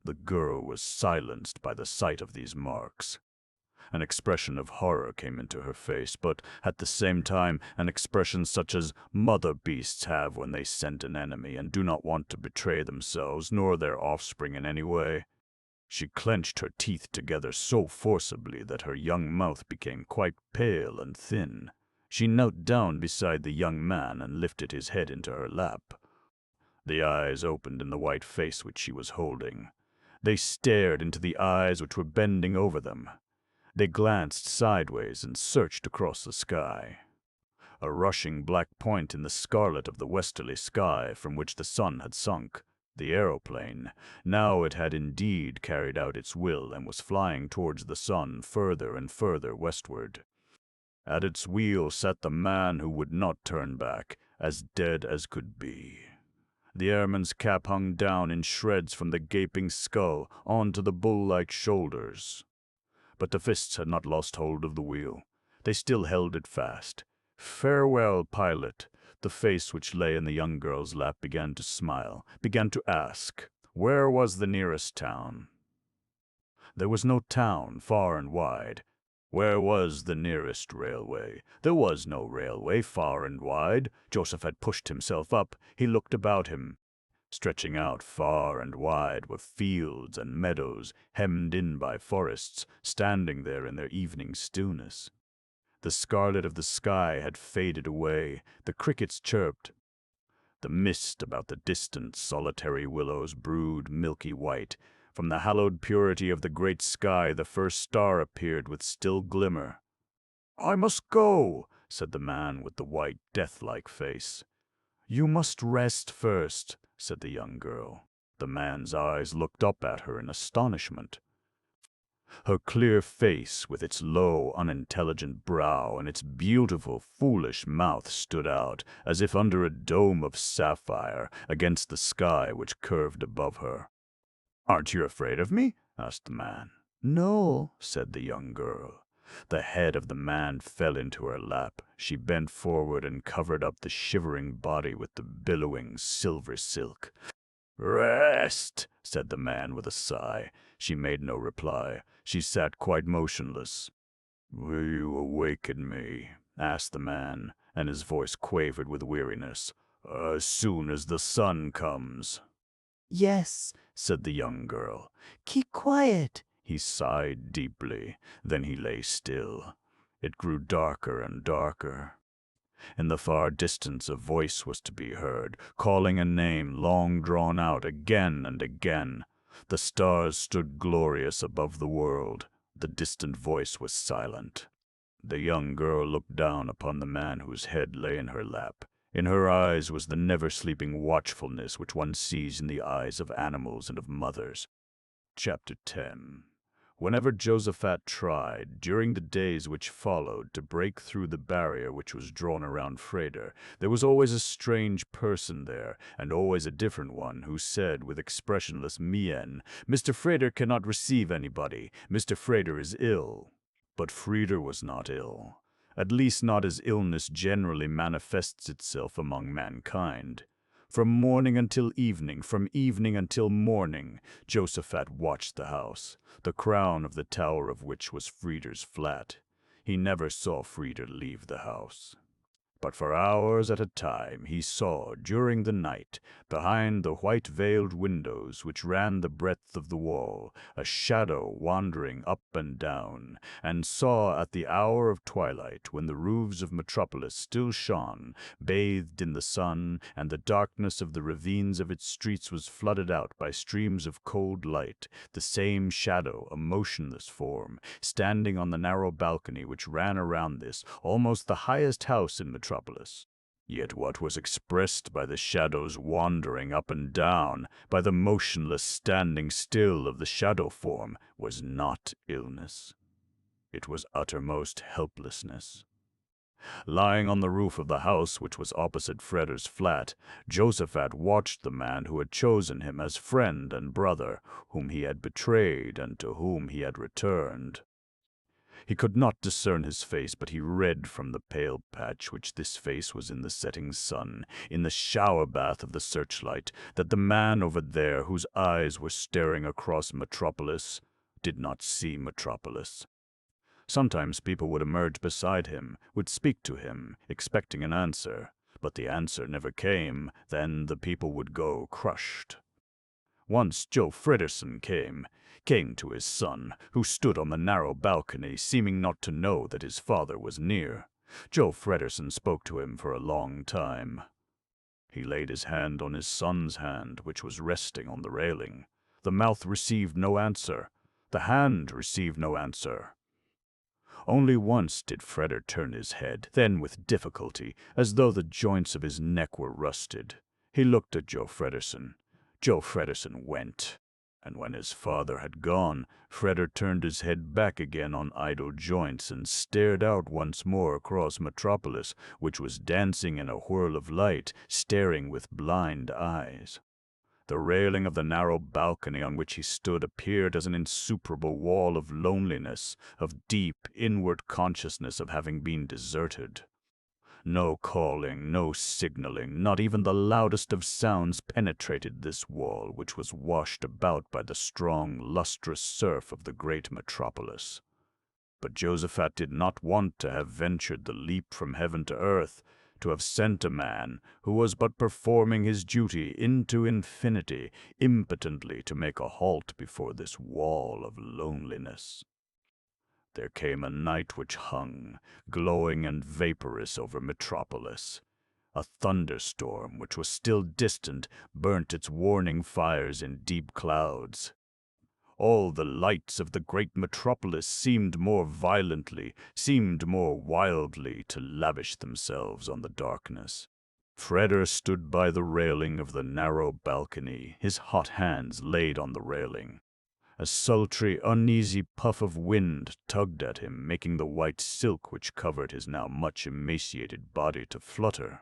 The girl was silenced by the sight of these marks. An expression of horror came into her face, but at the same time an expression such as mother beasts have when they scent an enemy and do not want to betray themselves nor their offspring in any way. She clenched her teeth together so forcibly that her young mouth became quite pale and thin. She knelt down beside the young man and lifted his head into her lap. The eyes opened in the white face which she was holding. They stared into the eyes which were bending over them. They glanced sideways and searched across the sky. A rushing black point in the scarlet of the westerly sky from which the sun had sunk. The aeroplane. Now it had indeed carried out its will and was flying towards the sun further and further westward. At its wheel sat the man who would not turn back, as dead as could be. The airman's cap hung down in shreds from the gaping skull onto the bull-like shoulders. But the fists had not lost hold of the wheel. They still held it fast. Farewell, pilot. The face which lay in the young girl's lap began to smile, began to ask, where was the nearest town? There was no town far and wide. Where was the nearest railway? There was no railway far and wide. Joseph had pushed himself up. He looked about him. Stretching out far and wide were fields and meadows, hemmed in by forests, standing there in their evening stillness. The scarlet of the sky had faded away. The crickets chirped. The mist about the distant solitary willows brewed milky white. From the hallowed purity of the great sky the first star appeared with still glimmer. "I must go," said the man with the white, death-like face. "You must rest first," said the young girl. The man's eyes looked up at her in astonishment. Her clear face, with its low, unintelligent brow and its beautiful, foolish mouth stood out, as if under a dome of sapphire, against the sky which curved above her. "Aren't you afraid of me?" asked the man. "No," said the young girl. The head of the man fell into her lap. She bent forward and covered up the shivering body with the billowing silver silk. "Rest," said the man with a sigh. She made no reply. She sat quite motionless. "Will you awaken me?" asked the man, and his voice quavered with weariness. "As soon as the sun comes." "Yes," said the young girl. "keep quiet." He sighed deeply. Then he lay still. It grew darker and darker. In the far distance a voice was to be heard, calling a name long drawn out again and again. The stars stood glorious above the world. The distant voice was silent. The young girl looked down upon the man whose head lay in her lap. In her eyes was the never-sleeping watchfulness which one sees in the eyes of animals and of mothers. Chapter 10. Whenever Josaphat tried, during the days which followed, to break through the barrier which was drawn around Freder, there was always a strange person there, and always a different one, who said with expressionless mien, "Mr. Freder cannot receive anybody. Mr. Freder is ill." But Freder was not ill. At least not as illness generally manifests itself among mankind. From morning until evening, from evening until morning, Josaphat watched the house, the crown of the tower of which was Freder's flat. He never saw Freder leave the house. But for hours at a time he saw, during the night, behind the white-veiled windows which ran the breadth of the wall, a shadow wandering up and down, and saw at the hour of twilight, when the roofs of Metropolis still shone, bathed in the sun, and the darkness of the ravines of its streets was flooded out by streams of cold light, the same shadow, a motionless form, standing on the narrow balcony which ran around this, almost the highest house in Metropolis. Yet what was expressed by the shadow's wandering up and down, by the motionless standing still of the shadow form, was not illness. It was uttermost helplessness. Lying on the roof of the house which was opposite Freder's flat, Josaphat watched the man who had chosen him as friend and brother, whom he had betrayed and to whom he had returned. He could not discern his face, but he read from the pale patch which this face was in the setting sun, in the shower bath of the searchlight, that the man over there, whose eyes were staring across Metropolis, did not see Metropolis. Sometimes people would emerge beside him, would speak to him, expecting an answer, but the answer never came. Then the people would go crushed. Once Joe Fredersen came to his son, who stood on the narrow balcony, seeming not to know that his father was near. Joe Fredersen spoke to him for a long time. He laid his hand on his son's hand, which was resting on the railing. The mouth received no answer. The hand received no answer. Only once did Freder turn his head, then with difficulty, as though the joints of his neck were rusted. He looked at Joe Fredersen. Joe Fredersen went. And when his father had gone, Freder turned his head back again on idle joints and stared out once more across Metropolis, which was dancing in a whirl of light, staring with blind eyes. The railing of the narrow balcony on which he stood appeared as an insuperable wall of loneliness, of deep, inward consciousness of having been deserted. No calling, no signaling, not even the loudest of sounds penetrated this wall, which was washed about by the strong, lustrous surf of the great Metropolis. But Josaphat did not want to have ventured the leap from heaven to earth, to have sent a man who was but performing his duty into infinity, impotently to make a halt before this wall of loneliness. There came a night which hung, glowing and vaporous over Metropolis. A thunderstorm, which was still distant, burnt its warning fires in deep clouds. All the lights of the great Metropolis seemed more violently, seemed more wildly to lavish themselves on the darkness. Freder stood by the railing of the narrow balcony, his hot hands laid on the railing. A sultry, uneasy puff of wind tugged at him, making the white silk which covered his now much emaciated body to flutter.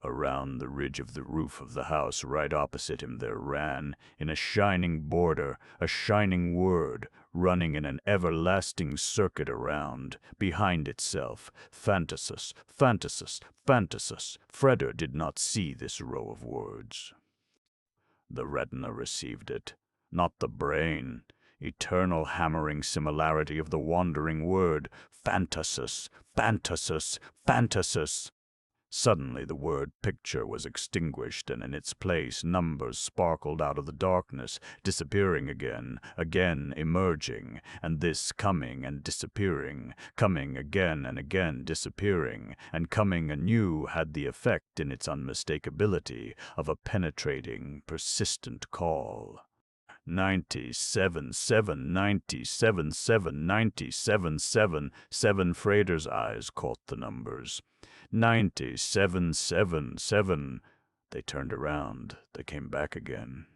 Around the ridge of the roof of the house right opposite him there ran, in a shining border, a shining word, running in an everlasting circuit around, behind itself, Phantasus, Phantasus, Phantasus. Freder did not see this row of words. The retina received it, not the brain. Eternal hammering similarity of the wandering word, Phantasus, Phantasus, Phantasus. Suddenly the word picture was extinguished, and in its place numbers sparkled out of the darkness, disappearing again, again emerging, and this coming and disappearing, coming again and again disappearing, and coming anew had the effect, in its unmistakability, of a penetrating, persistent call. 97, 7, 97, 7, 97, 7, 7. Freder's eyes caught the numbers. 97, 7, 7. They turned around. They came back again.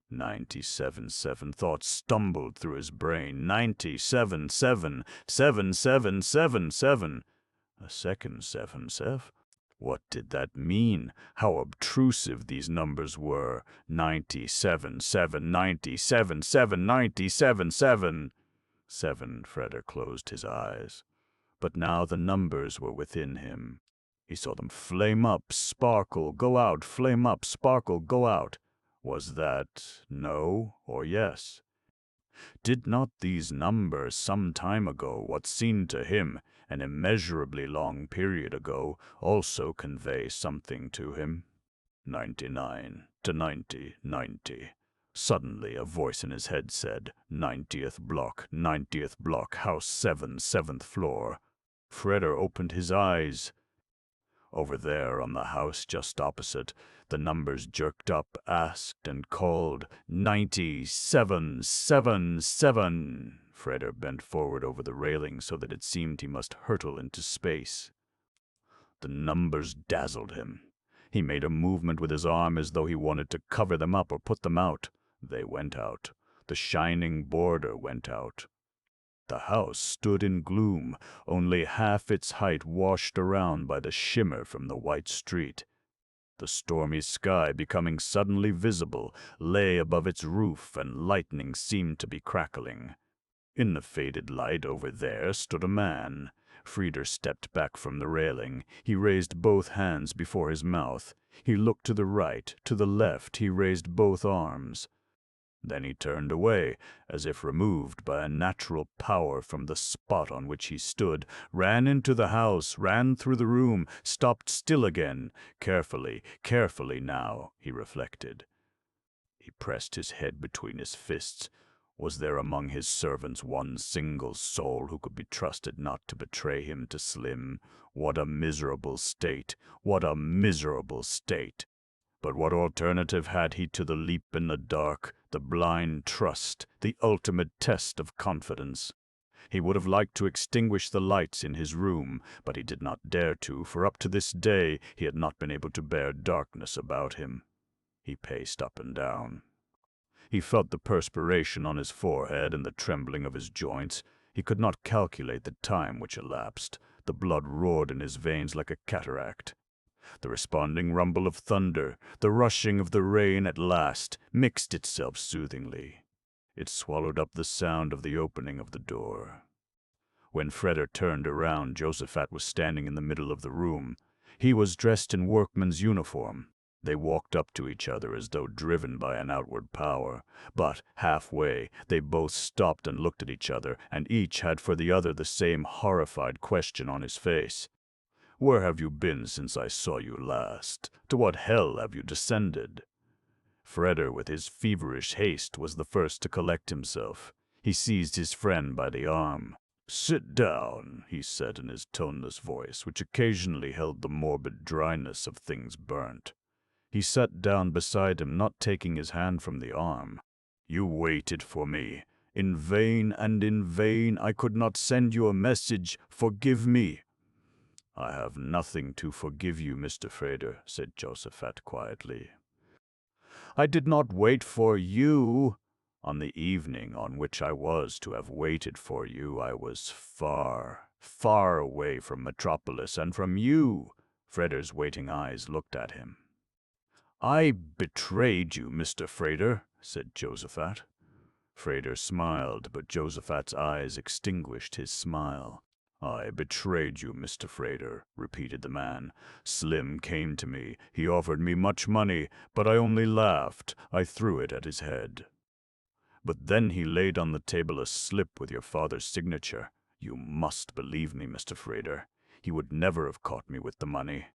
97, 7. Thoughts stumbled through his brain. 97, 7, 7, 7, 7, 7. A second 7, 7. What did that mean? How obtrusive these numbers were. 97, 7, 97, 7, 97, 7. 7. Freder closed his eyes. But now the numbers were within him. He saw them flame up, sparkle, go out, flame up, sparkle, go out. Was that no or yes? Did not these numbers some time ago, what seemed to him, an immeasurably long period ago, also convey something to him. 99 to 90, 90. Suddenly a voice in his head said, 90th block, house 7, 7th floor. Freder opened his eyes. Over there on the house just opposite, the numbers jerked up, asked, and called, 9777. Freder bent forward over the railing so that it seemed he must hurtle into space. The numbers dazzled him. He made a movement with his arm as though he wanted to cover them up or put them out. They went out. The shining border went out. The house stood in gloom, only half its height washed around by the shimmer from the white street. The stormy sky, becoming suddenly visible, lay above its roof, and lightning seemed to be crackling. In the faded light over there stood a man. Freder stepped back from the railing. He raised both hands before his mouth. He looked to the right, to the left. He raised both arms. Then he turned away, as if removed by a natural power from the spot on which he stood, ran into the house, ran through the room, stopped still again. Carefully now, he reflected. He pressed his head between his fists. Was there among his servants one single soul who could be trusted not to betray him to Slim? What a miserable state! What a miserable state! But what alternative had he to the leap in the dark, the blind trust, the ultimate test of confidence? He would have liked to extinguish the lights in his room, but he did not dare to, for up to this day he had not been able to bear darkness about him. He paced up and down. He felt the perspiration on his forehead and the trembling of his joints. He could not calculate the time which elapsed. The blood roared in his veins like a cataract. The responding rumble of thunder, the rushing of the rain at last, mixed itself soothingly. It swallowed up the sound of the opening of the door. When Freder turned around, Josaphat was standing in the middle of the room. He was dressed in workman's uniform. They walked up to each other as though driven by an outward power. But, halfway, they both stopped and looked at each other, and each had for the other the same horrified question on his face. Where have you been since I saw you last? To what hell have you descended? Freder, with his feverish haste, was the first to collect himself. He seized his friend by the arm. "Sit down," he said in his toneless voice, which occasionally held the morbid dryness of things burnt. He sat down beside him, not taking his hand from the arm. "You waited for me. In vain and in vain. I could not send you a message. Forgive me." "I have nothing to forgive you, Mr. Freder," said Josaphat quietly. "I did not wait for you. On the evening on which I was to have waited for you, I was far, far away from Metropolis and from you." Freder's waiting eyes looked at him. "I betrayed you, Mr. Freder," said Josaphat. Freder smiled, but Josaphat's eyes extinguished his smile. "I betrayed you, Mr. Freder," repeated the man. "Slim came to me. He offered me much money, but I only laughed. I threw it at his head. But then he laid on the table a slip with your father's signature. You must believe me, Mr. Freder. He would never have caught me with the money.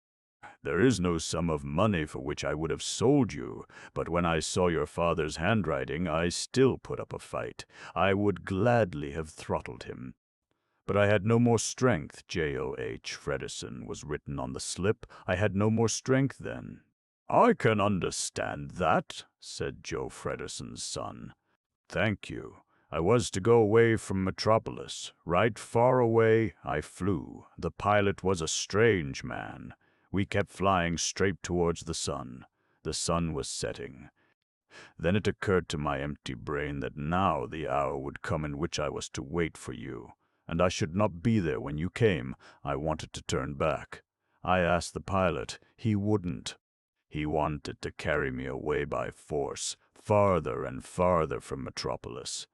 There is no sum of money for which I would have sold you, but when I saw your father's handwriting, I still put up a fight. I would gladly have throttled him. But I had no more strength. J.O.H. Frederson was written on the slip. I had no more strength then." "I can understand that," said Joe Frederson's son. "Thank you. I was to go away from Metropolis. Right far away, I flew. The pilot was a strange man. We kept flying straight towards the sun. The sun was setting. Then it occurred to my empty brain that now the hour would come in which I was to wait for you, and I should not be there when you came. I wanted to turn back. I asked the pilot. He wouldn't. He wanted to carry me away by force, farther and farther from Metropolis.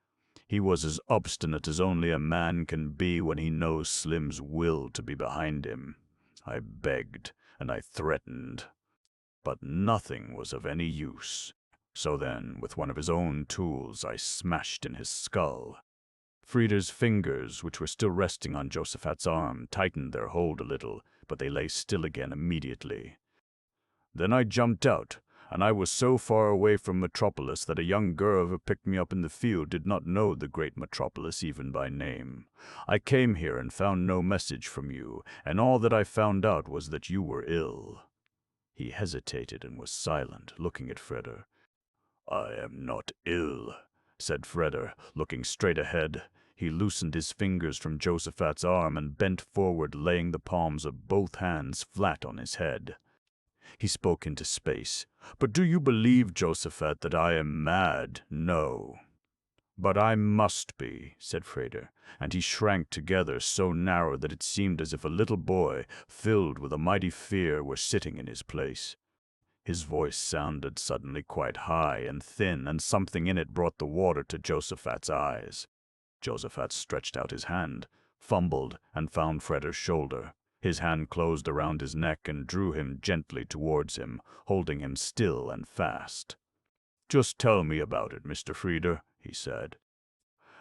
He was as obstinate as only a man can be when he knows Slim's will to be behind him. I begged, and I threatened, but nothing was of any use. So then, with one of his own tools, I smashed in his skull. Frida's fingers, which were still resting on Josaphat's arm, tightened their hold a little, but they lay still again immediately. Then I jumped out, and I was so far away from Metropolis that a young girl who picked me up in the field did not know the great Metropolis even by name. I came here and found no message from you, and all that I found out was that you were ill." He hesitated and was silent, looking at Freda. "I am not ill," said Freda, looking straight ahead. He loosened his fingers from Josaphat's arm and bent forward, laying the palms of both hands flat on his head. He spoke into space. "But do you believe, Josaphat, that I am mad? No." "But I must be," said Freda, and he shrank together so narrow that it seemed as if a little boy, filled with a mighty fear, were sitting in his place. His voice sounded suddenly quite high and thin, and something in it brought the water to Josaphat's eyes. Josaphat stretched out his hand, fumbled, and found Freda's shoulder. His hand closed around his neck and drew him gently towards him, holding him still and fast. "Just tell me about it, Mr. Freda," he said.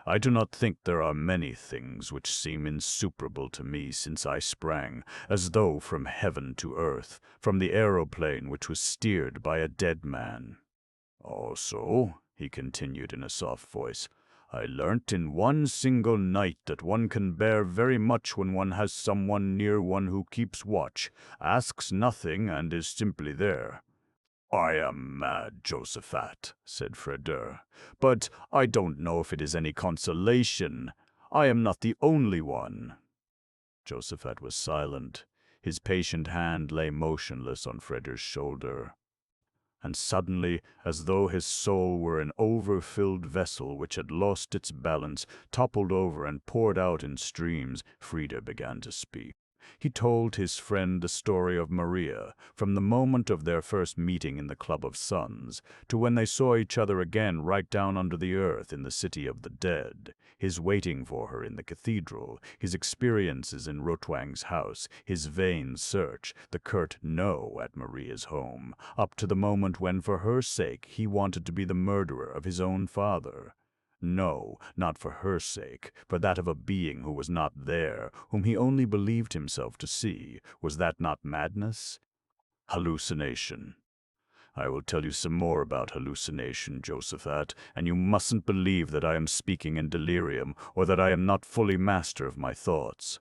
"I do not think there are many things which seem insuperable to me since I sprang, as though from heaven to earth, from the aeroplane which was steered by a dead man. Also," he continued in a soft voice, "I learnt in one single night that one can bear very much when one has someone near one who keeps watch, asks nothing, and is simply there." "I am mad, Josaphat," said Freda, "but I don't know if it is any consolation. I am not the only one." Josaphat was silent. His patient hand lay motionless on Freda's shoulder. And suddenly, as though his soul were an overfilled vessel which had lost its balance, toppled over and poured out in streams, Freda began to speak. He told his friend the story of Maria, from the moment of their first meeting in the Club of Suns, to when they saw each other again right down under the earth in the city of the dead, his waiting for her in the cathedral, his experiences in Rotwang's house, his vain search, the curt no at Maria's home, up to the moment when, for her sake, he wanted to be the murderer of his own father. No, not for her sake, for that of a being who was not there, whom he only believed himself to see. Was that not madness? Hallucination. I will tell you some more about hallucination, Josaphat, and you mustn't believe that I am speaking in delirium, or that I am not fully master of my thoughts.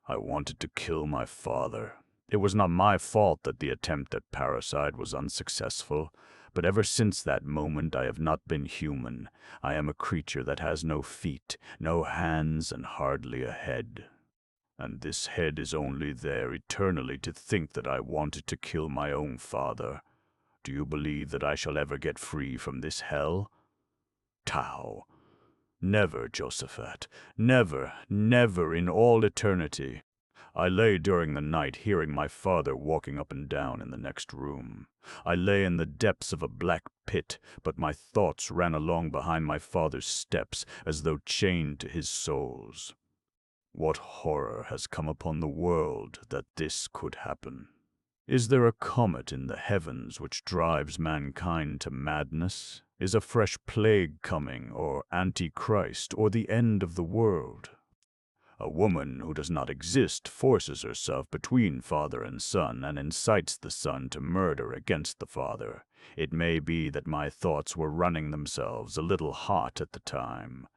I wanted to kill my father. It was not my fault that the attempt at parricide was unsuccessful. But ever since that moment I have not been human. I am a creature that has no feet, no hands, and hardly a head. And this head is only there eternally to think that I wanted to kill my own father. Do you believe that I shall ever get free from this hell? Tau. Never, Josaphat. Never, never in all eternity. I lay during the night hearing my father walking up and down in the next room. I lay in the depths of a black pit, but my thoughts ran along behind my father's steps as though chained to his soles. What horror has come upon the world that this could happen? Is there a comet in the heavens which drives mankind to madness? Is a fresh plague coming, or Antichrist, or the end of the world? A woman who does not exist forces herself between father and son and incites the son to murder against the father. It may be that my thoughts were running themselves a little hot at the time.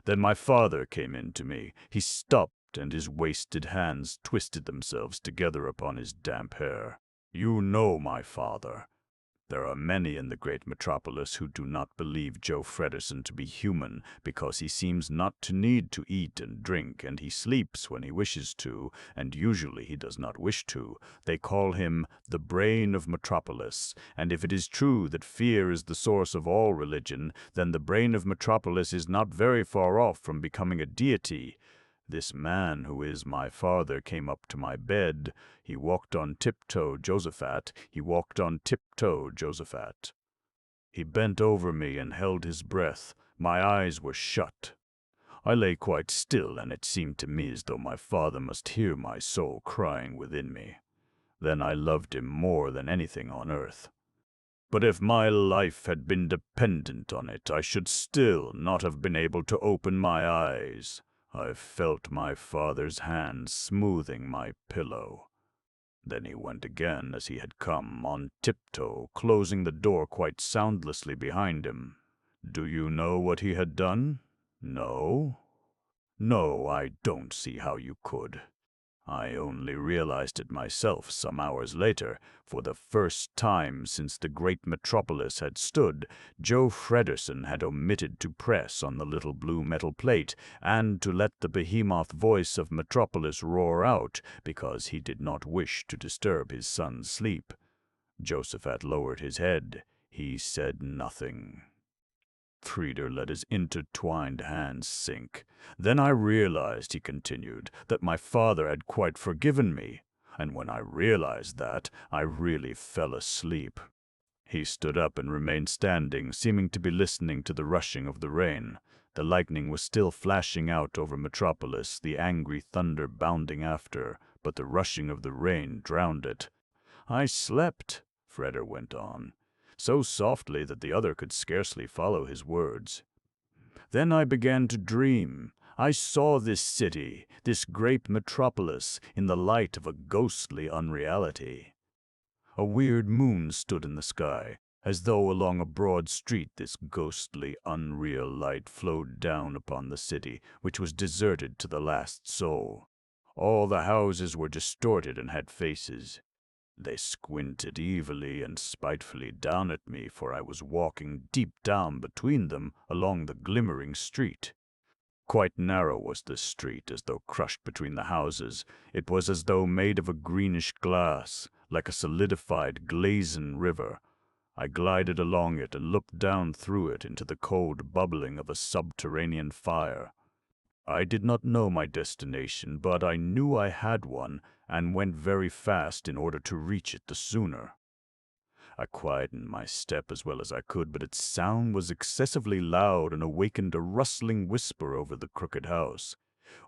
Then my father came in to me. He stopped, and his wasted hands twisted themselves together upon his damp hair. You know my father. There are many in the great metropolis who do not believe Joe Fredersen to be human because he seems not to need to eat and drink, and he sleeps when he wishes to, and usually he does not wish to. They call him the brain of Metropolis, and if it is true that fear is the source of all religion, then the brain of Metropolis is not very far off from becoming a deity. This man who is my father came up to my bed. He walked on tiptoe, Josaphat. He walked on tiptoe, Josaphat. He bent over me and held his breath. My eyes were shut. I lay quite still, and it seemed to me as though my father must hear my soul crying within me. Then I loved him more than anything on earth. But if my life had been dependent on it, I should still not have been able to open my eyes. I felt my father's hand smoothing my pillow. Then he went again as he had come, on tiptoe, closing the door quite soundlessly behind him. Do you know what he had done? No? No, I don't see how you could. I only realized it myself some hours later. For the first time since the great Metropolis had stood, Joe Fredersen had omitted to press on the little blue metal plate and to let the behemoth voice of Metropolis roar out because he did not wish to disturb his son's sleep. Josephat lowered his head. He said nothing. Frieder let his intertwined hands sink. Then I realized, he continued, that my father had quite forgiven me, and when I realized that, I really fell asleep. He stood up and remained standing, seeming to be listening to the rushing of the rain. The lightning was still flashing out over Metropolis, the angry thunder bounding after, but the rushing of the rain drowned it. I slept, Freder went on, so softly that the other could scarcely follow his words. Then I began to dream. I saw this city, this great Metropolis, in the light of a ghostly unreality. A weird moon stood in the sky, as though along a broad street this ghostly, unreal light flowed down upon the city, which was deserted to the last soul. All the houses were distorted and had faces. They squinted evilly and spitefully down at me, for I was walking deep down between them along the glimmering street. Quite narrow was the street, as though crushed between the houses. It was as though made of a greenish glass, like a solidified glazen river. I glided along it and looked down through it into the cold bubbling of a subterranean fire. I did not know my destination, but I knew I had one, and went very fast in order to reach it the sooner. I quietened my step as well as I could, but its sound was excessively loud and awakened a rustling whisper over the crooked house,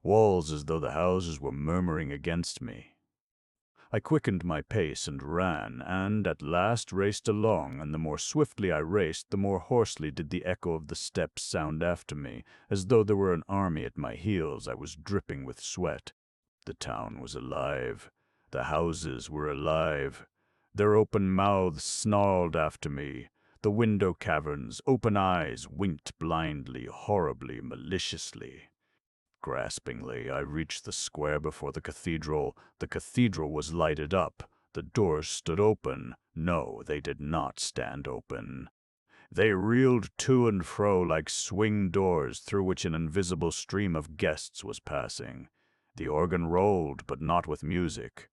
walls as though the houses were murmuring against me. I quickened my pace and ran, and at last raced along, and the more swiftly I raced, the more hoarsely did the echo of the steps sound after me, as though there were an army at my heels. I was dripping with sweat. The town was alive. The houses were alive. Their open mouths snarled after me. The window caverns, open eyes, winked blindly, horribly, maliciously. Graspingly, I reached the square before the cathedral. The cathedral was lighted up. The doors stood open. No, they did not stand open. They reeled to and fro like swing doors through which an invisible stream of guests was passing. The organ rolled, but not with music.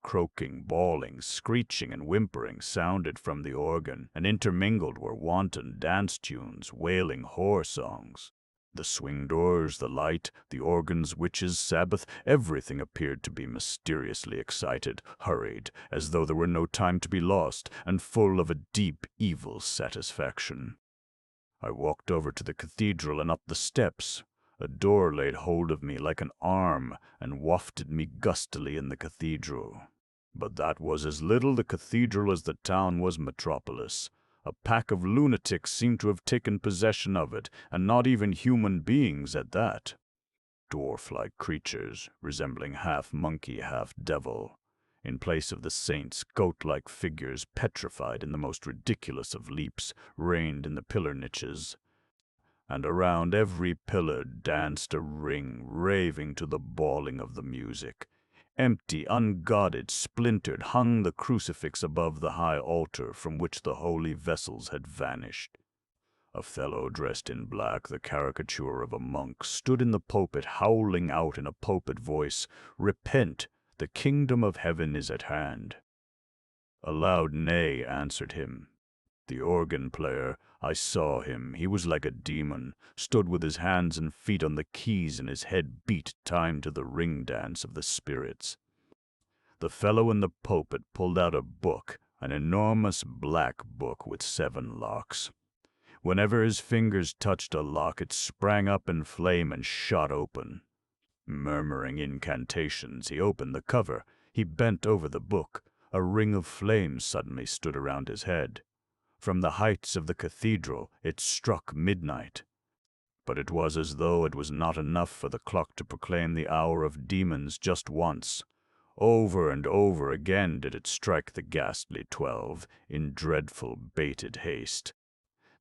Croaking, bawling, screeching, and whimpering sounded from the organ, and intermingled were wanton dance tunes, wailing whore songs. The swing doors, the light, the organs, witches, Sabbath, everything appeared to be mysteriously excited, hurried, as though there were no time to be lost, and full of a deep, evil satisfaction. I walked over to the cathedral and up the steps. A door laid hold of me like an arm and wafted me gustily in the cathedral. But that was as little the cathedral as the town was Metropolis. A pack of lunatics seemed to have taken possession of it, and not even human beings at that. Dwarf-like creatures, resembling half monkey, half devil. In place of the saints, goat-like figures, petrified in the most ridiculous of leaps, reigned in the pillar niches. And around every pillar danced a ring, raving to the bawling of the music. Empty, ungodded, splintered, hung the crucifix above the high altar from which the holy vessels had vanished. A fellow dressed in black, the caricature of a monk, stood in the pulpit howling out in a pulpit voice, "Repent, the kingdom of heaven is at hand." A loud neigh answered him. The organ player, I saw him, he was like a demon, stood with his hands and feet on the keys and his head beat time to the ring dance of the spirits. The fellow in the pulpit pulled out a book, an enormous black book with 7 locks. Whenever his fingers touched a lock, it sprang up in flame and shot open. Murmuring incantations, he opened the cover. He bent over the book. A ring of flames suddenly stood around his head. From the heights of the cathedral, it struck midnight. But it was as though it was not enough for the clock to proclaim the hour of demons just once. Over and over again did it strike the ghastly 12 in dreadful bated haste.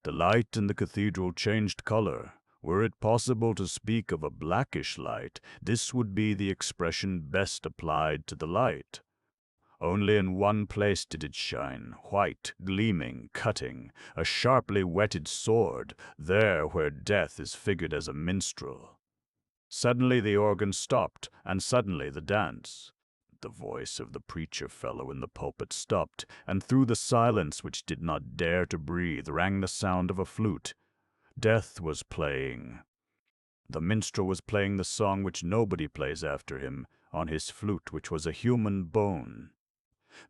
The light in the cathedral changed color. Were it possible to speak of a blackish light, this would be the expression best applied to the light. Only in one place did it shine, white, gleaming, cutting, a sharply whetted sword, there where death is figured as a minstrel. Suddenly the organ stopped, and suddenly the dance. The voice of the preacher fellow in the pulpit stopped, and through the silence which did not dare to breathe rang the sound of a flute. Death was playing. The minstrel was playing the song which nobody plays after him, on his flute which was a human bone.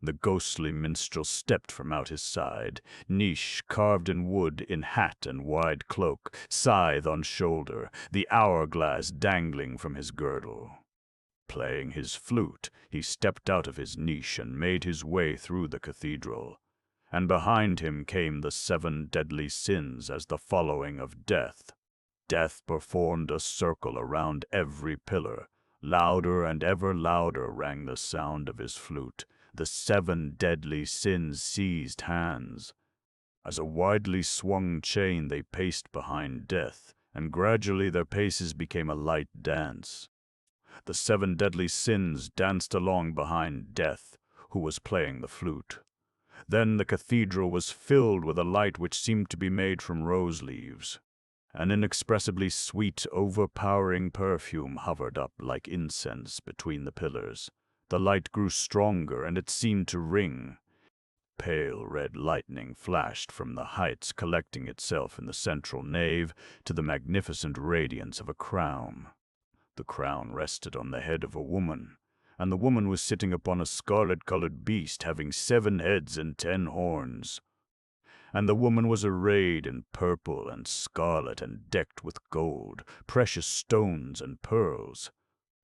The ghostly minstrel stepped from out his side, niche carved in wood, in hat and wide cloak, scythe on shoulder, the hourglass dangling from his girdle. Playing his flute, he stepped out of his niche and made his way through the cathedral. And behind him came the 7 deadly sins as the following of death. Death performed a circle around every pillar. Louder and ever louder rang the sound of his flute. The 7 deadly sins seized hands. As a widely swung chain they paced behind death, and gradually their paces became a light dance. The 7 deadly sins danced along behind death, who was playing the flute. Then the cathedral was filled with a light which seemed to be made from rose leaves. An inexpressibly sweet, overpowering perfume hovered up like incense between the pillars. The light grew stronger, and it seemed to ring. Pale red lightning flashed from the heights, collecting itself in the central nave to the magnificent radiance of a crown. The crown rested on the head of a woman, and the woman was sitting upon a scarlet-colored beast having 7 heads and 10 horns. And the woman was arrayed in purple and scarlet and decked with gold, precious stones and pearls.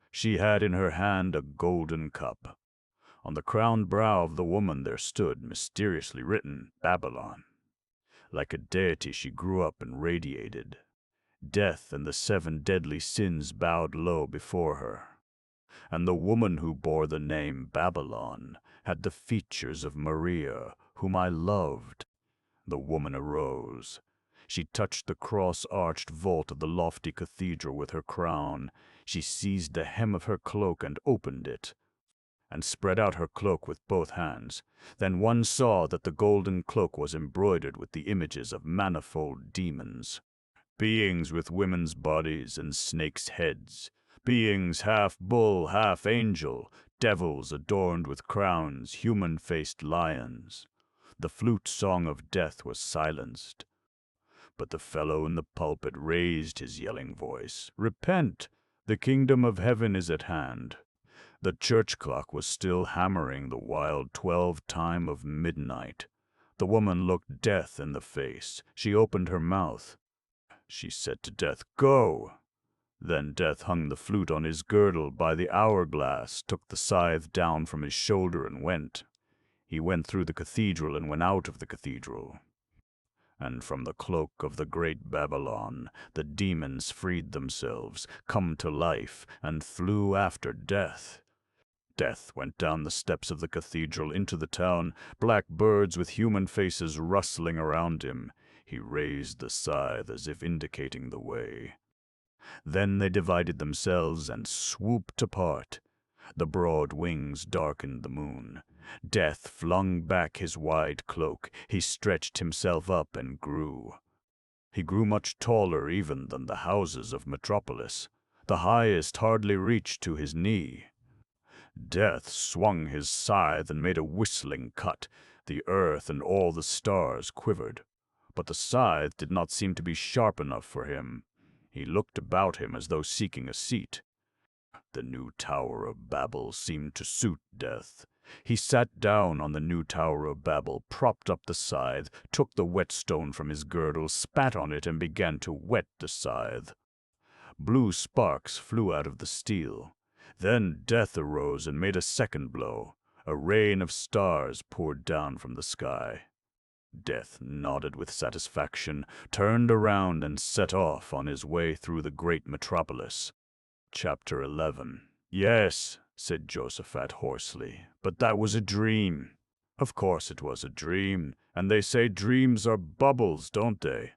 She had in her hand a golden cup. On the crowned brow of the woman there stood, mysteriously written, Babylon. Like a deity she grew up and radiated. Death and the 7 deadly sins bowed low before her. And the woman who bore the name Babylon had the features of Maria, whom I loved. The woman arose. She touched the cross-arched vault of the lofty cathedral with her crown. She seized the hem of her cloak and opened it, and spread out her cloak with both hands. Then one saw that the golden cloak was embroidered with the images of manifold demons, beings with women's bodies and snakes' heads, beings half bull, half angel, devils adorned with crowns, human-faced lions. The flute song of death was silenced. But the fellow in the pulpit raised his yelling voice. Repent! The kingdom of heaven is at hand. The church clock was still hammering the wild 12 time of midnight. The woman looked death in the face. She opened her mouth. She said to death, Go! Then death hung the flute on his girdle by the hourglass, took the scythe down from his shoulder and went. He went through the cathedral and went out of the cathedral. And from the cloak of the great Babylon the demons freed themselves, come to life, and flew after death. Death went down the steps of the cathedral into the town, black birds with human faces rustling around him. He raised the scythe as if indicating the way. Then they divided themselves and swooped apart. The broad wings darkened the moon. Death flung back his wide cloak. He stretched himself up and grew. He grew much taller even than the houses of Metropolis. The highest hardly reached to his knee. Death swung his scythe and made a whistling cut. The earth and all the stars quivered. But the scythe did not seem to be sharp enough for him. He looked about him as though seeking a seat. The new Tower of Babel seemed to suit Death. He sat down on the new Tower of Babel, propped up the scythe, took the whetstone from his girdle, spat on it, and began to whet the scythe. Blue sparks flew out of the steel. Then Death arose and made a second blow. A rain of stars poured down from the sky. Death nodded with satisfaction, turned around, and set off on his way through the great Metropolis. Chapter 11. "Yes," said Josaphat hoarsely, "but that was a dream." "Of course it was a dream, and they say dreams are bubbles, don't they?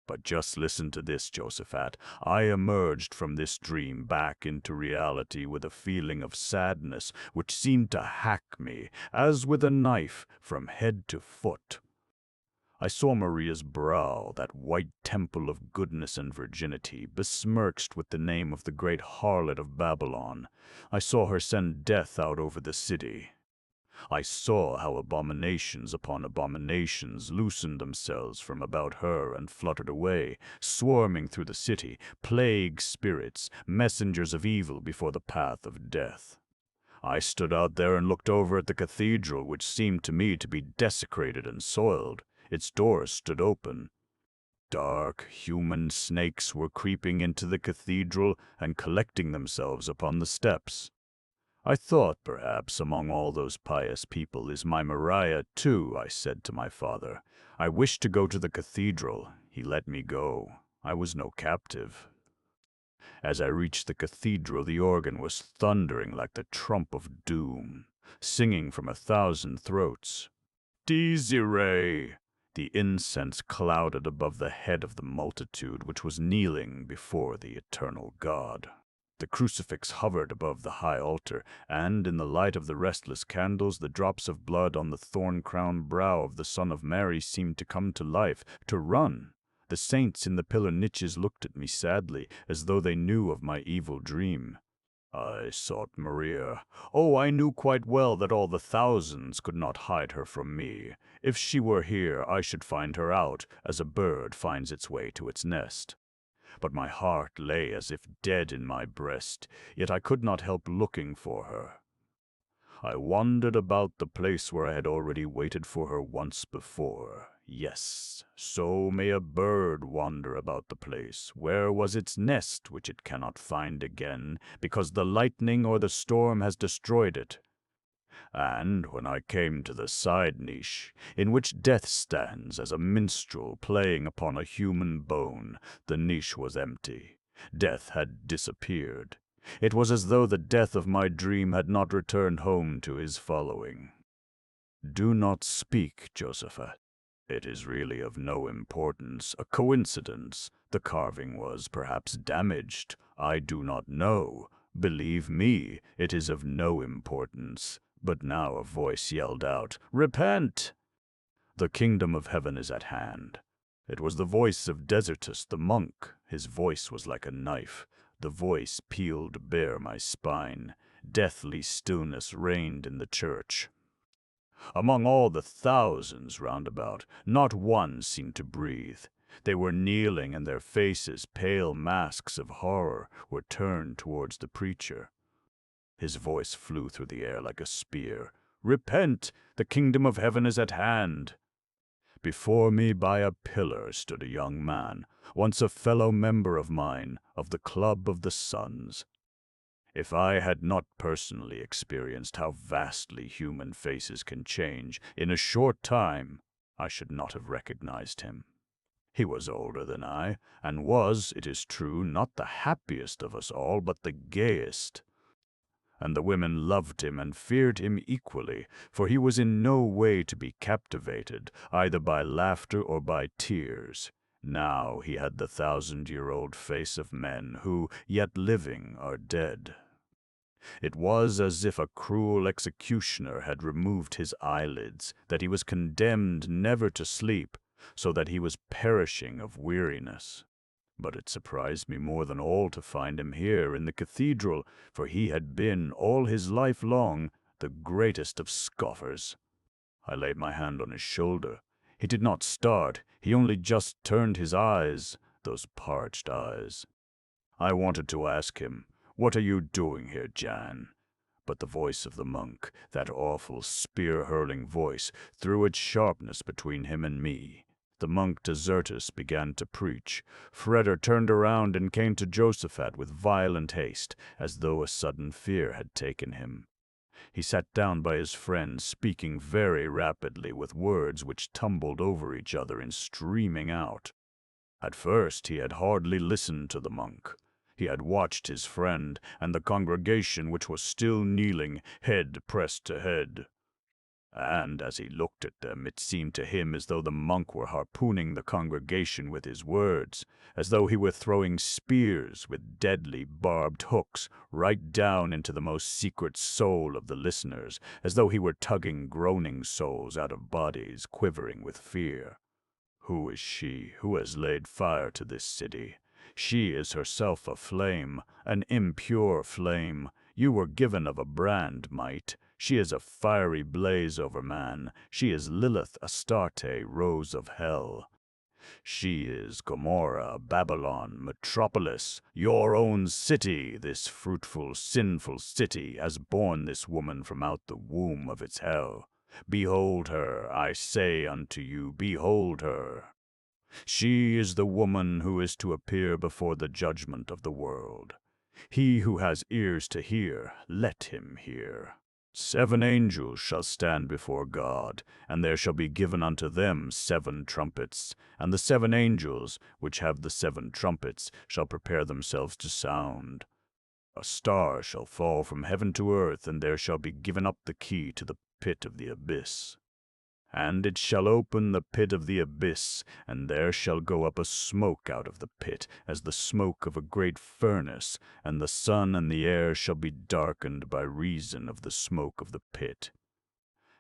But just listen to this, Josaphat. I emerged from this dream back into reality with a feeling of sadness which seemed to hack me, as with a knife, from head to foot. I saw Maria's brow, that white temple of goodness and virginity, besmirched with the name of the great harlot of Babylon. I saw her send death out over the city. I saw how abominations upon abominations loosened themselves from about her and fluttered away, swarming through the city, plague spirits, messengers of evil before the path of death. I stood out there and looked over at the cathedral, which seemed to me to be desecrated and soiled. Its doors stood open. Dark, human snakes were creeping into the cathedral and collecting themselves upon the steps. I thought, perhaps, among all those pious people is my Maria, too, I said to my father. I wished to go to the cathedral. He let me go. I was no captive. As I reached the cathedral, the organ was thundering like the trump of doom, singing from 1,000 throats. Desiree! The incense clouded above the head of the multitude which was kneeling before the eternal God. The crucifix hovered above the high altar, and in the light of the restless candles, the drops of blood on the thorn-crowned brow of the Son of Mary seemed to come to life, to run. The saints in the pillar niches looked at me sadly, as though they knew of my evil dream. I sought Maria. Oh, I knew quite well that all the thousands could not hide her from me. If she were here, I should find her out, as a bird finds its way to its nest. But my heart lay as if dead in my breast, yet I could not help looking for her. I wandered about the place where I had already waited for her once before. Yes, so may a bird wander about the place. Where was its nest, which it cannot find again, because the lightning or the storm has destroyed it? And when I came to the side niche, in which death stands as a minstrel playing upon a human bone, the niche was empty. Death had disappeared. It was as though the death of my dream had not returned home to his following. Do not speak, Josaphat. It is really of no importance, a coincidence. The carving was perhaps damaged. I do not know. Believe me, it is of no importance. But now a voice yelled out, "Repent! The kingdom of heaven is at hand." It was the voice of Desertus the monk. His voice was like a knife. The voice peeled bare my spine. Deathly stillness reigned in the church. Among all the thousands round about, not one seemed to breathe. They were kneeling, and their faces, pale masks of horror, were turned towards the preacher. His voice flew through the air like a spear. "Repent! The kingdom of heaven is at hand." Before me by a pillar stood a young man, once a fellow member of mine, of the Club of the Suns. If I had not personally experienced how vastly human faces can change in a short time, I should not have recognized him. He was older than I, and was, it is true, not the happiest of us all, but the gayest. And the women loved him and feared him equally, for he was in no way to be captivated, either by laughter or by tears. Now he had the 1,000-year-old face of men who, yet living, are dead. It was as if a cruel executioner had removed his eyelids, that he was condemned never to sleep, so that he was perishing of weariness. But it surprised me more than all to find him here in the cathedral, for he had been, all his life long, the greatest of scoffers. I laid my hand on his shoulder. He did not start, he only just turned his eyes, those parched eyes. I wanted to ask him, "What are you doing here, Jan?" But the voice of the monk, that awful spear-hurling voice, threw its sharpness between him and me. The monk Desertus began to preach. Freder turned around and came to Josaphat with violent haste, as though a sudden fear had taken him. He sat down by his friend, speaking very rapidly with words which tumbled over each other and streaming out. At first he had hardly listened to the monk. He had watched his friend and the congregation which was still kneeling, head pressed to head. And as he looked at them, it seemed to him as though the monk were harpooning the congregation with his words, as though he were throwing spears with deadly barbed hooks right down into the most secret soul of the listeners, as though he were tugging groaning souls out of bodies quivering with fear. Who is she who has laid fire to this city? She is herself a flame, an impure flame. You were given of a brand, might. She is a fiery blaze over man. She is Lilith Astarte, rose of hell. She is Gomorrah, Babylon, Metropolis, your own city. This fruitful, sinful city has borne this woman from out the womb of its hell. Behold her, I say unto you, behold her. She is the woman who is to appear before the judgment of the world. He who has ears to hear, let him hear. 7 angels shall stand before God, and there shall be given unto them 7 trumpets. And the 7 angels, which have the 7 trumpets, shall prepare themselves to sound. A star shall fall from heaven to earth, and there shall be given up the key to the pit of the abyss. And it shall open the pit of the abyss, and there shall go up a smoke out of the pit, as the smoke of a great furnace, and the sun and the air shall be darkened by reason of the smoke of the pit.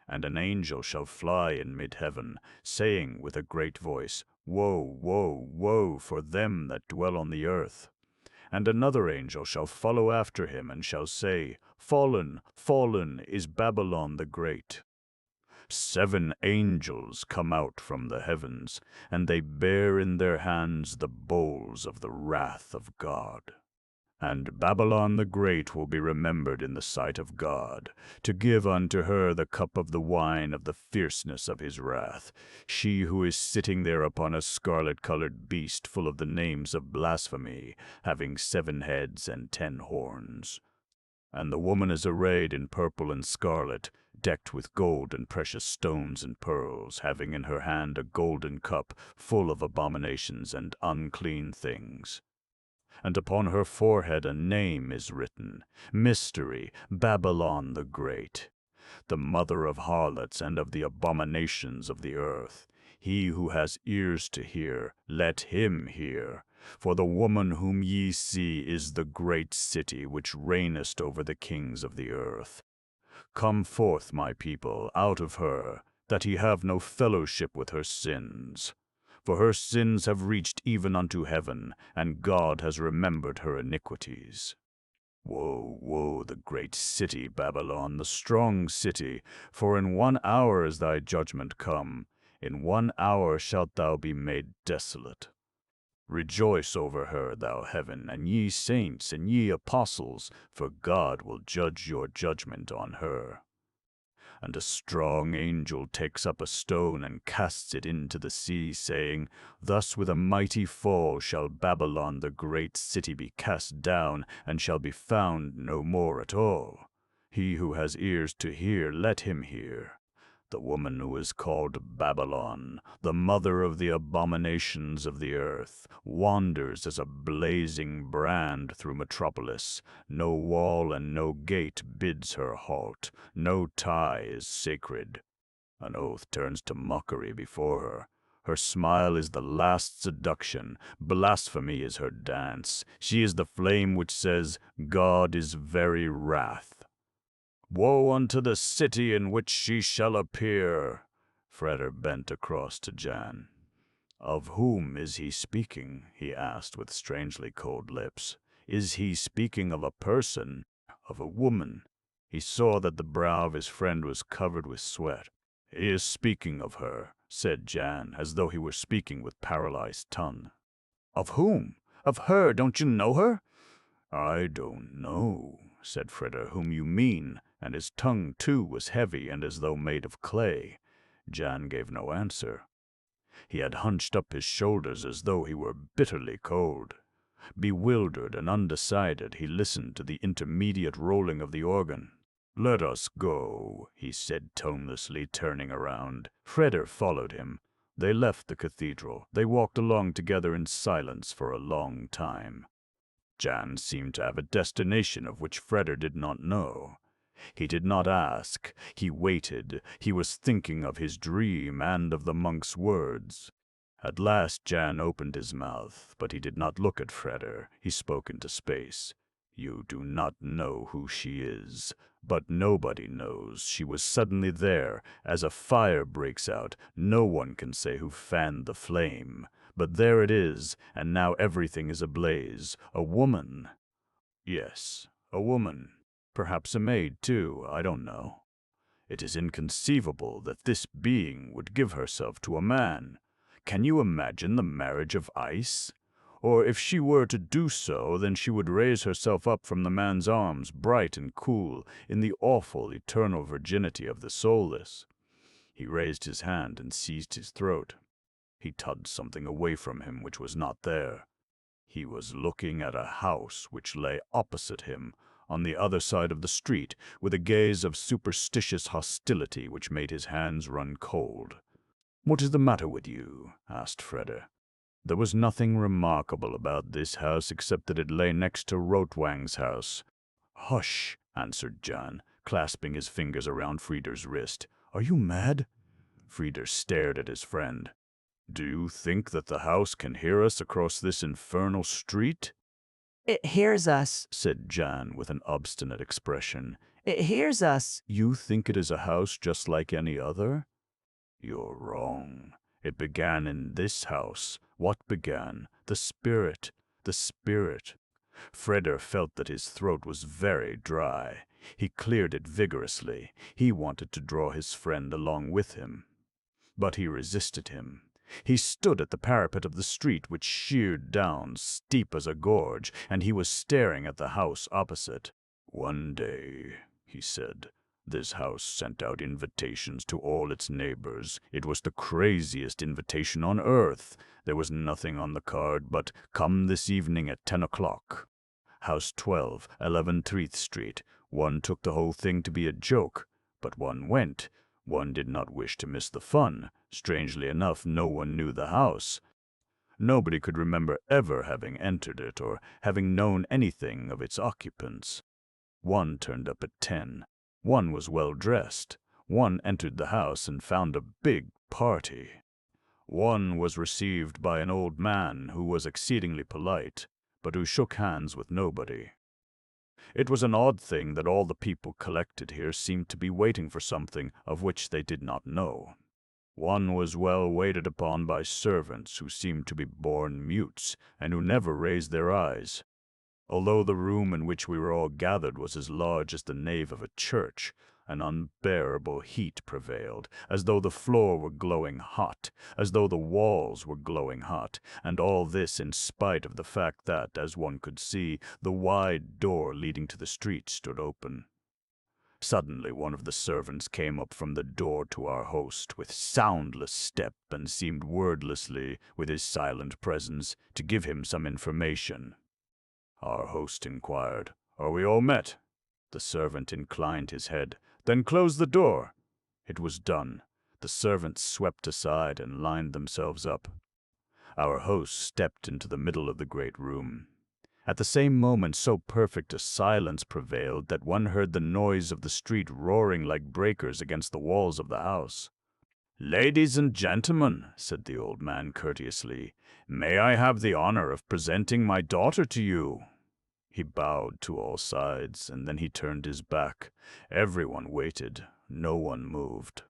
And an angel shall fly in mid-heaven, saying with a great voice, Woe, woe, woe for them that dwell on the earth. And another angel shall follow after him, and shall say, Fallen, fallen is Babylon the great. 7 angels come out from the heavens, and they bear in their hands the bowls of the wrath of God. And Babylon the great will be remembered in the sight of God, to give unto her the cup of the wine of the fierceness of his wrath, she who is sitting there upon a scarlet-colored beast full of the names of blasphemy, having 7 heads and 10 horns. And the woman is arrayed in purple and scarlet, decked with gold and precious stones and pearls, having in her hand a golden cup full of abominations and unclean things. And upon her forehead a name is written, Mystery, Babylon the Great, the mother of harlots and of the abominations of the earth. He who has ears to hear, let him hear. For the woman whom ye see is the great city which reigneth over the kings of the earth. Come forth, my people, out of her, that ye have no fellowship with her sins. For her sins have reached even unto heaven, and God has remembered her iniquities. Woe, woe, the great city, Babylon, the strong city, for in 1 hour is thy judgment come. In 1 hour shalt thou be made desolate. Rejoice over her, thou heaven, and ye saints, and ye apostles, for God will judge your judgment on her. And a strong angel takes up a stone and casts it into the sea, saying, Thus with a mighty fall shall Babylon the great city be cast down, and shall be found no more at all. He who has ears to hear, let him hear. The woman who is called Babylon, the mother of the abominations of the earth, wanders as a blazing brand through Metropolis. No wall and no gate bids her halt. No tie is sacred. An oath turns to mockery before her. Her smile is the last seduction. Blasphemy is her dance. She is the flame which says, God is very wrath. Woe unto the city in which she shall appear. Freder bent across to Jan. Of whom is he speaking? He asked with strangely cold lips. Is he speaking of a person, of a woman? He saw that the brow of his friend was covered with sweat. He is speaking of her, said Jan, as though he were speaking with paralyzed tongue. Of whom? Of her, don't you know her? I don't know, said Freder, whom you mean, and his tongue too was heavy and as though made of clay. Jan gave no answer. He had hunched up his shoulders as though he were bitterly cold. Bewildered and undecided, he listened to the intermediate rolling of the organ. "Let us go," he said tonelessly, turning around. Freder followed him. They left the cathedral. They walked along together in silence for a long time. Jan seemed to have a destination of which Freder did not know. He did not ask. He waited. He was thinking of his dream and of the monk's words. At last Jan opened his mouth, but he did not look at Freder. He spoke into space. "You do not know who she is, but nobody knows. She was suddenly there. As a fire breaks out, no one can say who fanned the flame. But there it is, and now everything is ablaze. A woman." "Yes, a woman. Perhaps a maid, too, I don't know. It is inconceivable that this being would give herself to a man. Can you imagine the marriage of ice? Or if she were to do so, then she would raise herself up from the man's arms, bright and cool, in the awful, eternal virginity of the soulless." He raised his hand and seized his throat. He tugged something away from him which was not there. He was looking at a house which lay opposite him, on the other side of the street, with a gaze of superstitious hostility which made his hands run cold. "What is the matter with you?" asked Freder. There was nothing remarkable about this house except that it lay next to Rotwang's house. "Hush," answered Jan, clasping his fingers around Freder's wrist. "Are you mad?" Freder stared at his friend. "Do you think that the house can hear us across this infernal street?" It hears us, said Jan with an obstinate expression. it hears us. "You think it is a house just like any other? You're wrong. It began in this house. What began? The spirit. The spirit." Freder felt that his throat was very dry. He cleared it vigorously. He wanted to draw his friend along with him. But he resisted him. He stood at the parapet of the street, which sheered down, steep as a gorge, and he was staring at the house opposite. "One day," he said, "this house sent out invitations to all its neighbors. It was the craziest invitation on earth. There was nothing on the card but 'Come this evening at 10 o'clock. House 12, 11 Treath Street. One took the whole thing to be a joke, but one went. One did not wish to miss the fun. Strangely enough, no one knew the house. Nobody could remember ever having entered it or having known anything of its occupants. One turned up at 10. One was well dressed. One entered the house and found a big party. One was received by an old man who was exceedingly polite, but who shook hands with nobody. It was an odd thing that all the people collected here seemed to be waiting for something of which they did not know. One was well waited upon by servants who seemed to be born mutes and who never raised their eyes. Although the room in which we were all gathered was as large as the nave of a church, an unbearable heat prevailed, as though the floor were glowing hot, as though the walls were glowing hot, and all this in spite of the fact that, as one could see, the wide door leading to the street stood open. Suddenly one of the servants came up from the door to our host with soundless step and seemed wordlessly, with his silent presence, to give him some information. Our host inquired, "Are we all met?" The servant inclined his head. "Then close the door." It was done. The servants swept aside and lined themselves up. Our host stepped into the middle of the great room. At the same moment so perfect a silence prevailed that one heard the noise of the street roaring like breakers against the walls of the house. "Ladies and gentlemen," said the old man courteously, "may I have the honor of presenting my daughter to you?" He bowed to all sides, and then he turned his back. Everyone waited. No one moved.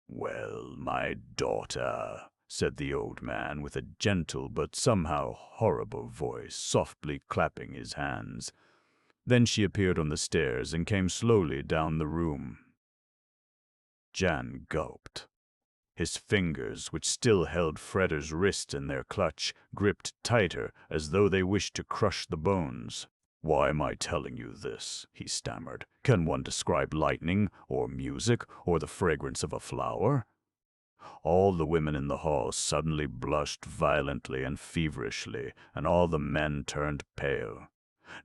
"Well, my daughter," said the old man with a gentle but somehow horrible voice, softly clapping his hands. Then she appeared on the stairs and came slowly down the room. Jan gulped. His fingers, which still held Freder's wrist in their clutch, gripped tighter as though they wished to crush the bones. "Why am I telling you this?" he stammered. "Can one describe lightning, or music, or the fragrance of a flower?" All the women in the hall suddenly blushed violently and feverishly, and all the men turned pale.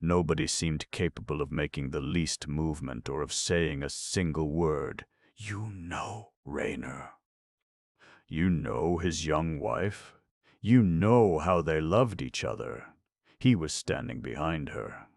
Nobody seemed capable of making the least movement or of saying a single word. "You know, Raynor. You know his young wife. You know how they loved each other." He was standing behind her.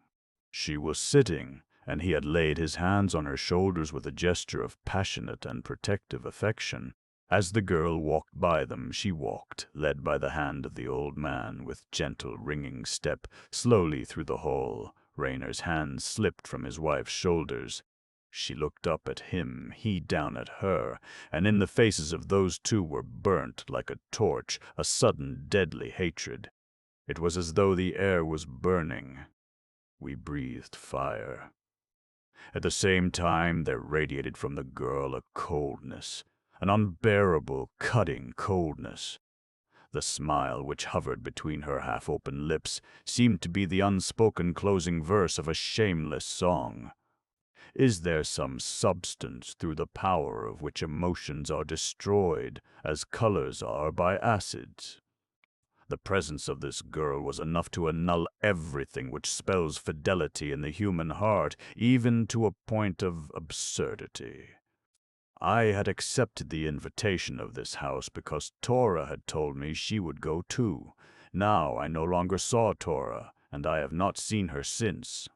She was sitting, and he had laid his hands on her shoulders with a gesture of passionate and protective affection. As the girl walked by them, she walked, led by the hand of the old man, with gentle, ringing step, slowly through the hall. Raynor's hands slipped from his wife's shoulders. She looked up at him, he down at her, and in the faces of those two were burnt, like a torch, a sudden, deadly hatred. It was as though the air was burning. We breathed fire. At the same time, there radiated from the girl a coldness, an unbearable, cutting coldness. The smile which hovered between her half-open lips seemed to be the unspoken closing verse of a shameless song. Is there some substance through the power of which emotions are destroyed, as colors are by acids? The presence of this girl was enough to annul everything which spells fidelity in the human heart, even to a point of absurdity. I had accepted the invitation of this house because Tora had told me she would go too. Now I no longer saw Tora, and I have not seen her since.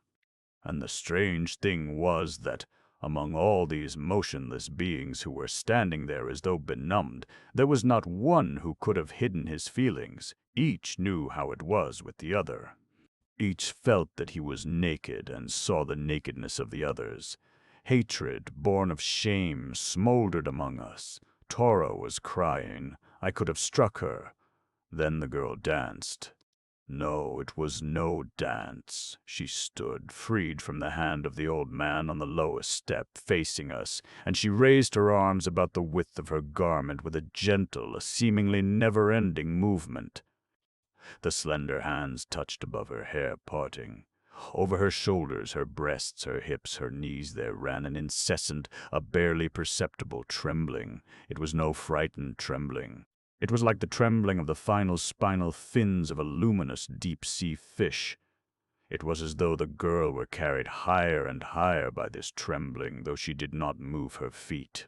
And the strange thing was that, among all these motionless beings who were standing there as though benumbed, there was not one who could have hidden his feelings. Each knew how it was with the other. Each felt that he was naked and saw the nakedness of the others. Hatred, born of shame, smoldered among us. Tora was crying. I could have struck her. Then the girl danced. No, it was no dance. She stood, freed from the hand of the old man on the lowest step, facing us, and she raised her arms about the width of her garment with a gentle, a seemingly never-ending movement. The slender hands touched above her hair, parting. Over her shoulders, her breasts, her hips, her knees, there ran an incessant, a barely perceptible trembling. It was no frightened trembling. It was like the trembling of the final spinal fins of a luminous deep-sea fish. It was as though the girl were carried higher and higher by this trembling, though she did not move her feet.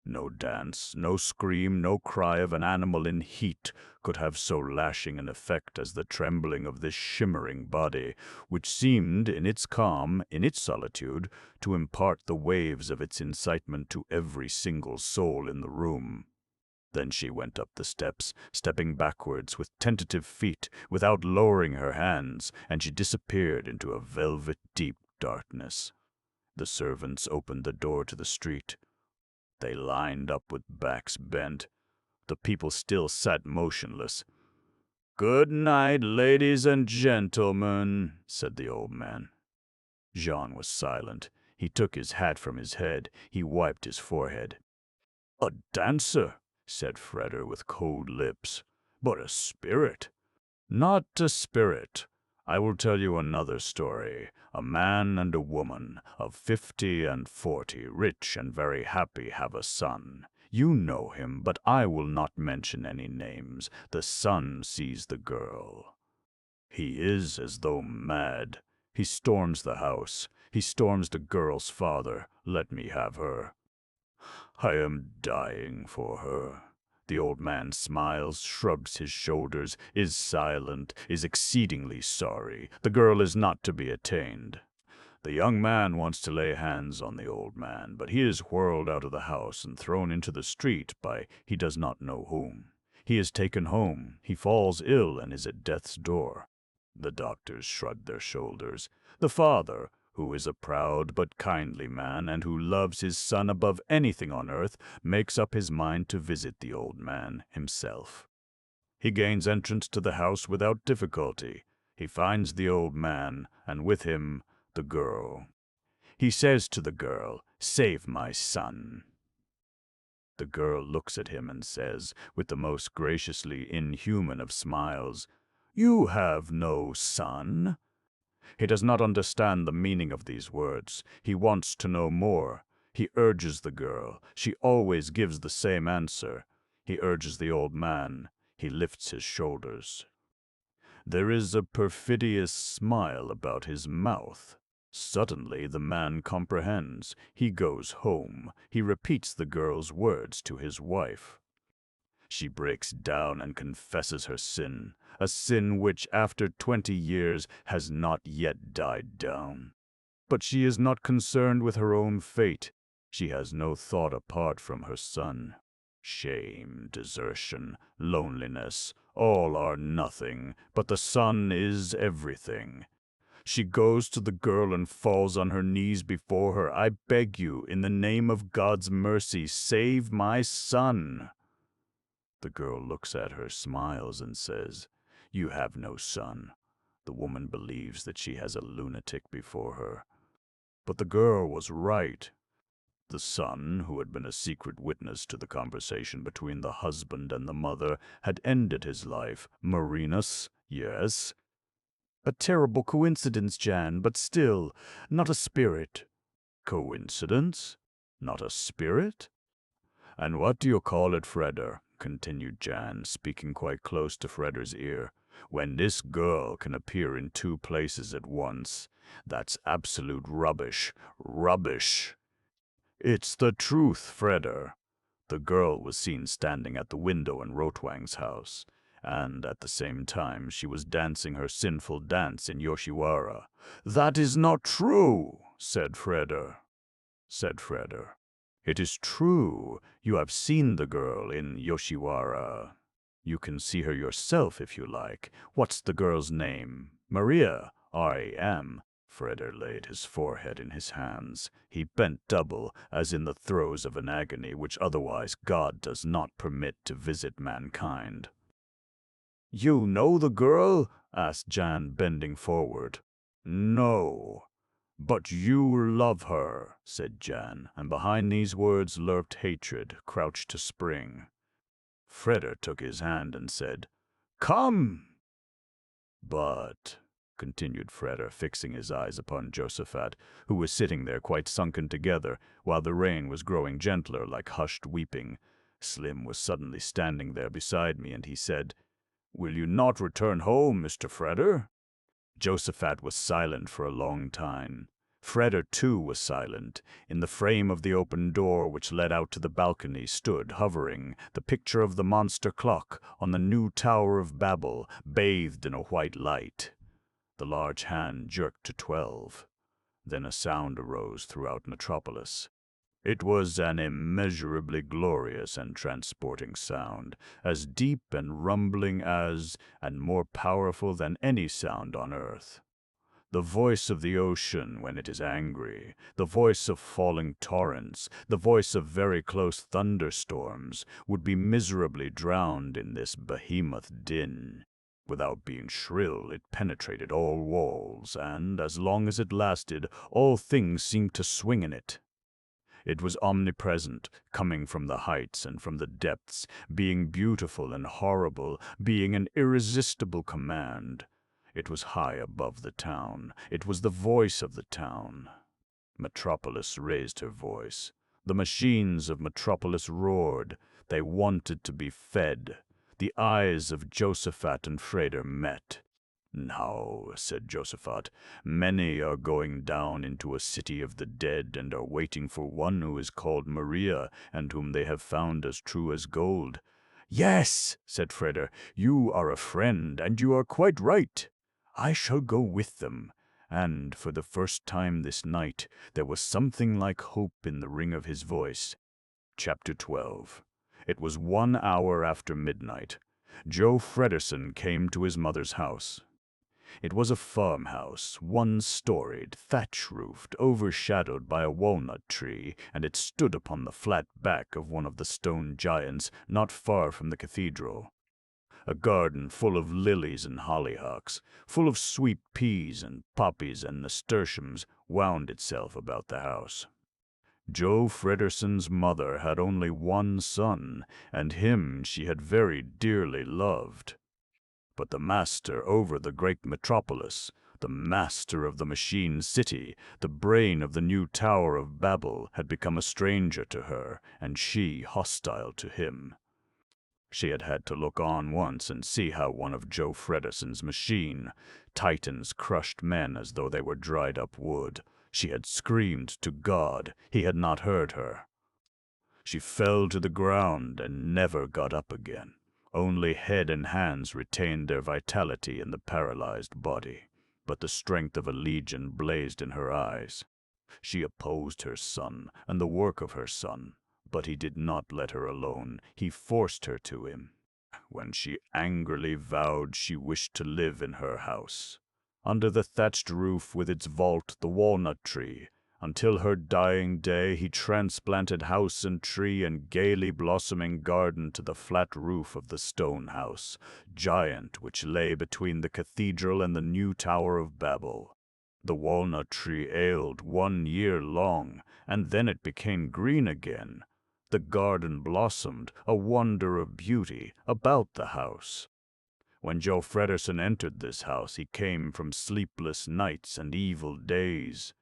No dance, no scream, no cry of an animal in heat could have so lashing an effect as the trembling of this shimmering body, which seemed, in its calm, in its solitude, to impart the waves of its incitement to every single soul in the room. Then she went up the steps, stepping backwards with tentative feet, without lowering her hands, and she disappeared into a velvet deep darkness. The servants opened the door to the street. They lined up with backs bent. The people still sat motionless. "Good night, ladies and gentlemen," said the old man. Jean was silent. He took his hat from his head. He wiped his forehead. "A dancer," said Freder with cold lips, "but a spirit." "Not a spirit. I will tell you another story. A man and a woman of 50 and 40, rich and very happy, have a son. You know him, but I will not mention any names. The son sees the girl. He is as though mad. He storms the house. He storms the girl's father. Let me have her. I am dying for her. The old man smiles, shrugs his shoulders, is silent, is exceedingly sorry. The girl is not to be attained. The young man wants to lay hands on the old man, but he is whirled out of the house and thrown into the street by he does not know whom. He is taken home. He falls ill and is at death's door. The doctors shrug their shoulders. The father, who is a proud but kindly man and who loves his son above anything on earth, makes up his mind to visit the old man himself. He gains entrance to the house without difficulty. He finds the old man, and with him the girl. He says to the girl, "Save my son." The girl looks at him and says, with the most graciously inhuman of smiles, "You have no son." He does not understand the meaning of these words. He wants to know more. He urges the girl. She always gives the same answer. He urges the old man. He lifts his shoulders. There is a perfidious smile about his mouth. Suddenly the man comprehends. He goes home. He repeats the girl's words to his wife. She breaks down and confesses her sin, a sin which, after 20 years, has not yet died down. But she is not concerned with her own fate. She has no thought apart from her son. Shame, desertion, loneliness, all are nothing, but the son is everything. She goes to the girl and falls on her knees before her. "I beg you, in the name of God's mercy, save my son." The girl looks at her, smiles, and says, "You have no son." The woman believes that she has a lunatic before her. But the girl was right. The son, who had been a secret witness to the conversation between the husband and the mother, had ended his life. Marinus, yes. A terrible coincidence, Jan, but still, not a spirit. Coincidence? Not a spirit? "And what do you call it, Freder?" continued Jan, speaking quite close to Freder's ear. "When this girl can appear in 2 places at once, that's absolute rubbish. Rubbish!" "It's the truth, Freder." The girl was seen standing at the window in Rotwang's house, and at the same time she was dancing her sinful dance in Yoshiwara. "That is not true," said Freder. "It is true. You have seen the girl in Yoshiwara. You can see her yourself if you like. What's the girl's name?" "Maria, R.A.M." Freder laid his forehead in his hands. He bent double, as in the throes of an agony which otherwise God does not permit to visit mankind. "You know the girl?" asked Jan, bending forward. "No. But you love her," said Jan, and behind these words lurked hatred, crouched to spring. Freder took his hand and said, "Come!" "But," continued Freder, fixing his eyes upon Josaphat, who was sitting there quite sunken together, while the rain was growing gentler, like hushed weeping. Slim was suddenly standing there beside me, and he said, "Will you not return home, Mr. Freder?" Josaphat was silent for a long time. Freder, too, was silent. In the frame of the open door which led out to the balcony stood, hovering, the picture of the monster clock on the new Tower of Babel, bathed in a white light. The large hand jerked to 12. Then a sound arose throughout Metropolis. It was an immeasurably glorious and transporting sound, as deep and rumbling as, and more powerful than any sound on earth. The voice of the ocean when it is angry, the voice of falling torrents, the voice of very close thunderstorms, would be miserably drowned in this behemoth din. Without being shrill, it penetrated all walls, and, as long as it lasted, all things seemed to swing in it. It was omnipresent, coming from the heights and from the depths, being beautiful and horrible, being an irresistible command. It was high above the town. It was the voice of the town. Metropolis raised her voice. The machines of Metropolis roared. They wanted to be fed. The eyes of Josaphat and Freder met. "Now," said Josaphat, "many are going down into a city of the dead and are waiting for one who is called Maria and whom they have found as true as gold." "Yes," said Freder, "you are a friend, and you are quite right. I shall go with them." And for the first time this night there was something like hope in the ring of his voice. Chapter 12. It was 1 hour after midnight. Joe Fredersen came to his mother's house. It was a farmhouse, 1-storied, thatch-roofed, overshadowed by a walnut tree, and it stood upon the flat back of one of the stone giants not far from the cathedral. A garden full of lilies and hollyhocks, full of sweet peas and poppies and nasturtiums, wound itself about the house. Joe Fredersen's mother had only one son, and him she had very dearly loved. But the master over the great metropolis, the master of the machine city, the brain of the new Tower of Babel, had become a stranger to her, and she hostile to him. She had had to look on once and see how one of Joe Fredersen's machine Titans crushed men as though they were dried-up wood. She had screamed to God. He had not heard her. She fell to the ground and never got up again. Only head and hands retained their vitality in the paralyzed body, but the strength of a legion blazed in her eyes. She opposed her son and the work of her son, but he did not let her alone. He forced her to him. When she angrily vowed she wished to live in her house, under the thatched roof with its vault, the walnut tree, until her dying day he transplanted house and tree and gaily blossoming garden to the flat roof of the stone house, giant, which lay between the cathedral and the new Tower of Babel. The walnut tree ailed 1 year long, and then it became green again. The garden blossomed, a wonder of beauty, about the house. When Joe Fredersen entered this house, he came from sleepless nights and evil days.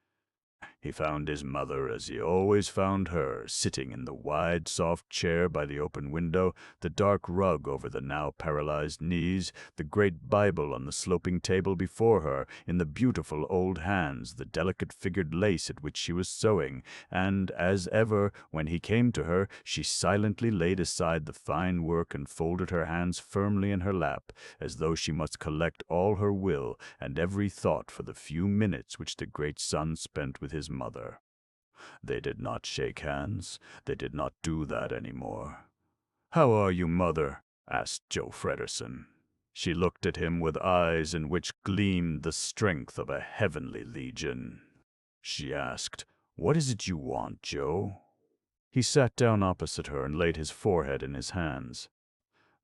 He found his mother, as he always found her, sitting in the wide, soft chair by the open window, the dark rug over the now paralyzed knees, the great Bible on the sloping table before her, in the beautiful old hands, the delicate figured lace at which she was sewing, and, as ever, when he came to her, she silently laid aside the fine work and folded her hands firmly in her lap, as though she must collect all her will and every thought for the few minutes which the great son spent with his mother. They did not shake hands. They did not do that any more. "How are you, mother?" asked Joe Fredersen. She looked at him with eyes in which gleamed the strength of a heavenly legion. She asked, "What is it you want, Joe?" He sat down opposite her and laid his forehead in his hands.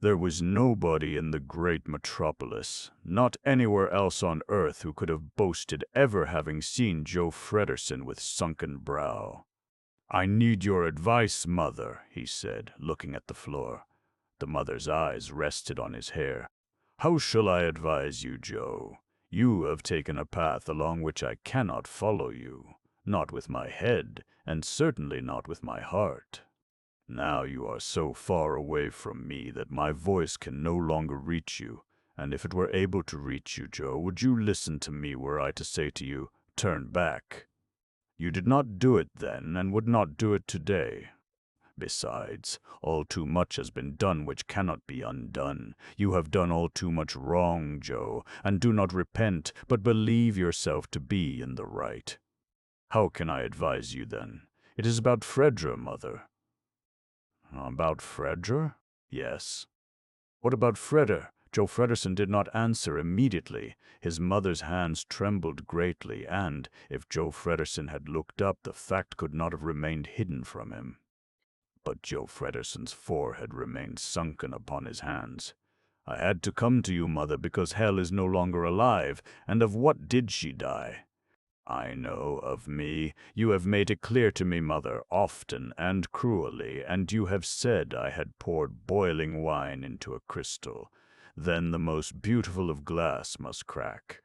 There was nobody in the great Metropolis, not anywhere else on earth, who could have boasted ever having seen Joe Fredersen with sunken brow. "I need your advice, mother," he said, looking at the floor. The mother's eyes rested on his hair. "How shall I advise you, Joe? You have taken a path along which I cannot follow you, not with my head, and certainly not with my heart. Now you are so far away from me that my voice can no longer reach you, and if it were able to reach you, Joe, would you listen to me were I to say to you, 'Turn back'? You did not do it then, and would not do it today. Besides, all too much has been done which cannot be undone. You have done all too much wrong, Joe, and do not repent, but believe yourself to be in the right. How can I advise you then? It is about Fredra, mother." "About Fredra?" "Yes." "What about Freda?" Joe Fredersen did not answer immediately. His mother's hands trembled greatly, and, if Joe Fredersen had looked up, the fact could not have remained hidden from him. But Joe Fredersen's forehead remained sunken upon his hands. "I had to come to you, mother, because Hell is no longer alive, and of what did she die? I know of me. You have made it clear to me, mother, often and cruelly, and you have said I had poured boiling wine into a crystal. Then the most beautiful of glass must crack.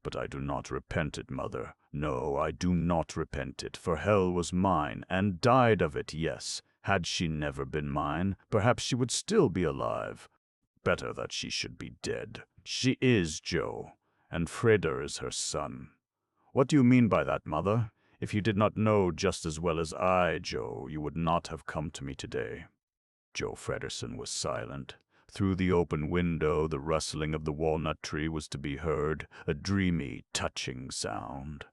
But I do not repent it, mother. No, I do not repent it, for Hell was mine, and died of it, yes. Had she never been mine, perhaps she would still be alive. Better that she should be dead. She is, Joe, and Freda is her son. What do you mean by that, mother? If you did not know just as well as I, Joe, you would not have come to me today." Joe Fredersen was silent. Through the open window, the rustling of the walnut tree was to be heard, a dreamy, touching sound.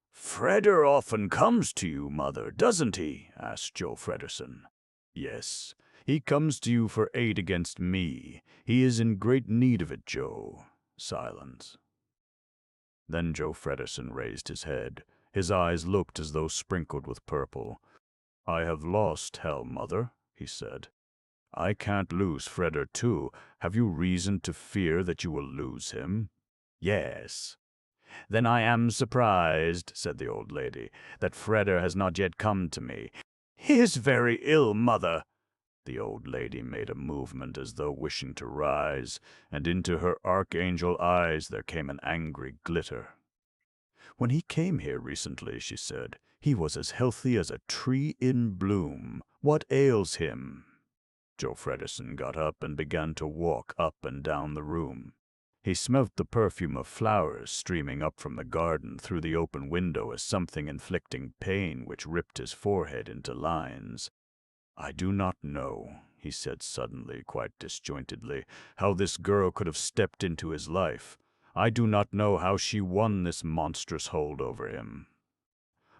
"Freder often comes to you, mother, doesn't he?" asked Joe Fredersen. "Yes, he comes to you for aid against me. He is in great need of it, Joe." Silence. Then Joe Fredersen raised his head. His eyes looked as though sprinkled with purple. "I have lost Hell, mother," he said. "I can't lose Freder too. Have you reason to fear that you will lose him?" "Yes." "Then I am surprised," said the old lady, "that Freder has not yet come to me. He is very ill, mother." The old lady made a movement as though wishing to rise, and into her archangel eyes there came an angry glitter. "When he came here recently," she said, "he was as healthy as a tree in bloom. What ails him?" Joe Fredderson got up and began to walk up and down the room. He smelt the perfume of flowers streaming up from the garden through the open window as something inflicting pain which ripped his forehead into lines. "I do not know," he said suddenly, quite disjointedly, "how this girl could have stepped into his life. I do not know how she won this monstrous hold over him.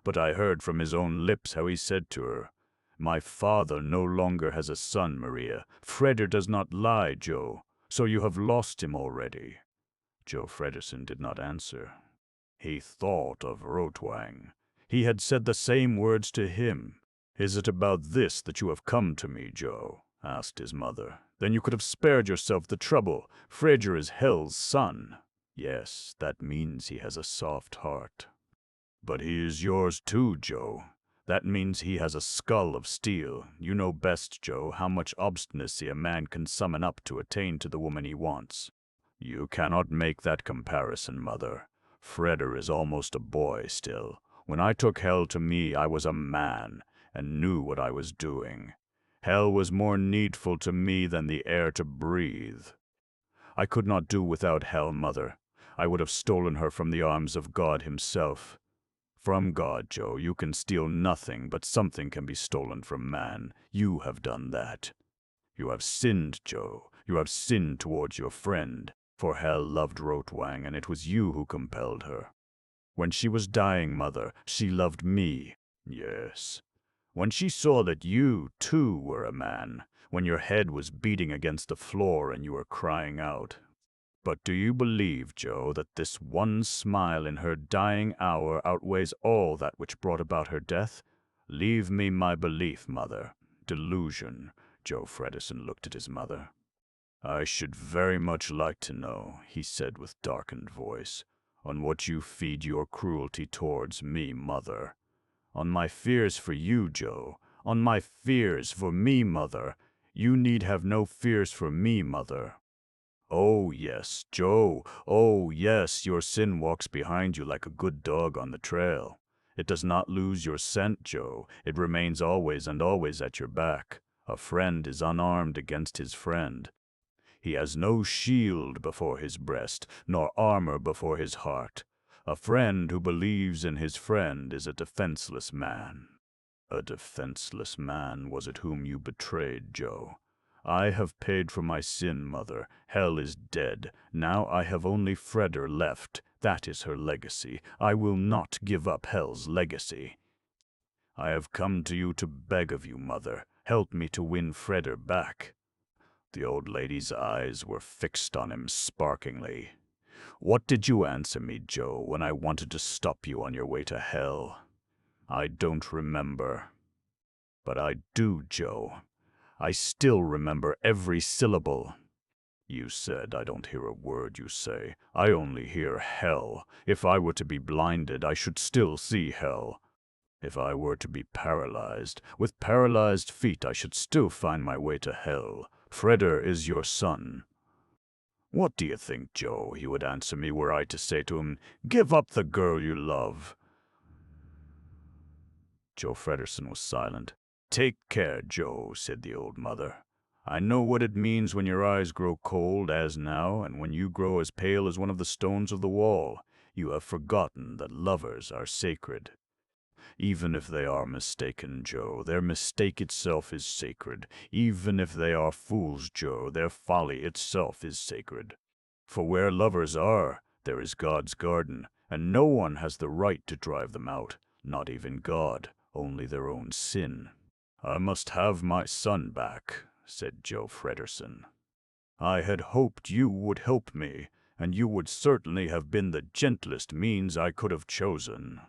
But I heard from his own lips how he said to her, 'My father no longer has a son, Maria. Freder does not lie, Joe. So you have lost him already.'" Joe Fredderson did not answer. He thought of Rotwang. He had said the same words to him. "Is it about this that you have come to me, Joe?" asked his mother. "Then you could have spared yourself the trouble. Freder is Hell's son." "Yes, that means he has a soft heart." "But he is yours too, Joe. That means he has a skull of steel. You know best, Joe, how much obstinacy a man can summon up to attain to the woman he wants." "You cannot make that comparison, Mother. Freder is almost a boy still. When I took Hell to me, I was a man, and knew what I was doing. Hell was more needful to me than the air to breathe. I could not do without Hell, Mother. I would have stolen her from the arms of God himself. From God, Joe, you can steal nothing, but something can be stolen from man. You have done that. You have sinned, Joe. You have sinned towards your friend, for Hell loved Rotwang, and it was you who compelled her. When she was dying, Mother, she loved me. Yes. When she saw that you, too, were a man, when your head was beating against the floor and you were crying out. But do you believe, Joe, that this one smile in her dying hour outweighs all that which brought about her death? Leave me my belief, Mother. Delusion." Joe Fredderson looked at his mother. "I should very much like to know," he said with darkened voice, "on what you feed your cruelty towards me, Mother. On my fears for you, Joe. On my fears for me, Mother. You need have no fears for me, Mother." "Oh, yes, Joe. Oh, yes, your sin walks behind you like a good dog on the trail. It does not lose your scent, Joe. It remains always and always at your back. A friend is unarmed against his friend. He has no shield before his breast, nor armor before his heart. A friend who believes in his friend is a defenseless man." "A defenseless man was it whom you betrayed, Joe. I have paid for my sin, Mother. Hell is dead. Now I have only Freder left. That is her legacy. I will not give up Hell's legacy. I have come to you to beg of you, Mother. Help me to win Freder back." The old lady's eyes were fixed on him sparkingly. "What did you answer me, Joe, when I wanted to stop you on your way to Hell?" "I don't remember." "But I do, Joe. I still remember every syllable." "You said, 'I don't hear a word you say. I only hear Hell. If I were to be blinded, I should still see Hell. If I were to be paralyzed, with paralyzed feet, I should still find my way to Hell. Freder is your son." "What do you think, Joe, he would answer me were I to say to him, 'Give up the girl you love'?" Joe Fredderson was silent. "Take care, Joe," said the old mother. "I know what it means when your eyes grow cold, as now, and when you grow as pale as one of the stones of the wall. You have forgotten that lovers are sacred. Even if they are mistaken, Joe, their mistake itself is sacred. Even if they are fools, Joe, their folly itself is sacred. For where lovers are, there is God's garden, and no one has the right to drive them out, not even God, only their own sin." "I must have my son back," said Joe Fredderson. "I had hoped you would help me, and you would certainly have been the gentlest means I could have chosen.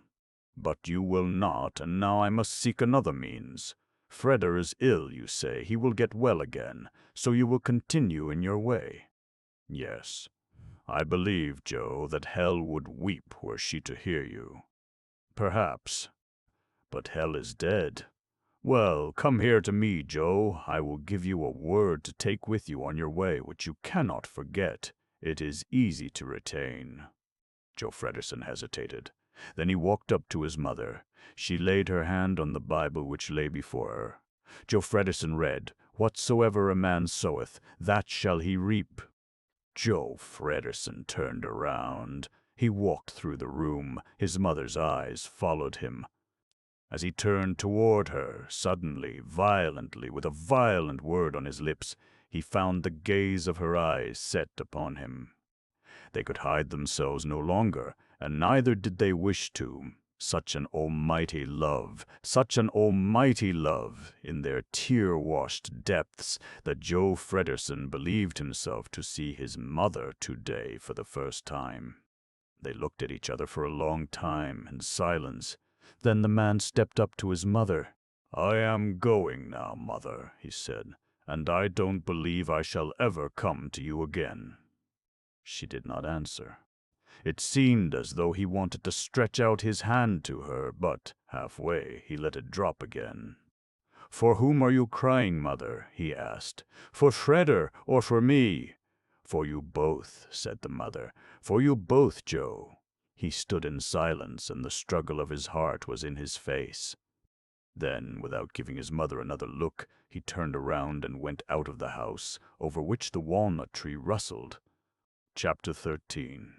But you will not, and now I must seek another means. Freder is ill, you say. He will get well again, so you will continue in your way." "Yes. I believe, Joe, that Hell would weep were she to hear you." "Perhaps. But Hell is dead. Well, come here to me, Joe. I will give you a word to take with you on your way, which you cannot forget. It is easy to retain." Joe Fredderson hesitated. Then he walked up to his mother. She laid her hand on the Bible which lay before her. Joe Fredison read, "Whatsoever a man soweth, that shall he reap." Joe Fredison turned around. He walked through the room. His mother's eyes followed him. As he turned toward her, suddenly, violently, with a violent word on his lips, he found the gaze of her eyes set upon him. They could hide themselves no longer, and neither did they wish to. Such an almighty love in their tear-washed depths that Joe Fredison believed himself to see his mother today for the first time. They looked at each other for a long time in silence. Then the man stepped up to his mother. "I am going now, Mother," he said, "and I don't believe I shall ever come to you again." She did not answer. It seemed as though he wanted to stretch out his hand to her, but halfway he let it drop again. "For whom are you crying, Mother?" he asked. "For Shredder or for me?" "For you both," said the mother. "For you both, Joe." He stood in silence, and the struggle of his heart was in his face. Then, without giving his mother another look, he turned around and went out of the house, over which the walnut tree rustled. Chapter 13.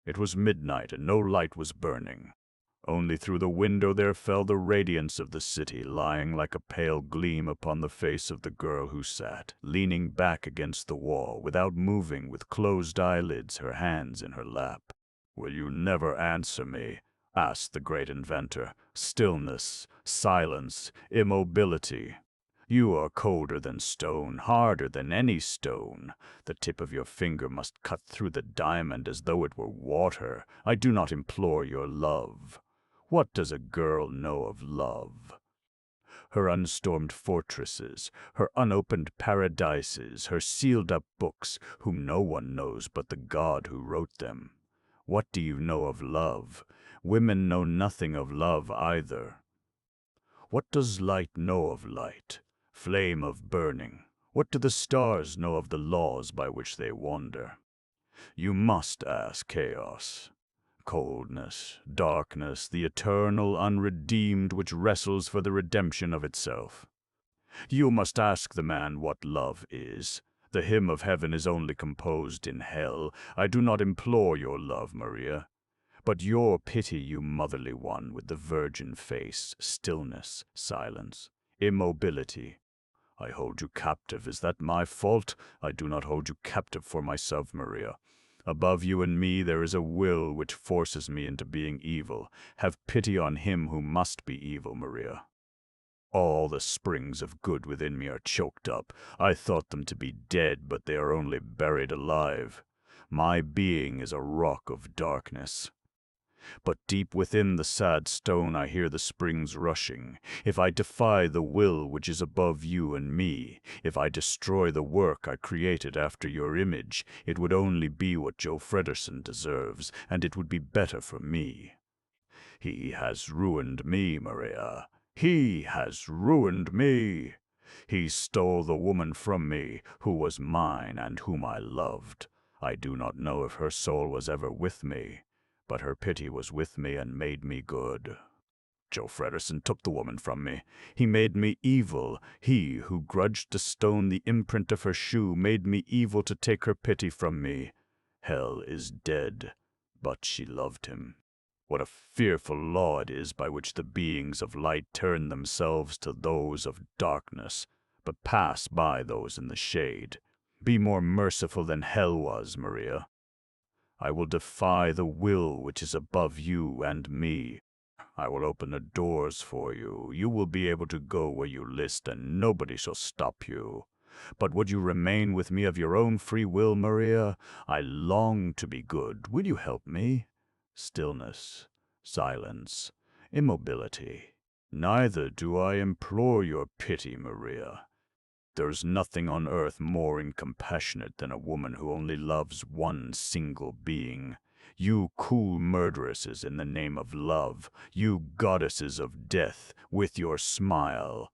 It was midnight, and no light was burning. Only through the window there fell the radiance of the city, lying like a pale gleam upon the face of the girl who sat, leaning back against the wall, without moving, with closed eyelids, her hands in her lap. "Will you never answer me?" asked the great inventor. "Stillness, silence, immobility. You are colder than stone, harder than any stone. The tip of your finger must cut through the diamond as though it were water. I do not implore your love. What does a girl know of love? Her unstormed fortresses, her unopened paradises, her sealed-up books, whom no one knows but the God who wrote them. What do you know of love? Women know nothing of love either. What does light know of light? Flame of burning. What do the stars know of the laws by which they wander? You must ask chaos. Coldness, darkness, the eternal unredeemed which wrestles for the redemption of itself. You must ask the man what love is. The hymn of heaven is only composed in hell. I do not implore your love, Maria, but your pity, you motherly one with the virgin face, stillness, silence, immobility. I hold you captive. Is that my fault? I do not hold you captive for myself, Maria. Above you and me there is a will which forces me into being evil. Have pity on him who must be evil, Maria. All the springs of good within me are choked up. I thought them to be dead, but they are only buried alive. My being is a rock of darkness. But deep within the sad stone I hear the springs rushing. If I defy the will which is above you and me, if I destroy the work I created after your image, it would only be what Joe Fredison deserves, and it would be better for me. He has ruined me, Maria. He has ruined me. He stole the woman from me, who was mine and whom I loved. I do not know if her soul was ever with me, but her pity was with me and made me good. Joe Fredison took the woman from me. He made me evil. He, who grudged to stone the imprint of her shoe, made me evil to take her pity from me. Hell is dead, but she loved him. What a fearful law it is by which the beings of light turn themselves to those of darkness, but pass by those in the shade. Be more merciful than hell was, Maria. I will defy the will which is above you and me. I will open the doors for you. You will be able to go where you list, and nobody shall stop you. But would you remain with me of your own free will, Maria? I long to be good. Will you help me? Stillness, silence, immobility. Neither do I implore your pity, Maria. There's nothing on earth more incompassionate than a woman who only loves one single being. You cool murderesses in the name of love, you goddesses of death, with your smile.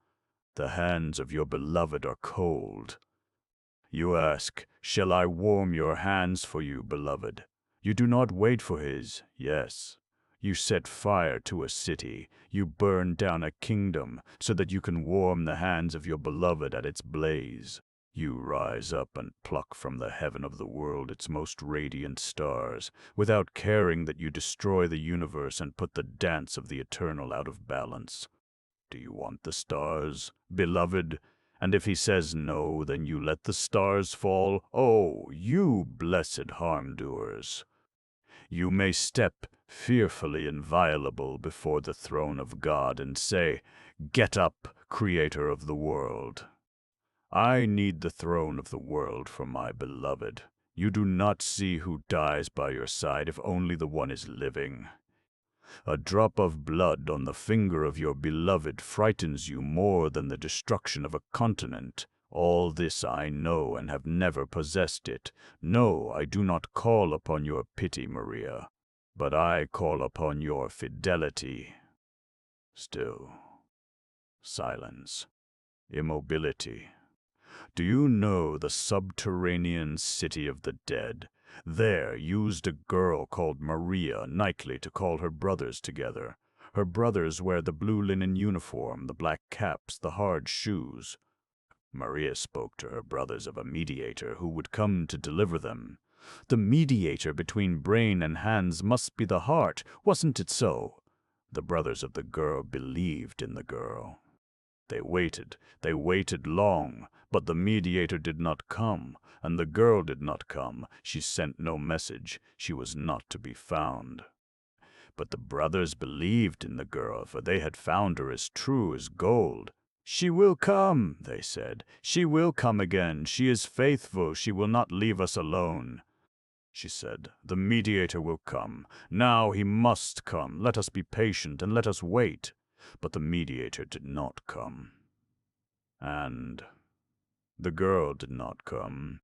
The hands of your beloved are cold. You ask, shall I warm your hands for you, beloved? You do not wait for his, yes. You set fire to a city. You burn down a kingdom so that you can warm the hands of your beloved at its blaze. You rise up and pluck from the heaven of the world its most radiant stars, without caring that you destroy the universe and put the dance of the eternal out of balance. Do you want the stars, beloved? And if he says no, then you let the stars fall. Oh, you blessed harm-doers! You may step, fearfully inviolable, before the throne of God and say, "Get up, creator of the world." I need the throne of the world for my beloved. You do not see who dies by your side if only the one is living. A drop of blood on the finger of your beloved frightens you more than the destruction of a continent. All this I know and have never possessed it. No, I do not call upon your pity, Maria, but I call upon your fidelity. Still, silence, immobility. Do you know the subterranean city of the dead? There used a girl called Maria nightly to call her brothers together. Her brothers wear the blue linen uniform, the black caps, the hard shoes. Maria spoke to her brothers of a mediator who would come to deliver them. The mediator between brain and hands must be the heart, wasn't it so? The brothers of the girl believed in the girl. They waited long, but the mediator did not come, and the girl did not come. She sent no message. She was not to be found. But the brothers believed in the girl, for they had found her as true as gold. "She will come," they said. "She will come again. She is faithful. She will not leave us alone." She said, "The mediator will come. Now he must come. Let us be patient and let us wait." But the mediator did not come. And the girl did not come.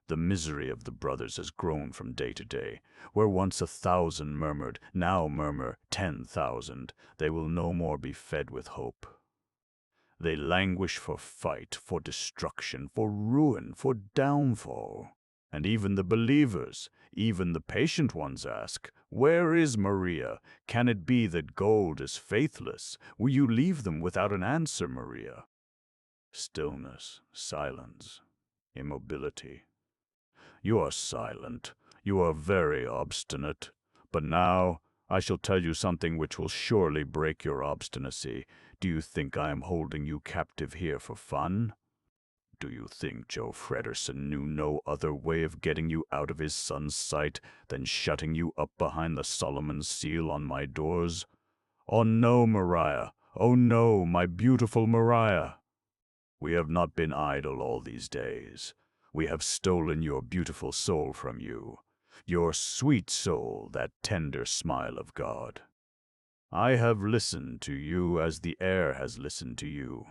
The misery of the brothers has grown from day to day. Where once 1,000 murmured, now murmur 10,000. They will no more be fed with hope. They languish for fight, for destruction, for ruin, for downfall. And even the believers, even the patient ones ask, "Where is Maria? Can it be that gold is faithless? Will you leave them without an answer, Maria?" Stillness, silence, immobility. You are silent. You are very obstinate. But now I shall tell you something which will surely break your obstinacy. Do you think I am holding you captive here for fun? Do you think Joe Fredersen knew no other way of getting you out of his son's sight than shutting you up behind the Solomon seal on my doors? Oh no, Maria! Oh no, my beautiful Maria! We have not been idle all these days. We have stolen your beautiful soul from you, your sweet soul, that tender smile of God. I have listened to you as the air has listened to you.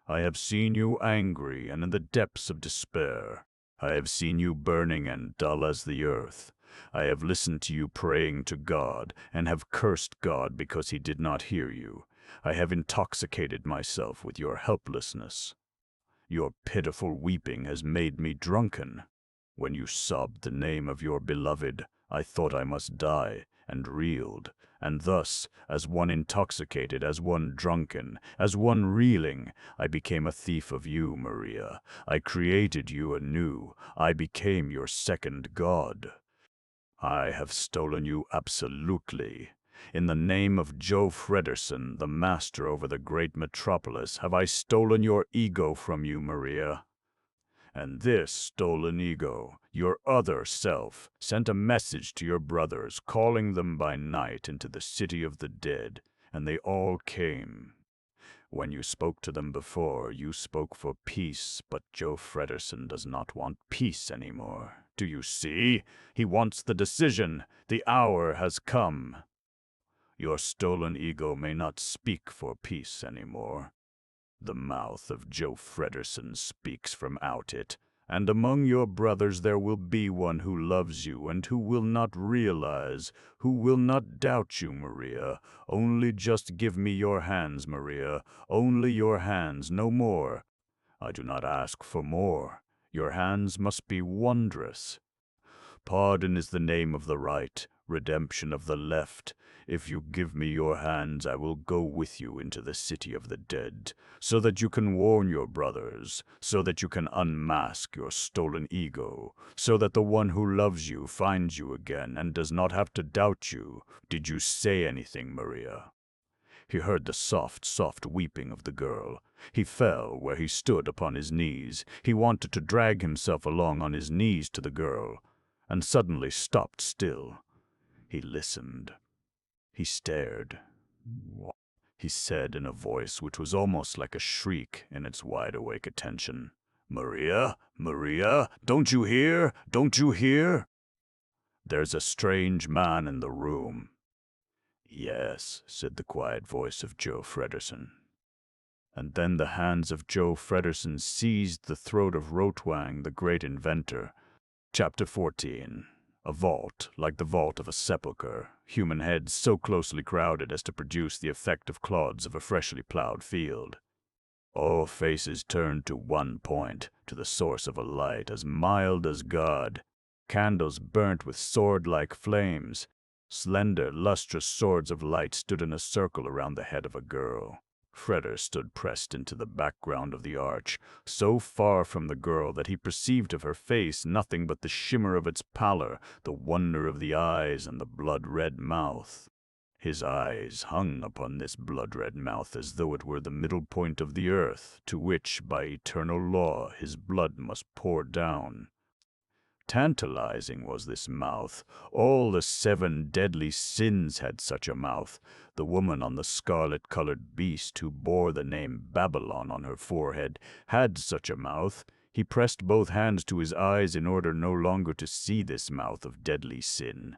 I have seen you angry and in the depths of despair. I have seen you burning and dull as the earth. I have listened to you praying to God and have cursed God because he did not hear you. I have intoxicated myself with your helplessness. Your pitiful weeping has made me drunken. When you sobbed the name of your beloved, I thought I must die, and reeled. And thus, as one intoxicated, as one drunken, as one reeling, I became a thief of you, Maria. I created you anew. I became your second God. I have stolen you absolutely. In the name of Joe Fredersen, the master over the great Metropolis, have I stolen your ego from you, Maria. And this stolen ego, your other self, sent a message to your brothers, calling them by night into the city of the dead, and they all came. When you spoke to them before, you spoke for peace, but Joe Fredersen does not want peace anymore. Do you see? He wants the decision. The hour has come. Your stolen ego may not speak for peace anymore. The mouth of Joe Fredersen speaks from out it, and among your brothers there will be one who loves you and who will not realize, who will not doubt you, Maria. Only just give me your hands, Maria. Only your hands, no more. I do not ask for more. Your hands must be wondrous. Pardon is the name of the right. redemption of the left. If you give me your hands, I will go with you into the city of the dead, so that you can warn your brothers, so that you can unmask your stolen ego, so that the one who loves you finds you again and does not have to doubt you. Did you say anything, Maria?" He heard the soft, soft weeping of the girl. He fell where he stood upon his knees. He wanted to drag himself along on his knees to the girl, and suddenly stopped still. He listened. He stared. "What?" he said in a voice which was almost like a shriek in its wide-awake attention. "Maria? Maria? Don't you hear? Don't you hear?" "There's a strange man in the room." "Yes," said the quiet voice of Joe Fredersen. And then the hands of Joe Fredersen seized the throat of Rotwang, the great inventor. Chapter 14. A vault, like the vault of a sepulchre, human heads so closely crowded as to produce the effect of clods of a freshly plowed field. All faces turned to one point, to the source of a light as mild as God. Candles burnt with sword-like flames. Slender, lustrous swords of light stood in a circle around the head of a girl. Freder stood pressed into the background of the arch, so far from the girl that he perceived of her face nothing but the shimmer of its pallor, the wonder of the eyes, and the blood-red mouth. His eyes hung upon this blood-red mouth as though it were the middle point of the earth, to which, by eternal law, his blood must pour down. Tantalizing was this mouth. All the 7 deadly sins had such a mouth. The woman on the scarlet-colored beast, who bore the name Babylon on her forehead, had such a mouth. He pressed both hands to his eyes in order no longer to see this mouth of deadly sin.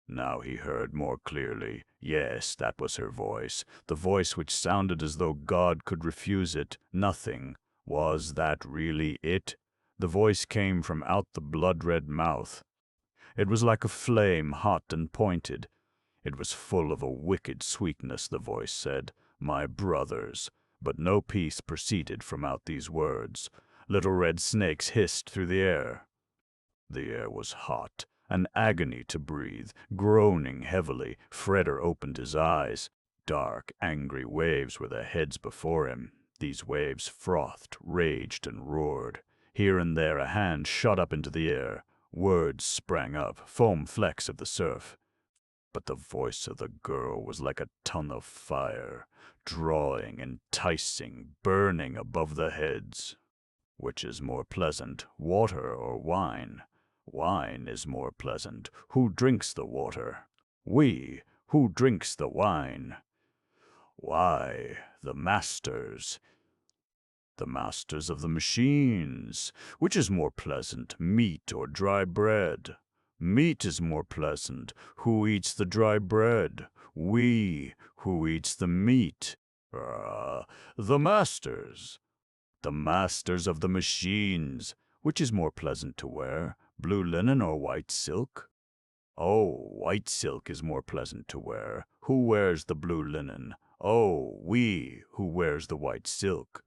Now he heard more clearly. Yes, that was her voice, the voice which sounded as though God could refuse it. Nothing. Was that really it? The voice came from out the blood-red mouth. It was like a flame, hot and pointed. It was full of a wicked sweetness, the voice said. "My brothers." But no peace proceeded from out these words. Little red snakes hissed through the air. The air was hot, an agony to breathe. Groaning heavily, Freder opened his eyes. Dark, angry waves were the heads before him. These waves frothed, raged, and roared. Here and there a hand shot up into the air. Words sprang up, foam flecks of the surf. But the voice of the girl was like a tongue of fire, drawing, enticing, burning above the heads. Which is more pleasant, water or wine? Wine is more pleasant. Who drinks the water? We. Who drinks the wine? Why, the masters. The masters of the machines. Which is more pleasant, meat or dry bread? Meat is more pleasant. Who eats the dry bread? We. Who eats the meat? The masters. The masters of the machines. Which is more pleasant to wear, blue linen or white silk? Oh, white silk is more pleasant to wear. Who wears the blue linen? Oh, we. Who wears the white silk?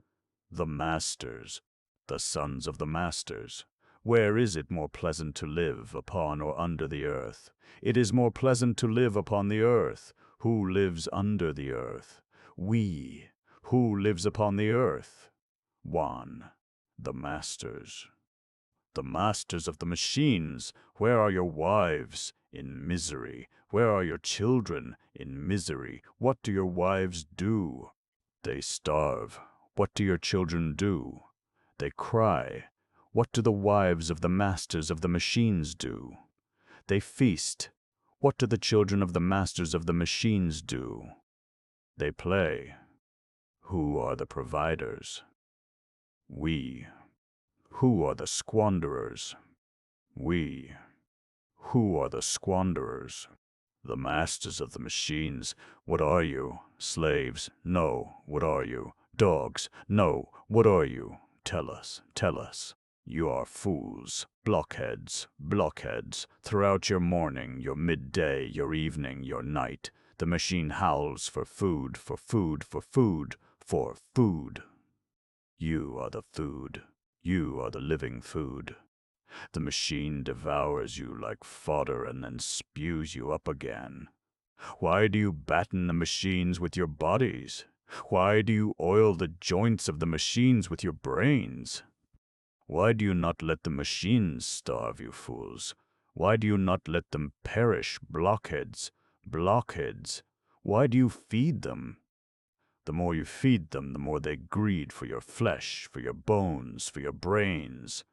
The masters, the sons of the masters. Where is it more pleasant to live, upon or under the earth? It is more pleasant to live upon the earth. Who lives under the earth? We. Who lives upon the earth? One. The masters. The masters of the machines. Where are your wives? In misery. Where are your children? In misery. What do your wives do? They starve. What do your children do? They cry. What do the wives of the masters of the machines do? They feast. What do the children of the masters of the machines do? They play. Who are the providers? We. Who are the squanderers? We. Who are the squanderers? The masters of the machines. What are you? Slaves? No. What are you? Dogs? No. What are you? Tell us. Tell us. You are fools. Blockheads. Blockheads. Throughout your morning, your midday, your evening, your night, the machine howls for food, for food, for food, for food. You are the food. You are the living food. The machine devours you like fodder and then spews you up again. Why do you batten the machines with your bodies? Why do you oil the joints of the machines with your brains? Why do you not let the machines starve, you fools? Why do you not let them perish, blockheads? Blockheads! Why do you feed them? The more you feed them, the more they greed for your flesh, for your bones, for your brains.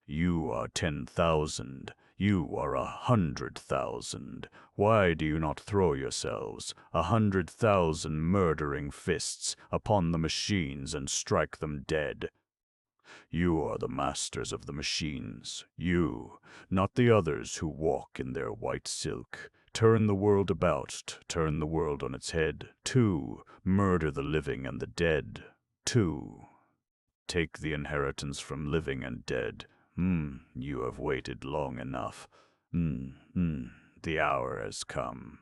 You are 10,000. You are 100,000. Why do you not throw yourselves, 100,000 murdering fists, upon the machines and strike them dead? You are the masters of the machines. You, not the others who walk in their white silk. Turn the world about, turn the world on its head. 2. Murder the living and the dead. 2. Take the inheritance from living and dead. You have waited long enough. The hour has come.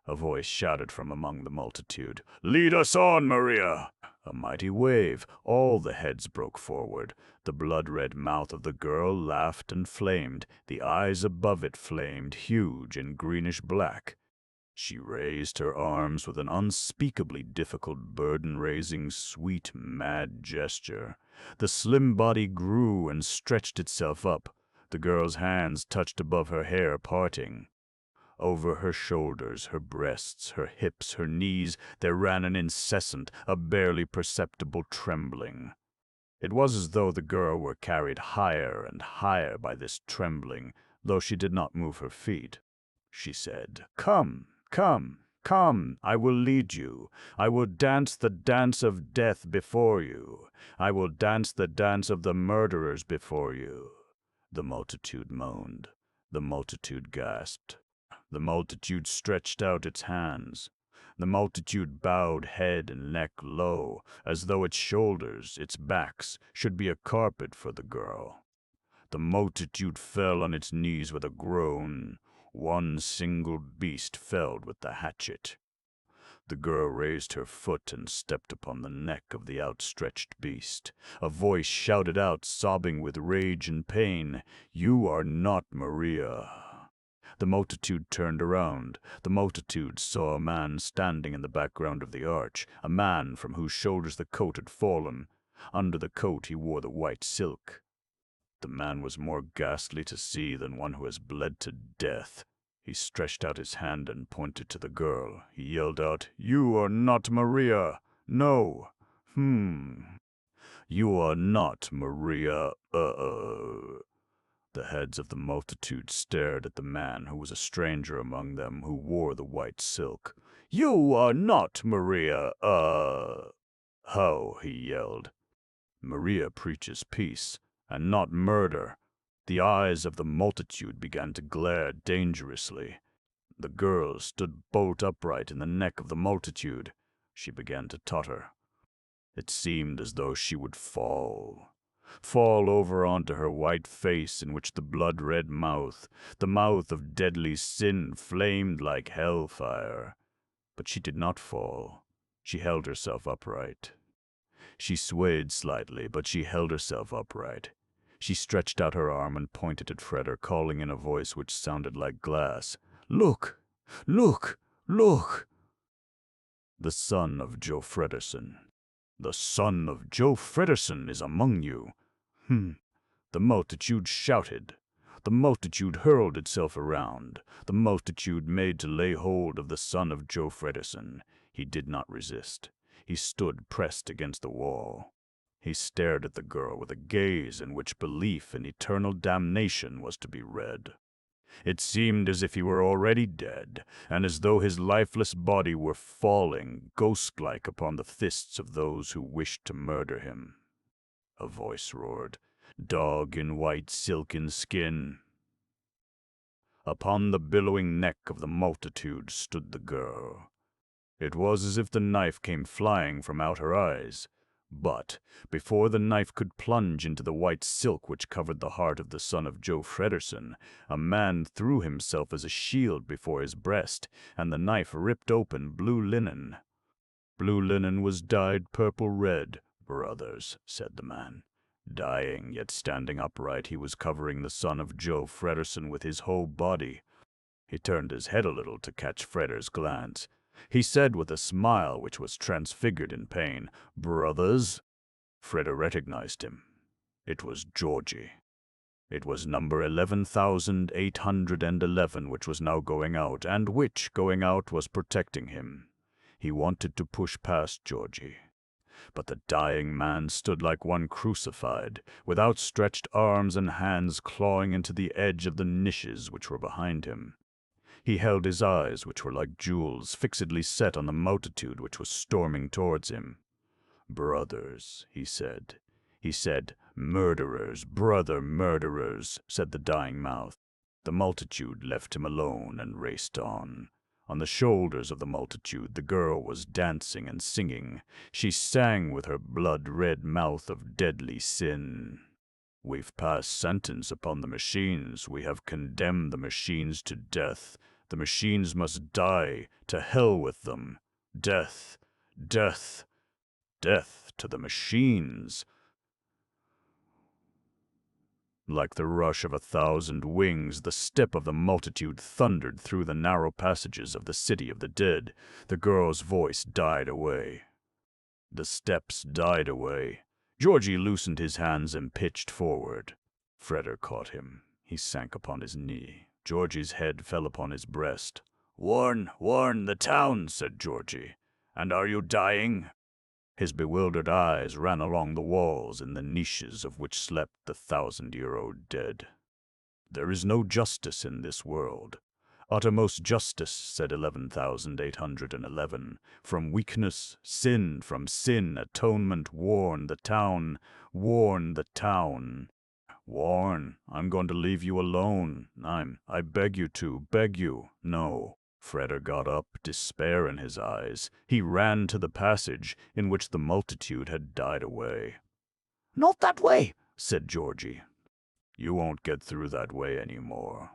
A voice shouted from among the multitude, "Lead us on, Maria!" A mighty wave, all the heads broke forward. The blood-red mouth of the girl laughed and flamed. The eyes above it flamed, huge and greenish-black. She raised her arms with an unspeakably difficult, burden-raising, sweet, mad gesture. The slim body grew and stretched itself up. The girl's hands touched above her hair, parting. Over her shoulders, her breasts, her hips, her knees, there ran an incessant, a barely perceptible trembling. It was as though the girl were carried higher and higher by this trembling, though she did not move her feet. She said, "Come, come, come, I will lead you. I will dance the dance of death before you. I will dance the dance of the murderers before you." The multitude moaned. The multitude gasped. The multitude stretched out its hands. The multitude bowed head and neck low, as though its shoulders, its backs, should be a carpet for the girl. The multitude fell on its knees with a groan. One single beast felled with the hatchet. The girl raised her foot and stepped upon the neck of the outstretched beast. A voice shouted out, sobbing with rage and pain, "You are not Maria." The multitude turned around. The multitude saw a man standing in the background of the arch, a man from whose shoulders the coat had fallen. Under the coat he wore the white silk. The man was more ghastly to see than one who has bled to death. He stretched out his hand and pointed to the girl. He yelled out, "You are not Maria! No! You are not Maria, The heads of the multitude stared at the man who was a stranger among them, who wore the white silk. "You are not Maria, How?" he yelled. "Maria preaches peace, and not murder." The eyes of the multitude began to glare dangerously. The girl stood bolt upright in the neck of the multitude. She began to totter. It seemed as though she would fall over onto her white face, in which the blood-red mouth, the mouth of deadly sin, flamed like hellfire. But she did not fall. She held herself upright. She swayed slightly, but she held herself upright. She stretched out her arm and pointed at Freder, calling in a voice which sounded like glass, "Look! Look! Look!" The son of Joe Fredersen. "The son of Joe Fredersen is among you." The multitude shouted. The multitude hurled itself around. The multitude made to lay hold of the son of Joe Fredersen. He did not resist. He stood pressed against the wall. He stared at the girl with a gaze in which belief in eternal damnation was to be read. It seemed as if he were already dead, and as though his lifeless body were falling, ghost-like, upon the fists of those who wished to murder him. A voice roared, "Dog in white silken skin." Upon the billowing neck of the multitude stood the girl. It was as if the knife came flying from out her eyes. But, before the knife could plunge into the white silk which covered the heart of the son of Joe Fredersen, a man threw himself as a shield before his breast, and the knife ripped open blue linen. "Blue linen was dyed purple-red, brothers," said the man. Dying, yet standing upright, he was covering the son of Joe Fredersen with his whole body. He turned his head a little to catch Freder's glance. He said with a smile which was transfigured in pain, "Brothers?" Freder recognized him. It was Georgie. It was number 11,811 which was now going out, and which, going out, was protecting him. He wanted to push past Georgie. But the dying man stood like one crucified, with outstretched arms and hands clawing into the edge of the niches which were behind him. He held his eyes, which were like jewels, fixedly set on the multitude which was storming towards him. "Brothers," he said. He said, "Murderers, brother murderers," said the dying mouth. The multitude left him alone and raced on. On the shoulders of the multitude the girl was dancing and singing. She sang with her blood-red mouth of deadly sin. "We've passed sentence upon the machines. We have condemned the machines to death. The machines must die. To hell with them. Death, death, death to the machines." Like the rush of 1,000 wings, the step of the multitude thundered through the narrow passages of the city of the dead. The girl's voice died away. The steps died away. Georgie loosened his hands and pitched forward. Freder caught him. He sank upon his knee. Georgie's head fell upon his breast. "Warn, warn the town," said Georgie. "And are you dying?" His bewildered eyes ran along the walls in the niches of which slept the 1,000-year-old dead. "There is no justice in this world. Uttermost justice," said 11,811. "From weakness, sin, from sin, atonement, warn the town, warn the town." "Warn? I'm going to leave you alone. I beg you to, beg you." "No." Freder got up, despair in his eyes. He ran to the passage in which the multitude had died away. "Not that way," said Georgie. "You won't get through that way any more."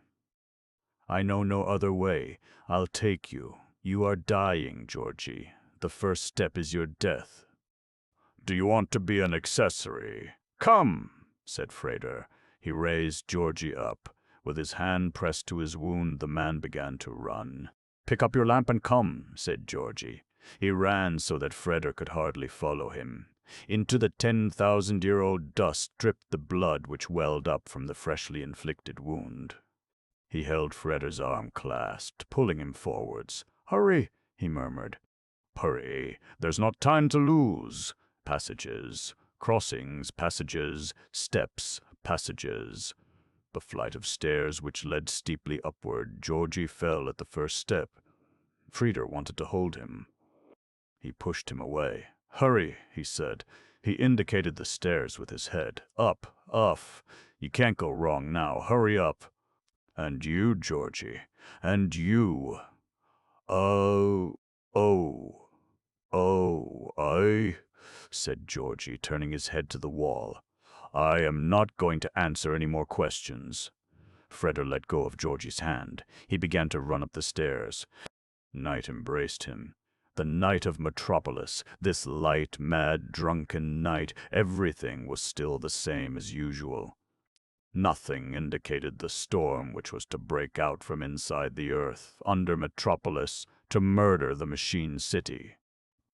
"I know no other way. I'll take you. You are dying, Georgie. The first step is your death." "Do you want to be an accessory? Come," said Freder. He raised Georgie up. With his hand pressed to his wound, the man began to run. "Pick up your lamp and come," said Georgie. He ran so that Freder could hardly follow him. Into the 10,000-year-old dust dripped the blood which welled up from the freshly inflicted wound. He held Freder's arm clasped, pulling him forwards. "Hurry," he murmured. "Hurry. There's not time to lose. Passages, crossings, passages, steps, passages." A flight of stairs which led steeply upward. Georgie fell at the first step. Freder wanted to hold him. He pushed him away. "Hurry," he said. He indicated the stairs with his head. "Up, up. You can't go wrong now. Hurry up. And you, Georgie. And you." "Oh, oh, I," said Georgie, turning his head to the wall. "I am not going to answer any more questions." Freder let go of Georgie's hand. He began to run up the stairs. Night embraced him. The night of Metropolis, this light, mad, drunken night, everything was still the same as usual. Nothing indicated the storm which was to break out from inside the earth, under Metropolis, to murder the machine city.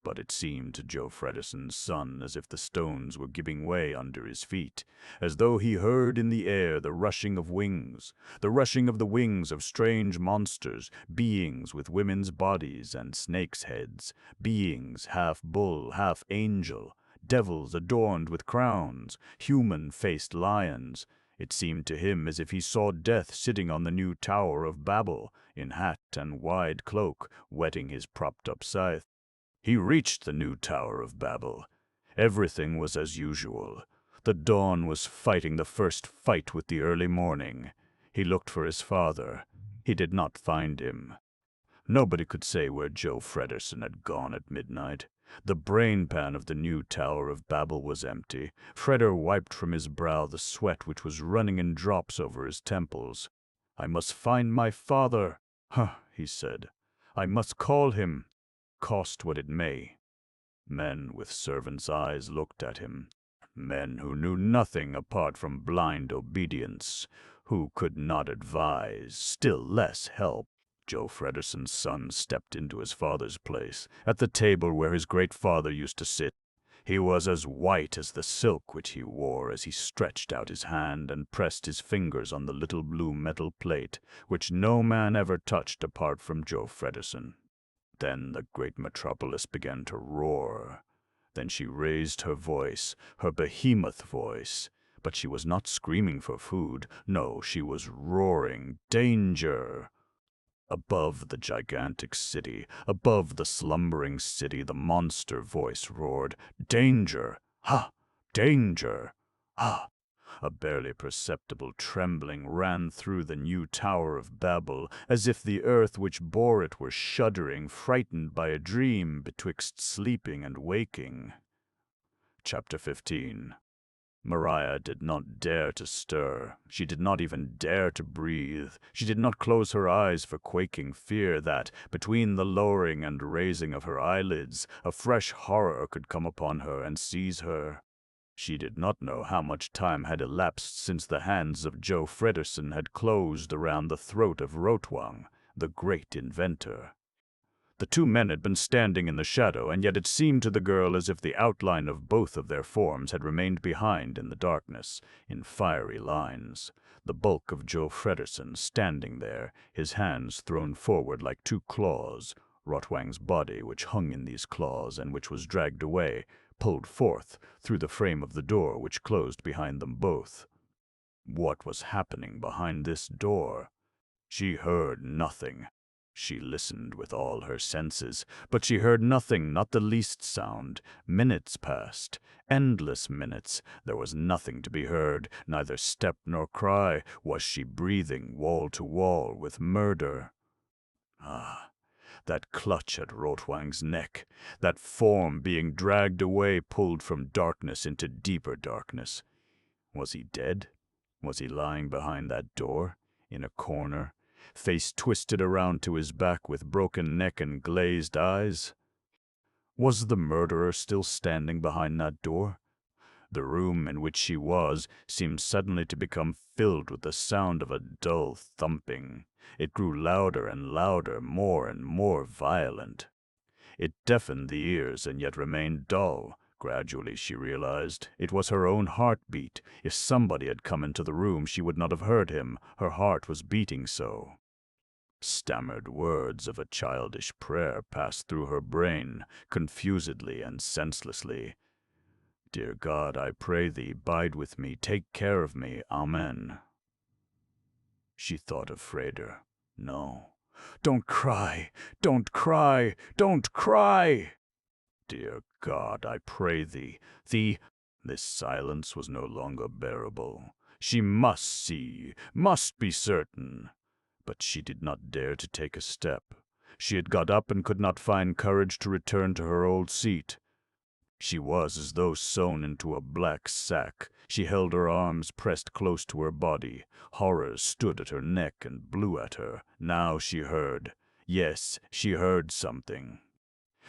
But it seemed to Joe Fredersen's son as if the stones were giving way under his feet, as though he heard in the air the rushing of wings, the rushing of the wings of strange monsters, beings with women's bodies and snakes' heads, beings half bull, half angel, devils adorned with crowns, human-faced lions. It seemed to him as if he saw Death sitting on the new Tower of Babel, in hat and wide cloak, whetting his propped-up scythe. He reached the new Tower of Babel. Everything was as usual. The dawn was fighting the first fight with the early morning. He looked for his father. He did not find him. Nobody could say where Joe Fredersen had gone at midnight. The brain-pan of the new Tower of Babel was empty. Freder wiped from his brow the sweat which was running in drops over his temples. "I must find my father," he said. "I must call him, cost what it may." Men with servants' eyes looked at him. Men who knew nothing apart from blind obedience, who could not advise, still less help. Joe Frederson's son stepped into his father's place, at the table where his great father used to sit. He was as white as the silk which he wore as he stretched out his hand and pressed his fingers on the little blue metal plate, which no man ever touched apart from Joe Frederson. Then the great Metropolis began to roar. Then she raised her voice, her behemoth voice. But she was not screaming for food. No, she was roaring, "Danger!" Above the gigantic city, above the slumbering city, the monster voice roared, "Danger! Ha! Danger! Ha!" A barely perceptible trembling ran through the new Tower of Babel, as if the earth which bore it were shuddering, frightened by a dream betwixt sleeping and waking. Chapter 15. Maria did not dare to stir. She did not even dare to breathe. She did not close her eyes for quaking fear that, between the lowering and raising of her eyelids, a fresh horror could come upon her and seize her. She did not know how much time had elapsed since the hands of Joe Frederson had closed around the throat of Rotwang, the great inventor. The two men had been standing in the shadow, and yet it seemed to the girl as if the outline of both of their forms had remained behind in the darkness, in fiery lines. The bulk of Joe Frederson standing there, his hands thrown forward like two claws, Rotwang's body, which hung in these claws and which was dragged away, pulled forth through the frame of the door which closed behind them both. What was happening behind this door? She heard nothing. She listened with all her senses, but she heard nothing, not the least sound. Minutes passed, endless minutes. There was nothing to be heard, neither step nor cry. Was she breathing wall to wall with murder? Ah, that clutch at Rotwang's neck, that form being dragged away, pulled from darkness into deeper darkness. Was he dead? Was he lying behind that door, in a corner, face twisted around to his back with broken neck and glazed eyes? Was the murderer still standing behind that door? The room in which she was seemed suddenly to become filled with the sound of a dull thumping. It grew louder and louder, more and more violent. It deafened the ears and yet remained dull. Gradually she realized it was her own heartbeat. If somebody had come into the room, she would not have heard him. Her heart was beating so. Stammered words of a childish prayer passed through her brain, confusedly and senselessly. "Dear God, I pray thee, bide with me, take care of me, Amen." She thought of Freder. No. "Don't cry, don't cry, don't cry!" "Dear God, I pray thee, This silence was no longer bearable. She must see, must be certain. But she did not dare to take a step. She had got up and could not find courage to return to her old seat. She was as though sewn into a black sack. She held her arms pressed close to her body. Horrors stood at her neck and blew at her. Now she heard. Yes, she heard something.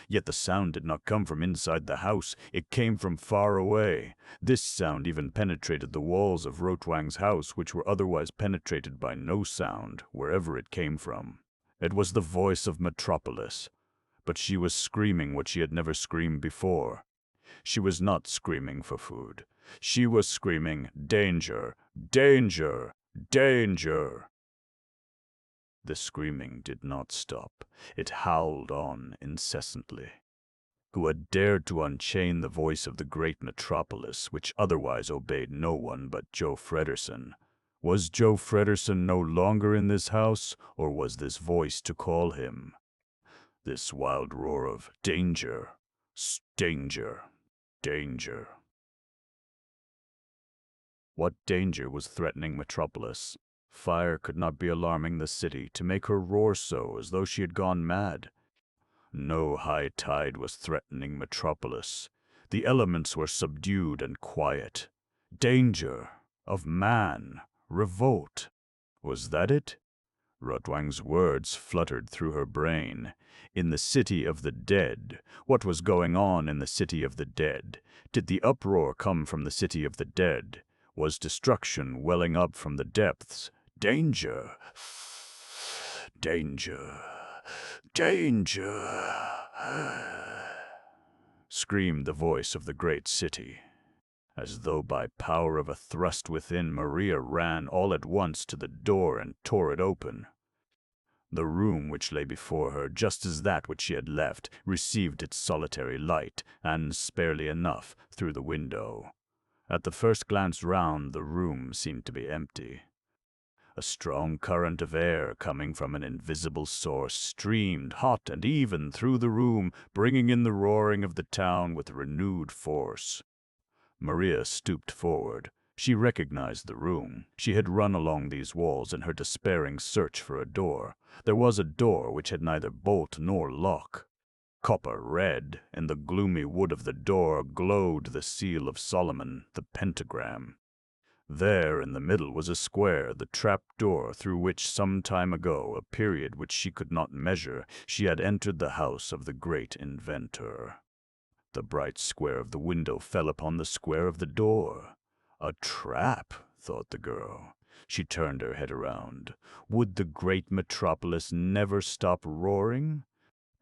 Yet the sound did not come from inside the house. It came from far away. This sound even penetrated the walls of Rotwang's house, which were otherwise penetrated by no sound, wherever it came from. It was the voice of Metropolis. But she was screaming what she had never screamed before. She was not screaming for food. She was screaming, "Danger! Danger! Danger!" The screaming did not stop. It howled on incessantly. Who had dared to unchain the voice of the great Metropolis, which otherwise obeyed no one but Joe Frederson? Was Joe Frederson no longer in this house, or was this voice to call him? This wild roar of "Danger! Danger! Danger!" What danger was threatening Metropolis? Fire could not be alarming the city to make her roar so, as though she had gone mad. No high tide was threatening Metropolis. The elements were subdued and quiet. Danger of man, revolt. Was that it? Rotwang's words fluttered through her brain. In the city of the dead. What was going on in the city of the dead? Did the uproar come from the city of the dead? Was destruction welling up from the depths? Danger! Danger! Danger! Screamed the voice of the great city. As though by power of a thrust within, Maria ran all at once to the door and tore it open. The room which lay before her, just as that which she had left, received its solitary light, and sparely enough, through the window. At the first glance round, the room seemed to be empty. A strong current of air coming from an invisible source streamed hot and even through the room, bringing in the roaring of the town with renewed force. Maria stooped forward. She recognized the room. She had run along these walls in her despairing search for a door. There was a door which had neither bolt nor lock. Copper red, in the gloomy wood of the door, glowed the seal of Solomon, the pentagram. There in the middle was a square, the trap-door through which some time ago, a period which she could not measure, she had entered the house of the great inventor. The bright square of the window fell upon the square of the door. A trap, thought the girl. She turned her head around. Would the great metropolis never stop roaring?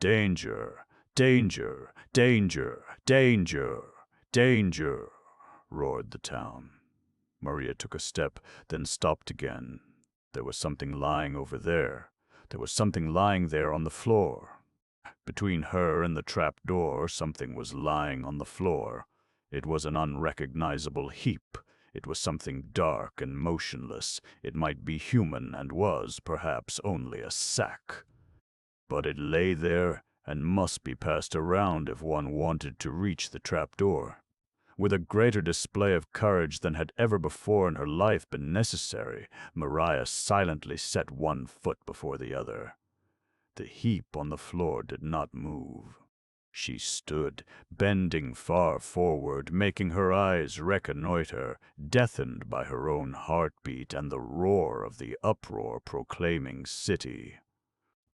Danger! Danger! Danger! Danger! Danger! Roared the town. Maria took a step, then stopped again. There was something lying over there. There was something lying there on the floor. Between her and the trap-door, something was lying on the floor. It was an unrecognizable heap. It was something dark and motionless. It might be human and was, perhaps, only a sack. But it lay there and must be passed around if one wanted to reach the trap-door. With a greater display of courage than had ever before in her life been necessary, Maria silently set one foot before the other. The heap on the floor did not move. She stood, bending far forward, making her eyes reconnoiter, deafened by her own heartbeat and the roar of the uproar-proclaiming city.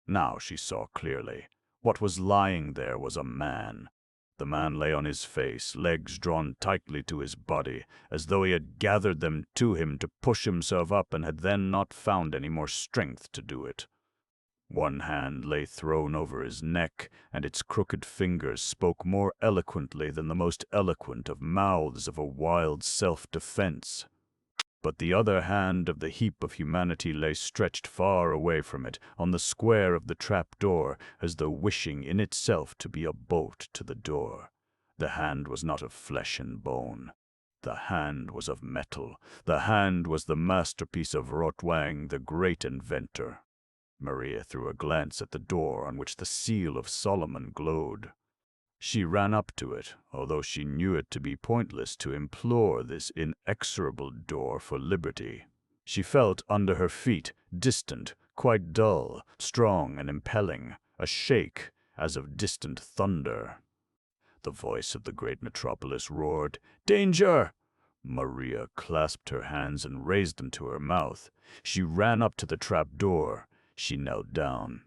Now she saw clearly. What was lying there was a man. The man lay on his face, legs drawn tightly to his body, as though he had gathered them to him to push himself up and had then not found any more strength to do it. One hand lay thrown over his neck, and its crooked fingers spoke more eloquently than the most eloquent of mouths of a wild self-defense. But the other hand of the heap of humanity lay stretched far away from it, on the square of the trap-door, as though wishing in itself to be a bolt to the door. The hand was not of flesh and bone. The hand was of metal. The hand was the masterpiece of Rotwang, the great inventor. Maria threw a glance at the door on which the seal of Solomon glowed. She ran up to it, although she knew it to be pointless to implore this inexorable door for liberty. She felt under her feet, distant, quite dull, strong and impelling, a shake as of distant thunder. The voice of the great metropolis roared, "Danger!" Maria clasped her hands and raised them to her mouth. She ran up to the trap-door. She knelt down.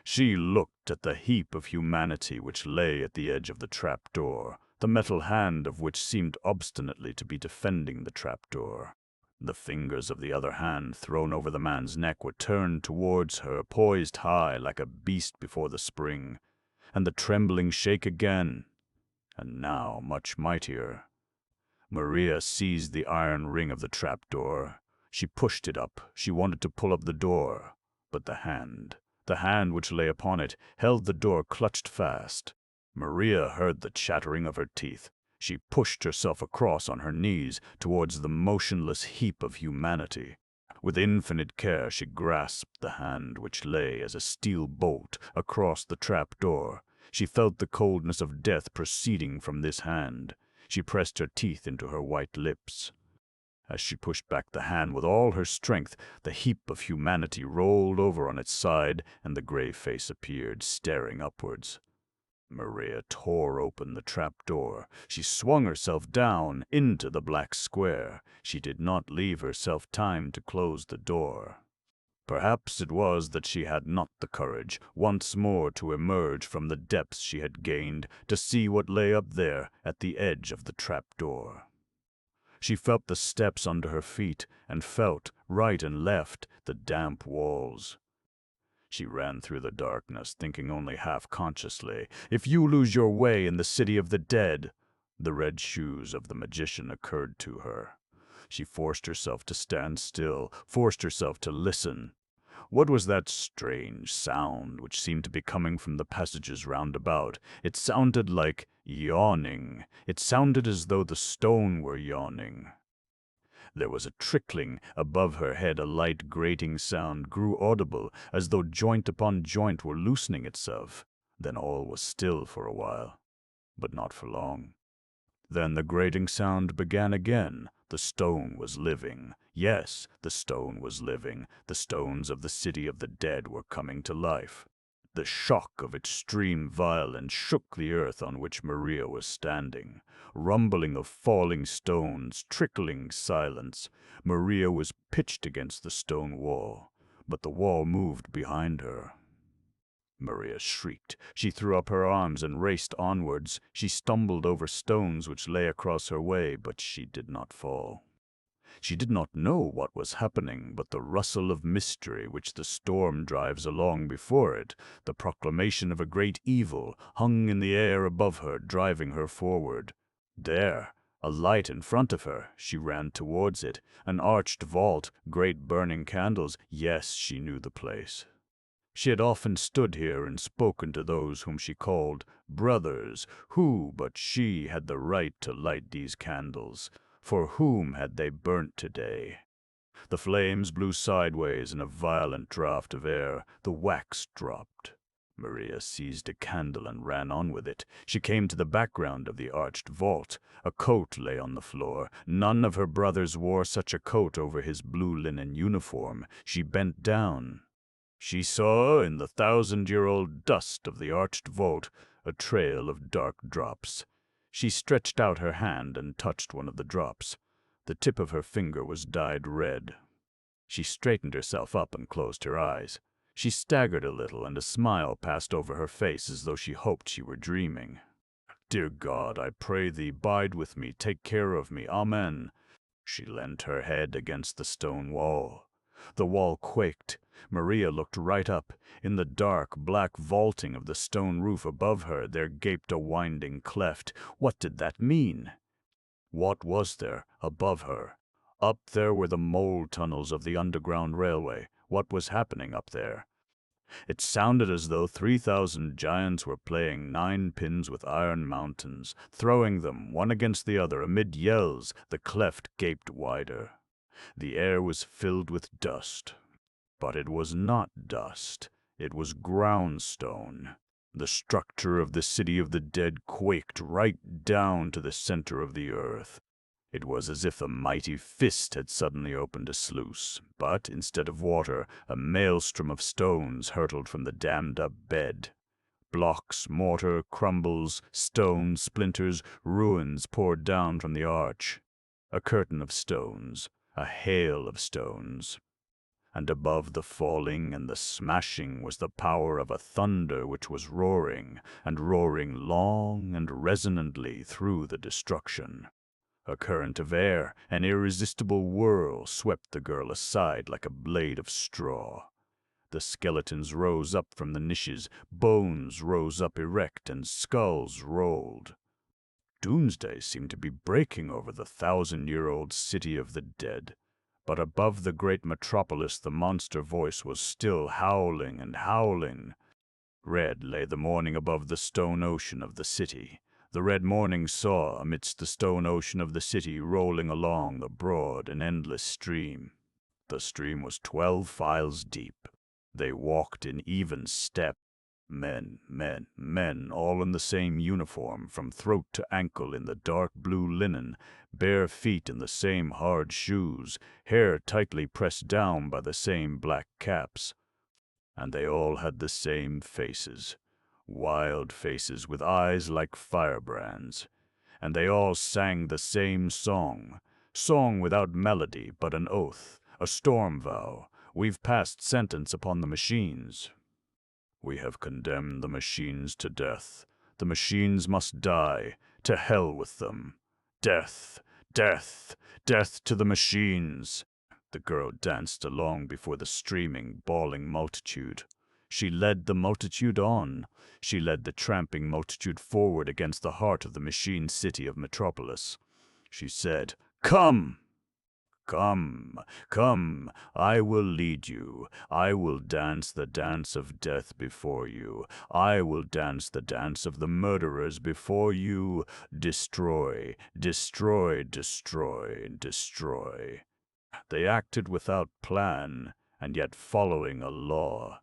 She looked at the heap of humanity which lay at the edge of the trap-door, the metal hand of which seemed obstinately to be defending the trap-door. The fingers of the other hand thrown over the man's neck were turned towards her, poised high like a beast before the spring, and the trembling shake again, and now much mightier. Maria seized the iron ring of the trap-door. She pushed it up. She wanted to pull up the door, but the hand which lay upon it, held the door clutched fast. Maria heard the chattering of her teeth. She pushed herself across on her knees towards the motionless heap of humanity. With infinite care she grasped the hand which lay as a steel bolt across the trap-door. She felt the coldness of death proceeding from this hand. She pressed her teeth into her white lips. As she pushed back the hand with all her strength, the heap of humanity rolled over on its side, and the gray face appeared, staring upwards. Maria tore open the trap-door. She swung herself down into the black square. She did not leave herself time to close the door. Perhaps it was that she had not the courage once more to emerge from the depths she had gained to see what lay up there at the edge of the trapdoor. She felt the steps under her feet and felt, right and left, the damp walls. She ran through the darkness, thinking only half-consciously, "If you lose your way in the city of the dead," the red shoes of the magician occurred to her. She forced herself to stand still, forced herself to listen. What was that strange sound which seemed to be coming from the passages round about? It sounded like yawning. It sounded as though the stone were yawning. There was a trickling above her head, a light grating sound grew audible, as though joint upon joint were loosening itself. Then all was still for a while, but not for long. Then the grating sound began again. The stone was living. Yes, the stone was living. The stones of the city of the dead were coming to life. The shock of extreme violence shook the earth on which Maria was standing. Rumbling of falling stones, trickling silence. Maria was pitched against the stone wall, but the wall moved behind her. Maria shrieked. She threw up her arms and raced onwards. She stumbled over stones which lay across her way, but she did not fall. She did not know what was happening, but the rustle of mystery which the storm drives along before it, the proclamation of a great evil, hung in the air above her, driving her forward. There, a light in front of her. She ran towards it. An arched vault, great burning candles. Yes, she knew the place. She had often stood here and spoken to those whom she called brothers. Who but she had the right to light these candles? For whom had they burnt today? The flames blew sideways in a violent draught of air. The wax dropped. Maria seized a candle and ran on with it. She came to the background of the arched vault. A coat lay on the floor. None of her brothers wore such a coat over his blue linen uniform. She bent down. She saw in the 1,000-year-old dust of the arched vault a trail of dark drops. She stretched out her hand and touched one of the drops. The tip of her finger was dyed red. She straightened herself up and closed her eyes. She staggered a little, and a smile passed over her face as though she hoped she were dreaming. "Dear God, I pray thee, bide with me, take care of me. Amen." She leant her head against the stone wall. The wall quaked. Maria looked right up. In the dark, black vaulting of the stone roof above her, there gaped a winding cleft. What did that mean? What was there above her? Up there were the mole tunnels of the Underground Railway. What was happening up there? It sounded as though 3,000 giants were playing nine pins with iron mountains, throwing them one against the other. Amid yells, the cleft gaped wider. The air was filled with dust. But it was not dust. It was groundstone. The structure of the city of the dead quaked right down to the center of the earth. It was as if a mighty fist had suddenly opened a sluice, but instead of water, a maelstrom of stones hurtled from the dammed-up bed. Blocks, mortar, crumbles, stone, splinters, ruins poured down from the arch. A curtain of stones, a hail of stones. And above the falling and the smashing was the power of a thunder which was roaring, and roaring long and resonantly through the destruction. A current of air, an irresistible whirl, swept the girl aside like a blade of straw. The skeletons rose up from the niches, bones rose up erect, and skulls rolled. Doomsday seemed to be breaking over the 1,000-year-old city of the dead. But above the great metropolis the monster voice was still howling and howling. Red lay the morning above the stone ocean of the city. The red morning saw, amidst the stone ocean of the city, rolling along the broad and endless stream. The stream was 12 files deep. They walked in even step. Men, all in the same uniform, from throat to ankle in the dark blue linen, bare feet in the same hard shoes, hair tightly pressed down by the same black caps. And they all had the same faces, wild faces with eyes like firebrands. And they all sang the same song without melody but an oath, a storm vow, We've passed sentence upon the machines. We have condemned the machines to death. The machines must die. To hell with them. Death, death, death to the machines. The girl danced along before the streaming, bawling multitude. She led the multitude on. She led the tramping multitude forward against the heart of the machine city of Metropolis. She said, "Come! Come, come, I will lead you. I will dance the dance of death before you. I will dance the dance of the murderers before you. Destroy, destroy, destroy, destroy." They acted without plan, and yet following a law.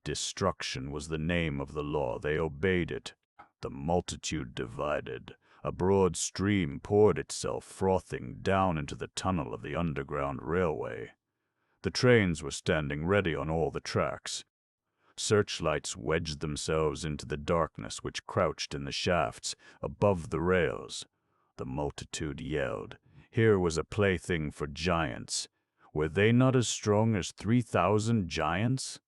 Destruction was the name of the law. They obeyed it. The multitude divided. A broad stream poured itself, frothing, down into the tunnel of the underground railway. The trains were standing ready on all the tracks. Searchlights wedged themselves into the darkness which crouched in the shafts, above the rails. The multitude yelled. Here was a plaything for giants. Were they not as strong as 3,000 giants?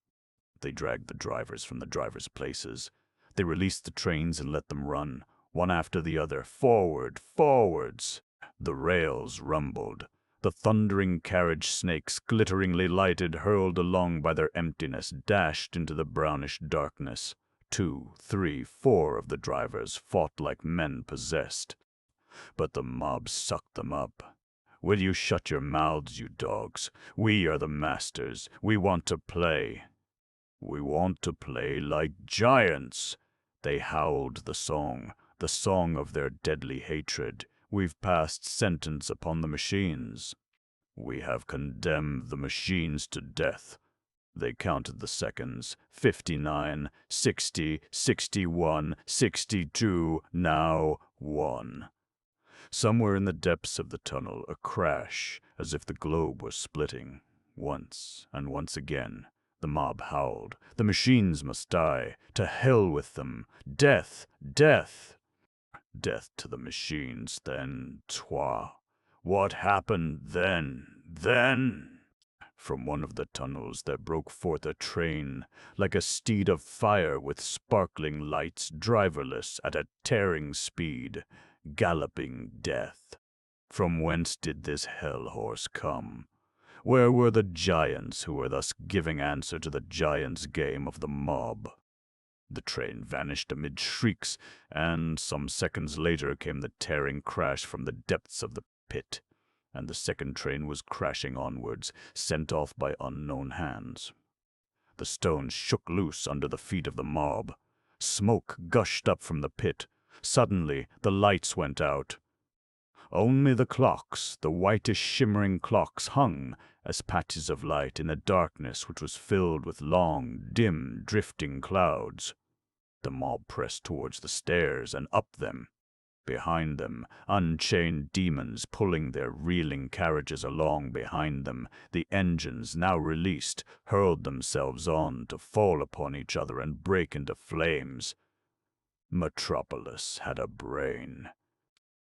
They dragged the drivers from the drivers' places. They released the trains and let them run, one after the other, forward, forwards. The rails rumbled. The thundering carriage snakes, glitteringly lighted, hurled along by their emptiness, dashed into the brownish darkness. 2, 3, 4 of the drivers fought like men possessed. But the mob sucked them up. Will you shut your mouths, you dogs? We are the masters. We want to play. We want to play like giants. They howled the song of their deadly hatred. We've passed sentence upon the machines. We have condemned the machines to death. They counted the seconds. 59, 60, 61, 62, now 1. Somewhere in the depths of the tunnel, a crash, as if the globe was splitting. Once and once again. The mob howled. The machines must die. To hell with them. Death, death. Death to the machines, then, toi. What happened then? From one of the tunnels there broke forth a train, like a steed of fire with sparkling lights, driverless, at a tearing speed, galloping death. From whence did this hell horse come? Where were the giants who were thus giving answer to the giants' game of the mob? The train vanished amid shrieks, and some seconds later came the tearing crash from the depths of the pit, and the second train was crashing onwards, sent off by unknown hands. The stones shook loose under the feet of the mob. Smoke gushed up from the pit. Suddenly the lights went out. Only the clocks, the whitish shimmering clocks, hung as patches of light in the darkness which was filled with long, dim, drifting clouds. The mob pressed towards the stairs and up them. Behind them, unchained demons pulling their reeling carriages along behind them, the engines, now released, hurled themselves on to fall upon each other and break into flames. Metropolis had a brain.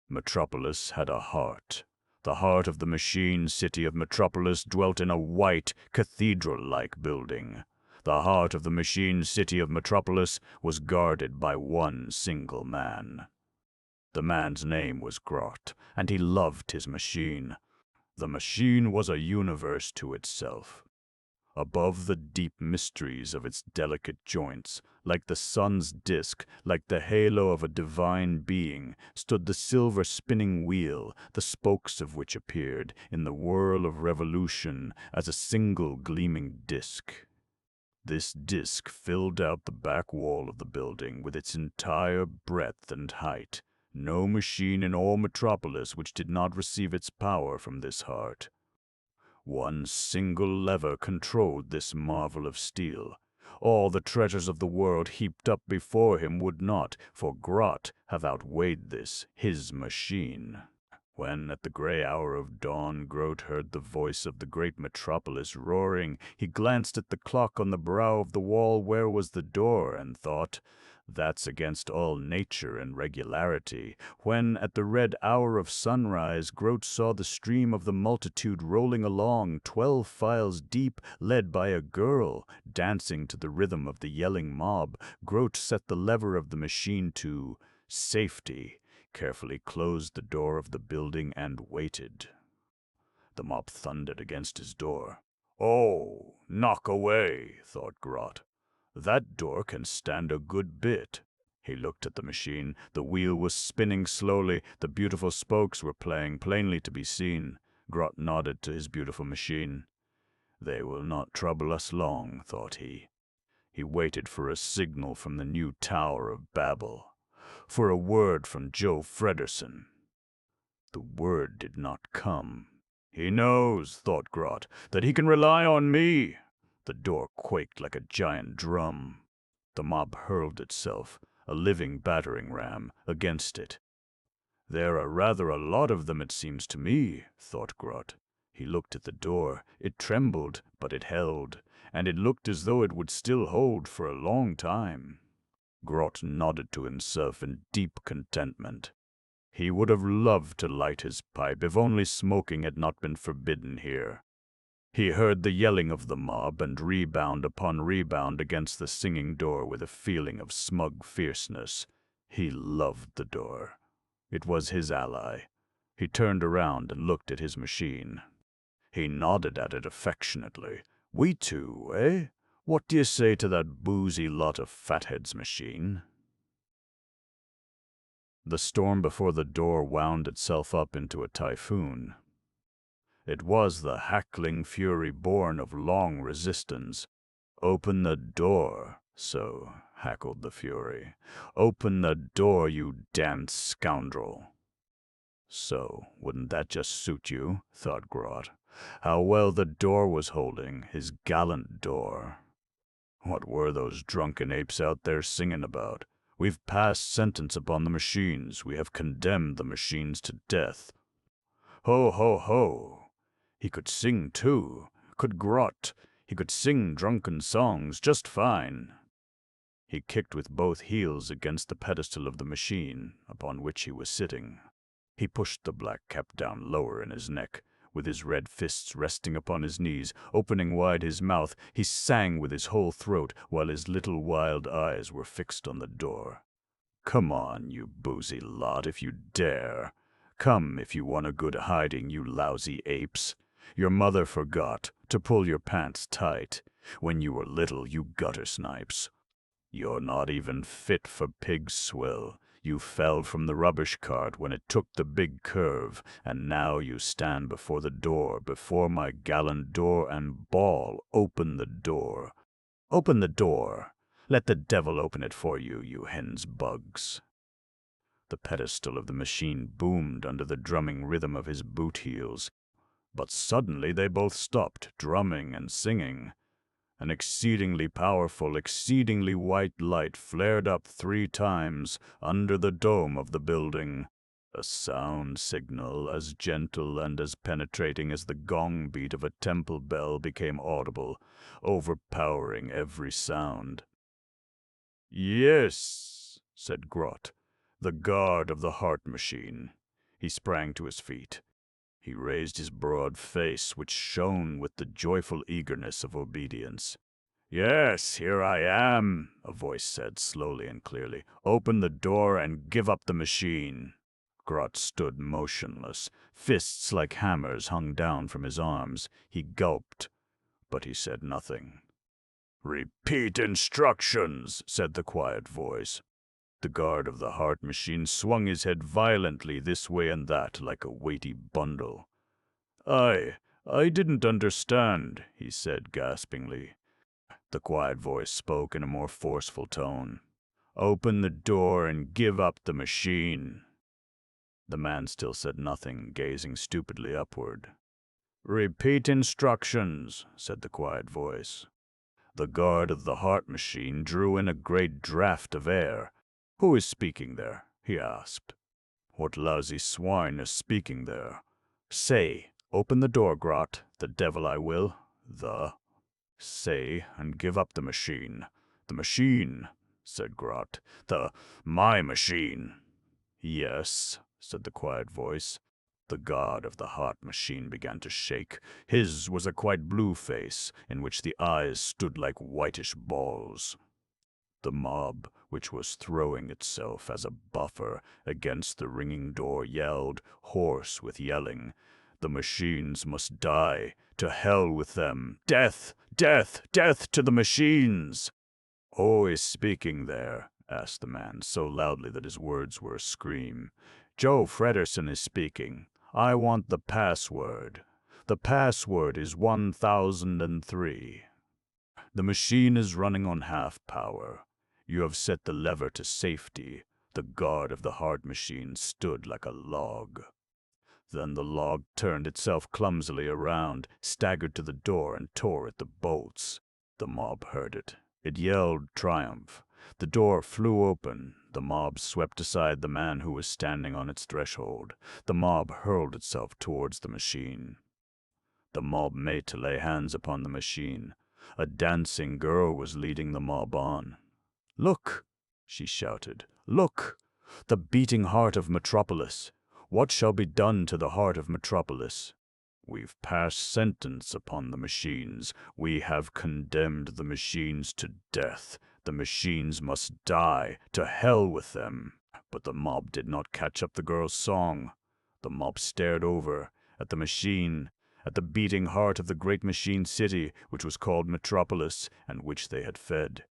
Metropolis had a heart. The heart of the machine city of Metropolis dwelt in a white, cathedral-like building. The heart of the machine city of Metropolis was guarded by one single man. The man's name was Grot, and he loved his machine. The machine was a universe to itself. Above the deep mysteries of its delicate joints, like the sun's disk, like the halo of a divine being, stood the silver spinning wheel, the spokes of which appeared, in the whirl of revolution, as a single gleaming disk. This disk filled out the back wall of the building with its entire breadth and height. No machine in all Metropolis which did not receive its power from this heart. One single lever controlled this marvel of steel. All the treasures of the world heaped up before him would not, for Grot, have outweighed this, his machine. When, at the gray hour of dawn, Grot heard the voice of the great Metropolis roaring, he glanced at the clock on the brow of the wall where was the door, and thought, That's against all nature and regularity. When, at the red hour of sunrise, Grote saw the stream of the multitude rolling along, 12 files deep, led by a girl, dancing to the rhythm of the yelling mob, Grote set the lever of the machine to safety, carefully closed the door of the building, and waited. The mob thundered against his door. "Oh, knock away," thought Grote. "That door can stand a good bit." He looked at the machine. The wheel was spinning slowly. The beautiful spokes were playing, plainly to be seen. Grote nodded to his beautiful machine. "They will not trouble us long," thought he. He waited for a signal from the new Tower of Babel, for a word from Joe Fredersen. The word did not come. "He knows," thought Grote, "that he can rely on me." The door quaked like a giant drum. The mob hurled itself, a living battering ram, against it. "There are rather a lot of them, it seems to me," thought Grote. He looked at the door. It trembled, but it held, and it looked as though it would still hold for a long time. Grote nodded to himself in deep contentment. He would have loved to light his pipe if only smoking had not been forbidden here. He heard the yelling of the mob and rebound upon rebound against the singing door with a feeling of smug fierceness. He loved the door. It was his ally. He turned around and looked at his machine. He nodded at it affectionately. "We two, eh? What do you say to that boozy lot of fatheads, machine?" The storm before the door wound itself up into a typhoon. It was the hackling fury born of long resistance. "Open the door," so hackled the fury. "Open the door, you damned scoundrel." So, wouldn't that just suit you, thought Grote. How well the door was holding, his gallant door. What were those drunken apes out there singing about? "We've passed sentence upon the machines. We have condemned the machines to death." Ho, ho, ho! He could sing, too. Could Grote. He could sing drunken songs just fine. He kicked with both heels against the pedestal of the machine upon which he was sitting. He pushed the black cap down lower in his neck. With his red fists resting upon his knees, opening wide his mouth, he sang with his whole throat while his little wild eyes were fixed on the door. "Come on, you boozy lot, if you dare. Come if you want a good hiding, you lousy apes. Your mother forgot to pull your pants tight when you were little, you gutter snipes. You're not even fit for pig swill. You fell from the rubbish cart when it took the big curve, and now you stand before the door, before my gallant door, and bawl, 'Open the door! Open the door! Let the devil open it for you, you hen's bugs!'" The pedestal of the machine boomed under the drumming rhythm of his boot heels. But suddenly they both stopped, drumming and singing. An exceedingly powerful, exceedingly white light flared up 3 times under the dome of the building. A sound signal as gentle and as penetrating as the gong beat of a temple bell became audible, overpowering every sound. "Yes," said Grote, "the guard of the heart machine." He sprang to his feet. He raised his broad face, which shone with the joyful eagerness of obedience. "Yes, here I am," a voice said slowly and clearly. "Open the door and give up the machine." Grote stood motionless. Fists like hammers hung down from his arms. He gulped, but he said nothing. "Repeat instructions," said the quiet voice. The guard of the heart machine swung his head violently this way and that like a weighty bundle. I didn't understand," he said gaspingly. The quiet voice spoke in a more forceful tone. "Open the door and give up the machine." The man still said nothing, gazing stupidly upward. "Repeat instructions," said the quiet voice. The guard of the heart machine drew in a great draught of air. "Who is speaking there?" he asked. "What lousy swine is speaking there? Say, open the door, Grote, the devil I will. Say, and give up the machine. The machine. said Grot. My machine." "Yes," said the quiet voice. The god of the heart machine began to shake. His was a quite blue face, in which the eyes stood like whitish balls. The mob, which was throwing itself as a buffer against the ringing door, yelled, hoarse with yelling, "The machines must die! To hell with them! Death! Death! Death to the machines!" "Who is speaking there?" asked the man, so loudly that his words were a scream. "Joe Fredersen is speaking. I want the password. The password is 1003. The machine is running on half power. You have set the lever to safety." The guard of the heart machine stood like a log. Then the log turned itself clumsily around, staggered to the door, and tore at the bolts. The mob heard it. It yelled triumph. The door flew open. The mob swept aside the man who was standing on its threshold. The mob hurled itself towards the machine. The mob made to lay hands upon the machine. A dancing girl was leading the mob on. "Look!" she shouted. "Look! The beating heart of Metropolis! What shall be done to the heart of Metropolis? We've passed sentence upon the machines. We have condemned the machines to death. The machines must die. To hell with them!" But the mob did not catch up the girl's song. The mob stared over at the machine, at the beating heart of the great machine city which was called Metropolis and which they had fed.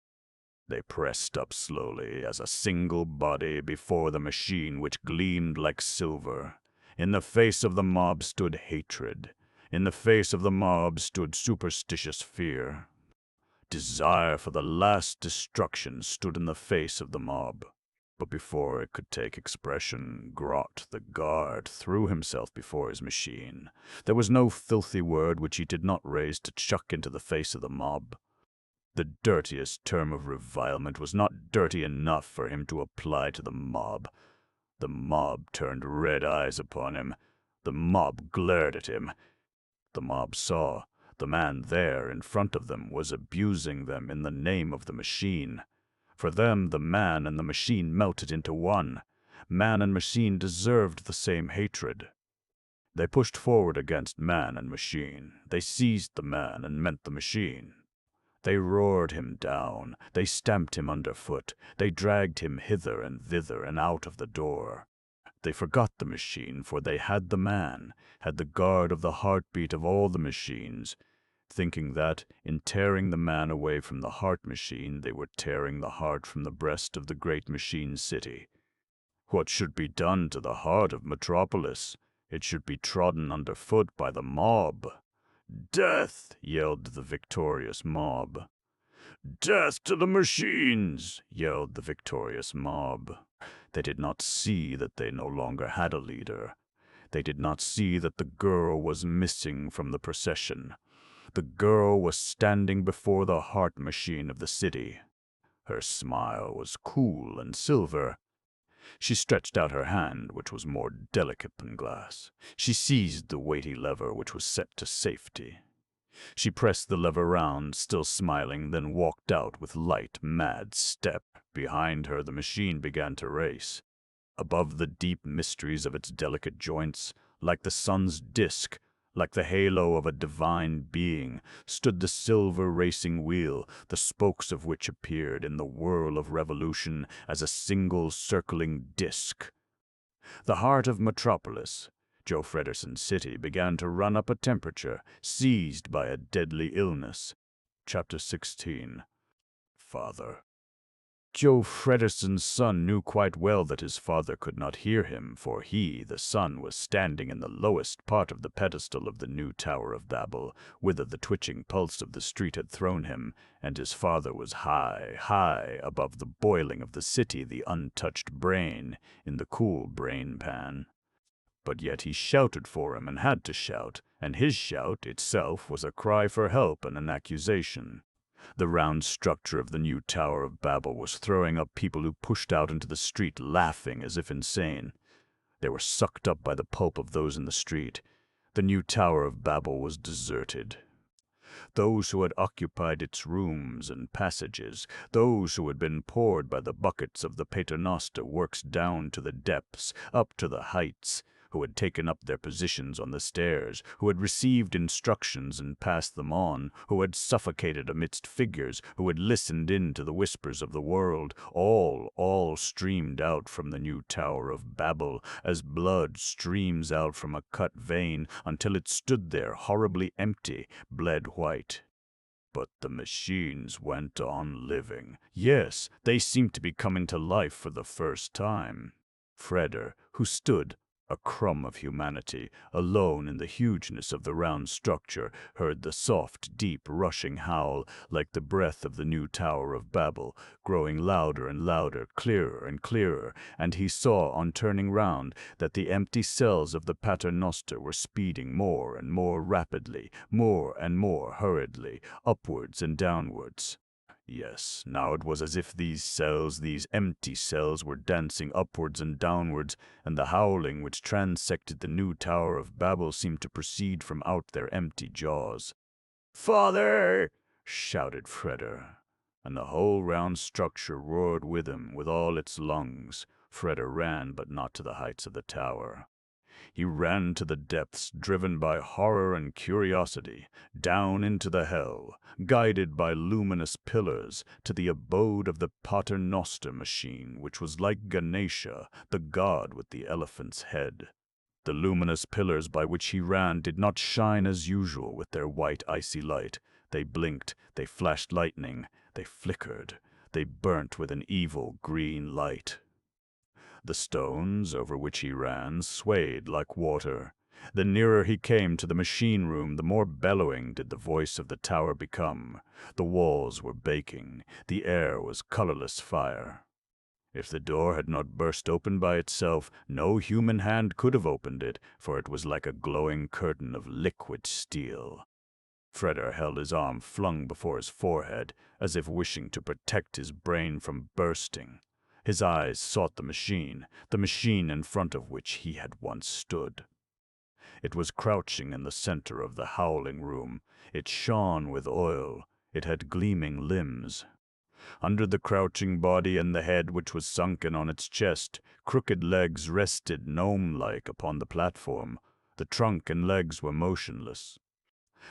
They pressed up slowly as a single body before the machine which gleamed like silver. In the face of the mob stood hatred. In the face of the mob stood superstitious fear. Desire for the last destruction stood in the face of the mob. But before it could take expression, Grot, the guard, threw himself before his machine. There was no filthy word which he did not raise to chuck into the face of the mob. The dirtiest term of revilement was not dirty enough for him to apply to the mob. The mob turned red eyes upon him. The mob glared at him. The mob saw the man there in front of them was abusing them in the name of the machine. For them, the man and the machine melted into one. Man and machine deserved the same hatred. They pushed forward against man and machine. They seized the man and meant the machine. They roared him down. They stamped him underfoot. They dragged him hither and thither and out of the door. They forgot the machine, for they had the man, had the guard of the heartbeat of all the machines, thinking that, in tearing the man away from the heart machine, they were tearing the heart from the breast of the great machine city. What should be done to the heart of Metropolis? It should be trodden underfoot by the mob. "Death!" yelled the victorious mob. "Death to the machines!" yelled the victorious mob. They did not see that they no longer had a leader. They did not see that the girl was missing from the procession. The girl was standing before the heart machine of the city. Her smile was cool and silver. She stretched out her hand, which was more delicate than glass. She seized the weighty lever which was set to safety. She pressed the lever round, still smiling, then walked out with light, mad step. Behind her the machine began to race. Above the deep mysteries of its delicate joints, like the sun's disk, like the halo of a divine being, stood the silver racing wheel, the spokes of which appeared in the whirl of revolution as a single circling disk. The heart of Metropolis, Joe Fredersen's city, began to run up a temperature, seized by a deadly illness. Chapter 16. Father. Joe Fredersen's son knew quite well that his father could not hear him, for he, the son, was standing in the lowest part of the pedestal of the new Tower of Babel, whither the twitching pulse of the street had thrown him, and his father was high, high above the boiling of the city, the untouched brain, in the cool brain-pan. But yet he shouted for him and had to shout, and his shout itself was a cry for help and an accusation. The round structure of the new Tower of Babel was throwing up people who pushed out into the street laughing as if insane. They were sucked up by the pulp of those in the street. The new Tower of Babel was deserted. those who had occupied its rooms and passages, those who had been poured by the buckets of the Paternoster works down to the depths, up to the heights, who had taken up their positions on the stairs, who had received instructions and passed them on, who had suffocated amidst figures, who had listened in to the whispers of the world, all streamed out from the new Tower of Babel, as blood streams out from a cut vein, until it stood there horribly empty, bled white. But the machines went on living. Yes, they seemed to be coming to life for the first time. Freder, who stood, a crumb of humanity, alone in the hugeness of the round structure, heard the soft, deep, rushing howl, like the breath of the new Tower of Babel, growing louder and louder, clearer and clearer, and he saw, on turning round, that the empty cells of the Paternoster were speeding more and more rapidly, more and more hurriedly, upwards and downwards. Yes, now it was as if these cells, these empty cells, were dancing upwards and downwards, and the howling which transected the new Tower of Babel seemed to proceed from out their empty jaws. "Father!" shouted Freder, and the whole round structure roared with him, with all its lungs. Freder ran, but not to the heights of the tower. He ran to the depths, driven by horror and curiosity, down into the hell, guided by luminous pillars, to the abode of the Paternoster machine, which was like Ganesha, the god with the elephant's head. The luminous pillars by which he ran did not shine as usual with their white icy light. They blinked, they flashed lightning, they flickered, they burnt with an evil green light. The stones over which he ran swayed like water. The nearer he came to the machine room, the more bellowing did the voice of the tower become. The walls were baking. The air was colorless fire. If the door had not burst open by itself, no human hand could have opened it, for it was like a glowing curtain of liquid steel. Freder held his arm flung before his forehead, as if wishing to protect his brain from bursting. His eyes sought the machine in front of which he had once stood. It was crouching in the center of the howling room. It shone with oil. It had gleaming limbs. Under the crouching body and the head which was sunken on its chest, crooked legs rested gnome-like upon the platform. The trunk and legs were motionless,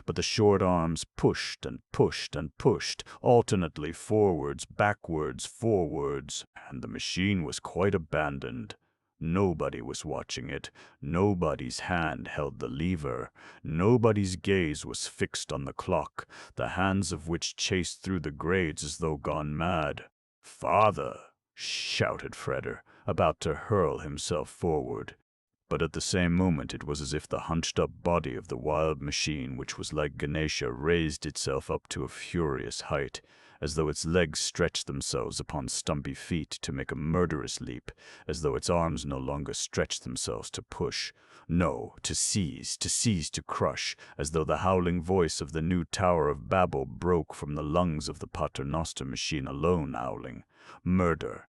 but the short arms pushed and pushed and pushed, alternately forwards, backwards, forwards, and the machine was quite abandoned. Nobody was watching it. Nobody's hand held the lever. Nobody's gaze was fixed on the clock, the hands of which chased through the grades as though gone mad. "Father!" shouted Freder, about to hurl himself forward. But at the same moment it was as if the hunched-up body of the wild machine, which was like Ganesha, raised itself up to a furious height, as though its legs stretched themselves upon stumpy feet to make a murderous leap, as though its arms no longer stretched themselves to push. No, to seize, to crush, as though the howling voice of the new Tower of Babel broke from the lungs of the Paternoster machine alone howling. Murder.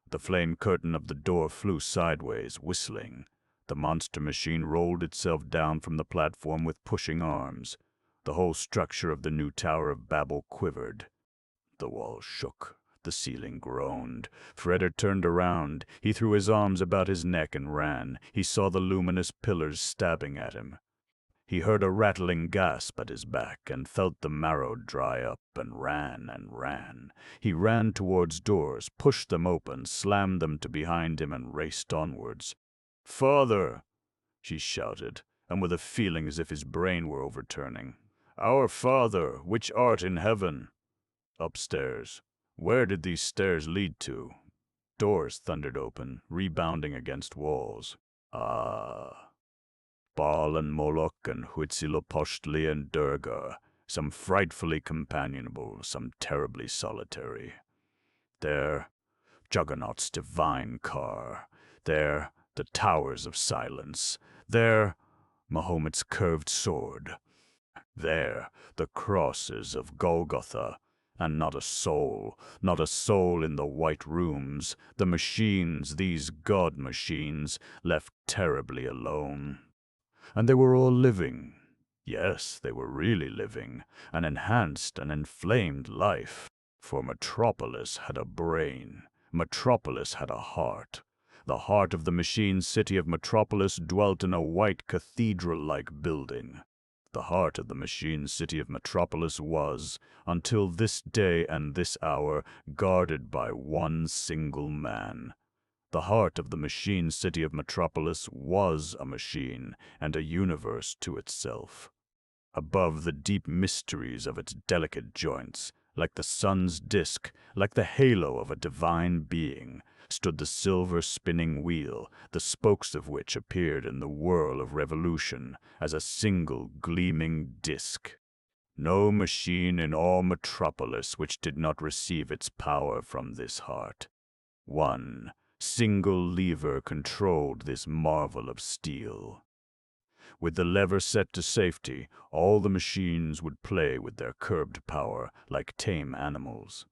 The flame curtain of the door flew sideways, whistling. The monster machine rolled itself down from the platform with pushing arms. The whole structure of the new Tower of Babel quivered. The walls shook. The ceiling groaned. Freder turned around. He threw his arms about his neck and ran. He saw the luminous pillars stabbing at him. He heard a rattling gasp at his back and felt the marrow dry up, and ran and ran. He ran towards doors, pushed them open, slammed them to behind him, and raced onwards. "Father!" she shouted, and with a feeling as if his brain were overturning. "Our Father, which art in heaven." Upstairs. Where did these stairs lead to? Doors thundered open, rebounding against walls. Ah! Baal and Moloch and Huitzilopochtli and Durga, some frightfully companionable, some terribly solitary. There, Juggernaut's divine car. There, the towers of silence. There, Mahomet's curved sword. There, the crosses of Golgotha. And not a soul in the white rooms. The machines, these god machines, left terribly alone. And they were all living. Yes, they were really living an enhanced and inflamed life. For Metropolis had a brain. Metropolis had a heart. The heart of the machine city of Metropolis dwelt in a white cathedral-like building. The heart of the machine city of Metropolis was, until this day and this hour, guarded by one single man. The heart of the machine city of Metropolis was a machine and a universe to itself. Above the deep mysteries of its delicate joints, like the sun's disk, like the halo of a divine being, stood the silver spinning wheel, the spokes of which appeared in the whirl of revolution as a single gleaming disk. No machine in all Metropolis which did not receive its power from this heart. One single lever controlled this marvel of steel. With the lever set to safety, all the machines would play with their curbed power like tame animals.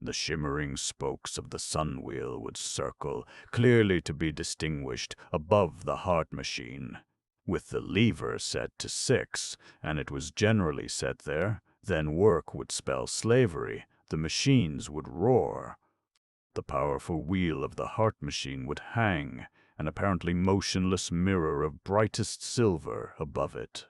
The shimmering spokes of the sun wheel would circle, clearly to be distinguished, above the heart machine. With the lever set to 6, and it was generally set there, then work would spell slavery. The machines would roar. The powerful wheel of the heart machine would hang, an apparently motionless mirror of brightest silver above it.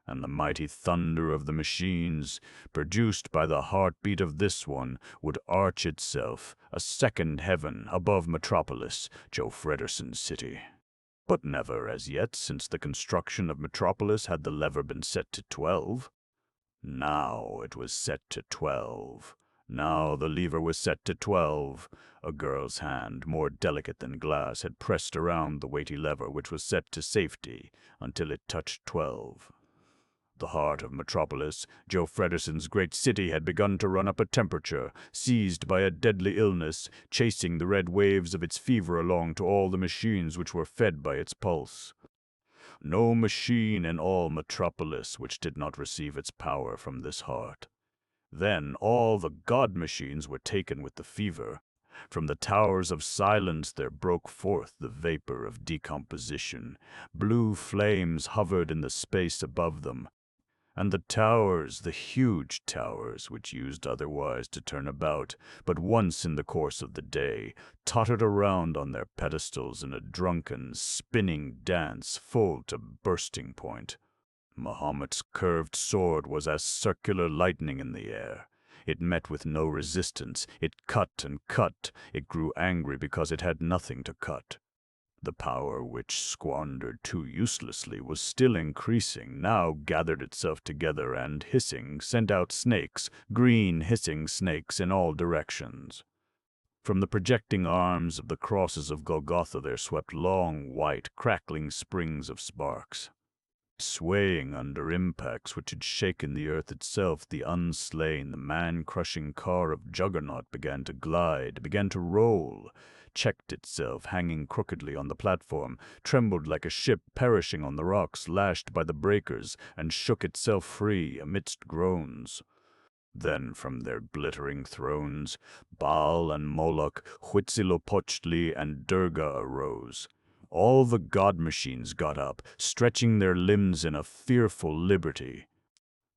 And the mighty thunder of the machines, produced by the heartbeat of this one, would arch itself, a second heaven above Metropolis, Joe Frederson's city. But never as yet since the construction of Metropolis had the lever been set to 12. Now it was set to 12. Now the lever was set to 12. A girl's hand, more delicate than glass, had pressed around the weighty lever which was set to safety until it touched 12. The heart of Metropolis, Joe Frederson's great city, had begun to run up a temperature, seized by a deadly illness, chasing the red waves of its fever along to all the machines which were fed by its pulse. No machine in all Metropolis which did not receive its power from this heart. Then all the god machines were taken with the fever. From the towers of silence there broke forth the vapor of decomposition. Blue flames hovered in the space above them. And the towers, the huge towers, which used otherwise to turn about, but once in the course of the day, tottered around on their pedestals in a drunken, spinning dance full to bursting point. Mahomet's curved sword was as circular lightning in the air. It met with no resistance. It cut and cut. It grew angry because it had nothing to cut. The power which, squandered too uselessly, was still increasing, now gathered itself together and, hissing, sent out snakes, green hissing snakes in all directions. From the projecting arms of the crosses of Golgotha there swept long, white, crackling springs of sparks. Swaying under impacts which had shaken the earth itself, the unslain, the man-crushing car of Juggernaut began to glide, began to roll, checked itself, hanging crookedly on the platform, trembled like a ship perishing on the rocks, lashed by the breakers, and shook itself free amidst groans. Then from their glittering thrones, Baal and Moloch, Huitzilopochtli and Durga arose. All the god-machines got up, stretching their limbs in a fearful liberty.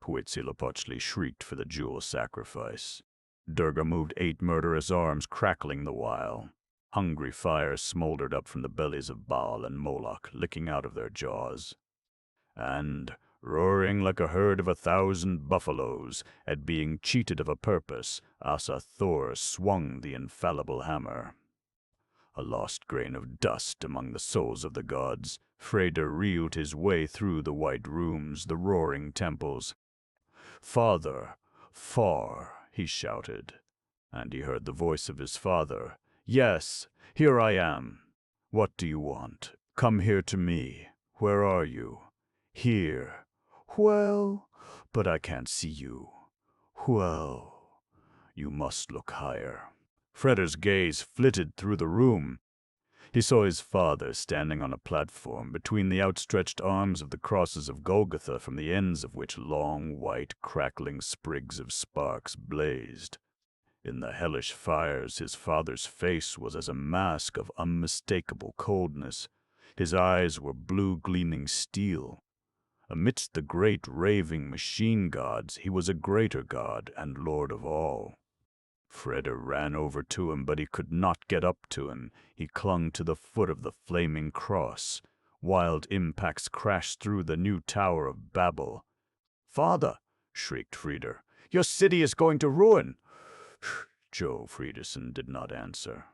Huitzilopochtli shrieked for the jewel sacrifice. Durga moved 8 murderous arms, crackling the while. Hungry fires smoldered up from the bellies of Baal and Moloch, licking out of their jaws. And, roaring like a herd of 1,000 buffaloes, at being cheated of a purpose, Asa Thor swung the infallible hammer. A lost grain of dust among the souls of the gods, Freyder reeled his way through the white rooms, the roaring temples. "Father, far," he shouted, and he heard the voice of his father. "Yes, here I am. What do you want? Come here to me. Where are you?" "Here." "Well, but I can't see you." "Well, you must look higher." Freder's gaze flitted through the room. He saw his father standing on a platform between the outstretched arms of the crosses of Golgotha, from the ends of which long, white, crackling sprigs of sparks blazed. In the hellish fires his father's face was as a mask of unmistakable coldness. His eyes were blue gleaming steel. Amidst the great raving machine gods, he was a greater god and lord of all. Freda ran over to him, but he could not get up to him. He clung to the foot of the flaming cross. Wild impacts crashed through the new Tower of Babel. "Father," shrieked Frieder, "your city is going to ruin!" Joe Friederson did not answer.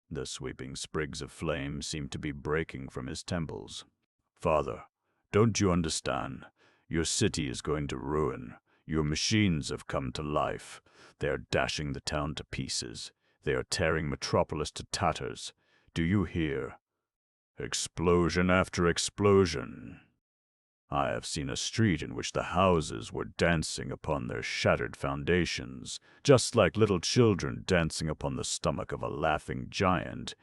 The sweeping sprigs of flame seemed to be breaking from his temples. "Father, don't you understand? Your city is going to ruin. Your machines have come to life. They are dashing the town to pieces. They are tearing Metropolis to tatters. Do you hear? Explosion after explosion. I have seen a street in which the houses were dancing upon their shattered foundations, just like little children dancing upon the stomach of a laughing giant.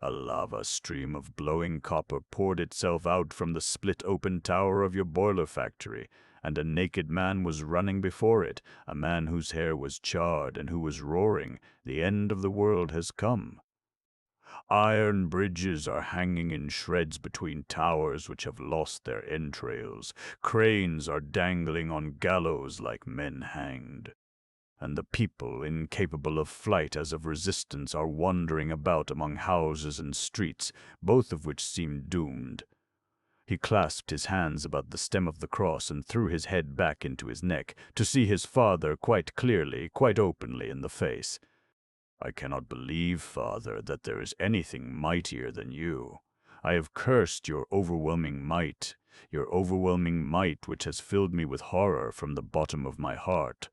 A lava stream of glowing copper poured itself out from the split-open tower of your boiler factory, and a naked man was running before it, a man whose hair was charred and who was roaring, 'The end of the world has come.' Iron bridges are hanging in shreds between towers which have lost their entrails. Cranes are dangling on gallows like men hanged. And the people, incapable of flight as of resistance, are wandering about among houses and streets, both of which seem doomed." He clasped his hands about the stem of the cross and threw his head back into his neck to see his father quite clearly, quite openly in the face. "I cannot believe, Father, that there is anything mightier than you. I have cursed your overwhelming might which has filled me with horror from the bottom of my heart.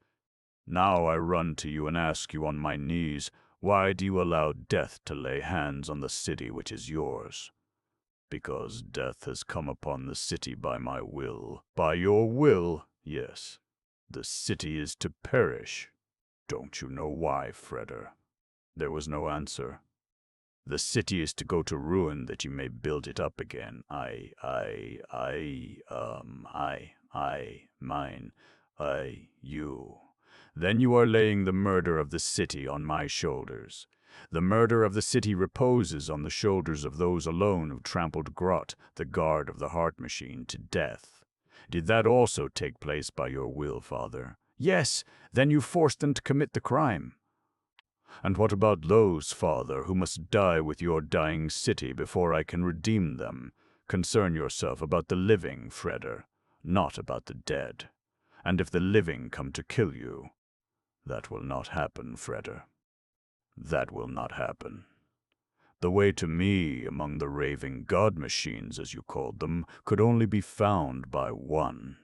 Now I run to you and ask you on my knees, why do you allow death to lay hands on the city which is yours? Because death has come upon the city by my will. By your will, yes. The city is to perish. Don't you know why, Freda?" There was no answer. "The city is to go to ruin that you may build it up again. You. Then you are laying the murder of the city on my shoulders. The murder of the city reposes on the shoulders of those alone who trampled Grot, the guard of the heart machine, to death. Did that also take place by your will, Father?" "Yes, then you forced them to commit the crime." "And what about those, Father, who must die with your dying city before I can redeem them? Concern yourself about the living, Freda, not about the dead. And if the living come to kill you, that will not happen, Freda. That will not happen. The way to me among the raving god machines, as you called them, could only be found by one.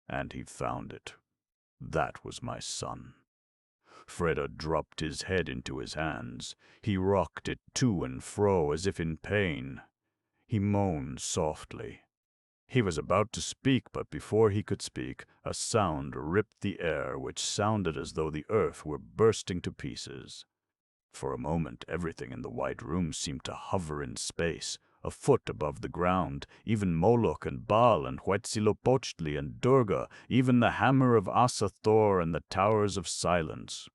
And he found it. That was my son." Freda dropped his head into his hands. He rocked it to and fro as if in pain. He moaned softly. He was about to speak, but before he could speak, a sound ripped the air which sounded as though the earth were bursting to pieces. For a moment, everything in the white room seemed to hover in space, a foot above the ground. Even Moloch and Baal and Huitzilopochtli and Durga, even the hammer of Asa Thor and the towers of silence.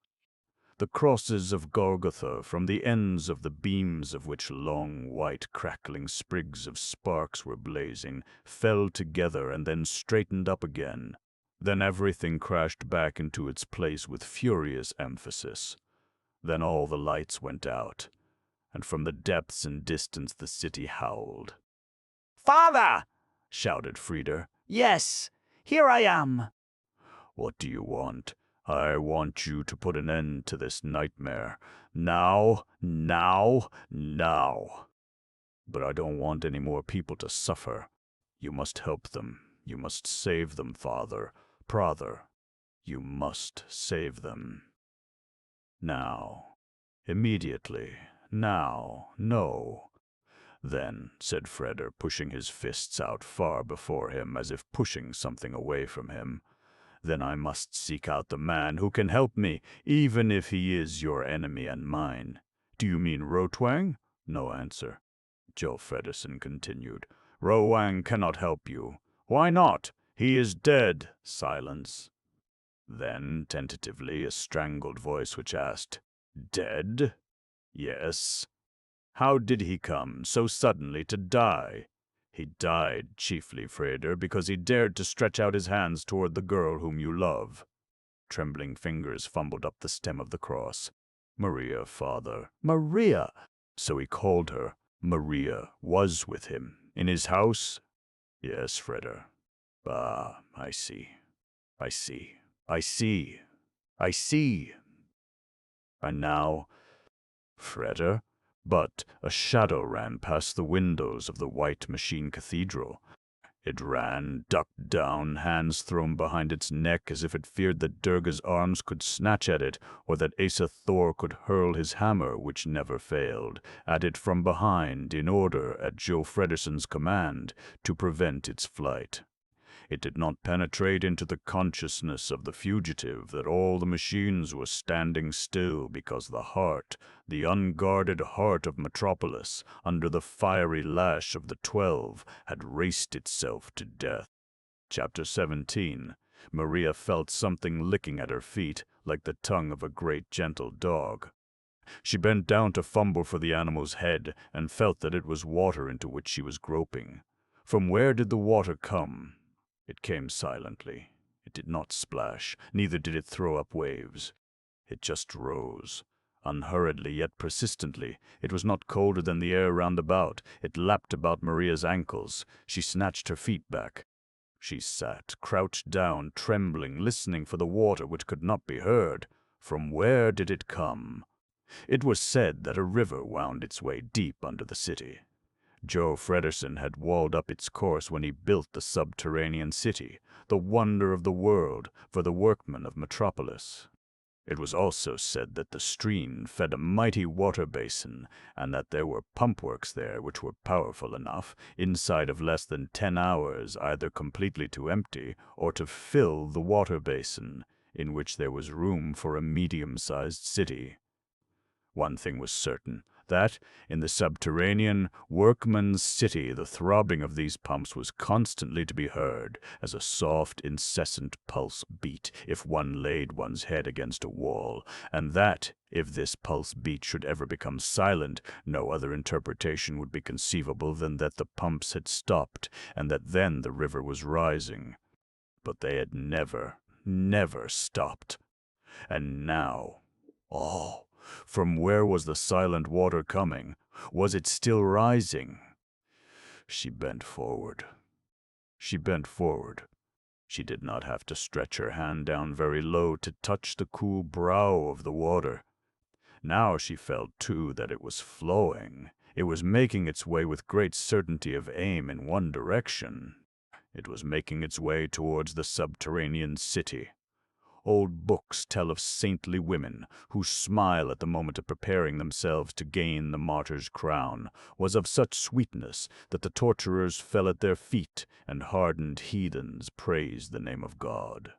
The crosses of Golgotha, from the ends of the beams of which long, white, crackling sprigs of sparks were blazing, fell together and then straightened up again. Then everything crashed back into its place with furious emphasis. Then all the lights went out, and from the depths and distance the city howled. "Father!" shouted Freda. "Yes, here I am." "What do you want?" "I want you to put an end to this nightmare. Now, now, now. But I don't want any more people to suffer. You must help them. You must save them, Father. Brother, you must save them. Now. Immediately. Now. No." "Then," said Freda, pushing his fists out far before him as if pushing something away from him, "then I must seek out the man who can help me, even if he is your enemy and mine." "Do you mean Rotwang?" No answer. Joe Fredison continued. "Rotwang cannot help you." "Why not? He is dead." Silence. Then, tentatively, a strangled voice which asked, "Dead?" "Yes." "How did he come so suddenly to die?" He died chiefly, Freder, because he dared to stretch out his hands toward the girl whom you love. Trembling fingers fumbled up the stem of the cross. Maria, father. Maria! So he called her. Maria was with him. In his house? Yes, Freder. Ah, I see. I see. I see. I see. And now, Freder? But a shadow ran past the windows of the white machine cathedral. It ran, ducked down, hands thrown behind its neck as if it feared that Durga's arms could snatch at it, or that Asa Thor could hurl his hammer, which never failed, at it from behind in order, at Joe Frederson's command, to prevent its flight. It did not penetrate into the consciousness of the fugitive that all the machines were standing still because the heart, the unguarded heart of Metropolis, under the fiery lash of the 12, had raced itself to death. Chapter 17. Maria felt something licking at her feet, like the tongue of a great gentle dog. She bent down to fumble for the animal's head, and felt that it was water into which she was groping. From where did the water come? It came silently. It did not splash, neither did it throw up waves. It just rose. Unhurriedly, yet persistently. It was not colder than the air round about. It lapped about Maria's ankles. She snatched her feet back. She sat, crouched down, trembling, listening for the water which could not be heard. From where did it come? It was said that a river wound its way deep under the city. Joe Frederson had walled up its course when he built the subterranean city, the wonder of the world, for the workmen of Metropolis. It was also said that the stream fed a mighty water basin, and that there were pump-works there which were powerful enough, inside of less than 10 hours, either completely to empty or to fill the water basin, in which there was room for a medium-sized city. One thing was certain, that, in the subterranean workman's city, the throbbing of these pumps was constantly to be heard, as a soft, incessant pulse beat if one laid one's head against a wall, and that, if this pulse beat should ever become silent, no other interpretation would be conceivable than that the pumps had stopped, and that then the river was rising. But they had never, never stopped. And now, from where was the silent water coming? Was it still rising? She bent forward. She bent forward. She did not have to stretch her hand down very low to touch the cool brow of the water. Now she felt, too, that it was flowing. It was making its way with great certainty of aim in one direction. It was making its way towards the subterranean city. Old books tell of saintly women whose smile at the moment of preparing themselves to gain the martyr's crown was of such sweetness that the torturers fell at their feet and hardened heathens praised the name of God.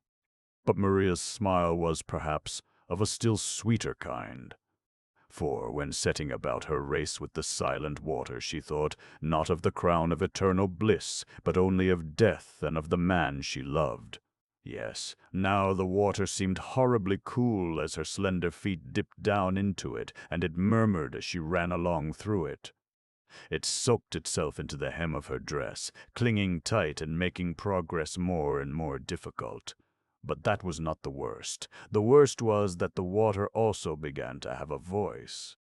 But Maria's smile was, perhaps, of a still sweeter kind. For when setting about her race with the silent water, she thought not of the crown of eternal bliss, but only of death and of the man she loved. Yes, now the water seemed horribly cool as her slender feet dipped down into it, and it murmured as she ran along through it. It soaked itself into the hem of her dress, clinging tight and making progress more and more difficult. But that was not the worst. The worst was that the water also began to have a voice.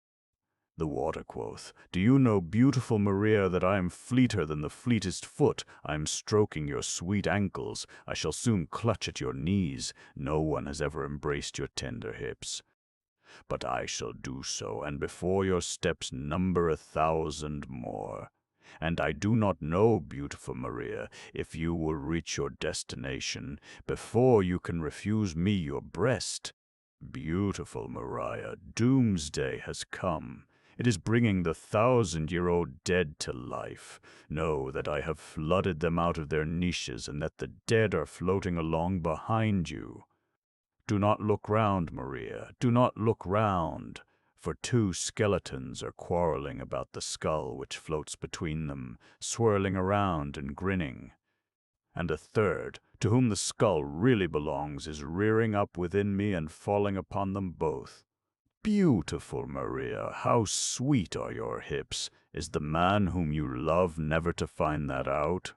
The water quoth, "Do you know, beautiful Maria, that I am fleeter than the fleetest foot? I am stroking your sweet ankles. I shall soon clutch at your knees. No one has ever embraced your tender hips. But I shall do so, and before your steps number 1,000 more. And I do not know, beautiful Maria, if you will reach your destination before you can refuse me your breast. Beautiful Maria, doomsday has come. It is bringing the 1,000-year-old dead to life. Know that I have flooded them out of their niches, and that the dead are floating along behind you. Do not look round, Maria, do not look round, for 2 skeletons are quarreling about the skull which floats between them, swirling around and grinning. And a 3rd, to whom the skull really belongs, is rearing up within me and falling upon them both. Beautiful Maria, how sweet are your hips. Is the man whom you love never to find that out?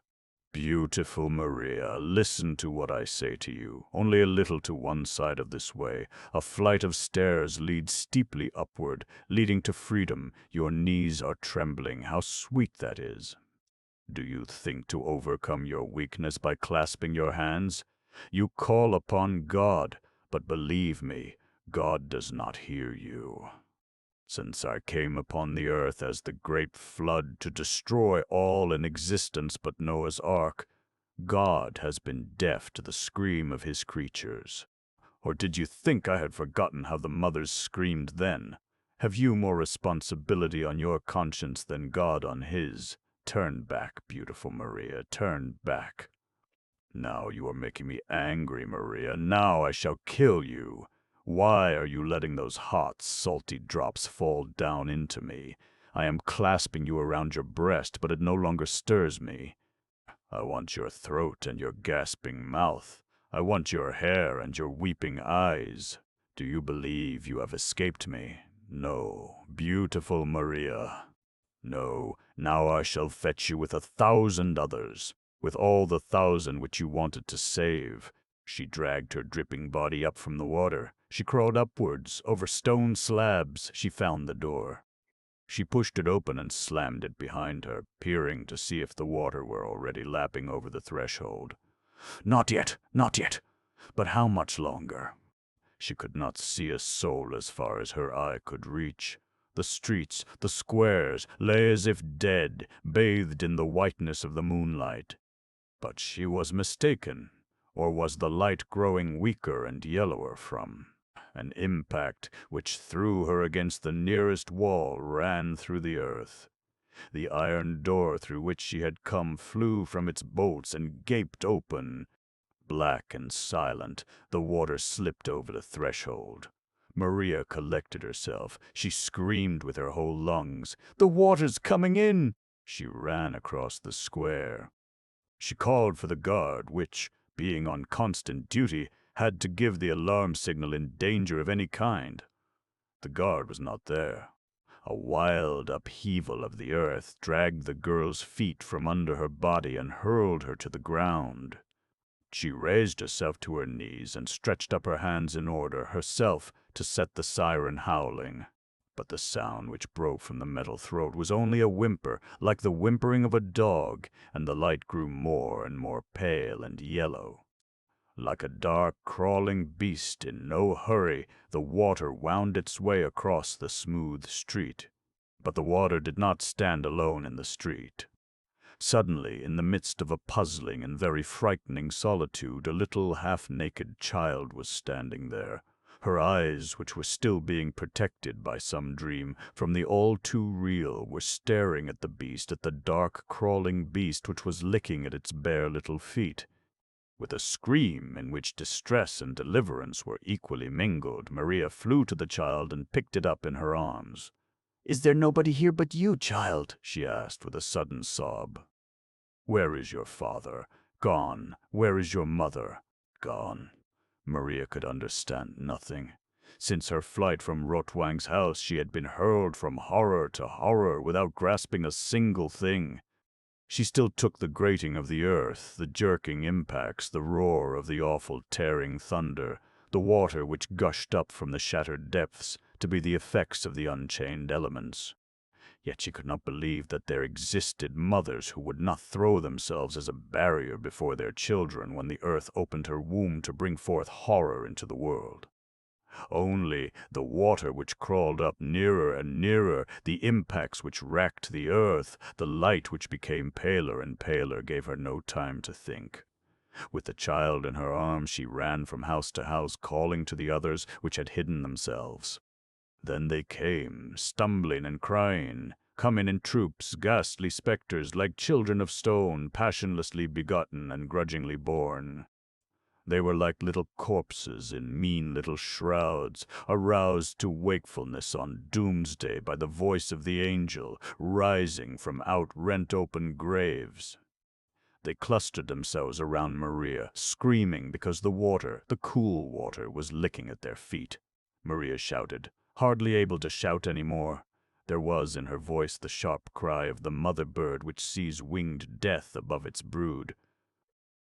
Beautiful Maria, listen to what I say to you. Only a little to one side of this way. A flight of stairs leads steeply upward, leading to freedom. Your knees are trembling. How sweet that is. Do you think to overcome your weakness by clasping your hands? You call upon God, but believe me, God does not hear you. Since I came upon the earth as the great flood to destroy all in existence but Noah's ark, God has been deaf to the scream of his creatures. Or did you think I had forgotten how the mothers screamed then? Have you more responsibility on your conscience than God on his? Turn back, beautiful Maria, turn back. Now you are making me angry, Maria. Now I shall kill you. Why are you letting those hot, salty drops fall down into me? I am clasping you around your breast, but it no longer stirs me. I want your throat and your gasping mouth. I want your hair and your weeping eyes. Do you believe you have escaped me? No, beautiful Maria. No, now I shall fetch you with 1,000 others, with all the 1,000 which you wanted to save. She dragged her dripping body up from the water. She crawled upwards, over stone slabs. She found the door. She pushed it open and slammed it behind her, peering to see if the water were already lapping over the threshold. Not yet, not yet. But how much longer? She could not see a soul as far as her eye could reach. The streets, the squares, lay as if dead, bathed in the whiteness of the moonlight. But she was mistaken. Or was the light growing weaker and yellower from an impact which threw her against the nearest wall ran through the earth? The iron door through which she had come flew from its bolts and gaped open. Black and silent, the water slipped over the threshold. Maria collected herself. She screamed with her whole lungs. "The water's coming in!" She ran across the square. She called for the guard, which, being on constant duty, had to give the alarm signal in danger of any kind. The guard was not there. A wild upheaval of the earth dragged the girl's feet from under her body and hurled her to the ground. She raised herself to her knees and stretched up her hands in order, herself, to set the siren howling. But the sound which broke from the metal throat was only a whimper, like the whimpering of a dog, and the light grew more and more pale and yellow. Like a dark, crawling beast in no hurry, the water wound its way across the smooth street. But the water did not stand alone in the street. Suddenly, in the midst of a puzzling and very frightening solitude, a little half-naked child was standing there. Her eyes, which were still being protected by some dream from the all-too-real, were staring at the beast, at the dark, crawling beast which was licking at its bare little feet. With a scream in which distress and deliverance were equally mingled, Maria flew to the child and picked it up in her arms. "Is there nobody here but you, child?" she asked with a sudden sob. "Where is your father? Gone. Where is your mother? Gone." Maria could understand nothing. Since her flight from Rotwang's house, she had been hurled from horror to horror without grasping a single thing. She still took the grating of the earth, the jerking impacts, the roar of the awful tearing thunder, the water which gushed up from the shattered depths, to be the effects of the unchained elements. Yet she could not believe that there existed mothers who would not throw themselves as a barrier before their children when the earth opened her womb to bring forth horror into the world. Only the water which crawled up nearer and nearer, the impacts which racked the earth, the light which became paler and paler, gave her no time to think. With the child in her arms, she ran from house to house, calling to the others which had hidden themselves. Then they came, stumbling and crying, coming in troops, ghastly spectres, like children of stone, passionlessly begotten and grudgingly born. They were like little corpses in mean little shrouds, aroused to wakefulness on doomsday by the voice of the angel, rising from out rent-open graves. They clustered themselves around Maria, screaming because the water, the cool water, was licking at their feet. Maria shouted, hardly able to shout any more. There was in her voice the sharp cry of the mother bird which sees winged death above its brood.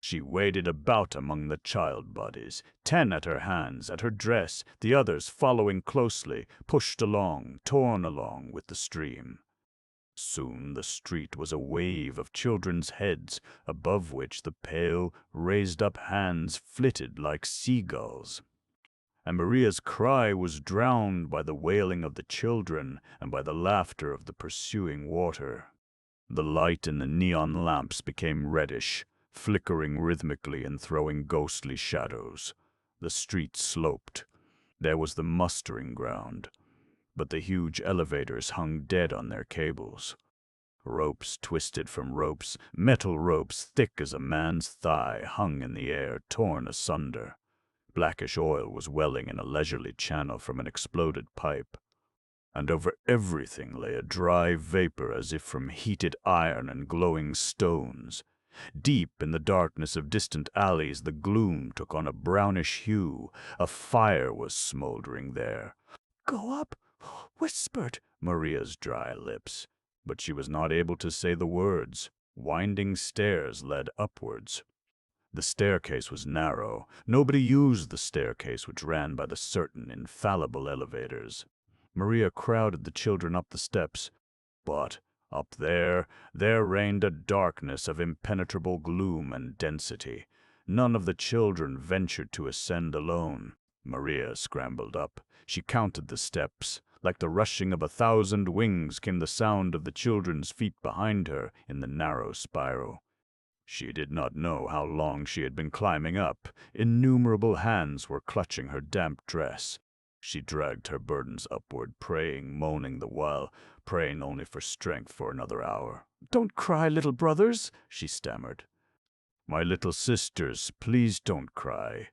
She waded about among the child bodies, 10 at her hands, at her dress, the others following closely, pushed along, torn along with the stream. Soon the street was a wave of children's heads, above which the pale, raised-up hands flitted like seagulls. And Maria's cry was drowned by the wailing of the children and by the laughter of the pursuing water. The light in the neon lamps became reddish, flickering rhythmically and throwing ghostly shadows. The street sloped. There was the mustering ground, but the huge elevators hung dead on their cables. Ropes twisted from ropes, metal ropes thick as a man's thigh, hung in the air, torn asunder. Blackish oil was welling in a leisurely channel from an exploded pipe. And over everything lay a dry vapor as if from heated iron and glowing stones. Deep in the darkness of distant alleys, the gloom took on a brownish hue. A fire was smoldering there. "Go up," whispered Maria's dry lips, but she was not able to say the words. Winding stairs led upwards. The staircase was narrow. Nobody used the staircase which ran by the certain, infallible elevators. Maria crowded the children up the steps, but up there reigned a darkness of impenetrable gloom and density. None of the children ventured to ascend alone. Maria scrambled up. She counted the steps. Like the rushing of 1,000 wings came the sound of the children's feet behind her in the narrow spiral. She did not know how long she had been climbing up. Innumerable hands were clutching her damp dress. She dragged her burdens upward, praying, moaning the while, praying only for strength for another hour. "Don't cry, little brothers," she stammered. "My little sisters, please don't cry."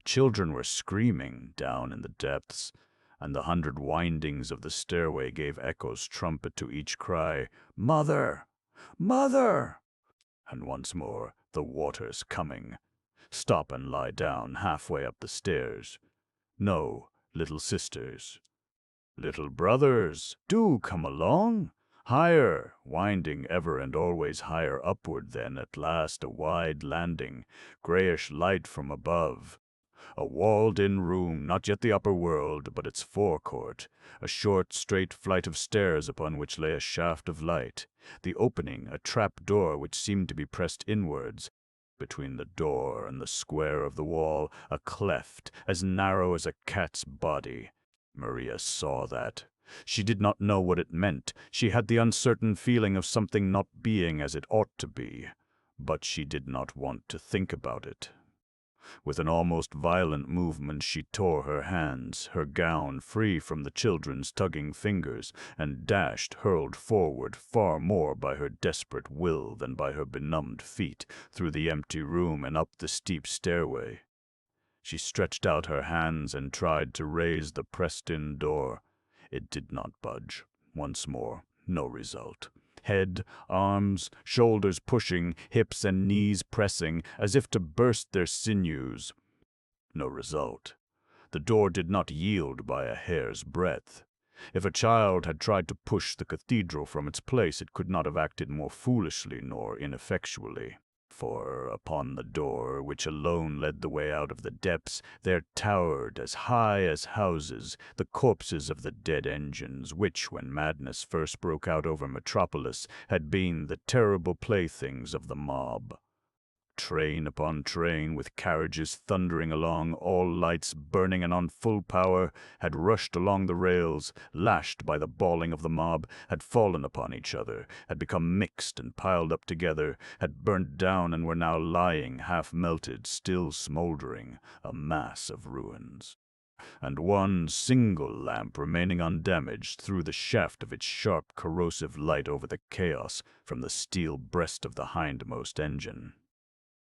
Children were screaming down in the depths, and the 100 windings of the stairway gave echoes trumpet to each cry, "Mother! Mother!" And once more, "The water's coming. Stop and lie down halfway up the stairs. No, little sisters. Little brothers, do come along. Higher," winding ever and always higher upward, then at last a wide landing, grayish light from above. A walled-in room, not yet the upper world, but its forecourt. A short, straight flight of stairs upon which lay a shaft of light. The opening, a trap door which seemed to be pressed inwards. Between the door and the square of the wall, a cleft, as narrow as a cat's body. Maria saw that. She did not know what it meant. She had the uncertain feeling of something not being as it ought to be. But she did not want to think about it. With an almost violent movement she tore her hands, her gown free from the children's tugging fingers, and dashed, hurled forward far more by her desperate will than by her benumbed feet, through the empty room and up the steep stairway. She stretched out her hands and tried to raise the pressed-in door. It did not budge. Once more, no result. Head, arms, shoulders pushing, hips and knees pressing, as if to burst their sinews. No result. The door did not yield by a hair's breadth. If a child had tried to push the cathedral from its place, it could not have acted more foolishly nor ineffectually. For upon the door, which alone led the way out of the depths, there towered, as high as houses, the corpses of the dead engines, which, when madness first broke out over Metropolis, had been the terrible playthings of the mob. Train upon train, with carriages thundering along, all lights burning and on full power, had rushed along the rails, lashed by the bawling of the mob, had fallen upon each other, had become mixed and piled up together, had burnt down and were now lying, half-melted, still smoldering, a mass of ruins. And one single lamp remaining undamaged threw the shaft of its sharp, corrosive light over the chaos from the steel breast of the hindmost engine.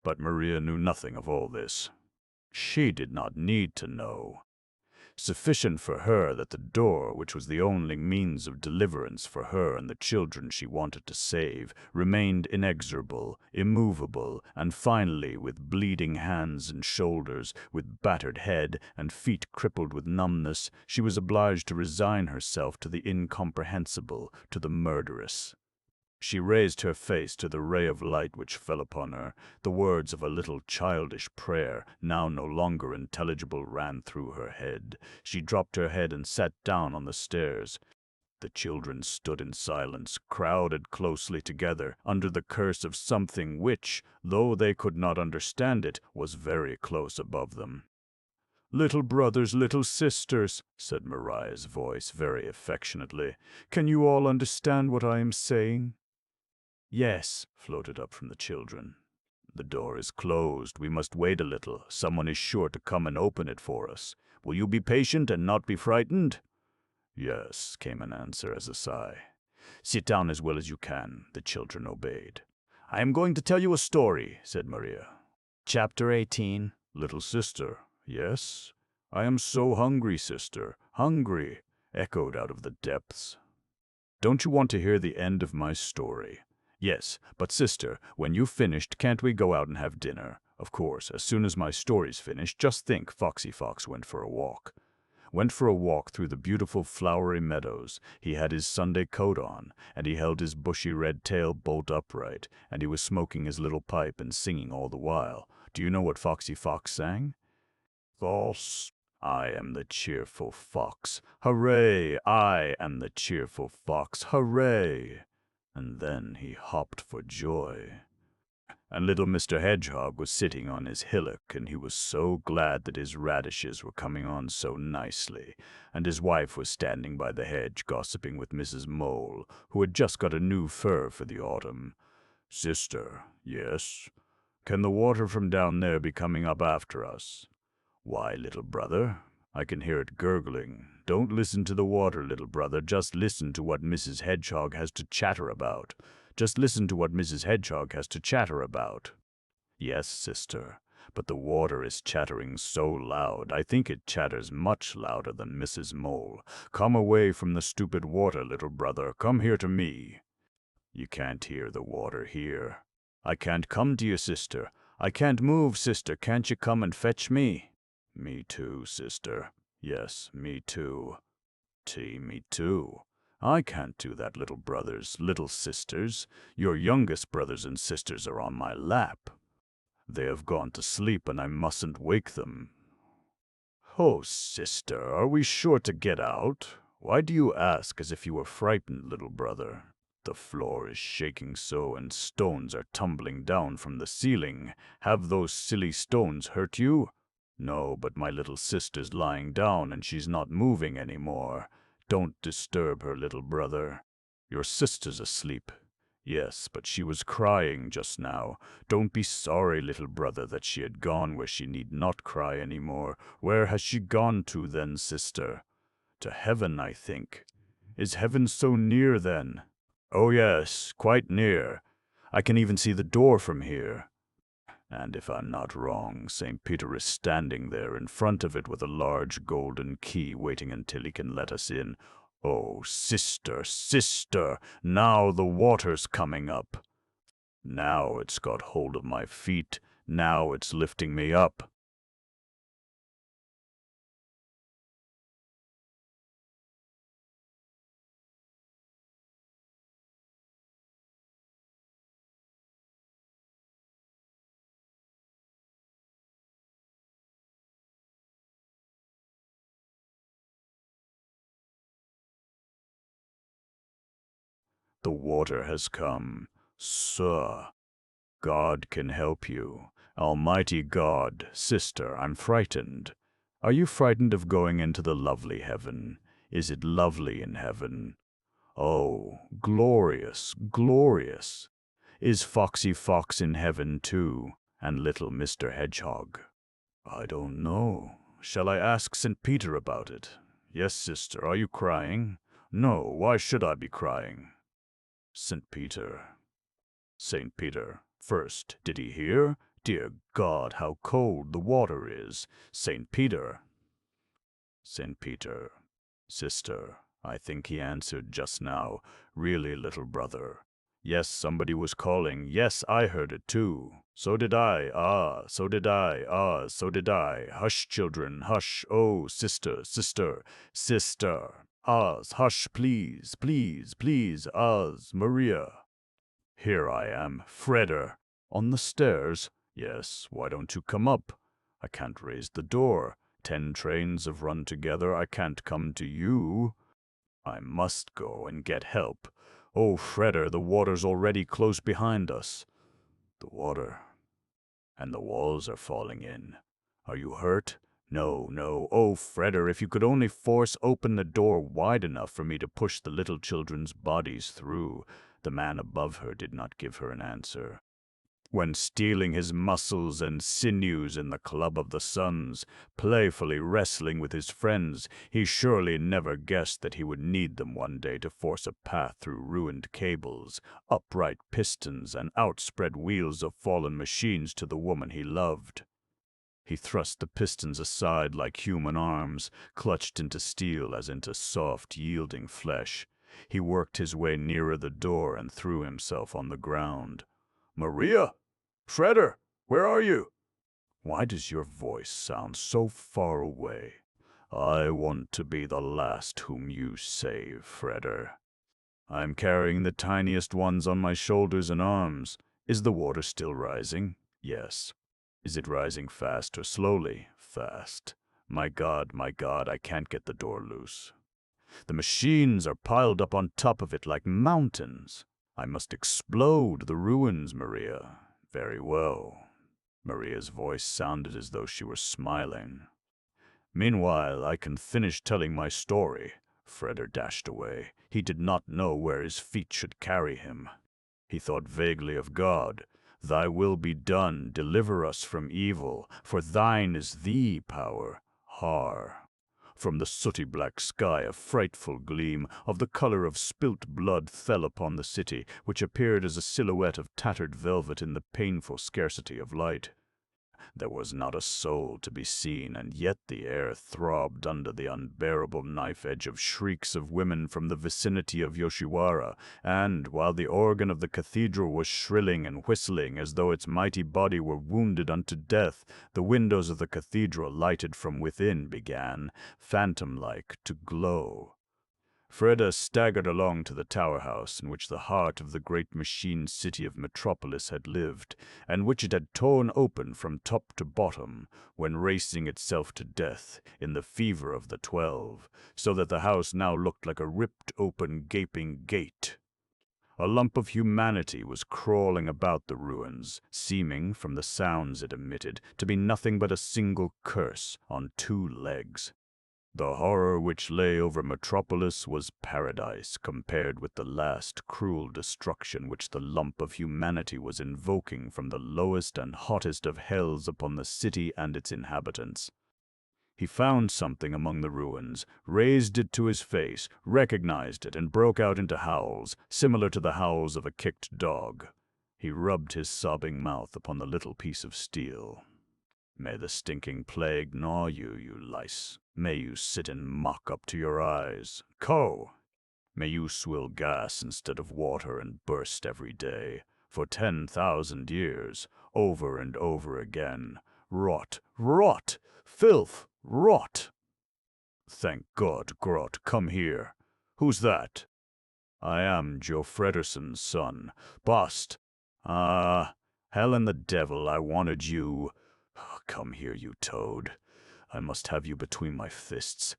But Maria knew nothing of all this. She did not need to know. Sufficient for her that the door, which was the only means of deliverance for her and the children she wanted to save, remained inexorable, immovable, and finally, with bleeding hands and shoulders, with battered head and feet crippled with numbness, she was obliged to resign herself to the incomprehensible, to the murderous. She raised her face to the ray of light which fell upon her. The words of a little childish prayer, now no longer intelligible, ran through her head. She dropped her head and sat down on the stairs. The children stood in silence, crowded closely together, under the curse of something which, though they could not understand it, was very close above them. "Little brothers, little sisters," said Mariah's voice very affectionately, "can you all understand what I am saying?" "Yes," floated up from the children. "The door is closed. We must wait a little. Someone is sure to come and open it for us. Will you be patient and not be frightened?" "Yes," came an answer as a sigh. "Sit down as well as you can." The children obeyed. "I am going to tell you a story," said Maria. Chapter 18. "Little sister." "Yes?" "I am so hungry, sister. Hungry," echoed out of the depths. "Don't you want to hear the end of my story?" "Yes, but sister, when you've finished, can't we go out and have dinner?" "Of course, as soon as my story's finished. Just think, Foxy Fox went for a walk. Went for a walk through the beautiful flowery meadows. He had his Sunday coat on, and he held his bushy red tail bolt upright, and he was smoking his little pipe and singing all the while. Do you know what Foxy Fox sang? False. I am the cheerful fox. Hooray! I am the cheerful fox. Hooray! And then he hopped for joy. And little Mr. Hedgehog was sitting on his hillock, and he was so glad that his radishes were coming on so nicely, and his wife was standing by the hedge gossiping with Mrs. Mole, who had just got a new fur for the autumn. "Sister." "Yes?" "Can the water from down there be coming up after us?" "Why, little brother, I can hear it gurgling. Don't listen to the water, little brother. Just listen to what Mrs. Hedgehog has to chatter about. Just listen to what Mrs. Hedgehog has to chatter about." "Yes, sister, but the water is chattering so loud. I think it chatters much louder than Mrs. Mole. Come away from the stupid water, little brother. Come here to me." "You can't hear the water here." "I can't come to you, sister. I can't move, sister. Can't you come and fetch me?" "Me too, sister. Yes, me too. Me too. I can't do that, little brothers, little sisters. Your youngest brothers and sisters are on my lap. They have gone to sleep, and I mustn't wake them." "Oh, sister, are we sure to get out? Why do you ask as if you were frightened, little brother? The floor is shaking so, and stones are tumbling down from the ceiling. Have those silly stones hurt you?" "No, but my little sister's lying down, and she's not moving any more. Don't disturb her, little brother." "Your sister's asleep." "Yes, but she was crying just now. Don't be sorry, little brother, that she had gone where she need not cry any more. Where has she gone to then, sister?" "To heaven, I think." "Is heaven so near then?" "Oh yes, quite near. I can even see the door from here. And if I'm not wrong, St. Peter is standing there in front of it with a large golden key, waiting until he can let us in. Oh, sister, sister, now the water's coming up. Now it's got hold of my feet. Now it's lifting me up." "The water has come. Sir, God can help you. Almighty God. Sister, I'm frightened. Are you frightened of going into the lovely heaven? Is it lovely in heaven? Oh, glorious, glorious. Is Foxy Fox in heaven too, and little Mr. Hedgehog?" "I don't know. Shall I ask St. Peter about it?" "Yes, sister. Are you crying?" "No, why should I be crying?" St. Peter. St. Peter. First, did he hear? Dear God, how cold the water is. St. Peter. St. Peter. Sister, I think he answered just now. Really, little brother. Yes, somebody was calling. Yes, I heard it too. So did I. Ah, so did I. Ah, so did I. Hush, children, hush. Oh, sister, sister, sister. Oz, hush, please, please, please. Oz, Maria. Here I am, Fredder. On the stairs? Yes, why don't you come up? I can't raise the door. 10 trains have run together. I can't come to you. I must go and get help. Oh, Fredder, the water's already close behind us. The water. And the walls are falling in. Are you hurt? No, no. Oh, Fredder, if you could only force open the door wide enough for me to push the little children's bodies through. The man above her did not give her an answer. When steeling his muscles and sinews in the club of the suns, playfully wrestling with his friends, he surely never guessed that he would need them one day to force a path through ruined cables, upright pistons, and outspread wheels of fallen machines to the woman he loved. He thrust the pistons aside like human arms, clutched into steel as into soft, yielding flesh. He worked his way nearer the door and threw himself on the ground. Maria? Fredder, where are you? Why does your voice sound so far away? I want to be the last whom you save, Fredder. I'm carrying the tiniest ones on my shoulders and arms. Is the water still rising? Yes. Is it rising fast or slowly? Fast. My God, I can't get the door loose. The machines are piled up on top of it like mountains. I must explode the ruins, Maria. Very well. Maria's voice sounded as though she were smiling. Meanwhile, I can finish telling my story. Fredder dashed away. He did not know where his feet should carry him. He thought vaguely of God. Thy will be done, deliver us from evil, for thine is the power. Har. From the sooty black sky a frightful gleam of the color of spilt blood fell upon the city, which appeared as a silhouette of tattered velvet in the painful scarcity of light. There was not a soul to be seen, and yet the air throbbed under the unbearable knife-edge of shrieks of women from the vicinity of Yoshiwara, and, while the organ of the cathedral was shrilling and whistling as though its mighty body were wounded unto death, the windows of the cathedral, lighted from within, began, phantom-like, to glow. Freda staggered along to the tower house in which the heart of the great machine city of Metropolis had lived, and which it had torn open from top to bottom when racing itself to death in the fever of the 12, so that the house now looked like a ripped open gaping gate. A lump of humanity was crawling about the ruins, seeming, from the sounds it emitted, to be nothing but a single curse on 2 legs. The horror which lay over Metropolis was paradise compared with the last cruel destruction which the lump of humanity was invoking from the lowest and hottest of hells upon the city and its inhabitants. He found something among the ruins, raised it to his face, recognized it, and broke out into howls, similar to the howls of a kicked dog. He rubbed his sobbing mouth upon the little piece of steel. May the stinking plague gnaw you, you lice. May you sit and mock up to your eyes. Ko! May you swill gas instead of water and burst every day, for 10,000 years, over and over again. Rot, rot, filth, rot. Thank God, Grot, come here. Who's that? I am Joe Frederson's son. Bast. Ah, hell and the devil, I wanted you. Come here, you toad. I must have you between my fists.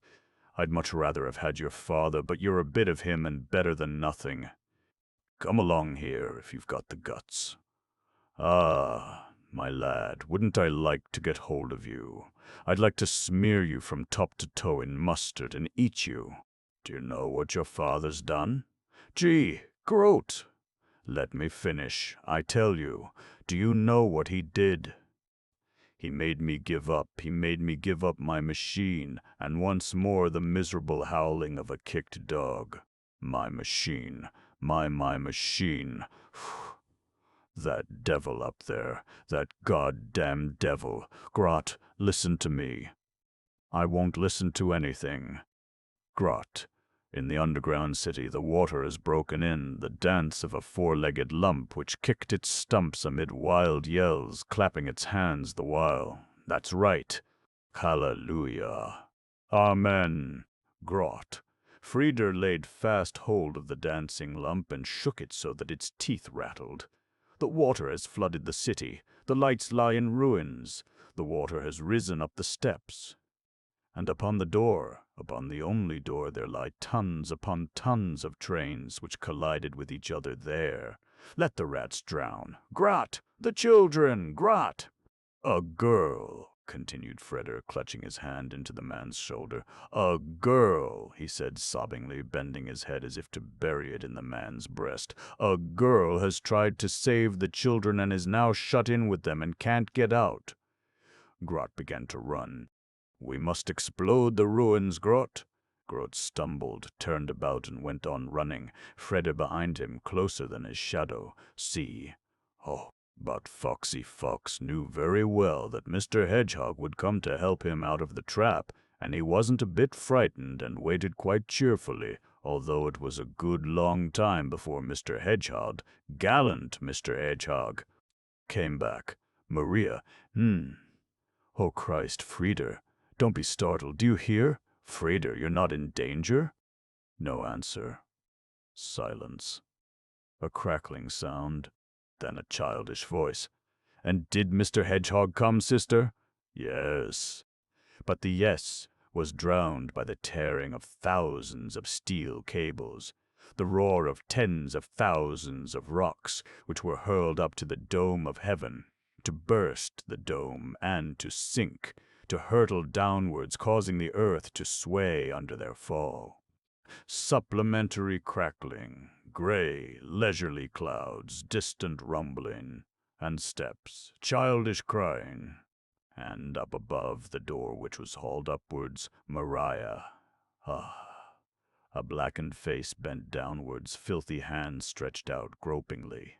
I'd much rather have had your father, but you're a bit of him and better than nothing. Come along here, if you've got the guts. Ah, my lad, wouldn't I like to get hold of you? I'd like to smear you from top to toe in mustard and eat you. Do you know what your father's done? Gee, Groat! Let me finish, I tell you. Do you know what he did? He made me give up my machine, and once more the miserable howling of a kicked dog. My machine, my machine. That devil up there, that goddamn devil. Grot, listen to me. I won't listen to anything. Grot. In the underground city, the water has broken in, the dance of a four-legged lump which kicked its stumps amid wild yells, clapping its hands the while. That's right. Hallelujah. Amen. Grot. Frieder laid fast hold of the dancing lump and shook it so that its teeth rattled. The water has flooded the city. The lights lie in ruins. The water has risen up the steps. And upon the door, upon the only door, there lie tons upon tons of trains which collided with each other there. Let the rats drown. Grot! The children! Grot! A girl, continued Freder, clutching his hand into the man's shoulder. A girl, he said sobbingly, bending his head as if to bury it in the man's breast. A girl has tried to save the children and is now shut in with them and can't get out. Grot began to run. We must explode the ruins, Grot. Grot stumbled, turned about, and went on running, Freder behind him, closer than his shadow. See. Oh, but Foxy Fox knew very well that Mr. Hedgehog would come to help him out of the trap, and he wasn't a bit frightened and waited quite cheerfully, although it was a good long time before Mr. Hedgehog, gallant Mr. Hedgehog, came back. Maria, Oh, Christ, Frieder. Don't be startled. Do you hear? Frieder, you're not in danger? No answer. Silence. A crackling sound. Then a childish voice. And did Mr. Hedgehog come, sister? Yes. But the yes was drowned by the tearing of thousands of steel cables, the roar of tens of thousands of rocks which were hurled up to the dome of heaven, to burst the dome and to sink, to hurtle downwards, causing the earth to sway under their fall. Supplementary crackling, gray, leisurely clouds, distant rumbling, and steps, childish crying. And up above the door which was hauled upwards, Maria. A blackened face bent downwards, filthy hands stretched out gropingly.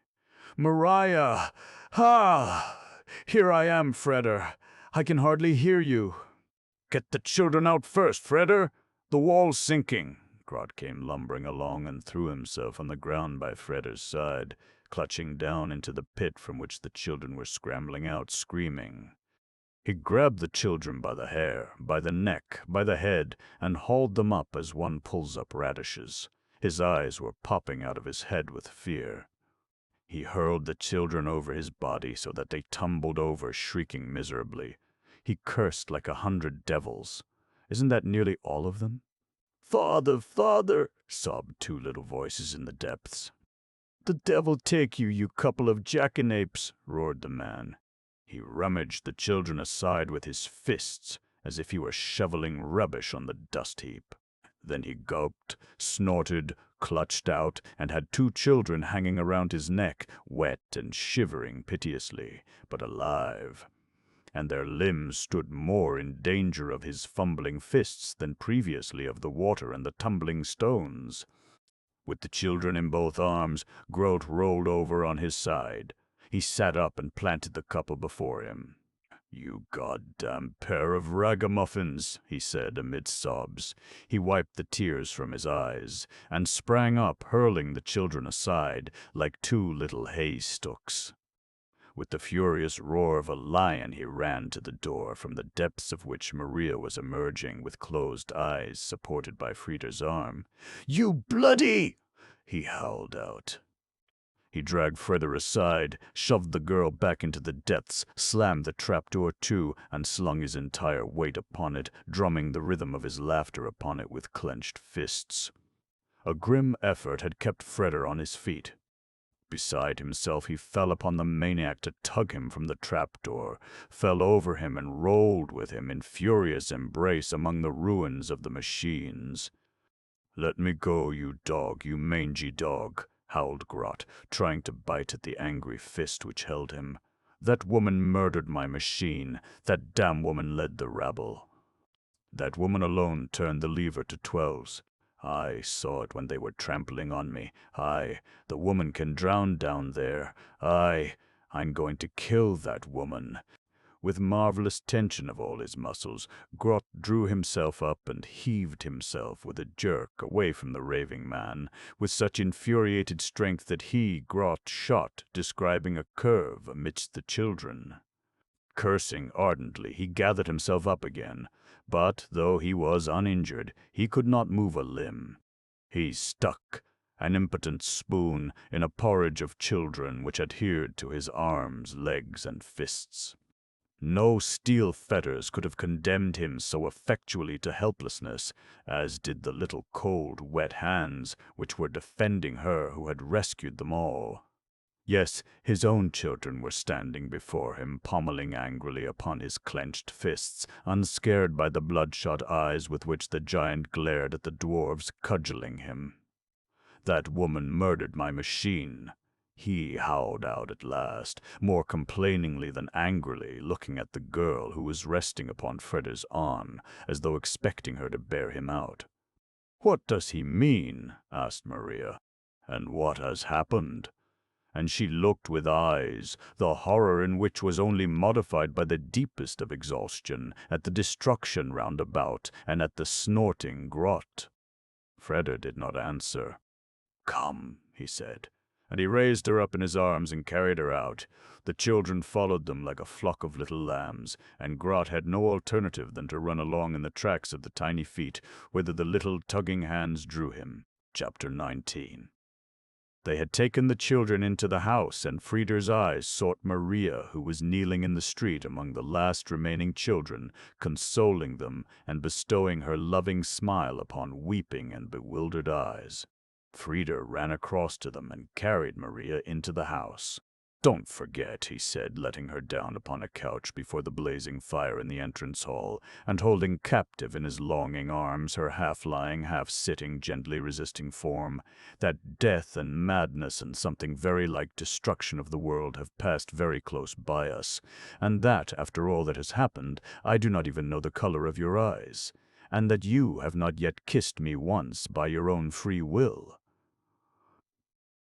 Maria! Here I am, Freder. I can hardly hear you. Get the children out first, Freder. The wall's sinking. Grot came lumbering along and threw himself on the ground by Freder's side, clutching down into the pit from which the children were scrambling out, screaming. He grabbed the children by the hair, by the neck, by the head, and hauled them up as one pulls up radishes. His eyes were popping out of his head with fear. He hurled the children over his body so that they tumbled over, shrieking miserably. He cursed like 100 devils. Isn't that nearly all of them? Father, father, sobbed two little voices in the depths. The devil take you, you couple of jackanapes, roared the man. He rummaged the children aside with his fists, as if he were shoveling rubbish on the dust heap. Then he gulped, snorted, clutched out, and had two children hanging around his neck, wet and shivering piteously, but alive. And their limbs stood more in danger of his fumbling fists than previously of the water and the tumbling stones. With the children in both arms, Grot rolled over on his side. He sat up and planted the couple before him. You goddamn pair of ragamuffins, he said amid sobs. He wiped the tears from his eyes, and sprang up, hurling the children aside, like two little haystooks. With the furious roar of a lion he ran to the door, from the depths of which Maria was emerging with closed eyes, supported by Frieder's arm. You bloody! He howled out. He dragged Freder aside, shoved the girl back into the depths, slammed the trapdoor to, and slung his entire weight upon it, drumming the rhythm of his laughter upon it with clenched fists. A grim effort had kept Freder on his feet. Beside himself, he fell upon the maniac to tug him from the trapdoor, fell over him and rolled with him in furious embrace among the ruins of the machines. Let me go, you dog, you mangy dog, howled Grot, trying to bite at the angry fist which held him. That woman murdered my machine. That damn woman led the rabble. That woman alone turned the lever to 12s. I saw it when they were trampling on me. The woman can drown down there. I'm going to kill that woman. With marvelous tension of all his muscles, Grot drew himself up and heaved himself with a jerk away from the raving man, with such infuriated strength that he, Grot, shot, describing a curve amidst the children. Cursing ardently, he gathered himself up again, but, though he was uninjured, he could not move a limb. He stuck, an impotent spoon, in a porridge of children which adhered to his arms, legs, and fists. No steel fetters could have condemned him so effectually to helplessness as did the little cold, wet hands which were defending her who had rescued them all. Yes, his own children were standing before him, pommeling angrily upon his clenched fists, unscared by the bloodshot eyes with which the giant glared at the dwarves, cudgeling him. "That woman murdered my machine," he howled out at last, more complainingly than angrily, looking at the girl who was resting upon Fredda's arm, as though expecting her to bear him out. "What does he mean?" asked Maria. "And what has happened?" And she looked with eyes, the horror in which was only modified by the deepest of exhaustion, at the destruction round about, and at the snorting Grot. Fredda did not answer. "Come," he said, and he raised her up in his arms and carried her out. The children followed them like a flock of little lambs, and Grot had no alternative than to run along in the tracks of the tiny feet, whither the little tugging hands drew him. Chapter 19. They had taken the children into the house, and Frieder's eyes sought Maria, who was kneeling in the street among the last remaining children, consoling them and bestowing her loving smile upon weeping and bewildered eyes. Frieder ran across to them and carried Maria into the house. "Don't forget," he said, letting her down upon a couch before the blazing fire in the entrance hall, and holding captive in his longing arms her half-lying, half-sitting, gently resisting form, "that death and madness and something very like destruction of the world have passed very close by us, and that, after all that has happened, I do not even know the color of your eyes, and that you have not yet kissed me once by your own free will.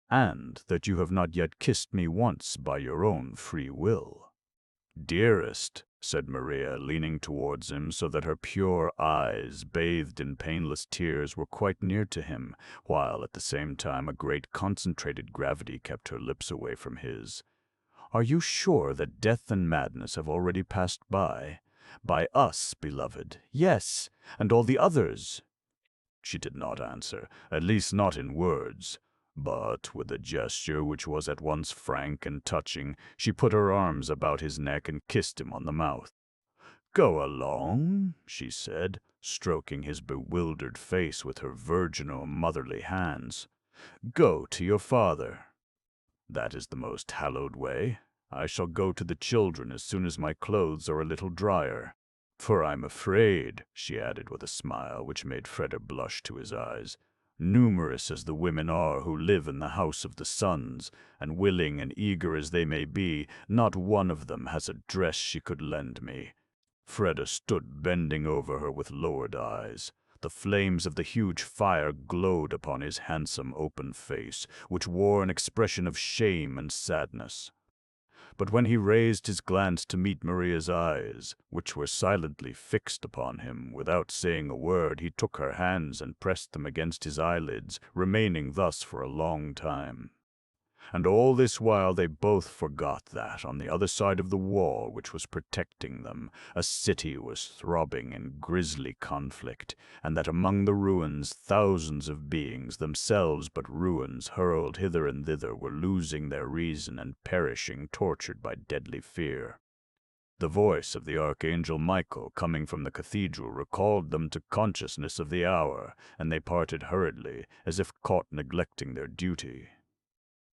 And that you have not yet kissed me once by your own free will." "Dearest," said Maria, leaning towards him so that her pure eyes, bathed in painless tears, were quite near to him, while at the same time a great concentrated gravity kept her lips away from his. "Are you sure that death and madness have already passed by? By us, beloved, yes, and all the others?" She did not answer, at least not in words. But, with a gesture which was at once frank and touching, she put her arms about his neck and kissed him on the mouth. "Go along," she said, stroking his bewildered face with her virginal, motherly hands. "Go to your father. That is the most hallowed way. I shall go to the children as soon as my clothes are a little drier. For I'm afraid," she added with a smile which made Fredda blush to his eyes, "numerous as the women are who live in the House of the Suns, and willing and eager as they may be, not one of them has a dress she could lend me." Fredda stood bending over her with lowered eyes. The flames of the huge fire glowed upon his handsome open face, which wore an expression of shame and sadness. But when he raised his glance to meet Maria's eyes, which were silently fixed upon him, without saying a word, he took her hands and pressed them against his eyelids, remaining thus for a long time. And all this while they both forgot that, on the other side of the wall which was protecting them, a city was throbbing in grisly conflict, and that among the ruins thousands of beings, themselves but ruins, hurled hither and thither, were losing their reason and perishing, tortured by deadly fear. The voice of the Archangel Michael coming from the cathedral recalled them to consciousness of the hour, and they parted hurriedly, as if caught neglecting their duty.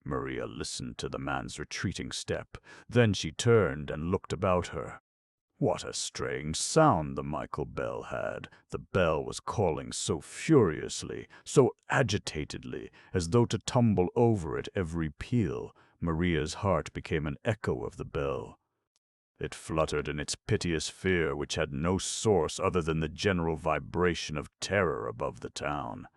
Maria listened to the man's retreating step. Then she turned and looked about her. What a strange sound the Michael bell had. The bell was calling so furiously, so agitatedly, as though to tumble over at every peal. Maria's heart became an echo of the bell. It fluttered in its piteous fear, which had no source other than the general vibration of terror above the town.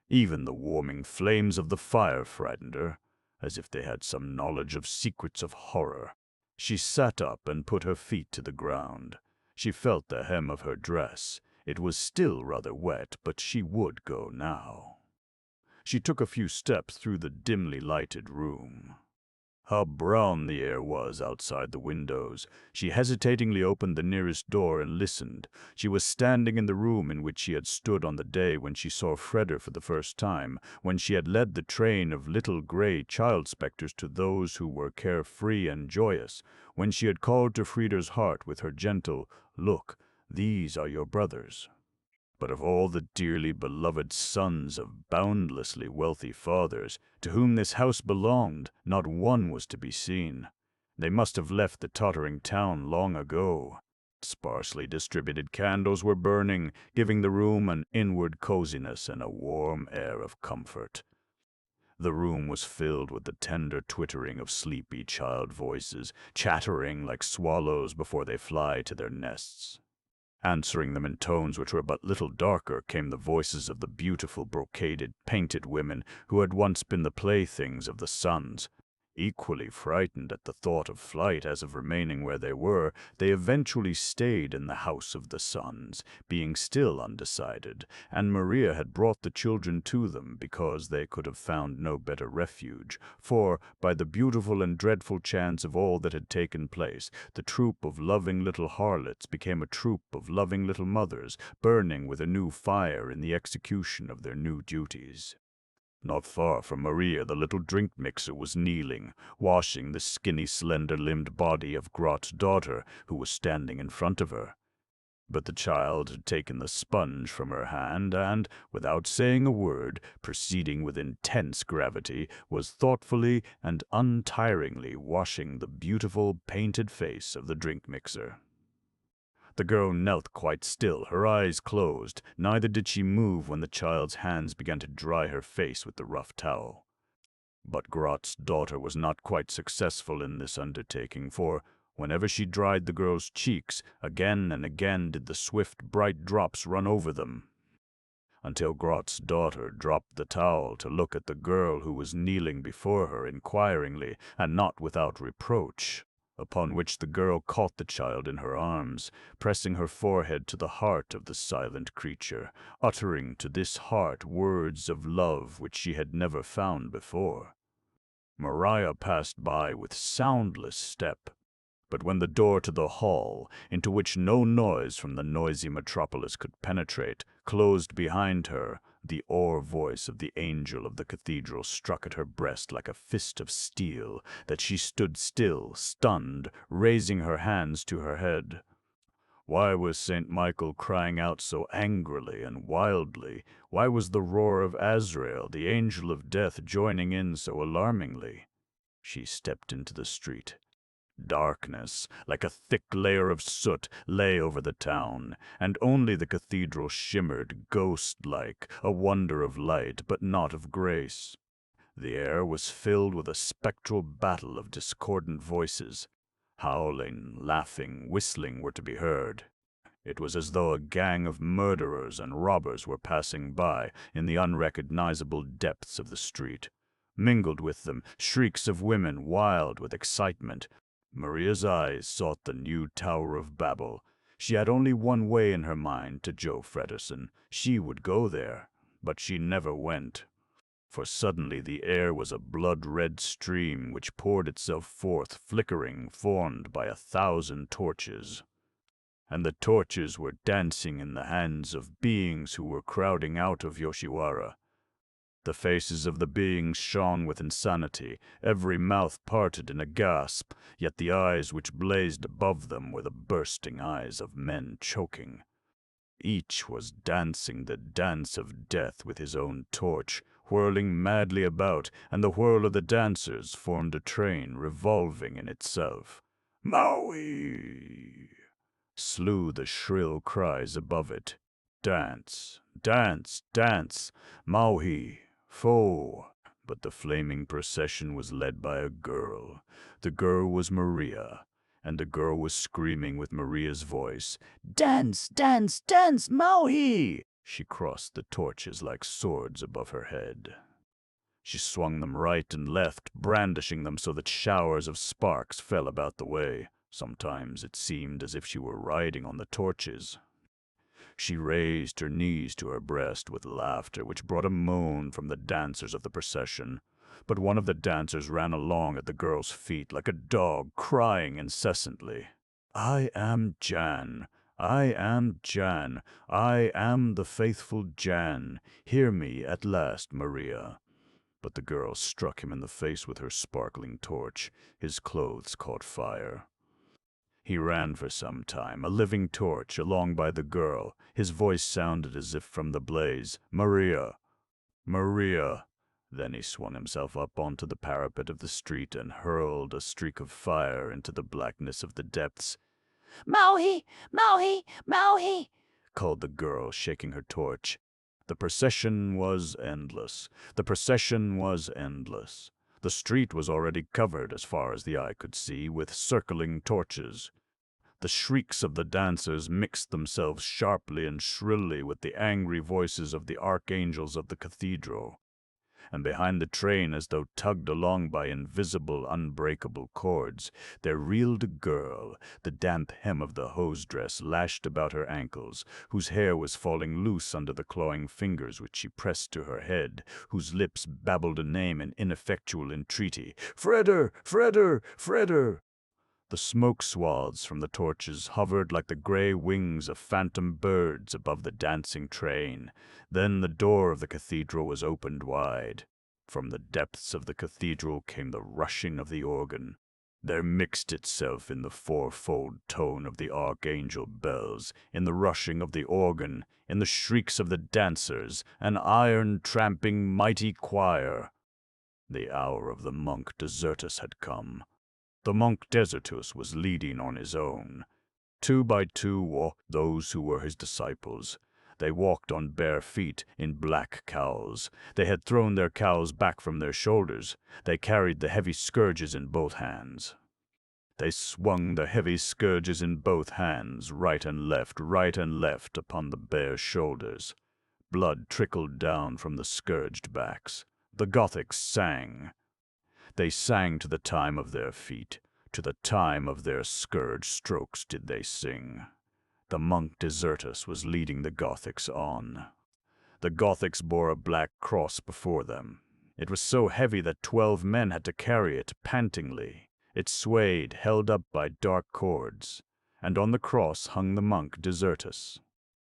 Even the warming flames of the fire frightened her, as if they had some knowledge of secrets of horror. She sat up and put her feet to the ground. She felt the hem of her dress. It was still rather wet, but she would go now. She took a few steps through the dimly lighted room. How brown the air was outside the windows. She hesitatingly opened the nearest door and listened. She was standing in the room in which she had stood on the day when she saw Freda for the first time, when she had led the train of little gray child specters to those who were carefree and joyous, when she had called to Frida's heart with her gentle, "Look, these are your brothers." But of all the dearly beloved sons of boundlessly wealthy fathers to whom this house belonged, not one was to be seen. They must have left the tottering town long ago. Sparsely distributed candles were burning, giving the room an inward coziness and a warm air of comfort. The room was filled with the tender twittering of sleepy child voices, chattering like swallows before they fly to their nests. Answering them in tones which were but little darker came the voices of the beautiful brocaded, painted women who had once been the playthings of the sons. Equally frightened at the thought of flight as of remaining where they were, they eventually stayed in the house of the sons, being still undecided, and Maria had brought the children to them because they could have found no better refuge, for, by the beautiful and dreadful chance of all that had taken place, the troop of loving little harlots became a troop of loving little mothers, burning with a new fire in the execution of their new duties. Not far from Maria, the little drink mixer was kneeling, washing the skinny, slender-limbed body of Grot's daughter, who was standing in front of her. But the child had taken the sponge from her hand and, without saying a word, proceeding with intense gravity, was thoughtfully and untiringly washing the beautiful, painted face of the drink mixer. The girl knelt quite still, her eyes closed. Neither did she move when the child's hands began to dry her face with the rough towel. But Grot's daughter was not quite successful in this undertaking, for whenever she dried the girl's cheeks, again and again did the swift, bright drops run over them, until Grot's daughter dropped the towel to look at the girl who was kneeling before her inquiringly, and not without reproach. Upon which the girl caught the child in her arms, pressing her forehead to the heart of the silent creature, uttering to this heart words of love which she had never found before. Maria passed by with soundless step, but when the door to the hall, into which no noise from the noisy metropolis could penetrate, closed behind her, the oar voice of the angel of the cathedral struck at her breast like a fist of steel, that she stood still, stunned, raising her hands to her head. Why was St. Michael crying out so angrily and wildly? Why was the roar of Azrael, the angel of death, joining in so alarmingly? She stepped into the street. Darkness, like a thick layer of soot, lay over the town, and only the cathedral shimmered, ghost-like, a wonder of light, but not of grace. The air was filled with a spectral battle of discordant voices. Howling, laughing, whistling were to be heard. It was as though a gang of murderers and robbers were passing by in the unrecognizable depths of the street. Mingled with them, shrieks of women wild with excitement. Maria's eyes sought the new Tower of Babel. She had only one way in her mind to Joe Fredersen. She would go there, but she never went. For suddenly the air was a blood-red stream which poured itself forth, flickering, formed by 1,000 torches. And the torches were dancing in the hands of beings who were crowding out of Yoshiwara. The faces of the beings shone with insanity, every mouth parted in a gasp, yet the eyes which blazed above them were the bursting eyes of men choking. Each was dancing the dance of death with his own torch, whirling madly about, and the whirl of the dancers formed a train revolving in itself. Maui! Slew the shrill cries above it. Dance, dance, dance, Maui! Foe! But the flaming procession was led by a girl. The girl was Maria, and the girl was screaming with Maria's voice, "Dance, dance, dance, Maui!" She crossed the torches like swords above her head. She swung them right and left, brandishing them so that showers of sparks fell about the way. Sometimes it seemed as if she were riding on the torches. She raised her knees to her breast with laughter which brought a moan from the dancers of the procession. But one of the dancers ran along at the girl's feet like a dog, crying incessantly, "I am Jan. I am Jan. I am the faithful Jan. Hear me at last, Maria." But the girl struck him in the face with her sparkling torch. His clothes caught fire. He ran for some time, a living torch, along by the girl. His voice sounded as if from the blaze. "Maria! Maria!" Then he swung himself up onto the parapet of the street and hurled a streak of fire into the blackness of the depths. "Mauhi! Mauhi! Mauhi!" called the girl, shaking her torch. The procession was endless. The procession was endless. The street was already covered, as far as the eye could see, with circling torches. The shrieks of the dancers mixed themselves sharply and shrilly with the angry voices of the archangels of the cathedral. And behind the train, as though tugged along by invisible, unbreakable cords, there reeled a girl, the damp hem of the hose dress lashed about her ankles, whose hair was falling loose under the clawing fingers which she pressed to her head, whose lips babbled a name in ineffectual entreaty. "Freder! Freder! Freder!" The smoke swathes from the torches hovered like the gray wings of phantom birds above the dancing train. Then the door of the cathedral was opened wide. From the depths of the cathedral came the rushing of the organ. There mixed itself in the fourfold tone of the archangel bells, in the rushing of the organ, in the shrieks of the dancers, an iron-tramping mighty choir. The hour of the monk Desertus had come. The monk Desertus was leading on his own. 2 by 2 walked those who were his disciples. They walked on bare feet, in black cowls. They had thrown their cowls back from their shoulders. They carried the heavy scourges in both hands. They swung the heavy scourges in both hands, right and left, upon the bare shoulders. Blood trickled down from the scourged backs. The Gothics sang. They sang to the time of their feet, to the time of their scourge strokes did they sing. The monk Desertus was leading the Gothics on. The Gothics bore a black cross before them. It was so heavy that 12 men had to carry it pantingly. It swayed, held up by dark cords, and on the cross hung the monk Desertus.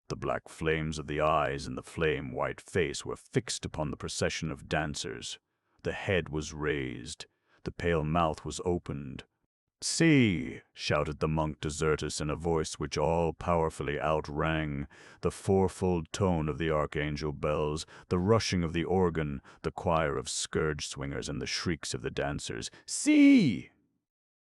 The black flames of the eyes and the flame-white face were fixed upon the procession of dancers. The head was raised. The pale mouth was opened. "See!" shouted the monk Desertus in a voice which all-powerfully outrang the fourfold tone of the archangel bells, the rushing of the organ, the choir of scourge-swingers, and the shrieks of the dancers. "See!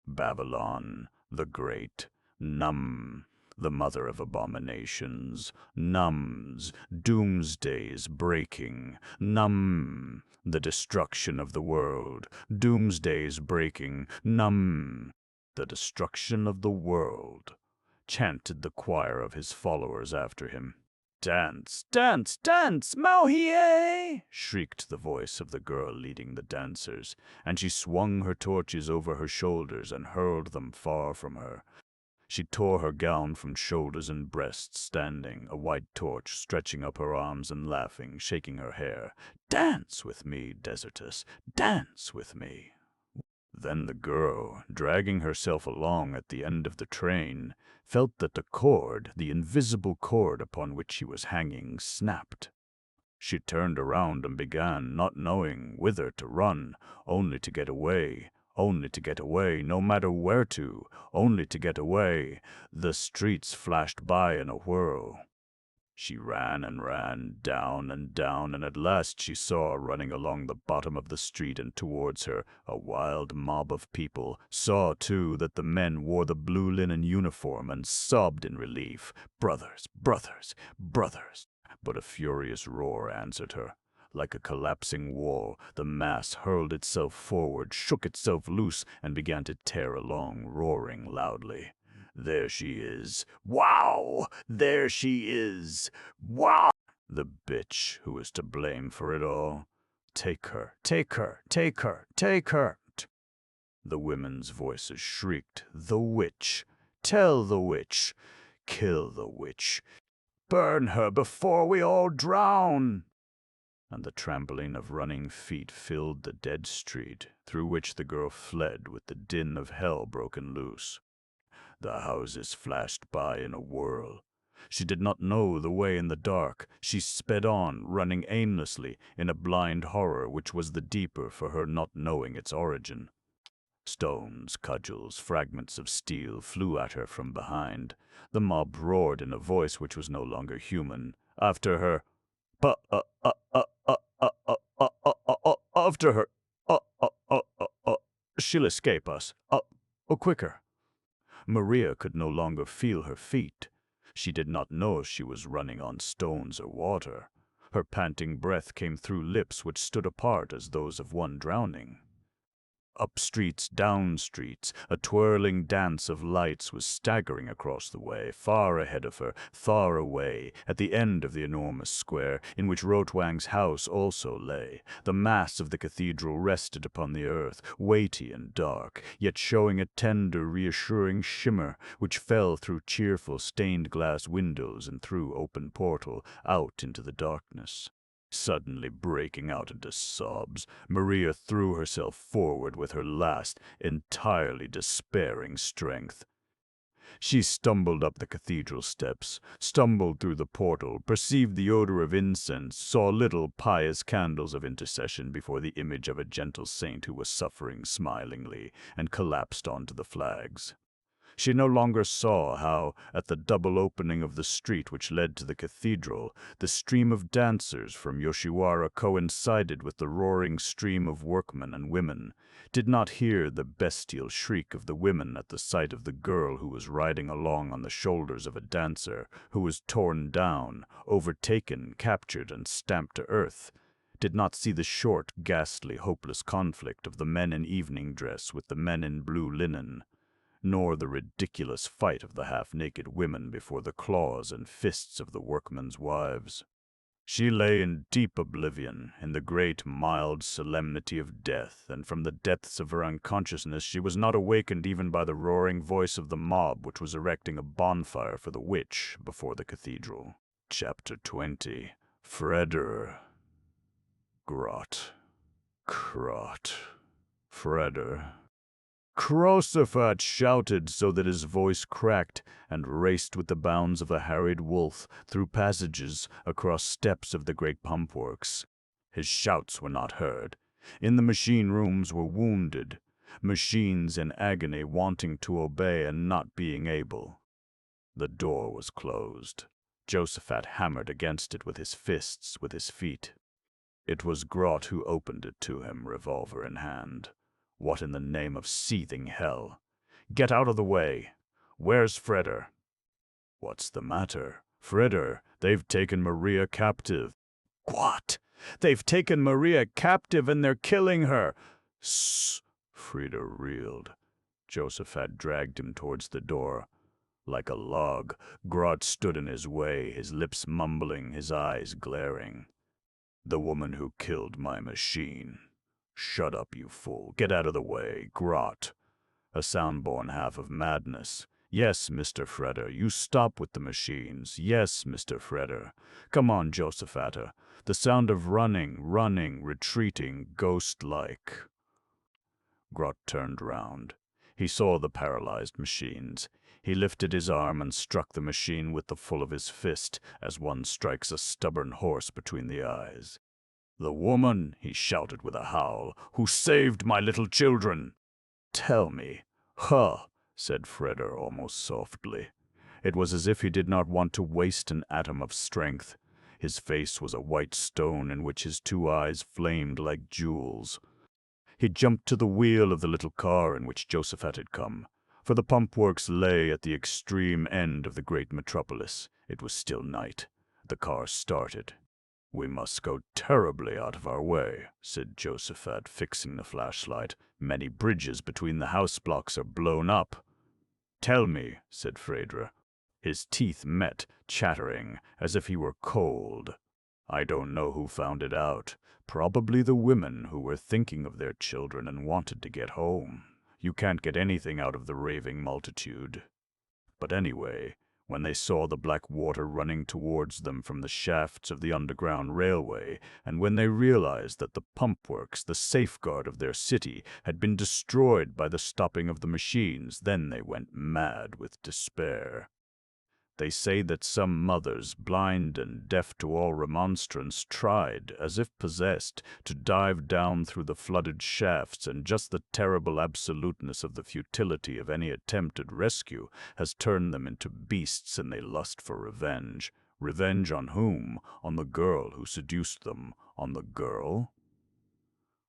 Babylon, the great, Num, the mother of abominations, Nums, doomsday's breaking, Num, the destruction of the world, doomsday's breaking, Num, the destruction of the world," chanted the choir of his followers after him. "Dance, dance, dance, Mauhie!" shrieked the voice of the girl leading the dancers, and she swung her torches over her shoulders and hurled them far from her. She tore her gown from shoulders and breasts, standing, a white torch stretching up her arms and laughing, shaking her hair. "Dance with me, Desertus, dance with me." Then the girl, dragging herself along at the end of the train, felt that the cord, the invisible cord upon which she was hanging, snapped. She turned around and began, not knowing whither to run, only to get away, no matter where to, only to get away. The streets flashed by in a whirl. She ran and ran, down and down, and at last she saw, running along the bottom of the street and towards her, a wild mob of people, saw, too, that the men wore the blue linen uniform and sobbed in relief, "Brothers, brothers, brothers." But a furious roar answered her. Like a collapsing wall, the mass hurled itself forward, shook itself loose, and began to tear along, roaring loudly. "There she is! Wow! There she is! Wow!" The bitch who was to blame for it all. Take her, take her, take her, take her. The women's voices shrieked, The witch! Tell the witch! Kill the witch! Burn her before we all drown! And the trampling of running feet filled the dead street, through which the girl fled with the din of hell broken loose. The houses flashed by in a whirl. She did not know the way in the dark. She sped on, running aimlessly, in a blind horror which was the deeper for her not knowing its origin. Stones, cudgels, fragments of steel flew at her from behind. The mob roared in a voice which was no longer human. After her, after her, she'll escape us. Quicker. Maria could no longer feel her feet. She did not know she was running on stones or water. Her panting breath came through lips which stood apart as those of one drowning. Up streets, down streets, a twirling dance of lights was staggering across the way, far ahead of her, far away, at the end of the enormous square, in which Rotwang's house also lay. The mass of the cathedral rested upon the earth, weighty and dark, yet showing a tender, reassuring shimmer, which fell through cheerful stained-glass windows and through open portal, out into the darkness. Suddenly breaking out into sobs, Maria threw herself forward with her last, entirely despairing strength. She stumbled up the cathedral steps, stumbled through the portal, perceived the odor of incense, saw little pious candles of intercession before the image of a gentle saint who was suffering smilingly, and collapsed onto the flags. She no longer saw how, at the double opening of the street which led to the cathedral, the stream of dancers from Yoshiwara coincided with the roaring stream of workmen and women, did not hear the bestial shriek of the women at the sight of the girl who was riding along on the shoulders of a dancer, who was torn down, overtaken, captured, and stamped to earth, did not see the short, ghastly, hopeless conflict of the men in evening dress with the men in blue linen, nor the ridiculous fight of the half-naked women before the claws and fists of the workmen's wives. She lay in deep oblivion, in the great, mild solemnity of death, and from the depths of her unconsciousness she was not awakened even by the roaring voice of the mob which was erecting a bonfire for the witch before the cathedral. Chapter 20. Freder. Grot. Krot. Freder. Krosafat shouted so that his voice cracked, and raced with the bounds of a harried wolf through passages, across steps of the great pump-works. His shouts were not heard. In the machine rooms were wounded, machines in agony wanting to obey and not being able. The door was closed. Josaphat hammered against it with his fists, with his feet. It was Grot who opened it to him, revolver in hand. What in the name of seething hell? Get out of the way! Where's Freder? What's the matter? Freder, they've taken Maria captive. What? They've taken Maria captive and they're killing her! Sss! Freder reeled. Josaphat dragged him towards the door. Like a log, Grot stood in his way, his lips mumbling, his eyes glaring. The woman who killed my machine. Shut up, you fool. Get out of the way. Grot. A sound-born half of madness. Yes, Mr. Freder, you stop with the machines. Yes, Mr. Freder. Come on, Josephata. The sound of running, retreating, ghost-like. Grot turned round. He saw the paralyzed machines. He lifted his arm and struck the machine with the full of his fist, as one strikes a stubborn horse between the eyes. The woman, he shouted with a howl, who saved my little children. Tell me. Huh, said Freder almost softly. It was as if he did not want to waste an atom of strength. His face was a white stone in which his two eyes flamed like jewels. He jumped to the wheel of the little car in which Josaphat had come, for the pump-works lay at the extreme end of the great Metropolis. It was still night. The car started. We must go terribly out of our way, said Josaphat, fixing the flashlight. Many bridges between the house blocks are blown up. Tell me, said Freder. His teeth met, chattering, as if he were cold. I don't know who found it out. Probably the women who were thinking of their children and wanted to get home. You can't get anything out of the raving multitude. But anyway, when they saw the black water running towards them from the shafts of the underground railway, and when they realized that the pump works, the safeguard of their city, had been destroyed by the stopping of the machines, then they went mad with despair. They say that some mothers, blind and deaf to all remonstrance, tried, as if possessed, to dive down through the flooded shafts, and just the terrible absoluteness of the futility of any attempted rescue has turned them into beasts, and they lust for revenge. Revenge on whom? On the girl who seduced them. On the girl?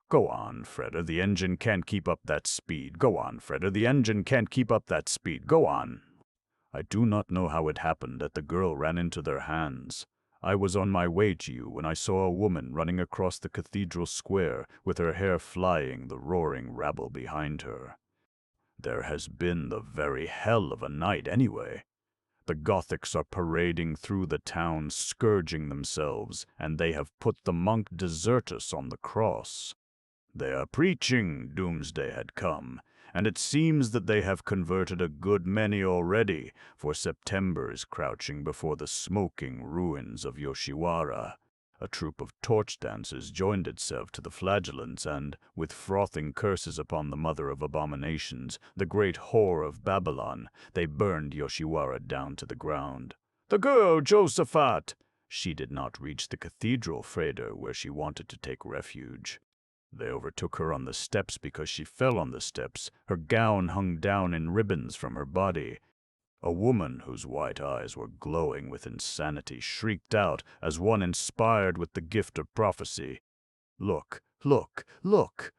Go on, Freda, the engine can't keep up that speed. Go on, Freda, the engine can't keep up that speed. Go on. I do not know how it happened that the girl ran into their hands. I was on my way to you when I saw a woman running across the cathedral square with her hair flying, the roaring rabble behind her. There has been the very hell of a night anyway. The Gothics are parading through the town, scourging themselves, and they have put the monk Desertus on the cross. They are preaching doomsday had come, and it seems that they have converted a good many already, for September is crouching before the smoking ruins of Yoshiwara. A troop of torch dancers joined itself to the flagellants, and, with frothing curses upon the mother of abominations, the great whore of Babylon, they burned Yoshiwara down to the ground. The girl, Josaphat! She did not reach the cathedral, Freda, where she wanted to take refuge. They overtook her on the steps because she fell on the steps. Her gown hung down in ribbons from her body. A woman whose white eyes were glowing with insanity shrieked out as one inspired with the gift of prophecy. Look, look, look!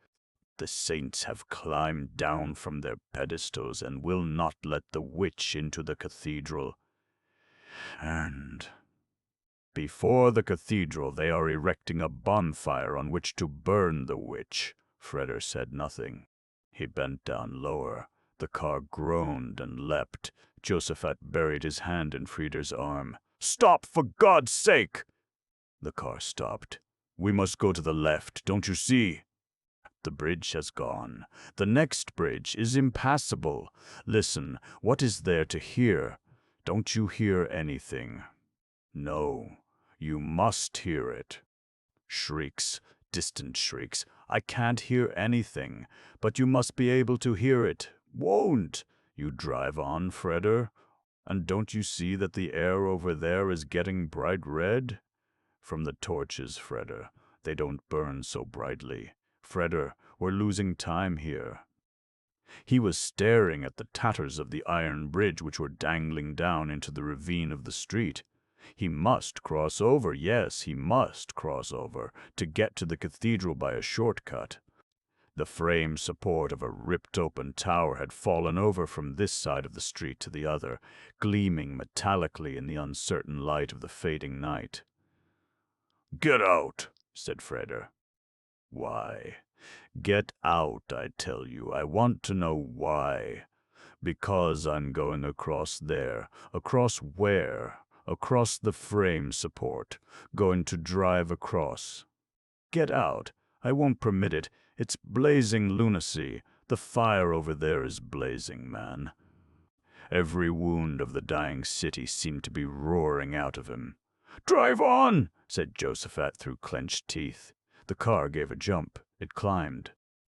The saints have climbed down from their pedestals and will not let the witch into the cathedral. And before the cathedral they are erecting a bonfire on which to burn the witch. Freder said nothing. He bent down lower. The car groaned and leapt. Josaphat buried his hand in Frieder's arm. "Stop, for God's sake!" The car stopped. "We must go to the left, don't you see? The bridge has gone. The next bridge is impassable. Listen, what is there to hear? Don't you hear anything?" "No. You must hear it." Shrieks, distant shrieks. "I can't hear anything, but you must be able to hear it. Won't you drive on, Freder? And don't you see that the air over there is getting bright red? From the torches, Freder. They don't burn so brightly. Freder, we're losing time here." He was staring at the tatters of the iron bridge which were dangling down into the ravine of the street. He must cross over, yes, he must cross over, to get to the cathedral by a shortcut. The frame support of a ripped-open tower had fallen over from this side of the street to the other, gleaming metallically in the uncertain light of the fading night. "Get out," said Freder. "Why? Get out, I tell you. I want to know why. Because I'm going across there. Across where? Across the frame support. Going to drive across. Get out. I won't permit it. It's blazing lunacy. The fire over there is blazing, man." Every wound of the dying city seemed to be roaring out of him. "Drive on," said Josaphat through clenched teeth. The car gave a jump. It climbed.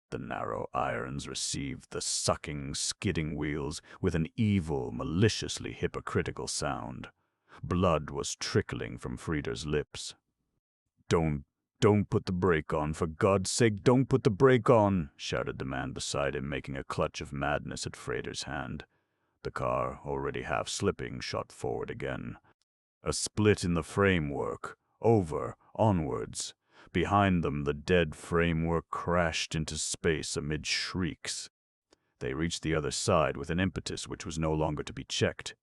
The narrow irons received the sucking, skidding wheels with an evil, maliciously hypocritical sound. Blood was trickling from Frieder's lips. Don't put the brake on, for God's sake, don't put the brake on," shouted the man beside him, making a clutch of madness at Frieder's hand. The car, already half slipping, shot forward again. A split in the framework. Over, onwards. Behind them, the dead framework crashed into space amid shrieks. They reached the other side with an impetus which was no longer to be checked.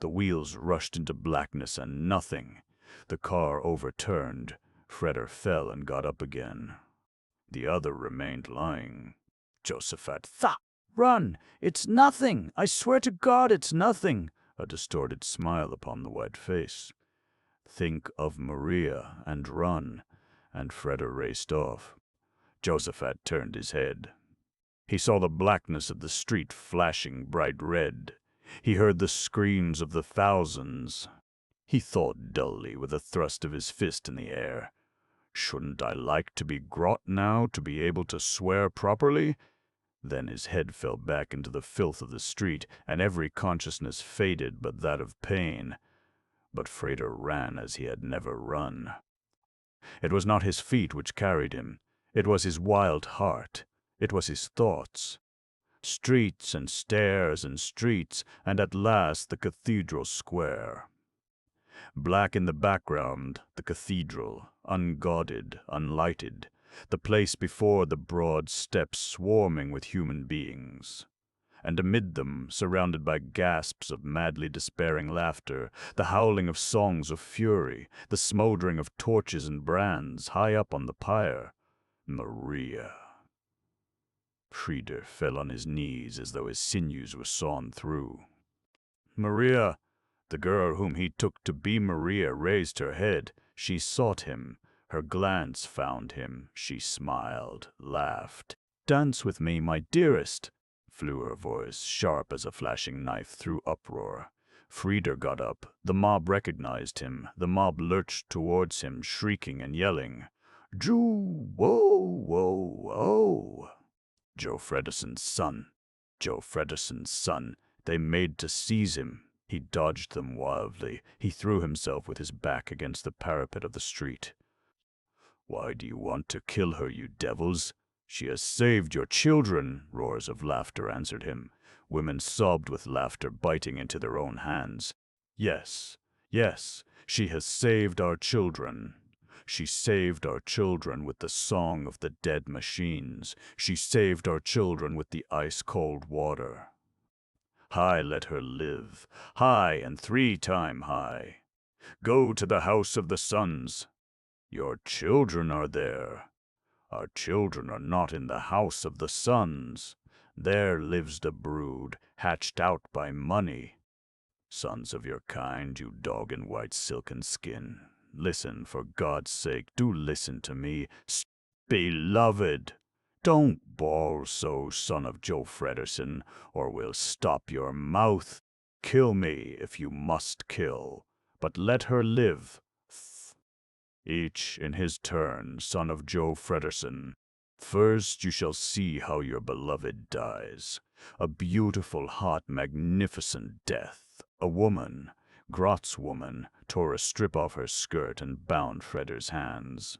The wheels rushed into blackness and nothing. The car overturned. Freder fell and got up again. The other remained lying. Josaphat, Run! It's nothing! I swear to God it's nothing!" a distorted smile upon the white face. Think of Maria and run. And Freda raced off. Josaphat turned his head. He saw the blackness of the street flashing bright red. He heard the screams of the thousands. He thought dully with a thrust of his fist in the air. Shouldn't I like to be Grot now, to be able to swear properly? Then his head fell back into the filth of the street, and every consciousness faded but that of pain. But Freda ran as he had never run. It was not his feet which carried him. It was his wild heart. It was his thoughts. Streets and stairs and streets, and at last the cathedral square. Black in the background, the cathedral, unguarded, unlighted, the place before the broad steps swarming with human beings. And amid them, surrounded by gasps of madly despairing laughter, the howling of songs of fury, the smoldering of torches and brands, high up on the pyre, Maria. Frieder fell on his knees as though his sinews were sawn through. Maria! The girl whom he took to be Maria raised her head. She sought him. Her glance found him. She smiled, laughed. "Dance with me, my dearest," flew her voice, sharp as a flashing knife through uproar. Frieder got up. The mob recognized him. The mob lurched towards him, shrieking and yelling. "Jew! Whoa! Whoa! Whoa!" Joe Frederson's son. Joe Frederson's son. They made to seize him. He dodged them wildly. He threw himself with his back against the parapet of the street. "Why do you want to kill her, you devils? She has saved your children," roars of laughter answered him. Women sobbed with laughter, biting into their own hands. "Yes, yes, she has saved our children. She saved our children with the song of the dead machines. She saved our children with the ice-cold water. High let her live, high and 3 times high. Go to the house of the sons. Your children are there. Our children are not in the house of the sons. There lives the brood, hatched out by money. Sons of your kind, you dog in white silken skin. Listen, for God's sake, do listen to me. Beloved! Don't bawl so, son of Joe Frederson, or we'll stop your mouth. Kill me if you must kill, but let her live. Each in his turn, son of Joe Frederson. First you shall see how your beloved dies. A beautiful, hot, magnificent death. A woman, Grot's woman, tore a strip off her skirt and bound Freder's hands.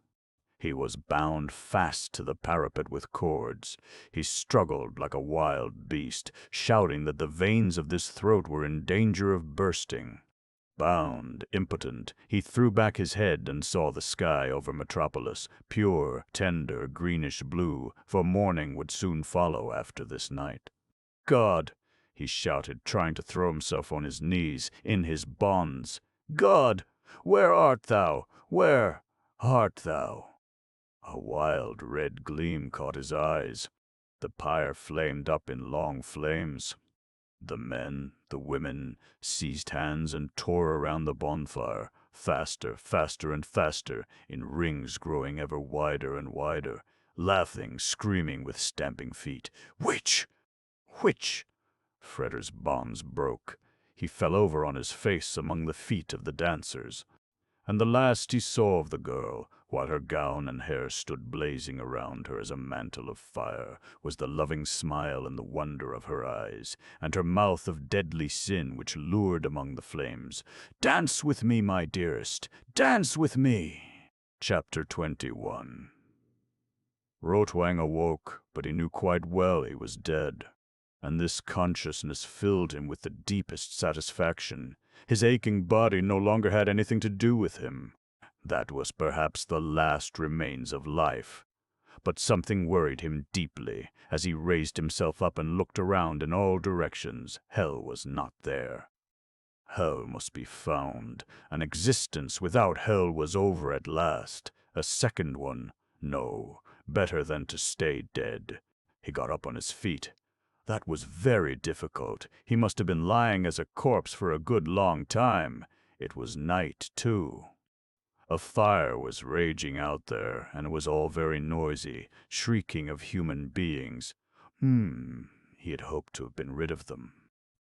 He was bound fast to the parapet with cords. He struggled like a wild beast, shouting that the veins of this throat were in danger of bursting. Bound, impotent, he threw back his head and saw the sky over Metropolis, pure, tender, greenish blue, for morning would soon follow after this night. "God!" he shouted, trying to throw himself on his knees, in his bonds. "God! Where art thou? Where art thou?" A wild red gleam caught his eyes. The pyre flamed up in long flames. The men, the women, seized hands and tore around the bonfire, faster, faster and faster, in rings growing ever wider and wider, laughing, screaming with stamping feet. "Witch! Witch!" Freder's bonds broke. He fell over on his face among the feet of the dancers. And the last he saw of the girl, while her gown and hair stood blazing around her as a mantle of fire, was the loving smile and the wonder of her eyes, and her mouth of deadly sin which lured among the flames. "Dance with me, my dearest, dance with me." Chapter 21. Rotwang awoke, but he knew quite well he was dead, and this consciousness filled him with the deepest satisfaction. His aching body no longer had anything to do with him. That was perhaps the last remains of life. But something worried him deeply. As he raised himself up and looked around in all directions, hell was not there. Hell must be found. An existence without hell was over at last. A second one? No, better than to stay dead. He got up on his feet. That was very difficult. He must have been lying as a corpse for a good long time. It was night, too. A fire was raging out there, and it was all very noisy, shrieking of human beings. He had hoped to have been rid of them.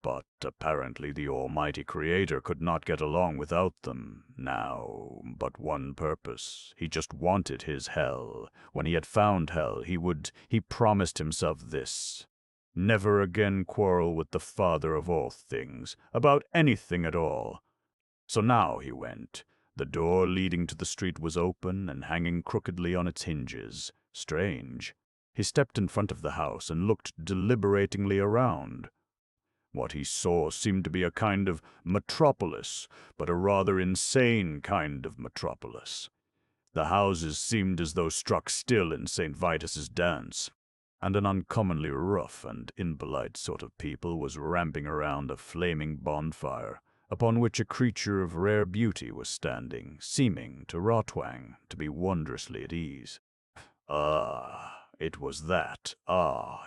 But apparently the Almighty Creator could not get along without them now, but one purpose. He just wanted his hell. When he had found hell, he promised himself this: never again quarrel with the Father of all things, about anything at all. So now he went. The door leading to the street was open and hanging crookedly on its hinges. Strange. He stepped in front of the house and looked deliberatingly around. What he saw seemed to be a kind of metropolis, but a rather insane kind of metropolis. The houses seemed as though struck still in St. Vitus's dance, and an uncommonly rough and impolite sort of people was ramping around a flaming bonfire, upon which a creature of rare beauty was standing, seeming to Rotwang to be wondrously at ease. It was that,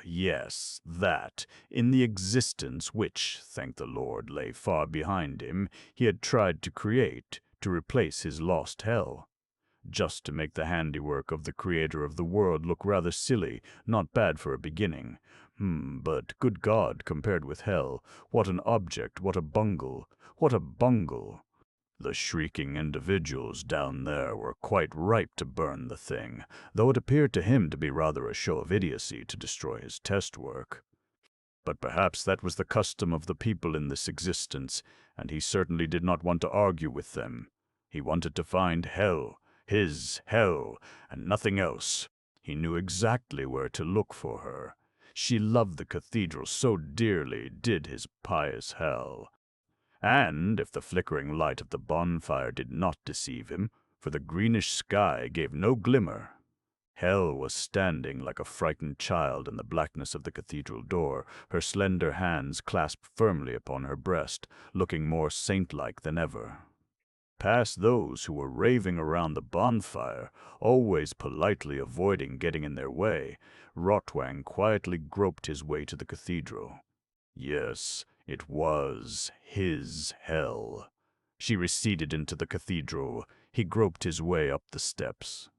yes, that, in the existence which, thank the Lord, lay far behind him, he had tried to create, to replace his lost hell. Just to make the handiwork of the Creator of the world look rather silly, not bad for a beginning. But good God, compared with hell, what an object, what a bungle, what a bungle. The shrieking individuals down there were quite ripe to burn the thing, though it appeared to him to be rather a show of idiocy to destroy his test work. But perhaps that was the custom of the people in this existence, and he certainly did not want to argue with them. He wanted to find hell, his hell, and nothing else. He knew exactly where to look for her. She loved the cathedral so dearly, did his pious hell. And if the flickering light of the bonfire did not deceive him, for the greenish sky gave no glimmer, hell was standing like a frightened child in the blackness of the cathedral door, her slender hands clasped firmly upon her breast, looking more saint-like than ever. Past those who were raving around the bonfire, always politely avoiding getting in their way, Rotwang quietly groped his way to the cathedral. Yes, it was his hell. She receded into the cathedral. He groped his way up the steps.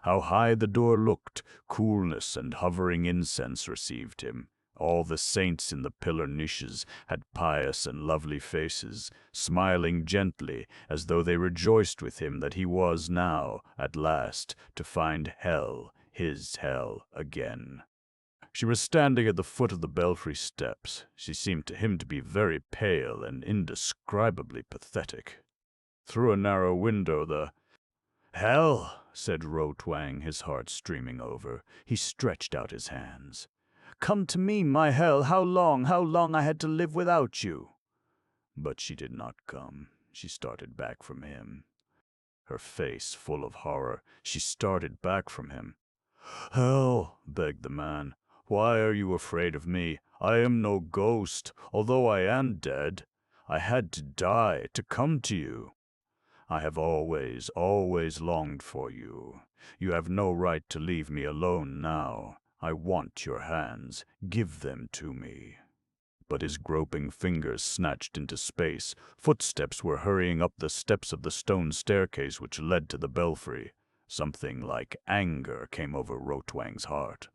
How high the door looked! Coolness and hovering incense received him. All the saints in the pillar niches had pious and lovely faces, smiling gently as though they rejoiced with him that he was now, at last, to find hell, his hell, again. She was standing at the foot of the belfry steps. She seemed to him to be very pale and indescribably pathetic. Through a narrow window "Hell," said Rotwang, his heart streaming over. He stretched out his hands. "Come to me, my hell, how long I had to live without you." But she did not come. She started back from him. Her face full of horror, she started back from him. "Hell," begged the man, "why are you afraid of me? I am no ghost, although I am dead. I had to die to come to you. I have always, always longed for you. You have no right to leave me alone now. I want your hands. Give them to me." But his groping fingers snatched into space. Footsteps were hurrying up the steps of the stone staircase which led to the belfry. Something like anger came over Rotwang's heart.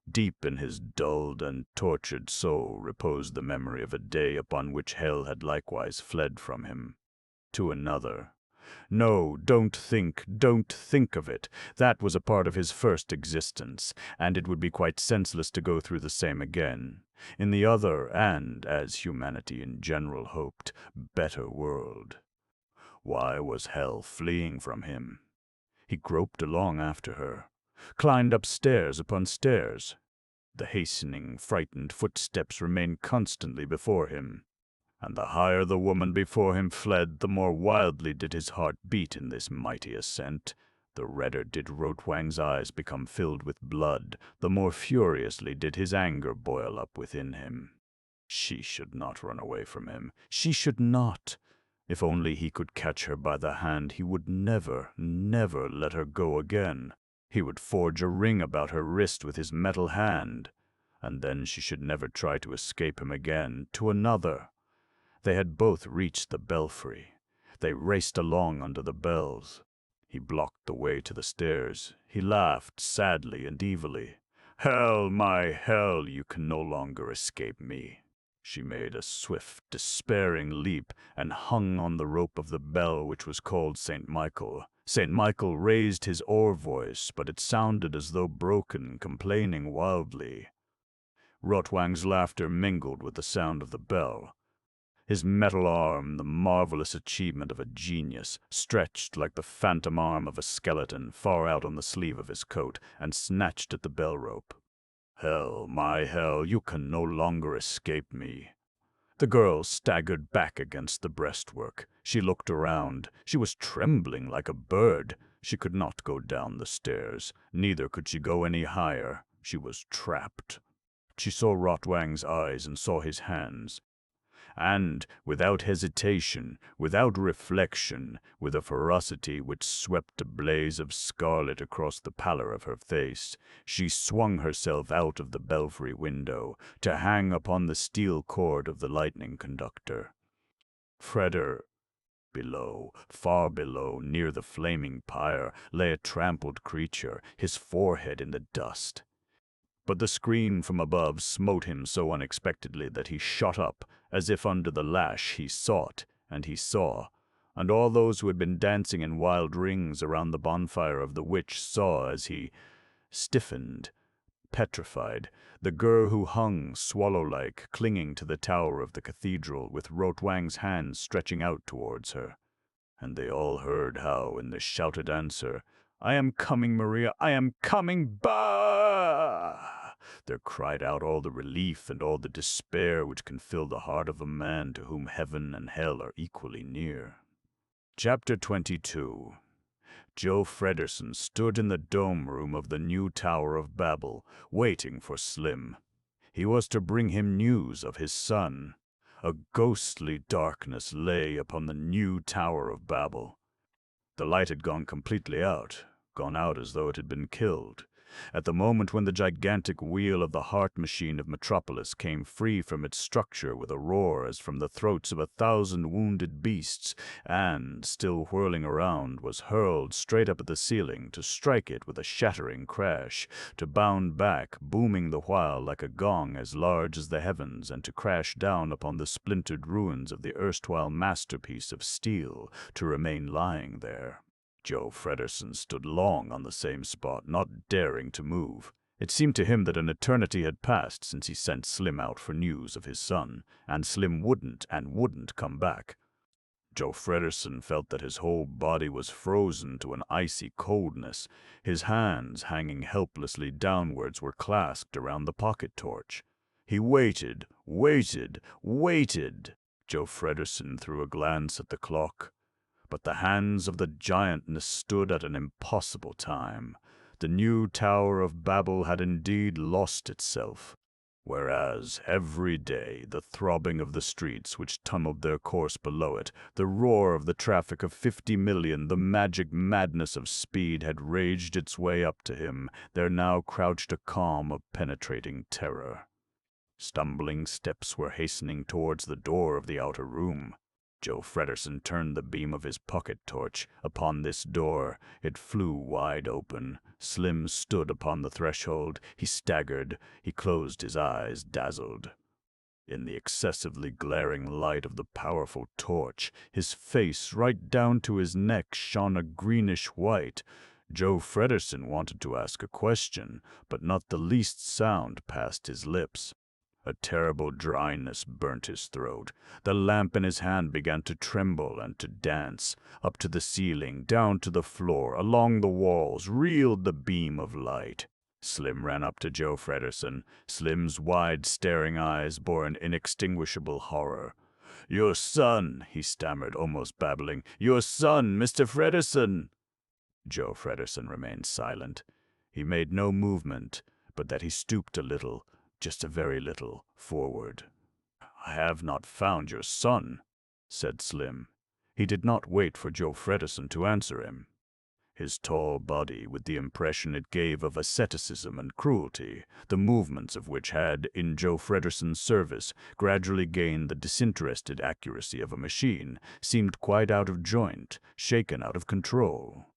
Deep in his dulled and tortured soul reposed the memory of a day upon which hell had likewise fled from him. To another. No, don't think of it. That was a part of his first existence, and it would be quite senseless to go through the same again. In the other, and, as humanity in general hoped, better world. Why was hell fleeing from him? He groped along after her, climbed up stairs upon stairs. The hastening, frightened footsteps remained constantly before him. And the higher the woman before him fled, the more wildly did his heart beat in this mighty ascent. The redder did Rotwang's eyes become filled with blood, the more furiously did his anger boil up within him. She should not run away from him. She should not. If only he could catch her by the hand, he would never, never let her go again. He would forge a ring about her wrist with his metal hand, and then she should never try to escape him again, to another. They had both reached the belfry. They raced along under the bells. He blocked the way to the stairs. He laughed sadly and evilly. "Hell, my hell, you can no longer escape me." She made a swift, despairing leap and hung on the rope of the bell which was called St. Michael. St. Michael raised his oar voice, but it sounded as though broken, complaining wildly. Rotwang's laughter mingled with the sound of the bell. His metal arm, the marvelous achievement of a genius, stretched like the phantom arm of a skeleton far out on the sleeve of his coat and snatched at the bell rope. "Hell, my hell, you can no longer escape me." The girl staggered back against the breastwork. She looked around. She was trembling like a bird. She could not go down the stairs. Neither could she go any higher. She was trapped. She saw Rotwang's eyes and saw his hands. And, without hesitation, without reflection, with a ferocity which swept a blaze of scarlet across the pallor of her face, she swung herself out of the belfry window, to hang upon the steel cord of the lightning conductor. Freder, below, far below, near the flaming pyre, lay a trampled creature, his forehead in the dust. But the scream from above smote him so unexpectedly that he shot up, as if under the lash he sought, and he saw, and all those who had been dancing in wild rings around the bonfire of the witch saw as he stiffened, petrified, the girl who hung, swallow-like, clinging to the tower of the cathedral, with Rotwang's hands stretching out towards her. And they all heard how, in the shouted answer, "I am coming, Maria, I am coming, bah!" there cried out all the relief and all the despair which can fill the heart of a man to whom heaven and hell are equally near. Chapter 22. Joe Fredersen stood in the dome room of the new Tower of Babel, waiting for Slim. He was to bring him news of his son. A ghostly darkness lay upon the new Tower of Babel. The light had gone completely out, gone out as though it had been killed. At the moment when the gigantic wheel of the heart machine of Metropolis came free from its structure with a roar as from the throats of 1,000 wounded beasts, and, still whirling around, was hurled straight up at the ceiling to strike it with a shattering crash, to bound back, booming the while like a gong as large as the heavens, and to crash down upon the splintered ruins of the erstwhile masterpiece of steel, to remain lying there. Joe Fredersen stood long on the same spot, not daring to move. It seemed to him that an eternity had passed since he sent Slim out for news of his son, and Slim wouldn't come back. Joe Fredersen felt that his whole body was frozen to an icy coldness. His hands, hanging helplessly downwards, were clasped around the pocket torch. He waited. Joe Fredersen threw a glance at the clock. But the hands of the giantess stood at an impossible time. The new Tower of Babel had indeed lost itself. Whereas, every day, the throbbing of the streets which tunneled their course below it, the roar of the traffic of 50 million, the magic madness of speed had raged its way up to him, there now crouched a calm of penetrating terror. Stumbling steps were hastening towards the door of the outer room. Joe Fredersen turned the beam of his pocket torch upon this door. It flew wide open. Slim stood upon the threshold. He staggered. He closed his eyes, dazzled. In the excessively glaring light of the powerful torch, his face, right down to his neck, shone a greenish white. Joe Fredersen wanted to ask a question, but not the least sound passed his lips. A terrible dryness burnt his throat. The lamp in his hand began to tremble and to dance. Up to the ceiling, down to the floor, along the walls, reeled the beam of light. Slim ran up to Joe Fredersen. Slim's wide, staring eyes bore an inextinguishable horror. "Your son," he stammered, almost babbling. "Your son, Mr. Fredersen." Joe Fredersen remained silent. He made no movement, but that he stooped a little, just a very little, forward. "I have not found your son," said Slim. He did not wait for Joe Fredersen to answer him. his tall body with the impression it gave of asceticism and cruelty, the movements of which had, in Joe Frederson's service, gradually gained the disinterested accuracy of a machine, seemed quite out of joint, shaken out of control.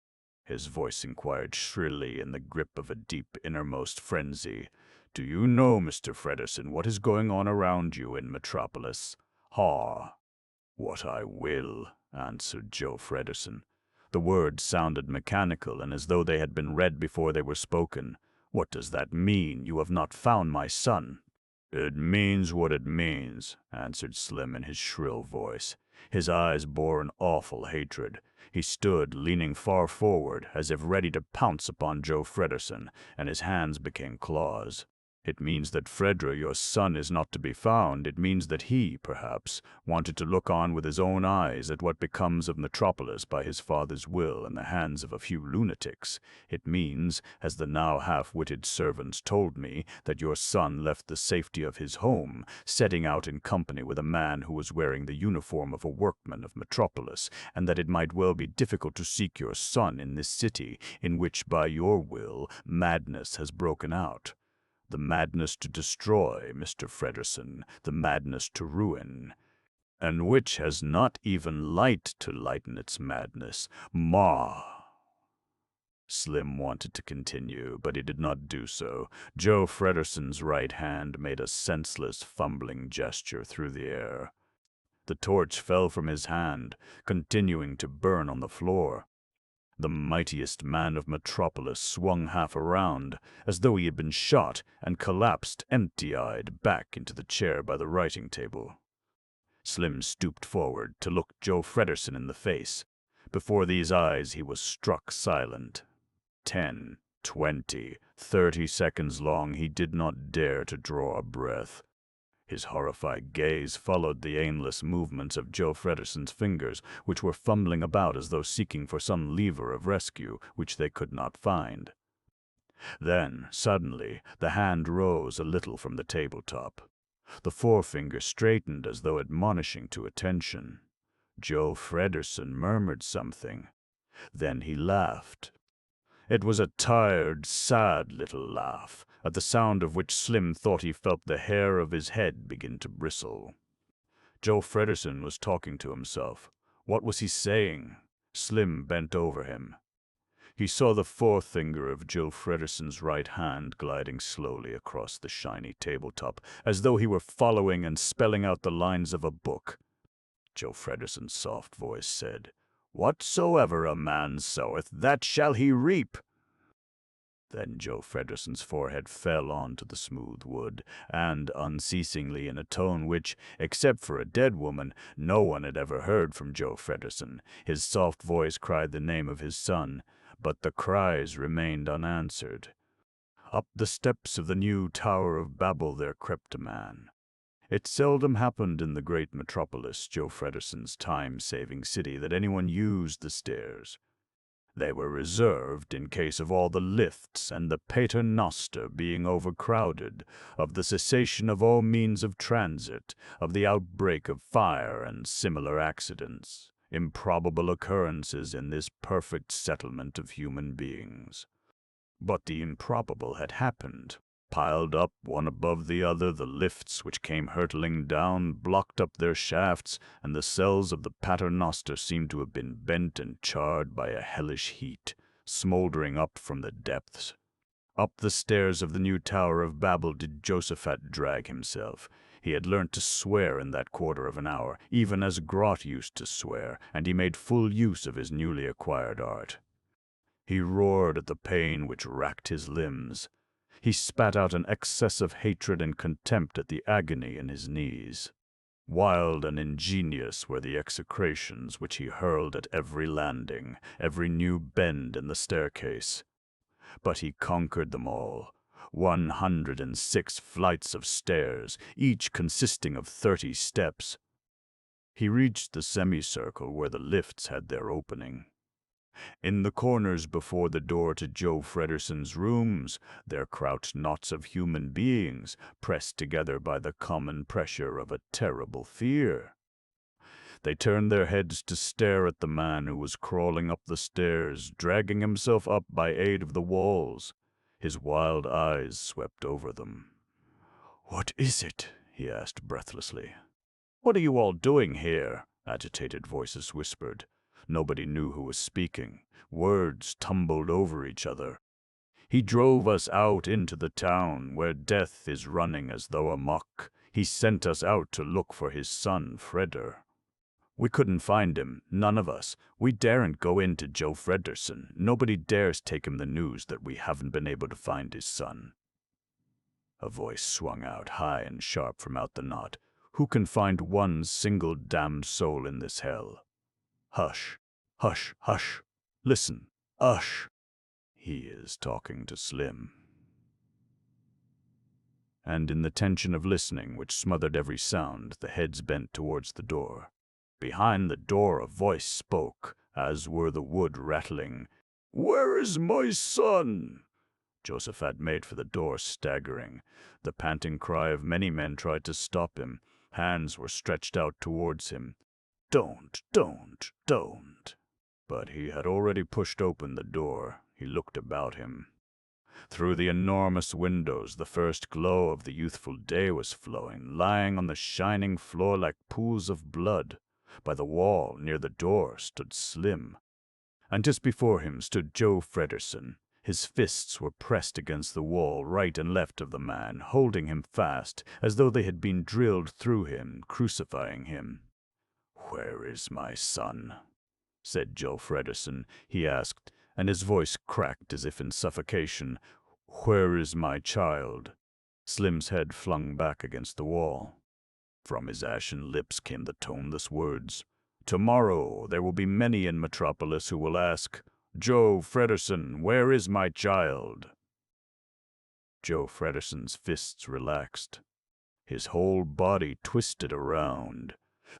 His voice inquired shrilly in the grip of a deep innermost frenzy. "Do you know, Mr. Frederson, what is going on around you in Metropolis?" "Ha!" "What I will," answered Joe Frederson. The words sounded mechanical and as though they had been read before they were spoken. "What does that mean? You have not found my son." "It means what it means," answered Slim in his shrill voice. His eyes bore an awful hatred. He stood, leaning far forward, as if ready to pounce upon Joe Frederson, and his hands became claws. "It means that Fredra, your son, is not to be found. It means that he, perhaps, wanted to look on with his own eyes at what becomes of Metropolis by his father's will in the hands of a few lunatics. It means, as the now half-witted servants told me, that your son left the safety of his home, setting out in company with a man who was wearing the uniform of a workman of Metropolis, and that it might well be difficult to seek your son in this city, in which, by your will, madness has broken out. The madness to destroy, Mr. Frederson, the madness to ruin, and which has not even light to lighten its madness. Ma!" Slim wanted to continue, but he did not do so. Joe Frederson's right hand made a senseless, fumbling gesture through the air. The torch fell from his hand, continuing to burn on the floor. The mightiest man of Metropolis swung half around, as though he had been shot, and collapsed empty-eyed back into the chair by the writing table. Slim stooped forward to look Joe Frederson in the face. Before these eyes he was struck silent. 10, 20, 30 seconds long he did not dare to draw a breath. His horrified gaze followed the aimless movements of Joe Frederson's fingers, which were fumbling about as though seeking for some lever of rescue which they could not find. Then, suddenly, the hand rose a little from the tabletop. The forefinger straightened as though admonishing to attention. Joe Frederson murmured something. Then he laughed. It was a tired, sad little laugh, at the sound of which Slim thought he felt the hair of his head begin to bristle. Joe Frederson was talking to himself. What was he saying? Slim bent over him. He saw the forefinger of Joe Frederson's right hand gliding slowly across the shiny tabletop, as though he were following and spelling out the lines of a book. Joe Frederson's soft voice said, "Whatsoever a man soweth, that shall he reap." Then Joe Frederson's forehead fell onto the smooth wood, and unceasingly in a tone which, except for a dead woman, no one had ever heard from Joe Frederson, his soft voice cried the name of his son, but the cries remained unanswered. Up the steps of the new Tower of Babel there crept a man. It seldom happened in the great Metropolis, Joe Frederson's time-saving city, that anyone used the stairs. They were reserved in case of all the lifts and the paternoster being overcrowded, of the cessation of all means of transit, of the outbreak of fire and similar accidents, improbable occurrences in this perfect settlement of human beings. But the improbable had happened. Piled up one above the other, the lifts which came hurtling down blocked up their shafts, and the cells of the paternoster seemed to have been bent and charred by a hellish heat, smoldering up from the depths. Up the stairs of the new Tower of Babel did Josaphat drag himself. He had learnt to swear in that quarter of an hour, even as Grot used to swear, and he made full use of his newly acquired art. He roared at the pain which racked his limbs. He spat out an excess of hatred and contempt at the agony in his knees. Wild and ingenious were the execrations which he hurled at every landing, every new bend in the staircase. But he conquered them all. 106 flights of stairs, each consisting of 30 steps. He reached the semicircle where the lifts had their opening. In the corners before the door to Joe Frederson's rooms, there crouched knots of human beings, pressed together by the common pressure of a terrible fear. They turned their heads to stare at the man who was crawling up the stairs, dragging himself up by aid of the walls. His wild eyes swept over them. "What is it?" he asked breathlessly. "What are you all doing here?" agitated voices whispered. Nobody knew who was speaking. Words tumbled over each other. "He drove us out into the town, where death is running as though amok. He sent us out to look for his son, Fredder. We couldn't find him, none of us. We daren't go in to Joe Fredersen. Nobody dares take him the news that we haven't been able to find his son." A voice swung out high and sharp from out the knot. "Who can find one single damned soul in this hell?" "Hush, hush, hush. Listen, hush. He is talking to Slim." And in the tension of listening, which smothered every sound, the heads bent towards the door. Behind the door a voice spoke, as were the wood rattling. "Where is my son?" Josephat made for the door, staggering. The panting cry of many men tried to stop him. Hands were stretched out towards him. Don't. But he had already pushed open the door. He looked about him. Through the enormous windows, the first glow of the youthful day was flowing, lying on the shining floor like pools of blood. By the wall, near the door, stood Slim. And just before him stood Joe Fredersen. His fists were pressed against the wall, right and left of the man, holding him fast, as though they had been drilled through him, crucifying him. "Where is my son?" said Joe Fredersen. He asked, and his voice cracked as if in suffocation. "Where is my child?" Slim's head flung back against the wall. From his ashen lips came the toneless words. "Tomorrow there will be many in Metropolis who will ask, 'Joe Fredersen, where is my child?'" Joe Fredersen's fists relaxed. His whole body twisted around.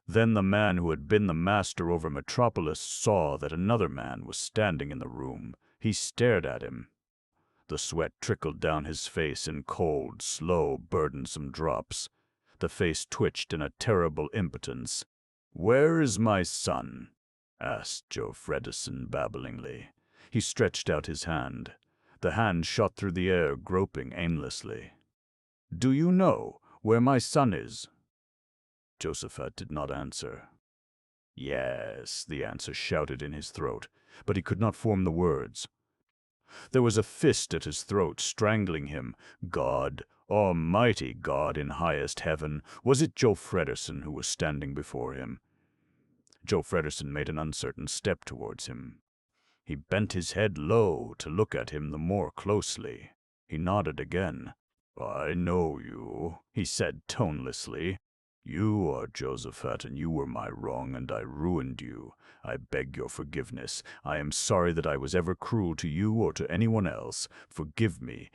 Then the man who had been the master over Metropolis saw that another man was standing in the room. He stared at him. The sweat trickled down his face in cold, slow, burdensome drops. The face twitched in a terrible impotence. "Where is my son?" asked Joe Fredersen babblingly. He stretched out his hand. The hand shot through the air, groping aimlessly. "Do you know where my son is?" Josephat did not answer. "Yes," the answer shouted in his throat, but he could not form the words. There was a fist at his throat, strangling him. God, almighty God in highest heaven, was it Joe Fredersen who was standing before him? Joe Fredersen made an uncertain step towards him. He bent his head low to look at him the more closely. He nodded again. "I know you," he said tonelessly. "You are Josephat, and you were my wrong, and I ruined you. I beg your forgiveness. I am sorry that I was ever cruel to you or to anyone else. Forgive me,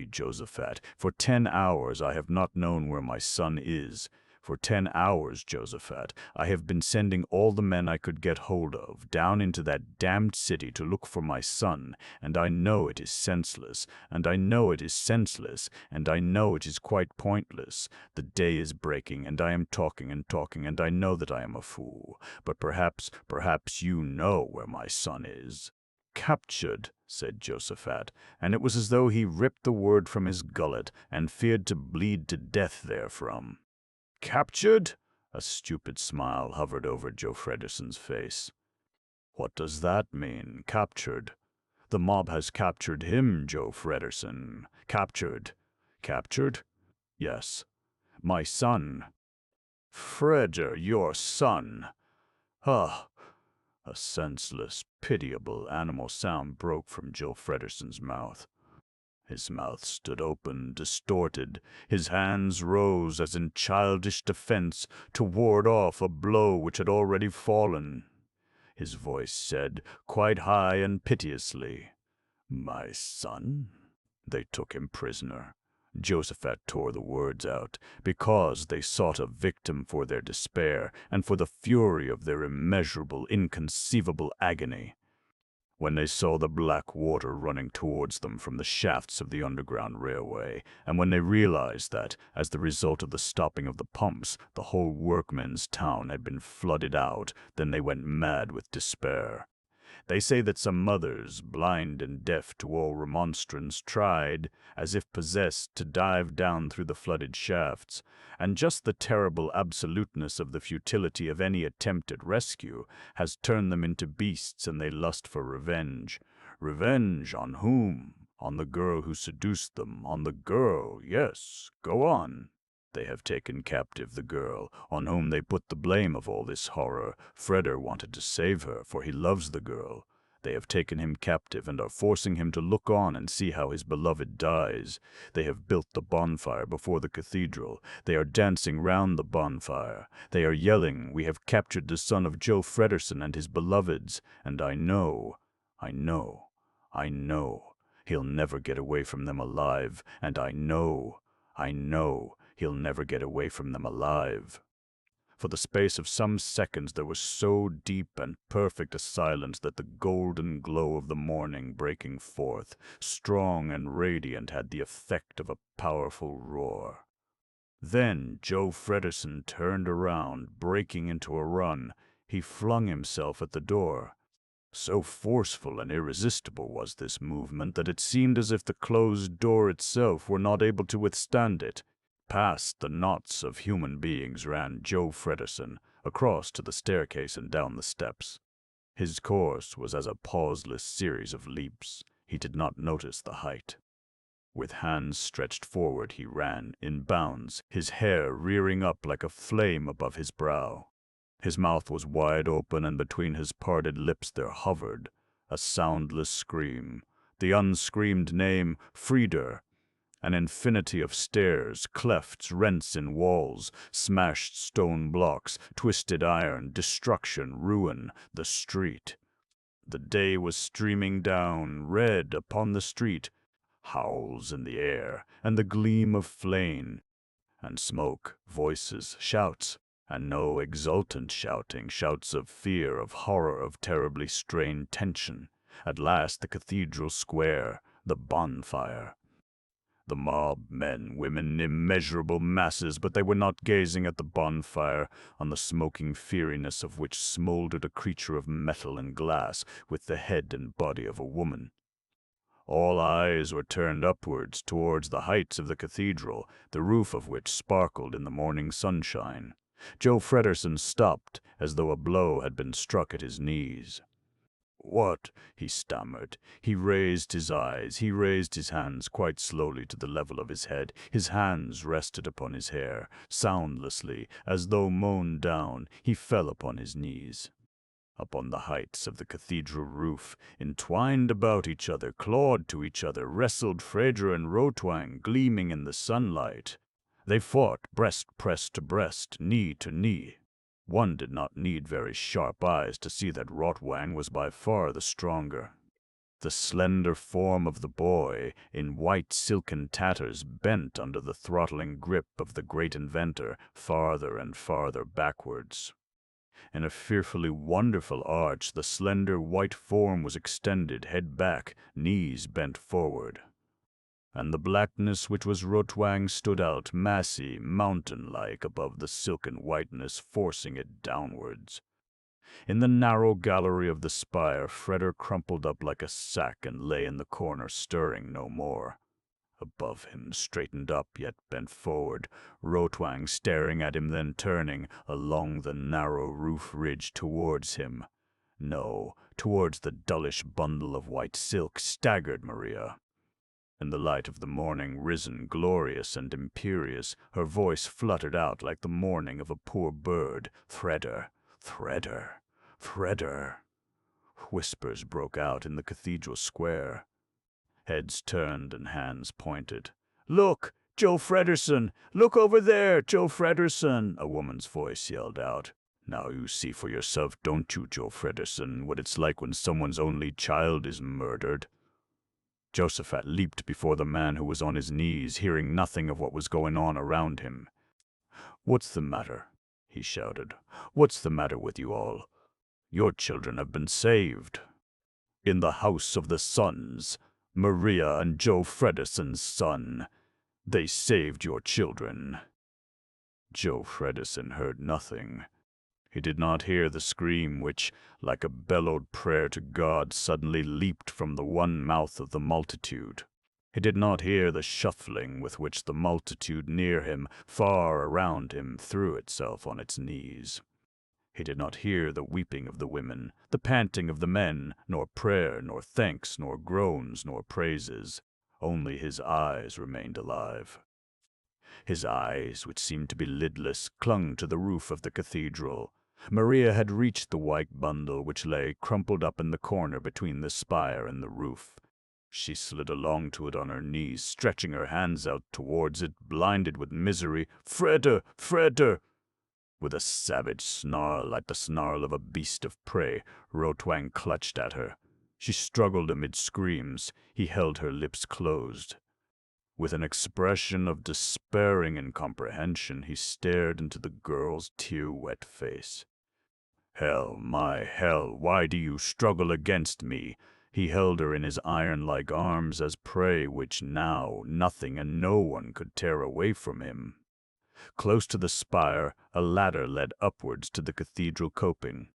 Josephat. For 10 hours I have not known where my son is. For 10 hours, Josephat, I have been sending all the men I could get hold of down into that damned city to look for my son, and I know it is senseless, and I know it is senseless, and I know it is quite pointless. The day is breaking, and I am talking and talking, and I know that I am a fool. But perhaps you know where my son is." "Captured," said Josephat, and it was as though he ripped the word from his gullet and feared to bleed to death therefrom. "Captured?" A stupid smile hovered over Joe Fredersen's face. "What does that mean, captured? The mob has captured him, Joe Fredersen. Captured. Captured? Yes. My son. Fredder, your son. Ah!" A senseless, pitiable, animal sound broke from Joe Fredersen's mouth. His mouth stood open, distorted. His hands rose as in childish defense to ward off a blow which had already fallen. His voice said, quite high and piteously, "My son? They took him prisoner." Josephat tore the words out, because they sought a victim for their despair and for the fury of their immeasurable, inconceivable agony. when they saw the black water running towards them from the shafts of the underground railway, and when they realized that, as the result of the stopping of the pumps, the whole workmen's town had been flooded out, then they went mad with despair. They say that some mothers, blind and deaf to all remonstrance, tried, as if possessed, to dive down through the flooded shafts, and just the terrible absoluteness of the futility of any attempt at rescue has turned them into beasts, and they lust for revenge. Revenge on whom? On the girl who seduced them, on the girl, yes, go on. They have taken captive the girl, on whom they put the blame of all this horror. Freder wanted to save her, for he loves the girl. They have taken him captive and are forcing him to look on and see how his beloved dies. They have built the bonfire before the cathedral. They are dancing round the bonfire. They are yelling, "We have captured the son of Joe Fredersen and his beloveds." And I know, he'll never get away from them alive. And I know, he'll never get away from them alive. For the space of some seconds there was so deep and perfect a silence that the golden glow of the morning breaking forth, strong and radiant, had the effect of a powerful roar. Then Joe Fredersen turned around, breaking into a run. He flung himself at the door. So forceful and irresistible was this movement that it seemed as if the closed door itself were not able to withstand it. Past the knots of human beings ran Joe Fredersen, across to the staircase and down the steps. His course was as a pauseless series of leaps. He did not notice the height. With hands stretched forward he ran, in bounds, his hair rearing up like a flame above his brow. His mouth was wide open, and between his parted lips there hovered a soundless scream, the unscreamed name, Frieder. An infinity of stairs, clefts, rents in walls, smashed stone blocks, twisted iron, destruction, ruin, the street. The day was streaming down, red upon the street, howls in the air, and the gleam of flame, and smoke, voices, shouts, and no exultant shouting, shouts of fear, of horror, of terribly strained tension. At last the cathedral square, the bonfire. The mob, men, women, immeasurable masses, but they were not gazing at the bonfire, on the smoking fieriness of which smoldered a creature of metal and glass, with the head and body of a woman. All eyes were turned upwards towards the heights of the cathedral, the roof of which sparkled in the morning sunshine. Joe Fredersen stopped, as though a blow had been struck at his knees. "What?" he stammered. He raised his eyes, he raised his hands quite slowly to the level of his head. His hands rested upon his hair. Soundlessly, as though mown down, he fell upon his knees. Upon the heights of the cathedral roof, entwined about each other, clawed to each other, wrestled Freder and Rotwang, gleaming in the sunlight. They fought, breast pressed to breast, knee to knee. One did not need very sharp eyes to see that Rotwang was by far the stronger. The slender form of the boy, in white silken tatters, bent under the throttling grip of the great inventor, farther and farther backwards. In a fearfully wonderful arch, the slender white form was extended, head back, knees bent forward. And the blackness which was Rotwang stood out, massy, mountain-like, above the silken whiteness, forcing it downwards. In the narrow gallery of the spire, Freder crumpled up like a sack and lay in the corner, stirring no more. Above him, straightened up yet bent forward, Rotwang staring at him, then turning along the narrow roof ridge towards him. No, towards the dullish bundle of white silk staggered Maria. In the light of the morning, risen, glorious and imperious, her voice fluttered out like the mourning of a poor bird. "Freder, Freder, Freder." Whispers broke out in the cathedral square. Heads turned and hands pointed. "Look, Joe Fredersen! Look over there, Joe Fredersen!" a woman's voice yelled out. "Now you see for yourself, don't you, Joe Fredersen, what it's like when someone's only child is murdered?" Josaphat leaped before the man who was on his knees, hearing nothing of what was going on around him. "What's the matter?" he shouted. "What's the matter with you all? Your children have been saved." in the House of the Sons, Maria and Joe Fredison's son. They saved your children." Joe Fredison heard nothing. He did not hear the scream which, like a bellowed prayer to God, suddenly leaped from the one mouth of the multitude. He did not hear the shuffling with which the multitude near him, far around him, threw itself on its knees. He did not hear the weeping of the women, the panting of the men, nor prayer, nor thanks, nor groans, nor praises. Only his eyes remained alive. His eyes, which seemed to be lidless, clung to the roof of the cathedral. Maria had reached the white bundle which lay crumpled up in the corner between the spire and the roof. She slid along to it on her knees, stretching her hands out towards it, blinded with misery. "Freda! Freda!" With a savage snarl like the snarl of a beast of prey, Rotwang clutched at her. She struggled amid screams. He held her lips closed. With an expression of despairing incomprehension, he stared into the girl's tear-wet face. "Hell, my hell, why do you struggle against me?" He held her in his iron-like arms as prey which now nothing and no one could tear away from him. Close to the spire, a ladder led upwards to the cathedral coping.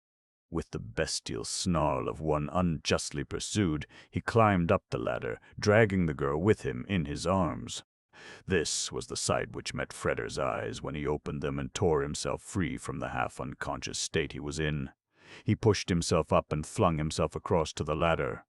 With the bestial snarl of one unjustly pursued, he climbed up the ladder, dragging the girl with him in his arms. This was the sight which met Freder's eyes when he opened them and tore himself free from the half-unconscious state he was in. He pushed himself up and flung himself across to the ladder.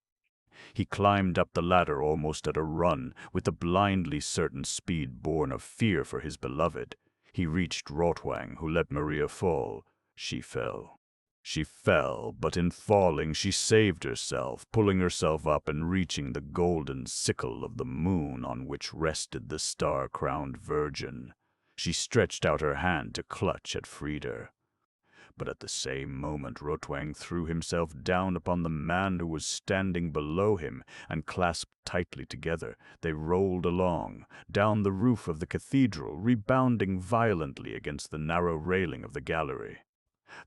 He climbed up the ladder almost at a run, with the blindly certain speed born of fear for his beloved. He reached Rotwang, who let Maria fall. She fell. She fell, but in falling she saved herself, pulling herself up and reaching the golden sickle of the moon on which rested the star-crowned Virgin. She stretched out her hand to clutch at Frida. But at the same moment Rotwang threw himself down upon the man who was standing below him, and clasped tightly together, they rolled along, down the roof of the cathedral, rebounding violently against the narrow railing of the gallery.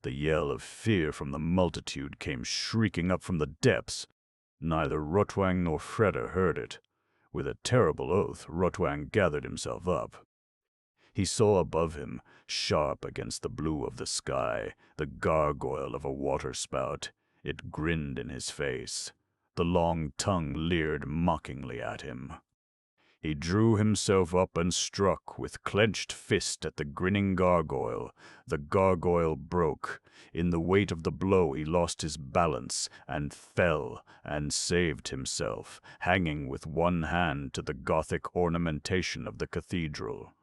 The yell of fear from the multitude came shrieking up from the depths. Neither Rotwang nor Freda heard it. With a terrible oath, Rotwang gathered himself up. He saw above him, sharp against the blue of the sky, the gargoyle of a waterspout. It grinned in his face. The long tongue leered mockingly at him. He drew himself up and struck with clenched fist at the grinning gargoyle. The gargoyle broke. In the weight of the blow he lost his balance and fell, and saved himself, hanging with one hand to the Gothic ornamentation of the cathedral.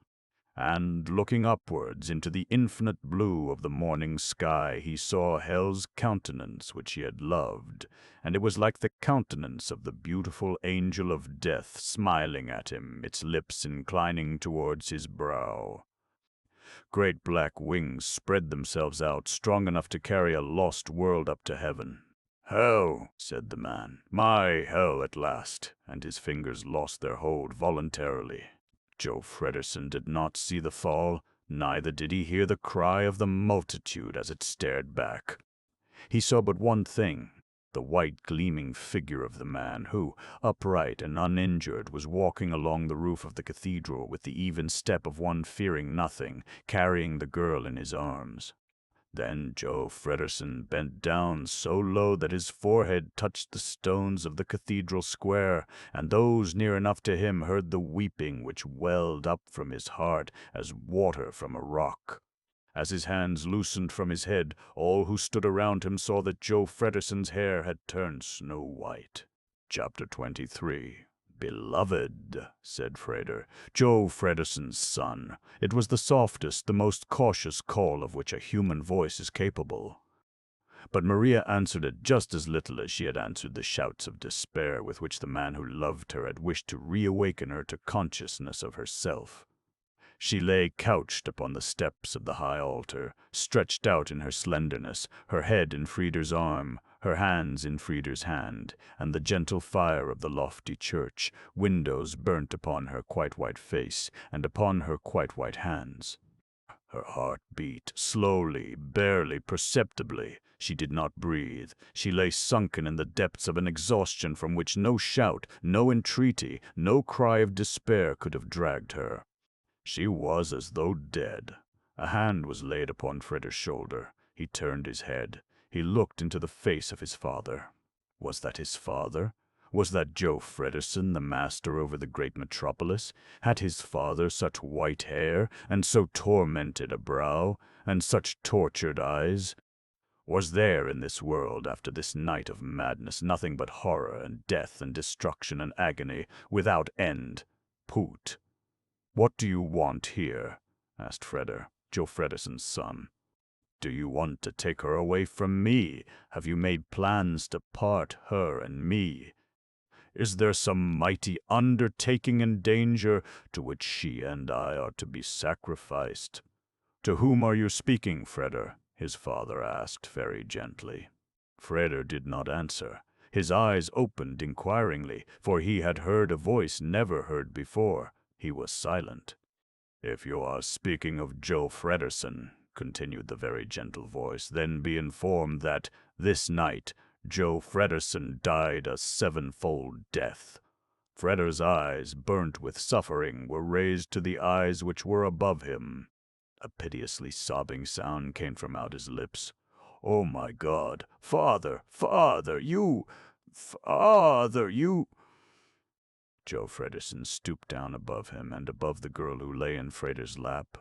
And, looking upwards into the infinite blue of the morning sky, he saw Hell's countenance which he had loved, and it was like the countenance of the beautiful angel of death smiling at him, its lips inclining towards his brow. Great black wings spread themselves out, strong enough to carry a lost world up to heaven. "Hell," said the man, "my hell at last," and his fingers lost their hold voluntarily. Joe Fredison did not see the fall, neither did he hear the cry of the multitude as it stared back. He saw but one thing, the white gleaming figure of the man who, upright and uninjured, was walking along the roof of the cathedral with the even step of one fearing nothing, carrying the girl in his arms. Then Joe Fredison bent down so low that his forehead touched the stones of the cathedral square, and those near enough to him heard the weeping which welled up from his heart as water from a rock. As his hands loosened from his head, all who stood around him saw that Joe Fredison's hair had turned snow white. Chapter 23. "Beloved," said Freder, "Joe Fredison's son." It was the softest, the most cautious call of which a human voice is capable. But Maria answered it just as little as she had answered the shouts of despair with which the man who loved her had wished to reawaken her to consciousness of herself. She lay couched upon the steps of the high altar, stretched out in her slenderness, her head in Frieder's arm, her hands in Frieder's hand, and the gentle fire of the lofty church windows burnt upon her quite white face and upon her quite white hands. Her heart beat, slowly, barely perceptibly. She did not breathe. She lay sunken in the depths of an exhaustion from which no shout, no entreaty, no cry of despair could have dragged her. She was as though dead. A hand was laid upon Freder's shoulder. He turned his head. He looked into the face of his father. Was that his father? Was that Joe Fredersen, the master over the great Metropolis? Had his father such white hair, and so tormented a brow, and such tortured eyes? Was there in this world, after this night of madness, nothing but horror and death and destruction and agony, without end? Poot. "What do you want here?" asked Freder, Joe Fredersen's son. "Do you want to take her away from me? Have you made plans to part her and me? Is there some mighty undertaking and danger to which she and I are to be sacrificed?" "To whom are you speaking, Freder?" his father asked very gently. Freder did not answer. His eyes opened inquiringly, for he had heard a voice never heard before. He was silent. "If you are speaking of Joe Fredersen," continued the very gentle voice, "then be informed that, this night, Joe Fredersen died a sevenfold death." Freder's eyes, burnt with suffering, were raised to the eyes which were above him. A piteously sobbing sound came from out his lips. "Oh, my God! Father! Father! You! Father! You!" Joe Fredersen stooped down above him and above the girl who lay in Freder's lap.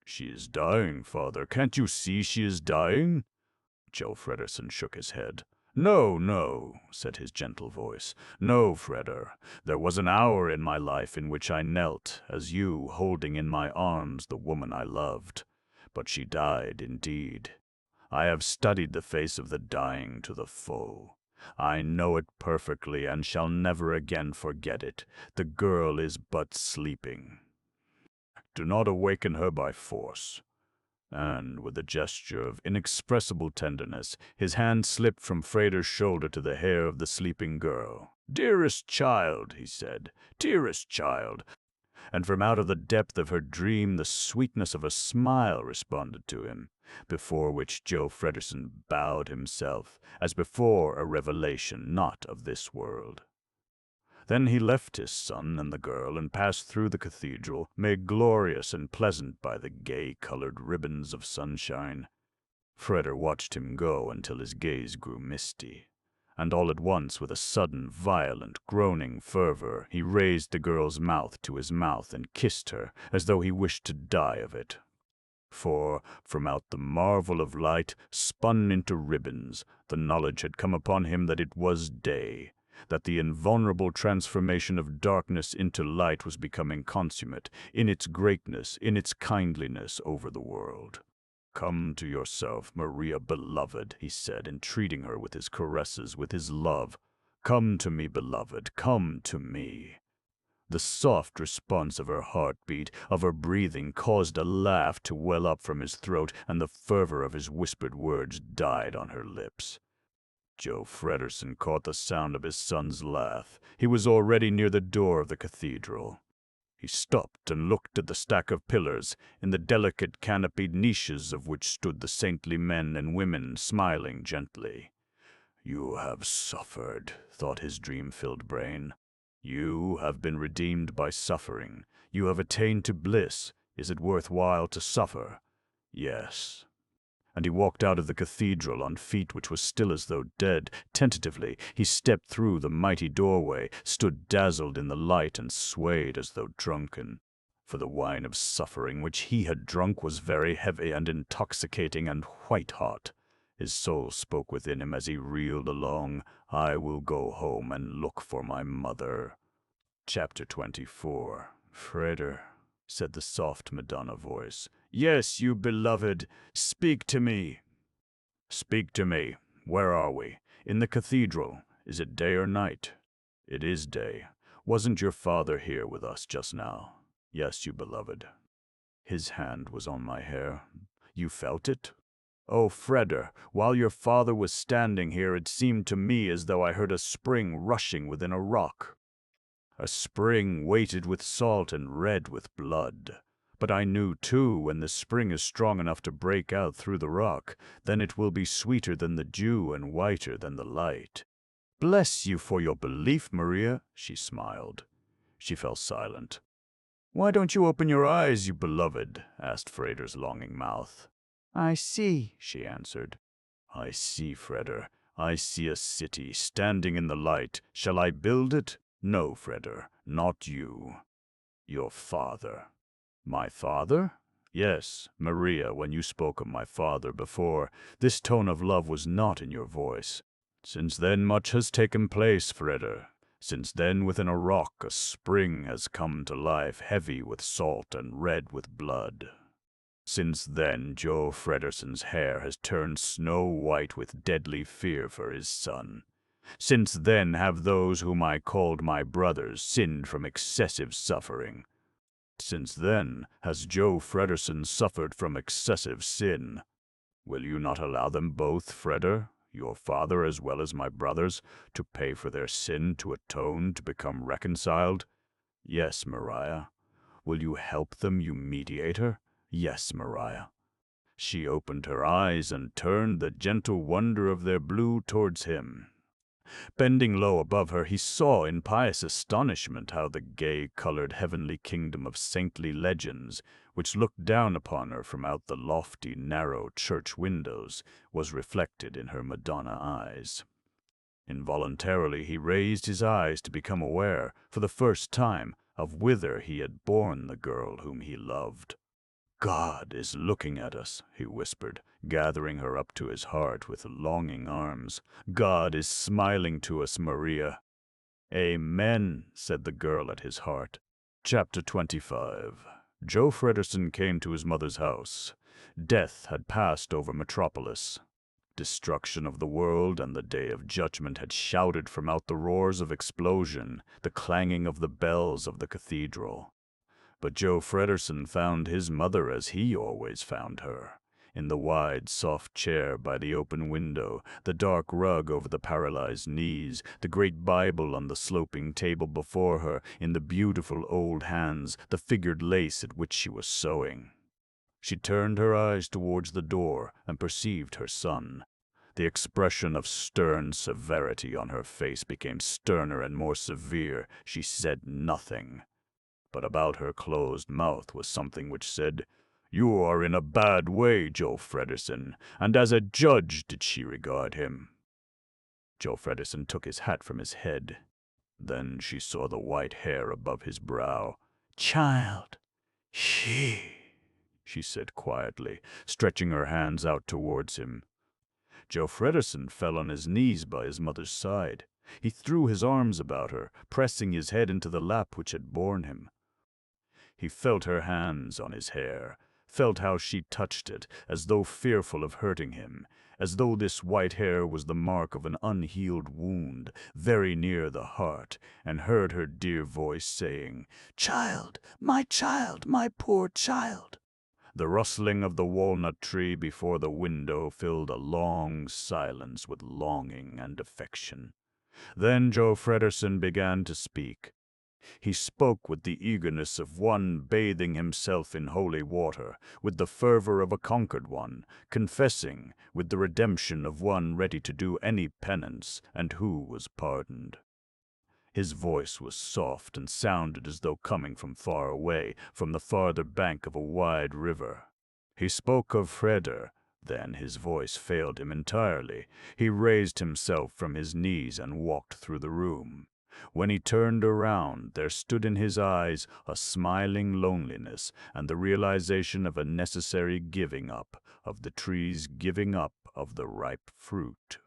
"She is dying, father. Can't you see she is dying?" Joe Fredersen shook his head. "No, no," said his gentle voice. "No, Freder. There was an hour in my life in which I knelt, as you, holding in my arms the woman I loved. But she died indeed. I have studied the face of the dying to the full. I know it perfectly and shall never again forget it. The girl is but sleeping. Do not awaken her by force." And with a gesture of inexpressible tenderness, his hand slipped from Freder's shoulder to the hair of the sleeping girl. "Dearest child," he said, "dearest child." And from out of the depth of her dream the sweetness of a smile responded to him, before which Joe Fredersen bowed himself, as before a revelation not of this world. Then he left his son and the girl and passed through the cathedral, made glorious and pleasant by the gay-colored ribbons of sunshine. Freder watched him go until his gaze grew misty, and all at once, with a sudden, violent, groaning fervor, he raised the girl's mouth to his mouth and kissed her, as though he wished to die of it. For, from out the marvel of light, spun into ribbons, the knowledge had come upon him that it was day, that the invulnerable transformation of darkness into light was becoming consummate, in its greatness, in its kindliness over the world. "Come to yourself, Maria beloved," he said, entreating her with his caresses, with his love. "Come to me, beloved, come to me." The soft response of her heartbeat, of her breathing, caused a laugh to well up from his throat, and the fervor of his whispered words died on her lips. Joe Fredersen caught the sound of his son's laugh. He was already near the door of the cathedral. He stopped and looked at the stack of pillars, in the delicate canopied niches of which stood the saintly men and women, smiling gently. "You have suffered," thought his dream-filled brain. "You have been redeemed by suffering. You have attained to bliss. Is it worth while to suffer? Yes." And he walked out of the cathedral on feet which were still as though dead. Tentatively, he stepped through the mighty doorway, stood dazzled in the light, and swayed as though drunken. For the wine of suffering which he had drunk was very heavy and intoxicating and white-hot. His soul spoke within him as he reeled along. "I will go home and look for my mother." Chapter 24. "Freder," said the soft Madonna voice. "Yes, you beloved, speak to me." "Speak to me. Where are we? In the cathedral. Is it day or night?" "It is day. Wasn't your father here with us just now?" "Yes, you beloved." His hand was on my hair. "You felt it?" "Oh, Freder, while your father was standing here, it seemed to me as though I heard a spring rushing within a rock. A spring weighted with salt and red with blood. But I knew, too, when the spring is strong enough to break out through the rock, then it will be sweeter than the dew and whiter than the light. Bless you for your belief, Maria, she smiled. She fell silent. Why don't you open your eyes, you beloved? Asked Freder's longing mouth. I see, she answered. I see, Freder. I see a city standing in the light. Shall I build it? No, Freder, not you. Your father. My father? Yes, Maria, when you spoke of my father before, this tone of love was not in your voice. Since then much has taken place, Freder. Since then within a rock a spring has come to life, heavy with salt and red with blood. Since then Joe Frederson's hair has turned snow white with deadly fear for his son. Since then have those whom I called my brothers sinned from excessive suffering. Since then has Joe Frederson suffered from excessive sin. Will you not allow them both, Freder, your father as well as my brothers, to pay for their sin, to atone, to become reconciled? Yes, Maria. Will you help them, you mediator? Yes, Maria. She opened her eyes and turned the gentle wonder of their blue towards him. Bending low above her, he saw in pious astonishment how the gay-colored heavenly kingdom of saintly legends, which looked down upon her from out the lofty, narrow church windows, was reflected in her Madonna eyes. Involuntarily he raised his eyes to become aware, for the first time, of whither he had borne the girl whom he loved. God is looking at us, he whispered, gathering her up to his heart with longing arms. God is smiling to us, Maria. Amen, said the girl at his heart. Chapter 25. Joe Frederson came to his mother's house. Death had passed over Metropolis. Destruction of the world and the day of judgment had shouted from out the roars of explosion, the clanging of the bells of the cathedral. But Joe Frederson found his mother as he always found her, in the wide, soft chair by the open window, the dark rug over the paralyzed knees, the great Bible on the sloping table before her, in the beautiful old hands, the figured lace at which she was sewing. She turned her eyes towards the door and perceived her son. The expression of stern severity on her face became sterner and more severe. She said nothing. But about her closed mouth was something which said, You are in a bad way, Joe Frederson, and as a judge did she regard him. Joe Frederson took his hat from his head. Then she saw the white hair above his brow. Child, she said quietly, stretching her hands out towards him. Joe Frederson fell on his knees by his mother's side. He threw his arms about her, pressing his head into the lap which had borne him. He felt her hands on his hair, felt how she touched it, as though fearful of hurting him, as though this white hair was the mark of an unhealed wound, very near the heart, and heard her dear voice saying, Child, my poor child. The rustling of the walnut tree before the window filled a long silence with longing and affection. Then Joe Frederson began to speak. He spoke with the eagerness of one bathing himself in holy water, with the fervor of a conquered one, confessing, with the redemption of one ready to do any penance, and who was pardoned. His voice was soft and sounded as though coming from far away, from the farther bank of a wide river. He spoke of Freder. Then his voice failed him entirely. He raised himself from his knees and walked through the room. When he turned around, there stood in his eyes a smiling loneliness and the realization of a necessary giving up, of the tree's giving up of the ripe fruit.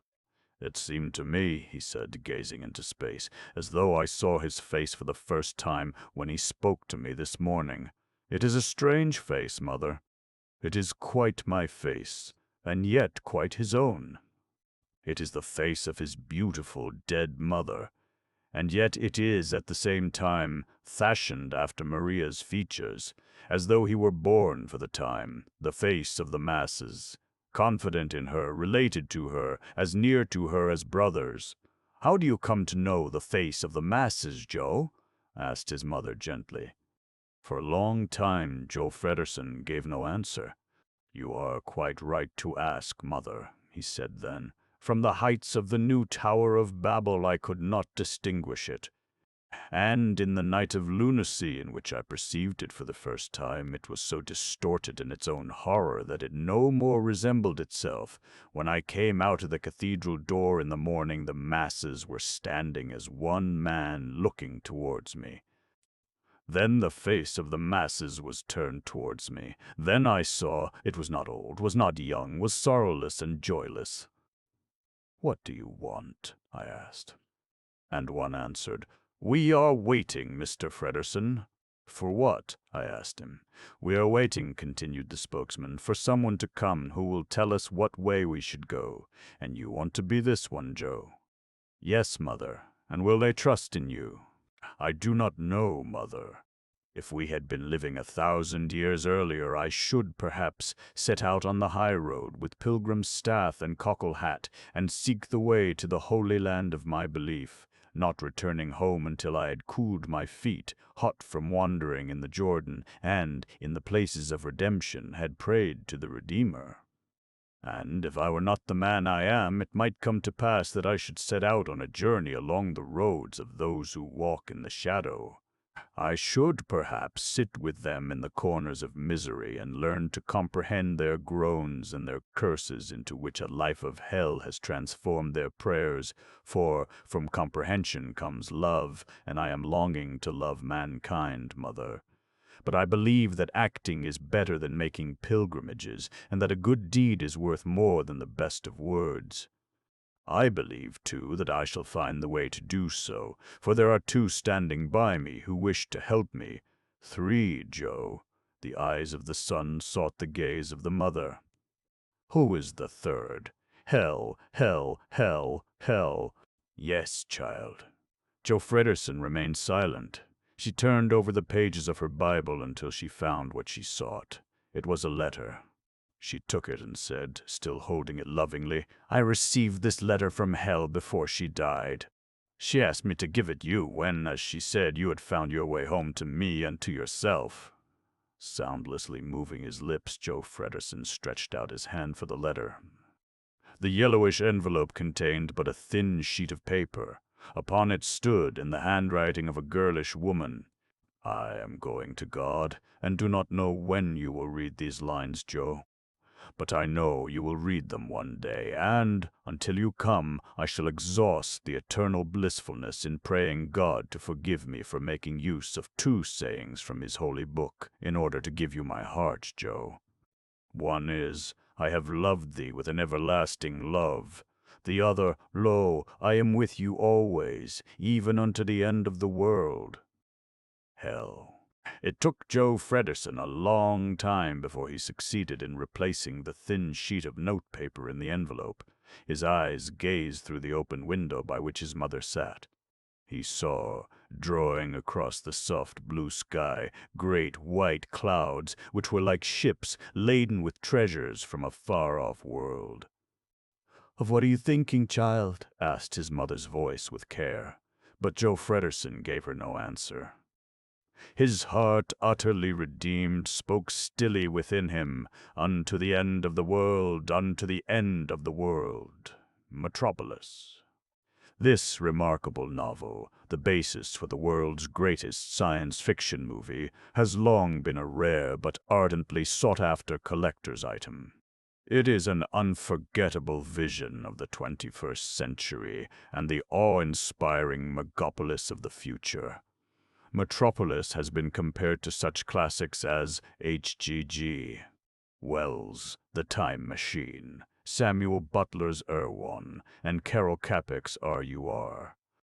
It seemed to me, he said, gazing into space, as though I saw his face for the first time when he spoke to me this morning. It is a strange face, Mother. It is quite my face, and yet quite his own. It is the face of his beautiful dead mother, and yet it is at the same time fashioned after Maria's features, as though he were born for the time, the face of the masses, confident in her, related to her, as near to her as brothers. How do you come to know the face of the masses, Joe? Asked his mother gently. For a long time, Joe Fredersen gave no answer. "You are quite right to ask, mother," he said then. "From the heights of the new Tower of Babel I could not distinguish it. And in the night of lunacy in which I perceived it for the first time, it was so distorted in its own horror that it no more resembled itself. When I came out of the cathedral door in the morning, the masses were standing as one man looking towards me. Then the face of the masses was turned towards me. Then I saw it was not old, was not young, was sorrowless and joyless. 'What do you want?' I asked. And one answered, 'We are waiting, Mr. Fredersen.' 'For what?' I asked him. 'We are waiting,' continued the spokesman, 'for someone to come who will tell us what way we should go. And you want to be this one, Joe?' 'Yes, mother.' 'And will they trust in you?' 'I do not know, mother. If we had been living 1,000 years earlier, I should, perhaps, set out on the high road with pilgrim's staff and cockle hat, and seek the way to the holy land of my belief, not returning home until I had cooled my feet, hot from wandering in the Jordan, and, in the places of redemption, had prayed to the Redeemer. And if I were not the man I am, it might come to pass that I should set out on a journey along the roads of those who walk in the shadow. I should, perhaps, sit with them in the corners of misery and learn to comprehend their groans and their curses, into which a life of hell has transformed their prayers, for from comprehension comes love, and I am longing to love mankind, mother. But I believe that acting is better than making pilgrimages, and that a good deed is worth more than the best of words. I believe, too, that I shall find the way to do so, for there are 2 standing by me who wish to help me. 3, Joe." The eyes of the son sought the gaze of the mother. "Who is the 3rd? Hell, hell, hell, hell." "Yes, child." Joe Fredersen remained silent. She turned over the pages of her Bible until she found what she sought. It was a letter. She took it and said, still holding it lovingly, "I received this letter from hell before she died. She asked me to give it you when, as she said, you had found your way home to me and to yourself." Soundlessly moving his lips, Joe Fredersen stretched out his hand for the letter. The yellowish envelope contained but a thin sheet of paper. Upon it stood, in the handwriting of a girlish woman, "I am going to God, and do not know when you will read these lines, Joe. But I know you will read them one day, and, until you come, I shall exhaust the eternal blissfulness in praying God to forgive me for making use of 2 sayings from his holy book, in order to give you my heart, Joe. One is, I have loved thee with an everlasting love. The other, lo, I am with you always, even unto the end of the world." Hell. It took Joe Fredersen a long time before he succeeded in replacing the thin sheet of notepaper in the envelope. His eyes gazed through the open window by which his mother sat. He saw, drawing across the soft blue sky, great white clouds which were like ships laden with treasures from a far-off world. "Of what are you thinking, child?" asked his mother's voice with care. But Joe Fredersen gave her no answer. His heart, utterly redeemed, spoke stilly within him, "Unto the end of the world, unto the end of the world." Metropolis. This remarkable novel, the basis for the world's greatest science fiction movie, has long been a rare but ardently sought-after collector's item. It is an unforgettable vision of the 21st century and the awe-inspiring megapolis of the future. Metropolis has been compared to such classics as H.G.G. Wells' The Time Machine, Samuel Butler's Erewhon, and Carol Capek's R.U.R.